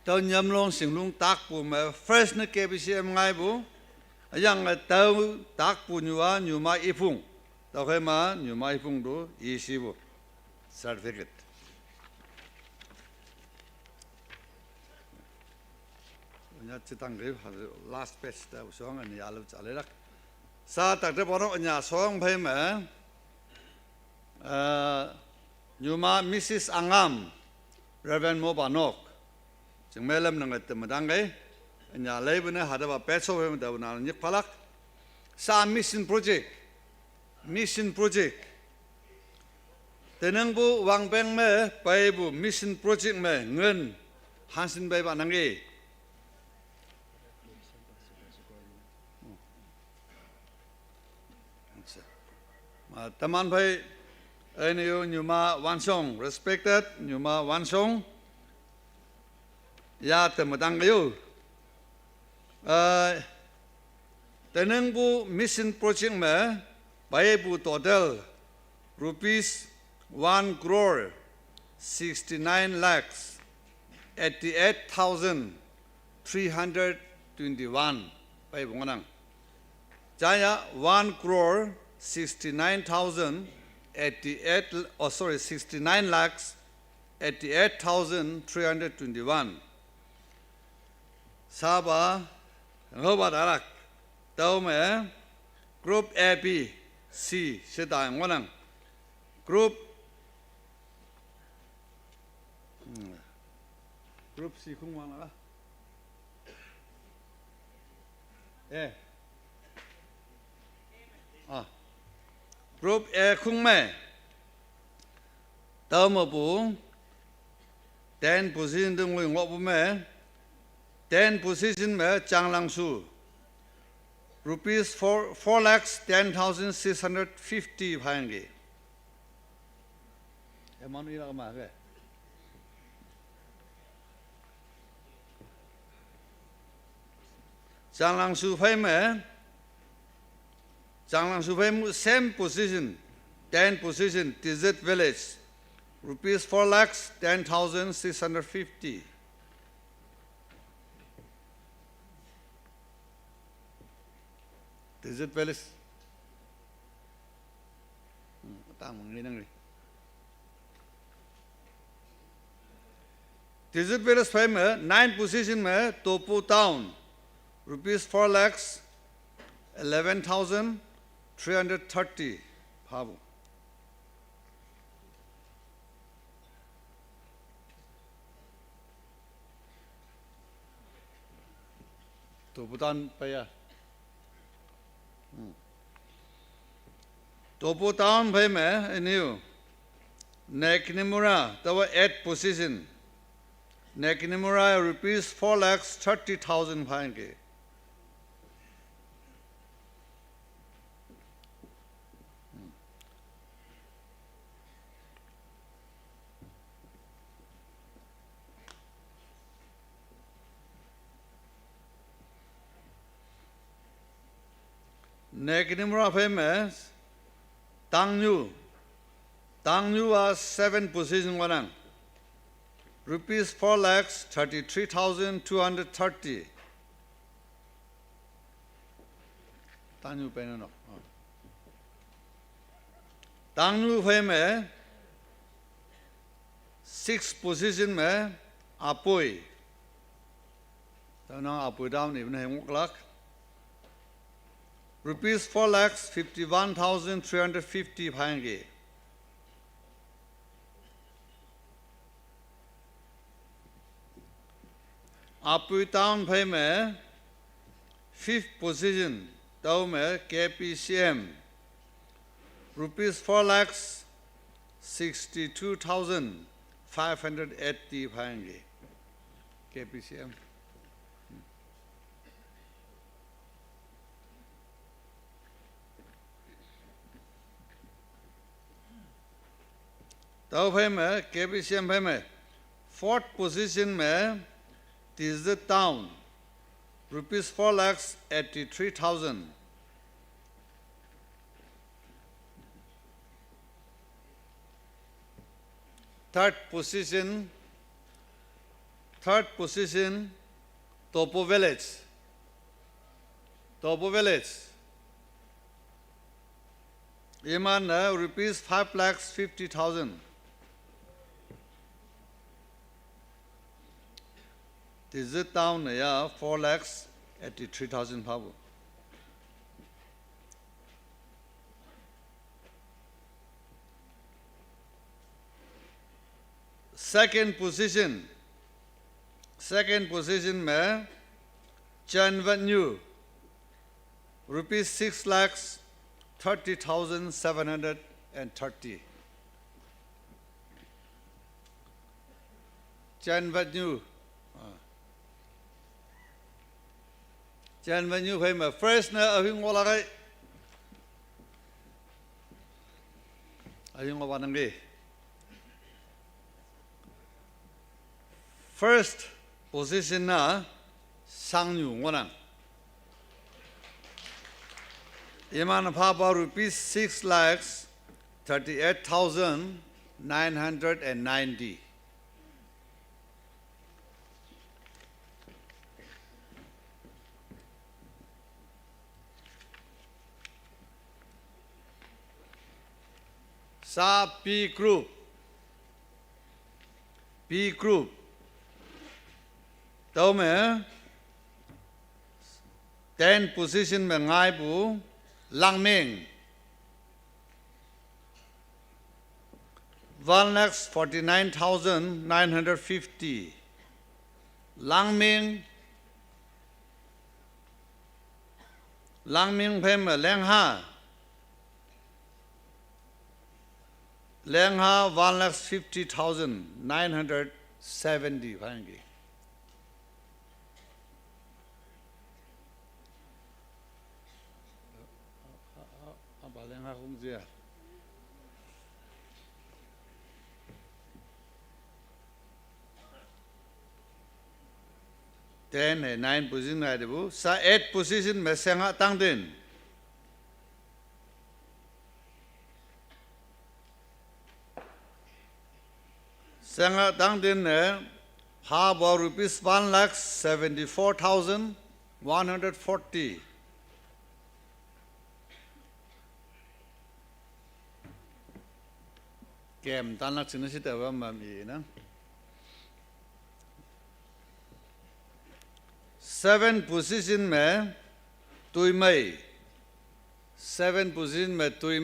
Tao nhầm long sinh long tác bộ mà first nó kêu bị xem ngay bộ, yang là tao tác bộ nhiều mà ifung, tao thấy mà nhiều mà ifung đó easy bộ. Certificate. Nya chitang ge last page ta song ani alu chale rak sa tak de bono nya song phai ma nyuma Mrs Angam Reverend Mobanok jeng melam nang at madang ge nya lei bune hada ba peso phai ma da na nyik phalak sa mission project tenang bu wang beng me pai bu mission project me ngen hansin bai ba nangi ma taman bai enu nyuma wansong respected nyuma wansong ya temadang yu tenang bu mission project me pai bu total rupees 1 crore 69 lakhs 88,321 pai bunganang jaya 1 crore 69 lakhs 88,321 saba ngoba darak tau me group AB C sedang ngonang group C không mang là group A không mẹ tao mà bố 10 position đừng ngồi ngõ bố mẹ 10 position mẹ Chang Lang Su rupees 4 lakhs 10,650 phang gì em muốn đi đâu mà cái Chang Lang Su phai same position 10 position Desert Village rupees 4 lakhs 10,650 Desert Village tang ngi nang Desert Village phai 9 position में Topu Town rupees 4 lakhs 11,330 Pabu. Topu Town paya. Topu Town pay me new. Nekinimura tawa 8 position. Nekinimura rupees 4 lakhs 30,000 phange. Nekinimura famous Tangnu was 7 position wanang. Rupees 4 lakhs 33,230. तांगू पे नो तांगू पे में 6 position में आपोई तो ना आपोई down even है मुकलाक rupees 4,51,350 पाएंगे आपोई टाउन पे में 5th position तो में KPCM rupees 4,62,580 पाएंगे KPCM तो भाई में KPCM भाई में 4th position में this is the town rupees 4,83,000 third position Topo village Iman rupees 5,50,000 this is the town yeah 4,83,000 pabu second position में Chanvanyu rupees 6,30,730 Chanvanyu phải mà first na ở bên ngoại cái ở bên ngoại năng gì first position na sang nhu ngoại năng Iman Papa rupees 6,38,990 Sa P group तो में 10 position में ngai bu Langming 1,49,950 Langming पे में Lengha 1,50,970 पाएंगे Lengha không gì à Ten है 9 position है देखो सा 8 position में सेंगा तांग दिन सेंगा तांग दिन है हाबा rupees 1,74,140 Kem tanak sini sih tahu mami na 7 position में तुई 7 position में तुई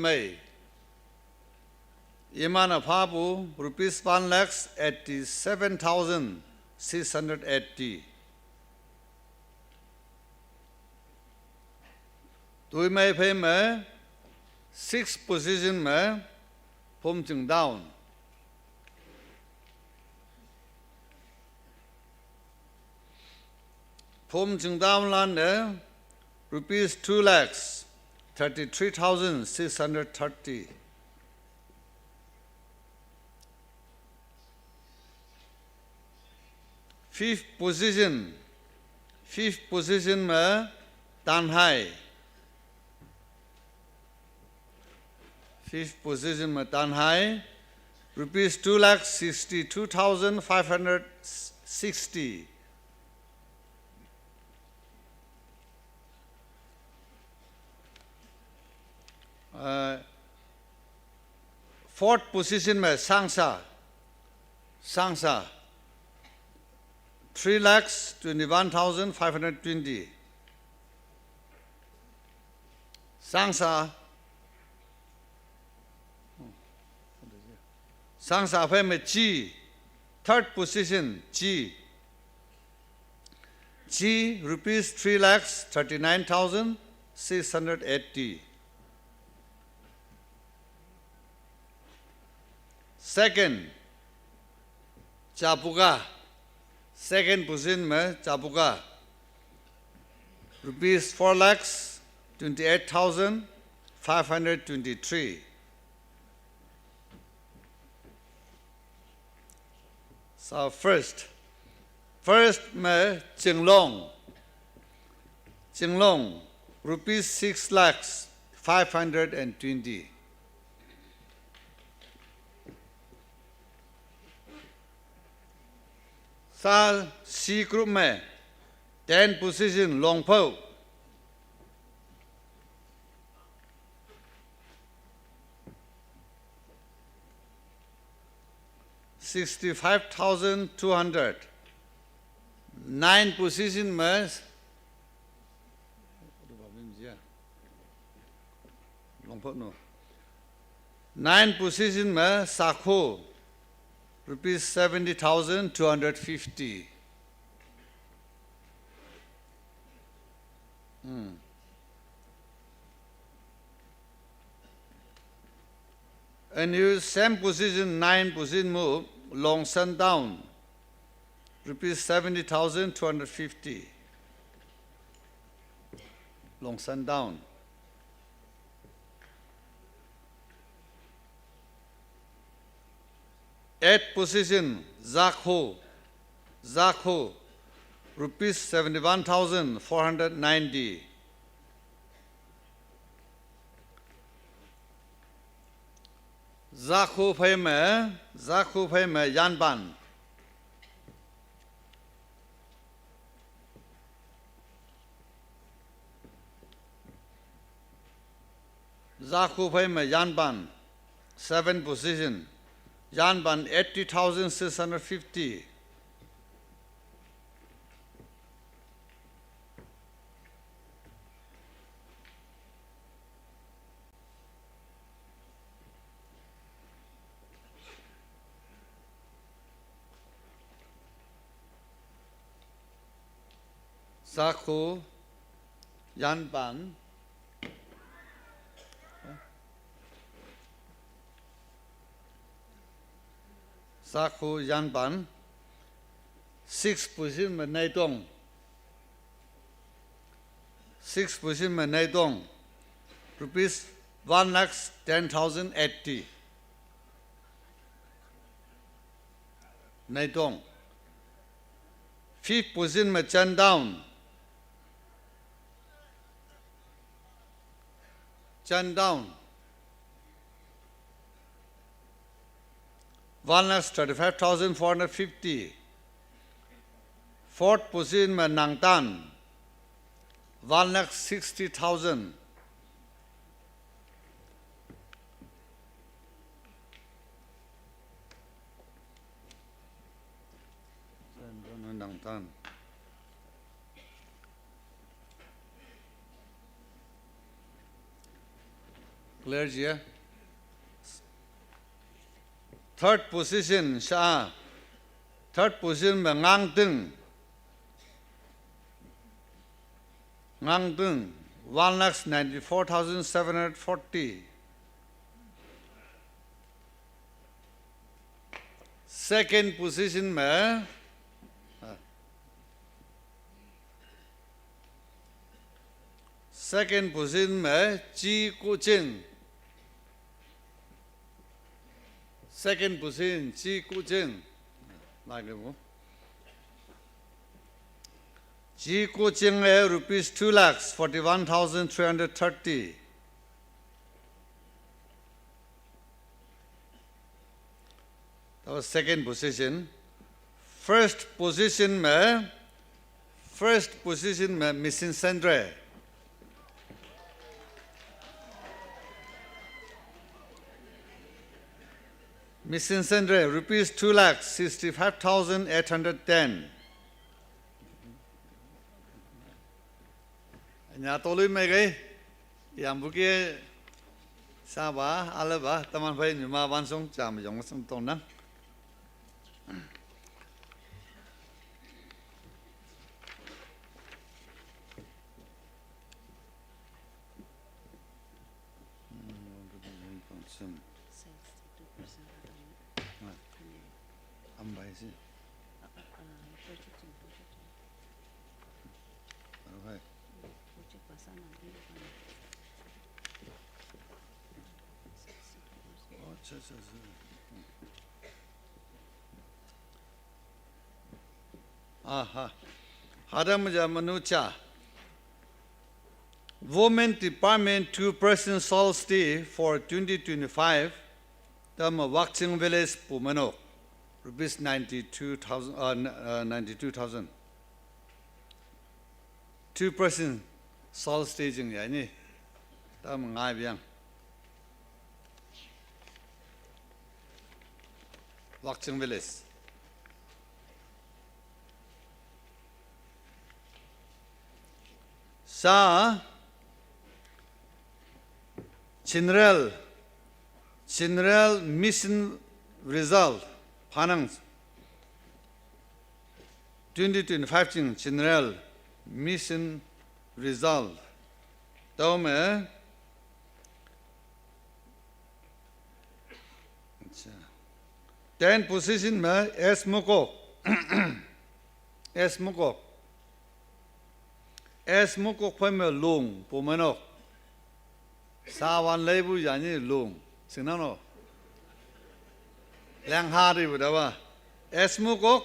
Imana Pabu rupees 1,87,680 तुई पे में 6 position में Pumching down. Pumching down land rupees 2,33,630. Fifth position में Tanhai. Fifth position में Tanhai, rupees 2,62,560. fourth position में सांसा 3,21,520 सांसा पे में G third position G rupees 3,39,680. Second, Chapuka. Second position में Chapuka. Rupees 4,28,523. So first में Jinglong, rupees 6,520. Sa C group में 10 position Longpo, $65,200. 9 position में Longpo no. 9 position में Sakho, rupees 70,250. And you same position 9 position move long sundown, rupees 70,250. Long sundown. Eighth position, Zakho, rupees 71,490. Zakho phai में Yanban. Zakho phai में Yanban, 7 position. Yanban 80,650. Zakho, Yanban, Zakho, Yanban, 6 position में Naidong, 6 position में Naidong, rupees 1,10,080. Naidong. 5th position में Chandown, Chandown, 1,35,450. 4th position में Nangtan, 1,60,000. Nangtan. Clear here? Third position, Shah. Third position में Ngangtung. Ngangtung, 1,94,740. Second position में Second position में Chi Kuching. Second position, Chi Kuching. Like that. Chi Kuching है rupees 2,41,330. That was second position. First position में Mission Sandre. Mission Center, rupees 2,65,810. Nhà tôi lui mấy cái, làm bữa kia sao bà, ala bà, tâm an phải nhưng mà văn song chạm giống song tôn năng. Ambaisi. Okay. Aha. Hadamaja Manucha. Women Department 2% solstice for 2025. Tama Wakching Village Pumano. Rupees 92,000. 2% solstice staging yani. Tama ngai biang. Wakching Village. Sa General Mission Result Panang 2025 General Mission Result Tome 10 position में esmuko phai me lung pomano sawan leibu yani lung sinano lang hari budawa esmuko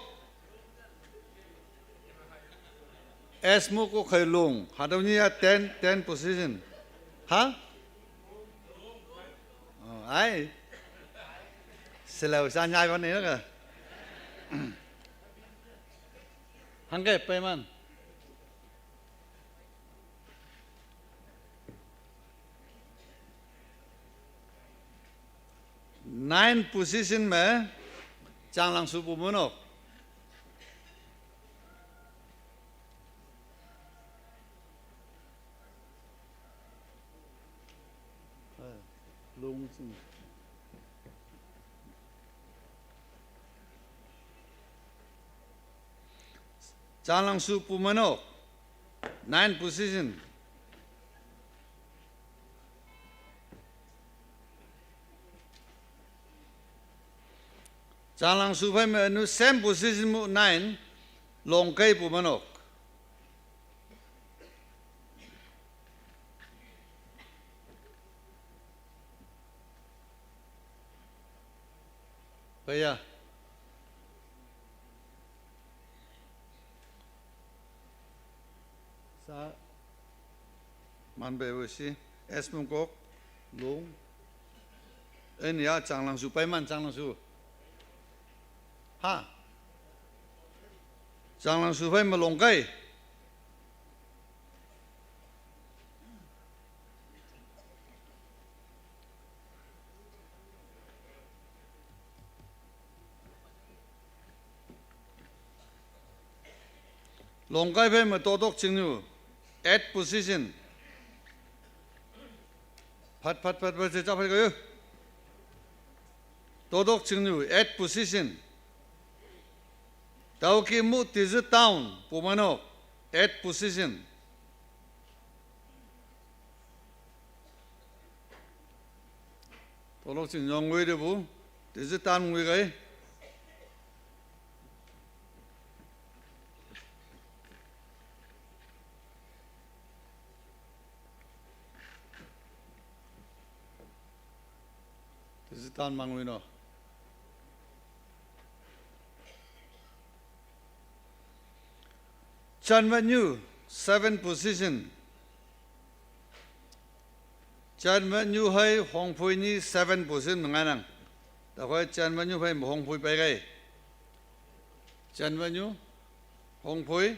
khai lung hadawni 10 position ha ai selaw sa nyaiวันนี้นะ hangge payman 9 position में Changlang Supu Munok. Changlang Supu Munok. 9 position. Changlang Supai me anu same position mu 9 long kai pu manok. Kaya sa man be wisi esmung kok long en ya Changlang Supai man Changlang Su ha Changlang Supai mà lồng cây lồng cây phải mà tô đốc chừng như 8 position phát sẽ cho phải cái tô đốc chừng như 8 position Tauki mu tizu town Pumanok 8 position. Tolok ching yong wei de bu tizu town wei gai. Tizu town mang wei no. Chanvanyu 7 position. Chanvanyu hai Hongpui ni 7 position menganang. Takoi Chanvanyu hai Hongpui pai gai. Chanvanyu Hongpui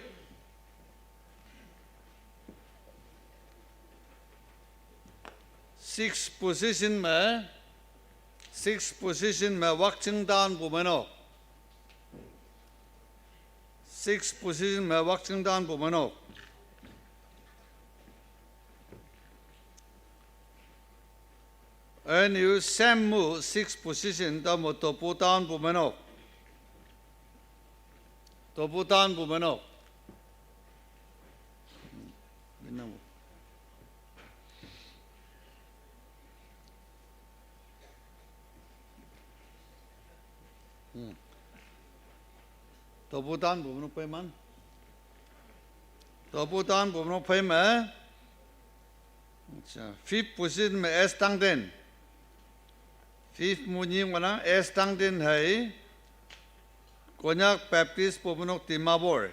6 position में 6 position में वक्चिंग दान पुमेनो 6 position में वक्चिंग दान पुमेनो and you semu 6 position ta mo toputan pumenok binamo toputan pumenok pe man toputan pumenok pe में अच्छा 5th position में S tăng den 5th मुझे मना S tăng den है Konyak Baptist Pumenok Timabor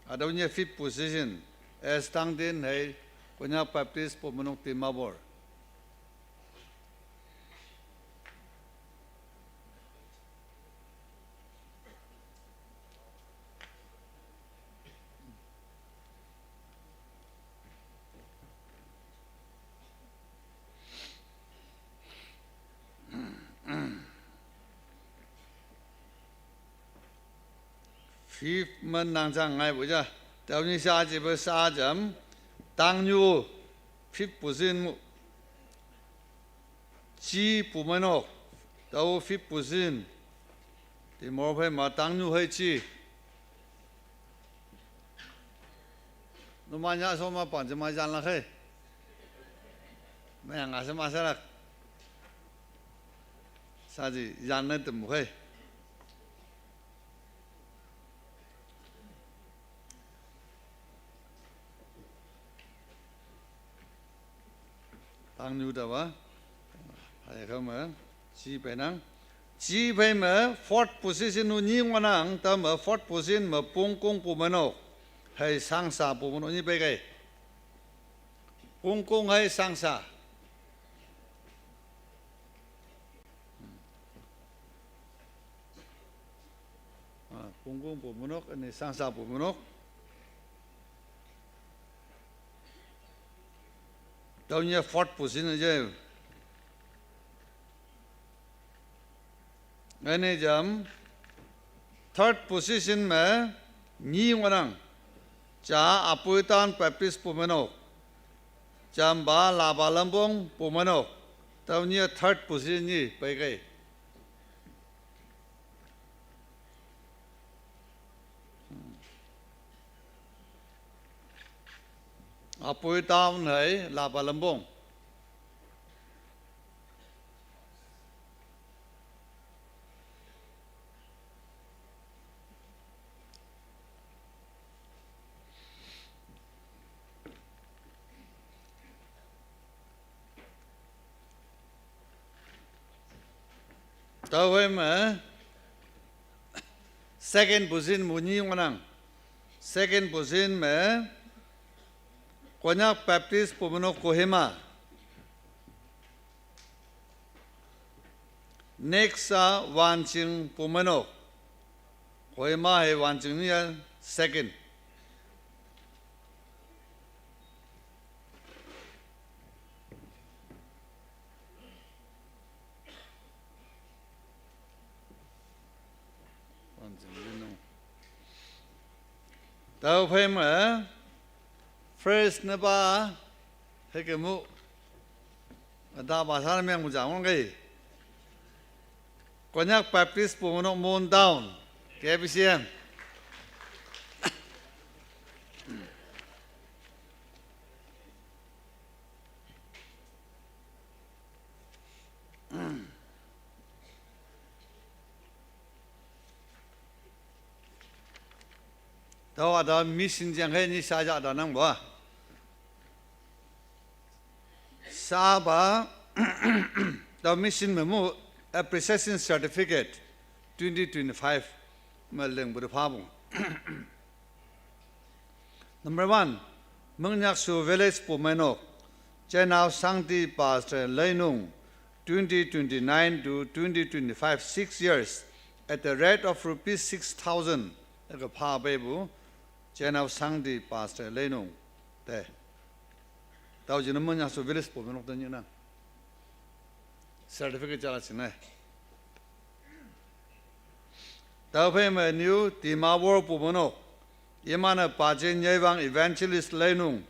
ada punya 5th position S tăng den है Konyak Baptist Pumenok Timabor Fifth men nang chang ngai bu cha tao ni sa chi ba sa jam tang nyu 5th position chi pu men ok tao 5th position ti mo phai ma tang nyu hai chi no ma nya so ma pan ma jan la khai ma nga sa ma sa la sa ji jan na tu mu khai tăng nhu đó ba, hay không mà, chỉ phải năng, chỉ phải mà 4th position nu nhiều mà năng, ta mà 4th position mà bung công bộ môn nào, hay sang sa bộ môn như vậy cái, bung công hay sang sa, bung công bộ môn nào, này sang sa bộ môn nào. Tao nhớ 4th position chứ, anh ấy jam 3rd position में nhiều orang, cha Apuitan Baptist Pumenok, jam ba Laba Lambong Pumenok, tao nhớ 3rd position như vậy cái, Apuitan है Laba Lambong. Tao phải mà second position muốn nhiều ngang, second position mà Konyak Baptist Pumenok Kohima. Next Wanching Pumenok. Kohima hai Wanching ni second. Tao phải mà first na ba hay cái mũ ta bà sao mình muốn giảng cái Konyak Baptist Pumenok Moon Down cái gì xem tao ada mission yang hay ni saja ada nang ba Saba the mission memo appreciation certificate 2025 maleng budapabong Number 1 Mengyak Su Village Pumenok Chenau Sangti Pastor Leinung 2029 to 2025 6 years at the rate of rupees 6,000 like a pa bebu Chenau Sangti Pastor Leinung there Tao chỉ nói Mengyak Su Village Pumenok tu như nào certificate chala sini Tawpem new Timawar Pumono, Yemana Pajen Yevang Evangelist Lenung,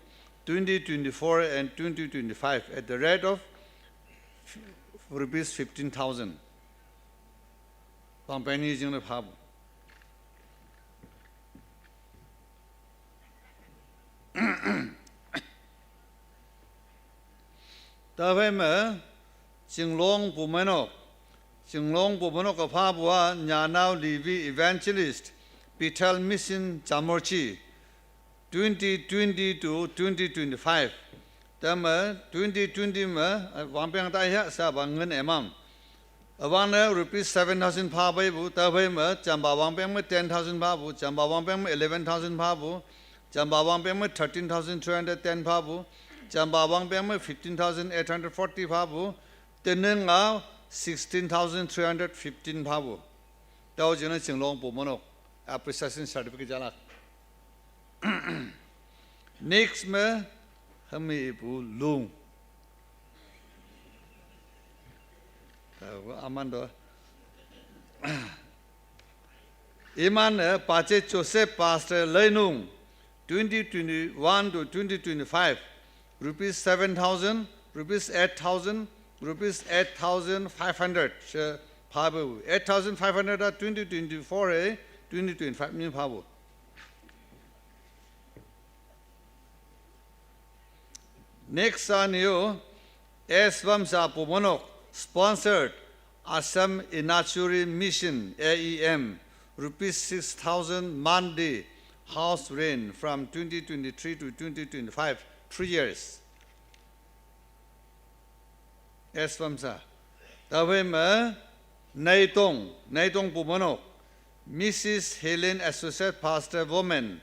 2024 and 2025 at the rate of rupees 15,000. Pampani Jung of Hub. Tawpem Jinglong Pumeno. Jinglong Pumono Kapabua, Nyanao Livi Evangelist, Pital Mission Chamorchi, 2020 to 2025. Tama 2020 ma, Wampang Taya Sabangan Emam. Avana rupees 7,000 Pabu, Tawema, Jamba Wampang 10,000 Pabu, Jamba Wampang 11,000 Pabu, Jamba Wampang 13,210 Pabu, Jamba Wampang 15,840 Pabu, Tenenga 16,315 Pabu. Tao Jena Jinglong Pumono, appreciation certificate Jalak. Next me, Hami Bu Lung. Amando. Iman Pache Joseph Pastor Lenung, 2021 to 2025, rupees 7,000, rupees 8,000, rupees 8,500. Pabu 8,500 are 2024 2025 million Pabu. Next on you, Esvamsa Pumonok, sponsored Assam Inachuri Mission AEM, rupees 6,000 Mandi house rent from 2023 to 2025, 3 years. Esvamsa. Tawema Naitong Pumonok, Mrs. Helen Associate Pastor Woman,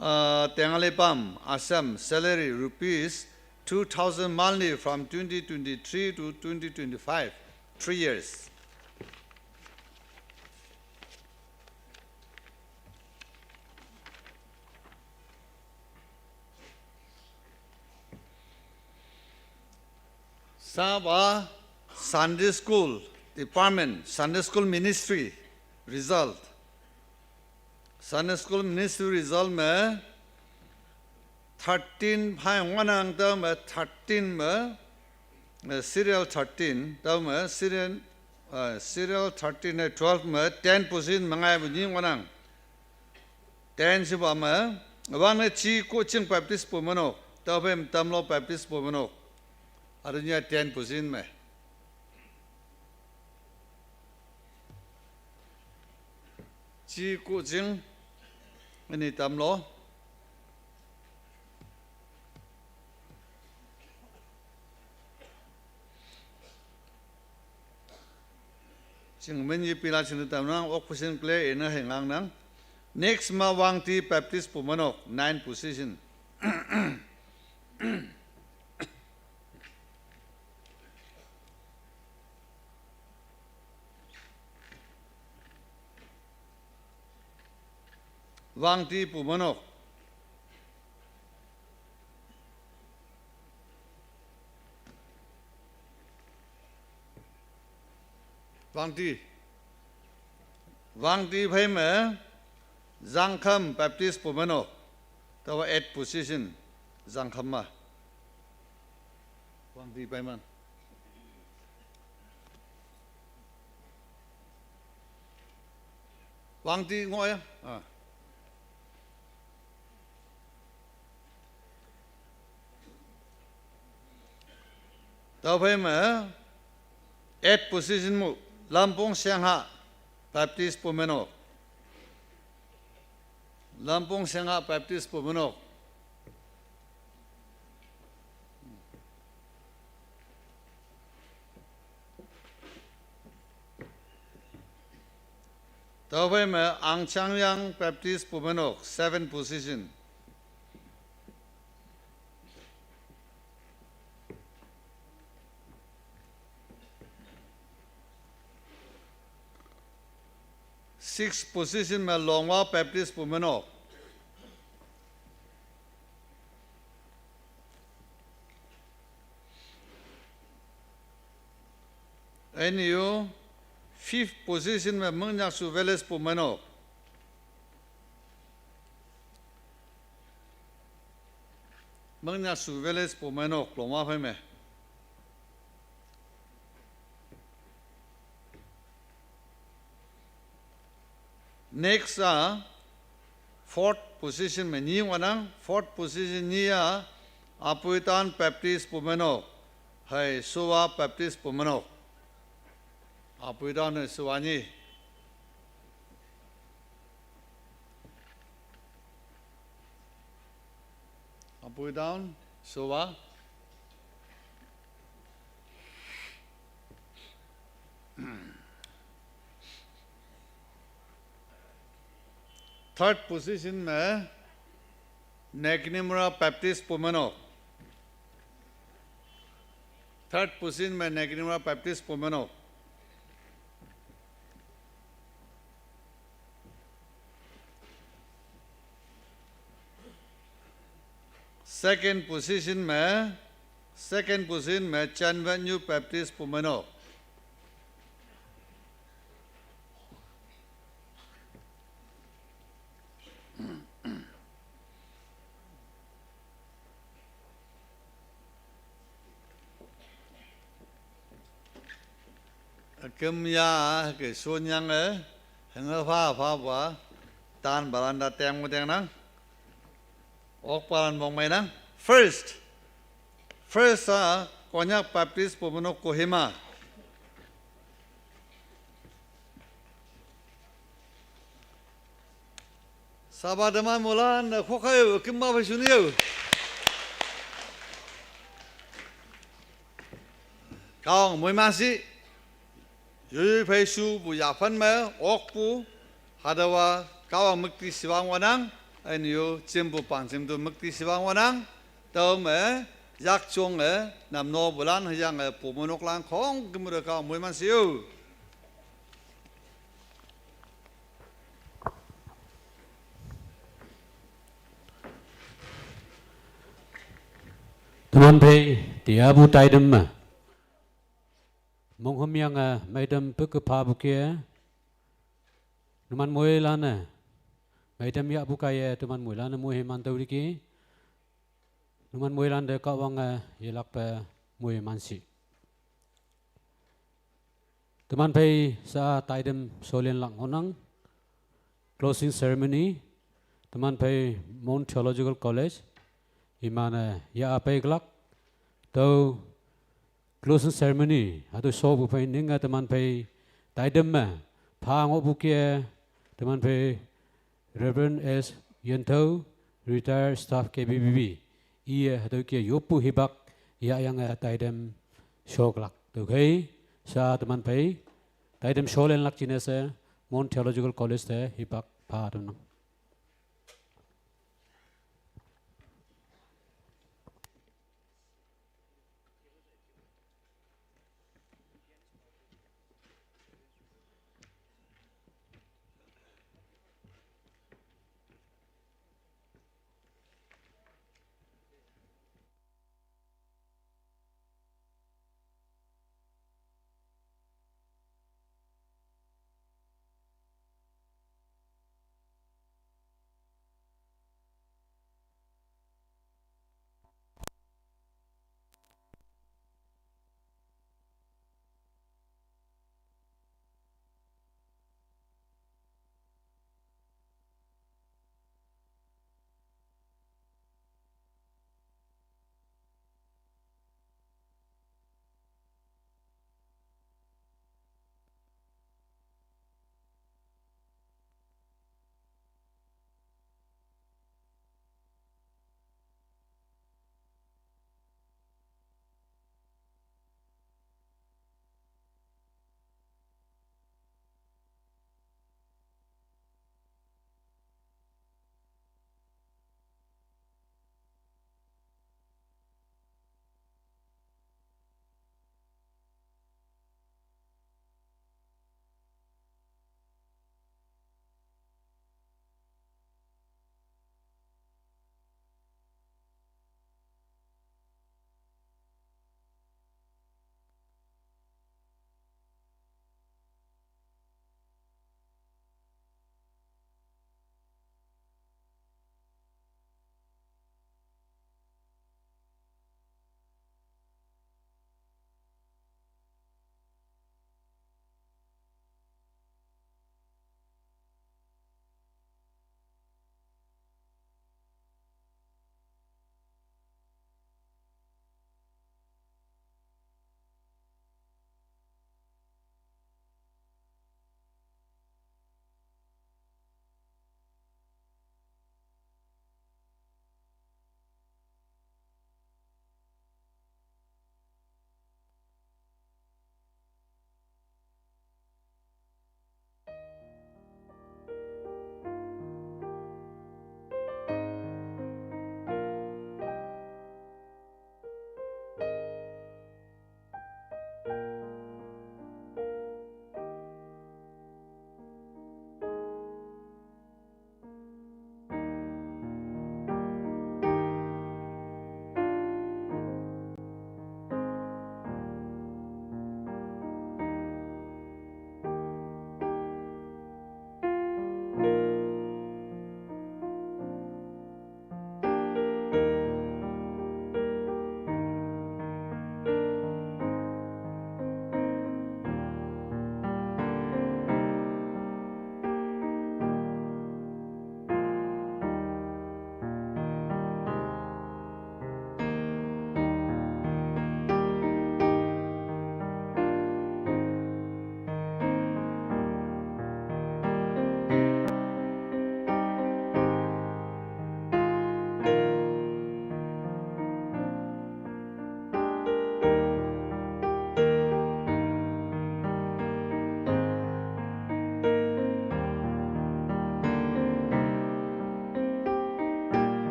Tengalipam, Assam, salary rupees 2,000 monthly from 2023 to 2025, 3 years. Saba Sunday School Department, Sunday School Ministry result. Sunday School Ministry result में 13 भाई वनांग तो में 13 में serial 13 तो में serial 13 है 12 में 10 position मंगाए बुझी वनांग 10 से बाम में वांग ची कोचिंग Baptist पुमनो तो फिर तमलो Baptist पुमनो अरुणिया 10 position में ची coaching ini tamlo Jingmen yi pila sinu tamnang ok position play ina hengang nang next ma wangti Baptist Pumanok 9 position Wangti Pumanok Wangti bhai में Zangkham Baptist Pumanok tawa 8 position Zangkham ma Wangti bhai man Wangti ngồi à Tao phải mà 8 position mu Lampung Sangha Baptist Pumanok Lampung Sangha Baptist Pumanok Tao phải mà Ang Changyang Baptist Pumanok 7 position Sixth position में Longwa Baptist Pumanok NU fifth position में मंगन्याक सु वेलेस पुमेनो मंगन्याक सु वेलेस पुमेनो क्लोमा भाई में next fourth position में नी वाना fourth position निया Apuitan Baptist Pumeno है Suwa Baptist Pumeno Apuitan Suwani Apuitan Suwa third position में Negnimura Baptist Pumeno third position में Negnimura Baptist Pumeno second position में Chanvenyu Baptist Pumeno Kem ya ke sunyang hanga pha wa tan baranda tem mo teng nang ok paran mong mai nang first Konyak Baptist Pumeno Kohima Sabadama mulan khokhayo kimma bhasuniyo Kaong moimasi Yui phai su bu ya phan me ok pu hadawa kawa mukti siwang wanang anh yo chim bu pang chim du mukti siwang wanang tao me yak chong nam no bulan hyang pu monok lang khong kimura ka moi man siu Teman pay dia bu tai dem ma mong hom yang mai dem pe ke pa bu ke teman moi lana mai dem ya bu kai teman moi lana moi man tau ki teman moi lan de ka wang yelak pe moi man si teman pay sa tai dem solen lang honang closing ceremony teman pay Mount Theological College imana ya apa iklak tau closing ceremony atau show bu pai ninga teman pai taidem ma phang bu kia teman pai Reverend S Yentau retired staff KBBB ia atau kia yopu hibak ya yang taidem show klak tu kai sa teman pai taidem show len lak jinese Mount Theological College te hibak pha tu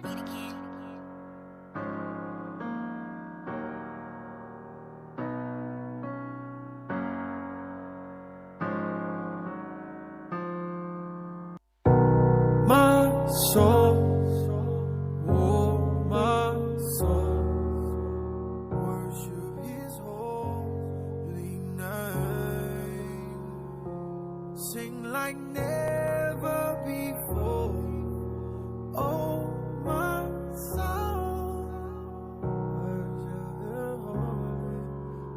beat again. My soul, oh my soul, worship His holy name. Sing like never before. Oh my soul, worship His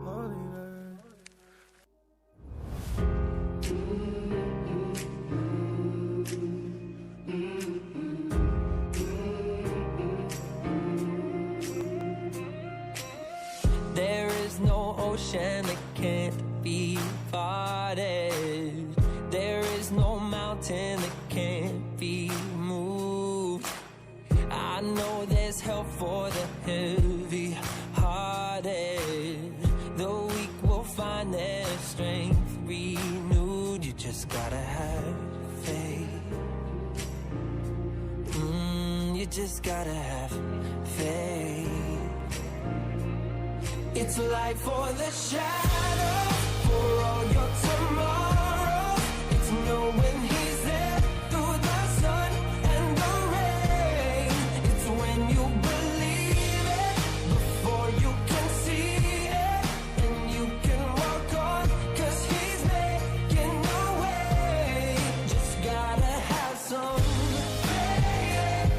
holy name. There is no ocean that can't be parted. There is no mountain that can't be moved. I know there's help for the heavy hearted. The weak will find their strength renewed. You just gotta have faith. You just gotta have faith. It's light for the shadow, for all your tomorrows. It's knowing He's there through the sun and the rain. It's when you believe it before you can see it, and you can walk on, 'cause He's making a way. Just gotta have some faith.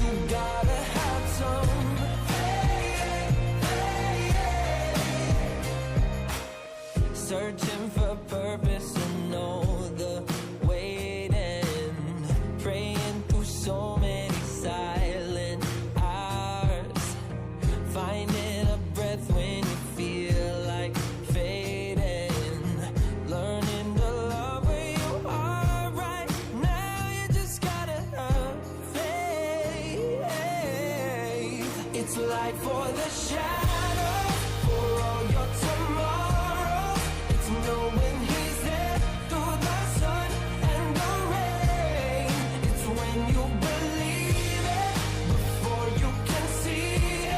You gotta have some. Searching for purpose and know the waiting, praying through so many silent hours, finding a breath when you feel like fading, learning to love where you are right now. You just gotta have faith. It's light for the shadow, for all your tomorrows. It's knowing He's there through the sun and the rain. It's when you believe it before you can see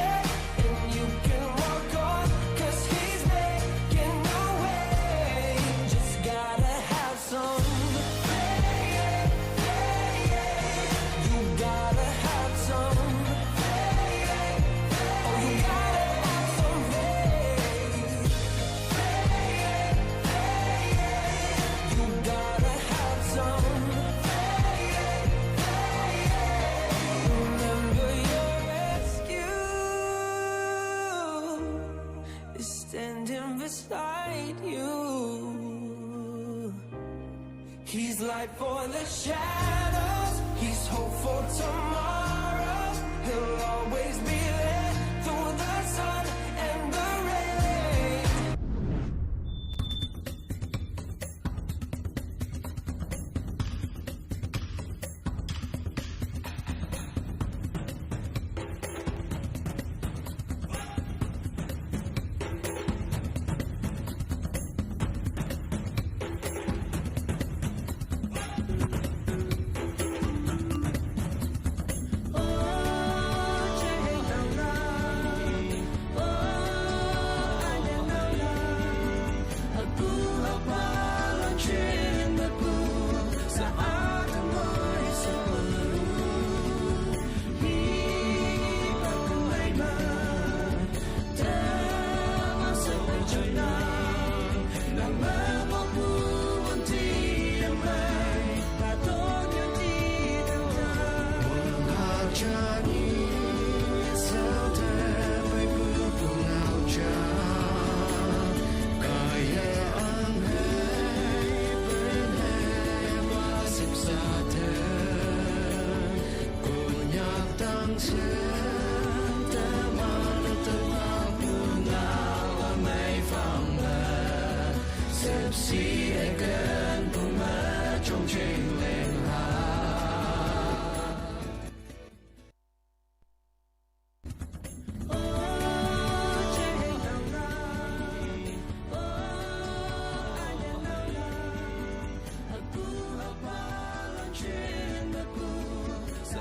it, and you can walk on, 'cause He's making a way. Just gotta have some faith. You gotta have some faith. Oh, you gotta have some faith. You gotta have some faith. Remember your rescue is standing beside you. He's light for the shadows. He's hope for tomorrow. He'll always be there through the sun and the rain. Sa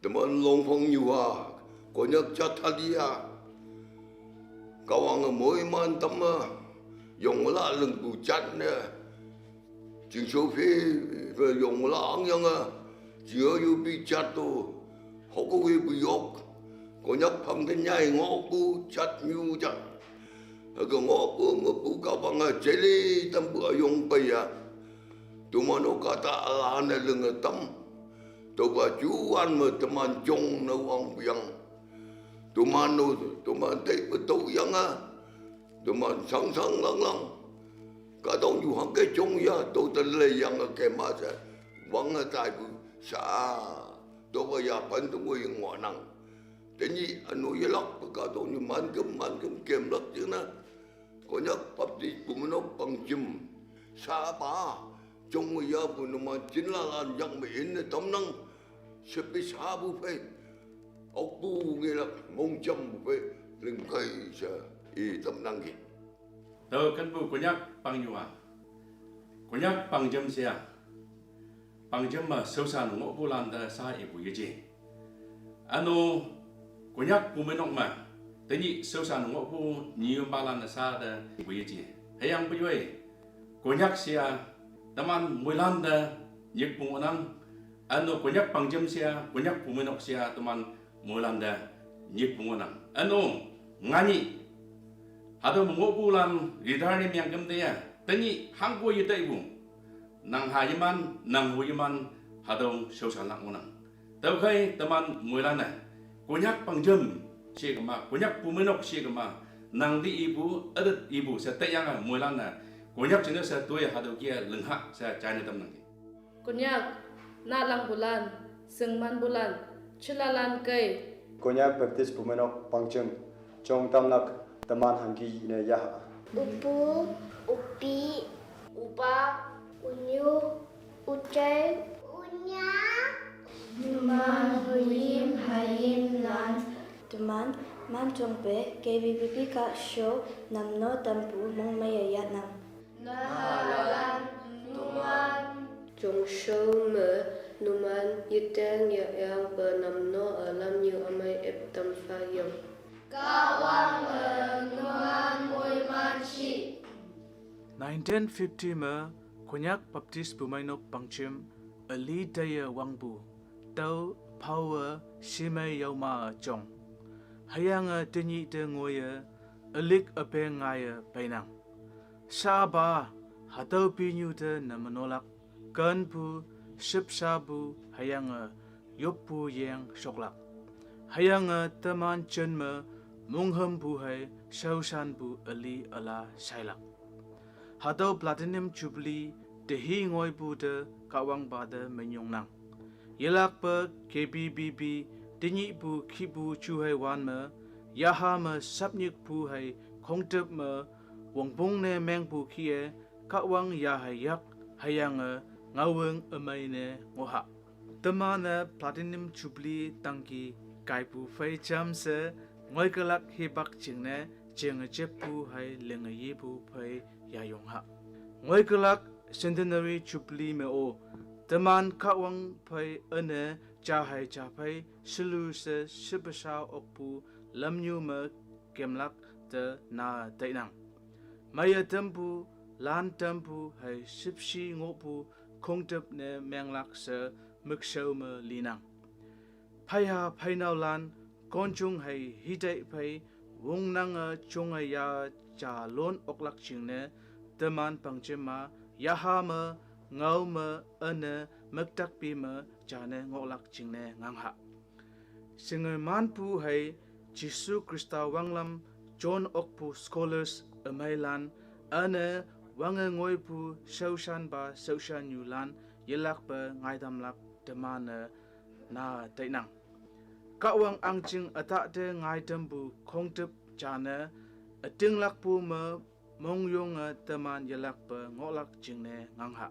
teman long phong nyuha konyak chathalia kawang moi man tama yong la leng bu chat ne ching so phi ve yong la ang yang chứa yu bi chat tu hoko wi bu yok konyak phang den nhai ngo bu chat nyu cha cái ngõ bu kawang cheli tam bu yong pai ya tumano kata ana leng tam Toba juan me teman jong na wang yang tuman te betul yang tuman sang lang lang kadang ju hang ke jong ya to te le yang ke ma sa wang tai bu sa toba ya pan tu mo yang nang te ni anu ye lak ka to ni man kem lak chứ na ko nyak pap di bu no pang jim sa ba jong ya bu no man chin la lan yang me in tam nang sepi sabu pe, aku nghe là mong chăm pe, lưng cây sa, tâm năng gì. Tàu cán bộ quân nhắc bằng nhiều quân nhắc bằng châm xe, bằng châm mà sâu xa ngõ bồ lan đã xa ít bụi gì. Ano quân nhắc bùi mấy nông mà, thế nhị sâu xa ngõ bồ nhiều ba lan đã xa đã bụi gì. Hay ăn bụi vậy, quân nhắc xe, tầm ăn mười lan đã nhiệt bùn năng. Ano konyak pangjam sia, konyak pumenok sia teman mulanda nyip pungonang. Ano ngani hado mengobulan ridharni yang gemdea. Tani hanggo yita ibu nang hayiman nang huyiman hado syosanak monang. Tau kai teman mulanda konyak pangjam sia kema, konyak pumenok sia kema nang di ibu adat ibu setayang mulanda konyak jenis satu hado kia lenghak saya cari teman. Konyak na lang bulan, sengman bulan, chulalan kay. Konyak baptis pumenok pangcem, jong tamnak teman hanggi ne ya. Upu, upi, upa, unyu, ucai, unya. Teman huyim hayim lan. Teman man jongpe KBBB ka show namno tampu mong mayayat nam. Nahalan nuan. Trong show me numan yutang ya yang penamno alam yu amai ep tam fayam. Kawang nuan mui manchi. 1950 me konyak baptis bumainok pangchim ali daya wangbu tau power shimai yauma chong hayanga tinyi te ngoya alik ape ngaya painang saba hatau pinyu te namanolak kan pu shipshabu hayanga yopu yang shoklak hayanga taman chenma mungham bu hai shaushan bu ali ala shailak hatau platinum jubilee dehi ngoi bu de kawang bada menyong nang yelak pa KBBB tinyi bu khibu chu hai wan ma yaha ma sapnyik bu hai khongtep ma wongbong ne meng bu khie kawang ya hai yak hayanga ngaweng amai ne ngoha tamana platinum jubilee tangki kaipu fai cham se ngoi kalak hibak chingne cheng chepu hai lengayi bu phai ya yong ha ngoi kalak centenary jubilee me o taman kawang phai ane cha hai cha phai sulu se sibasha okpu lamnyu ma kemlak te na tainang maya tempu lan tempu hai sipsi ngopu khongtep ne menglak se muksau me linang phaya phainau lan konchung hai hidai phai wong nang chung ya cha lon oklak chingne teman pangchema yaha ma ngau ma ane maktak pi ma chane ngolak chingne ngangha singai manpu hai Jisu Krista wanglam John Okpu scholars amailan ane wanga ngoi pu saushan ba saushan yulan yelak ba ngaidam lak demana na tainang kawang angching ata de ngaidam bu khongtep chana ating lak pu ma mongyong teman yelak ba ngolak jingne ngangha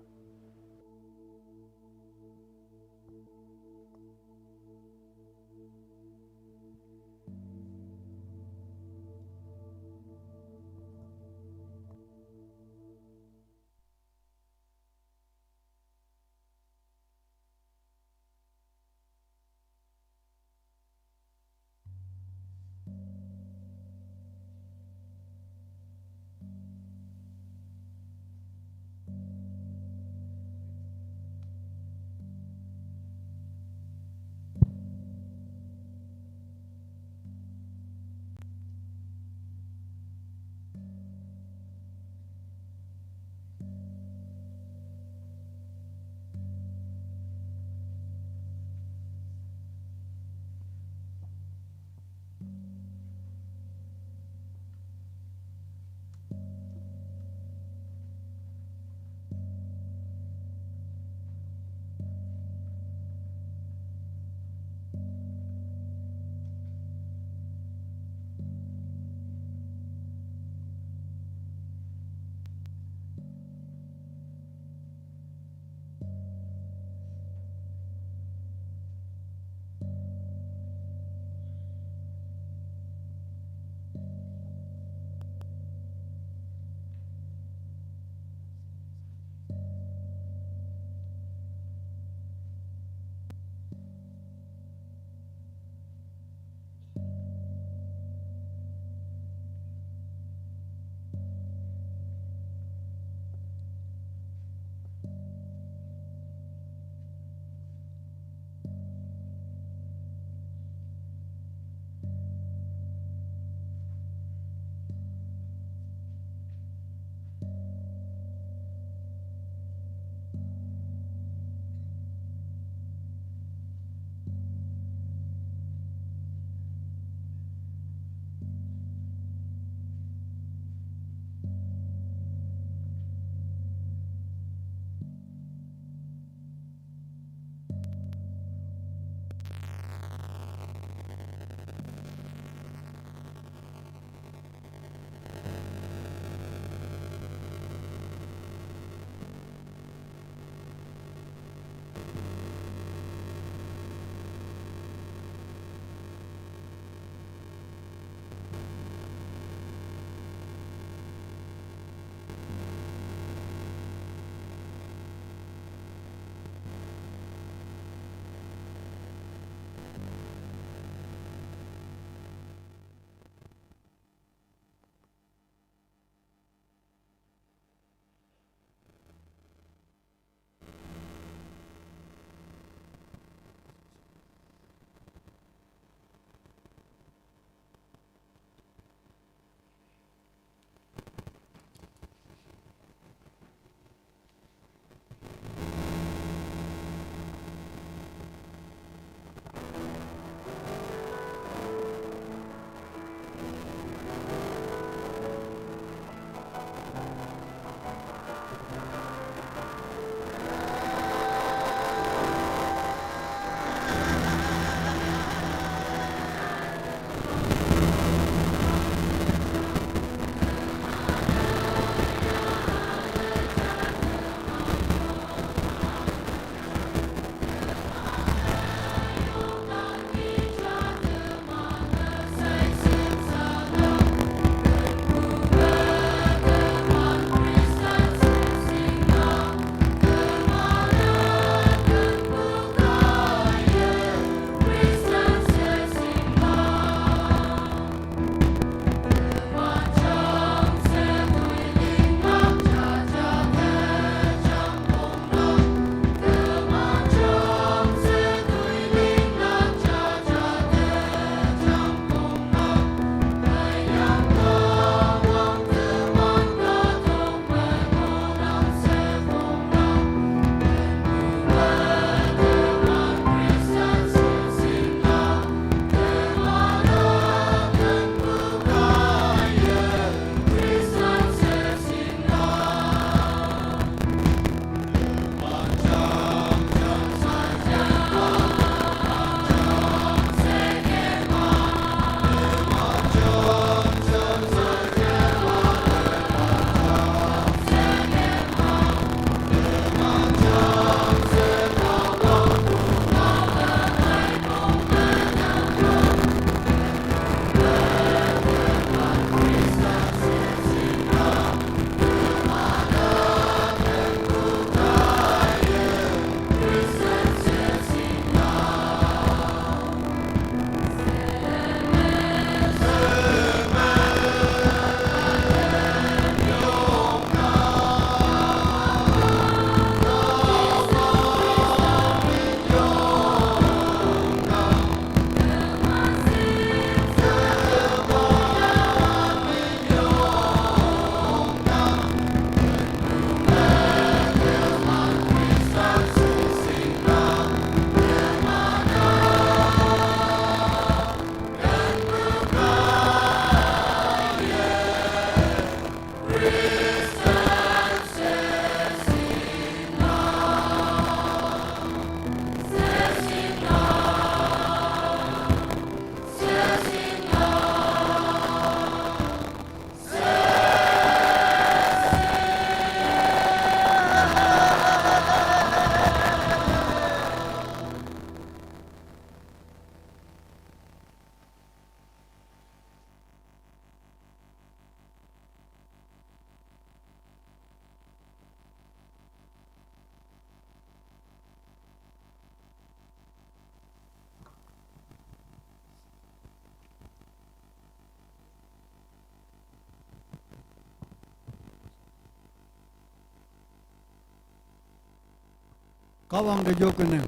kawang de jokene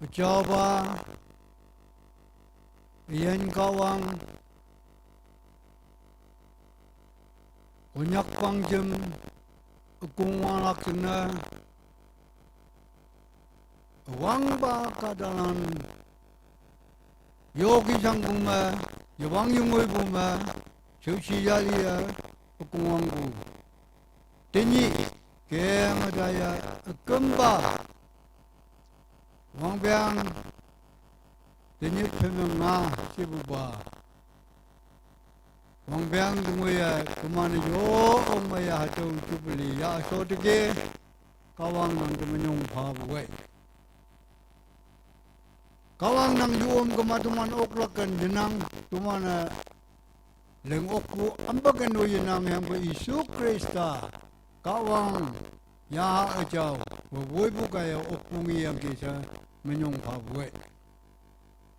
coba yen kawang kunyak pangjem kungwalak na wang ba kadalan yogi sangguma yawang yungoy buma chausi yaliya kungwanggu tenyi kaya madaya kemba wang biang tenyi pemeng na sibuba wang biang dungoya kumani yo omaya hatau jubli ya sotige kawang nang kemenyong pabuwe kawang nang yuom kematuman oklakan jenang tumana leng okku ambakan oyenang yang Isu Krista kawang ya ajau woi bukaya okpungi yang kisah menyong pabuwe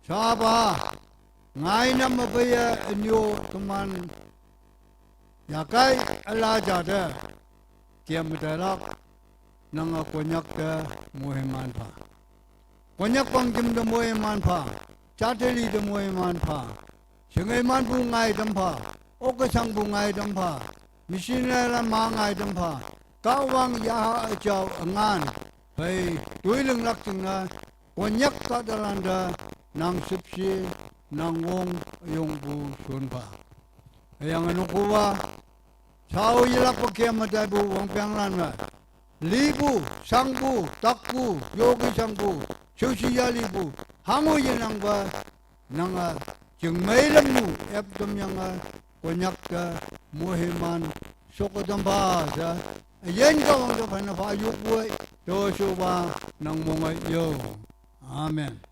Saba ngai na mabaya enyo teman yakai ala jada kiam dalak nang konyak da moheman pa konyak pangkim da moheman pa chateli da moheman pa sengai man bu ngai dam pa okasang bu ngai dam pa misinala ma ngai dam pa kawang ya ajau angan bai tuileng lak tengna konyak ka dalanda nang sipsi nang wong yung bu sunpa. Ayang ano kuwa, sao yilak pagkiamatay bu wang pianglan na. Libu, sangbu, takbu, yogi sangbu, susiya libu. Hango yun ang ba, nang jeng may lang mo, eptom yang konyak ka, muhiman, sukotang ba, sa. Ayan ka wang dapat na payuk buhay, doso ba, nang mga iyo. Amen.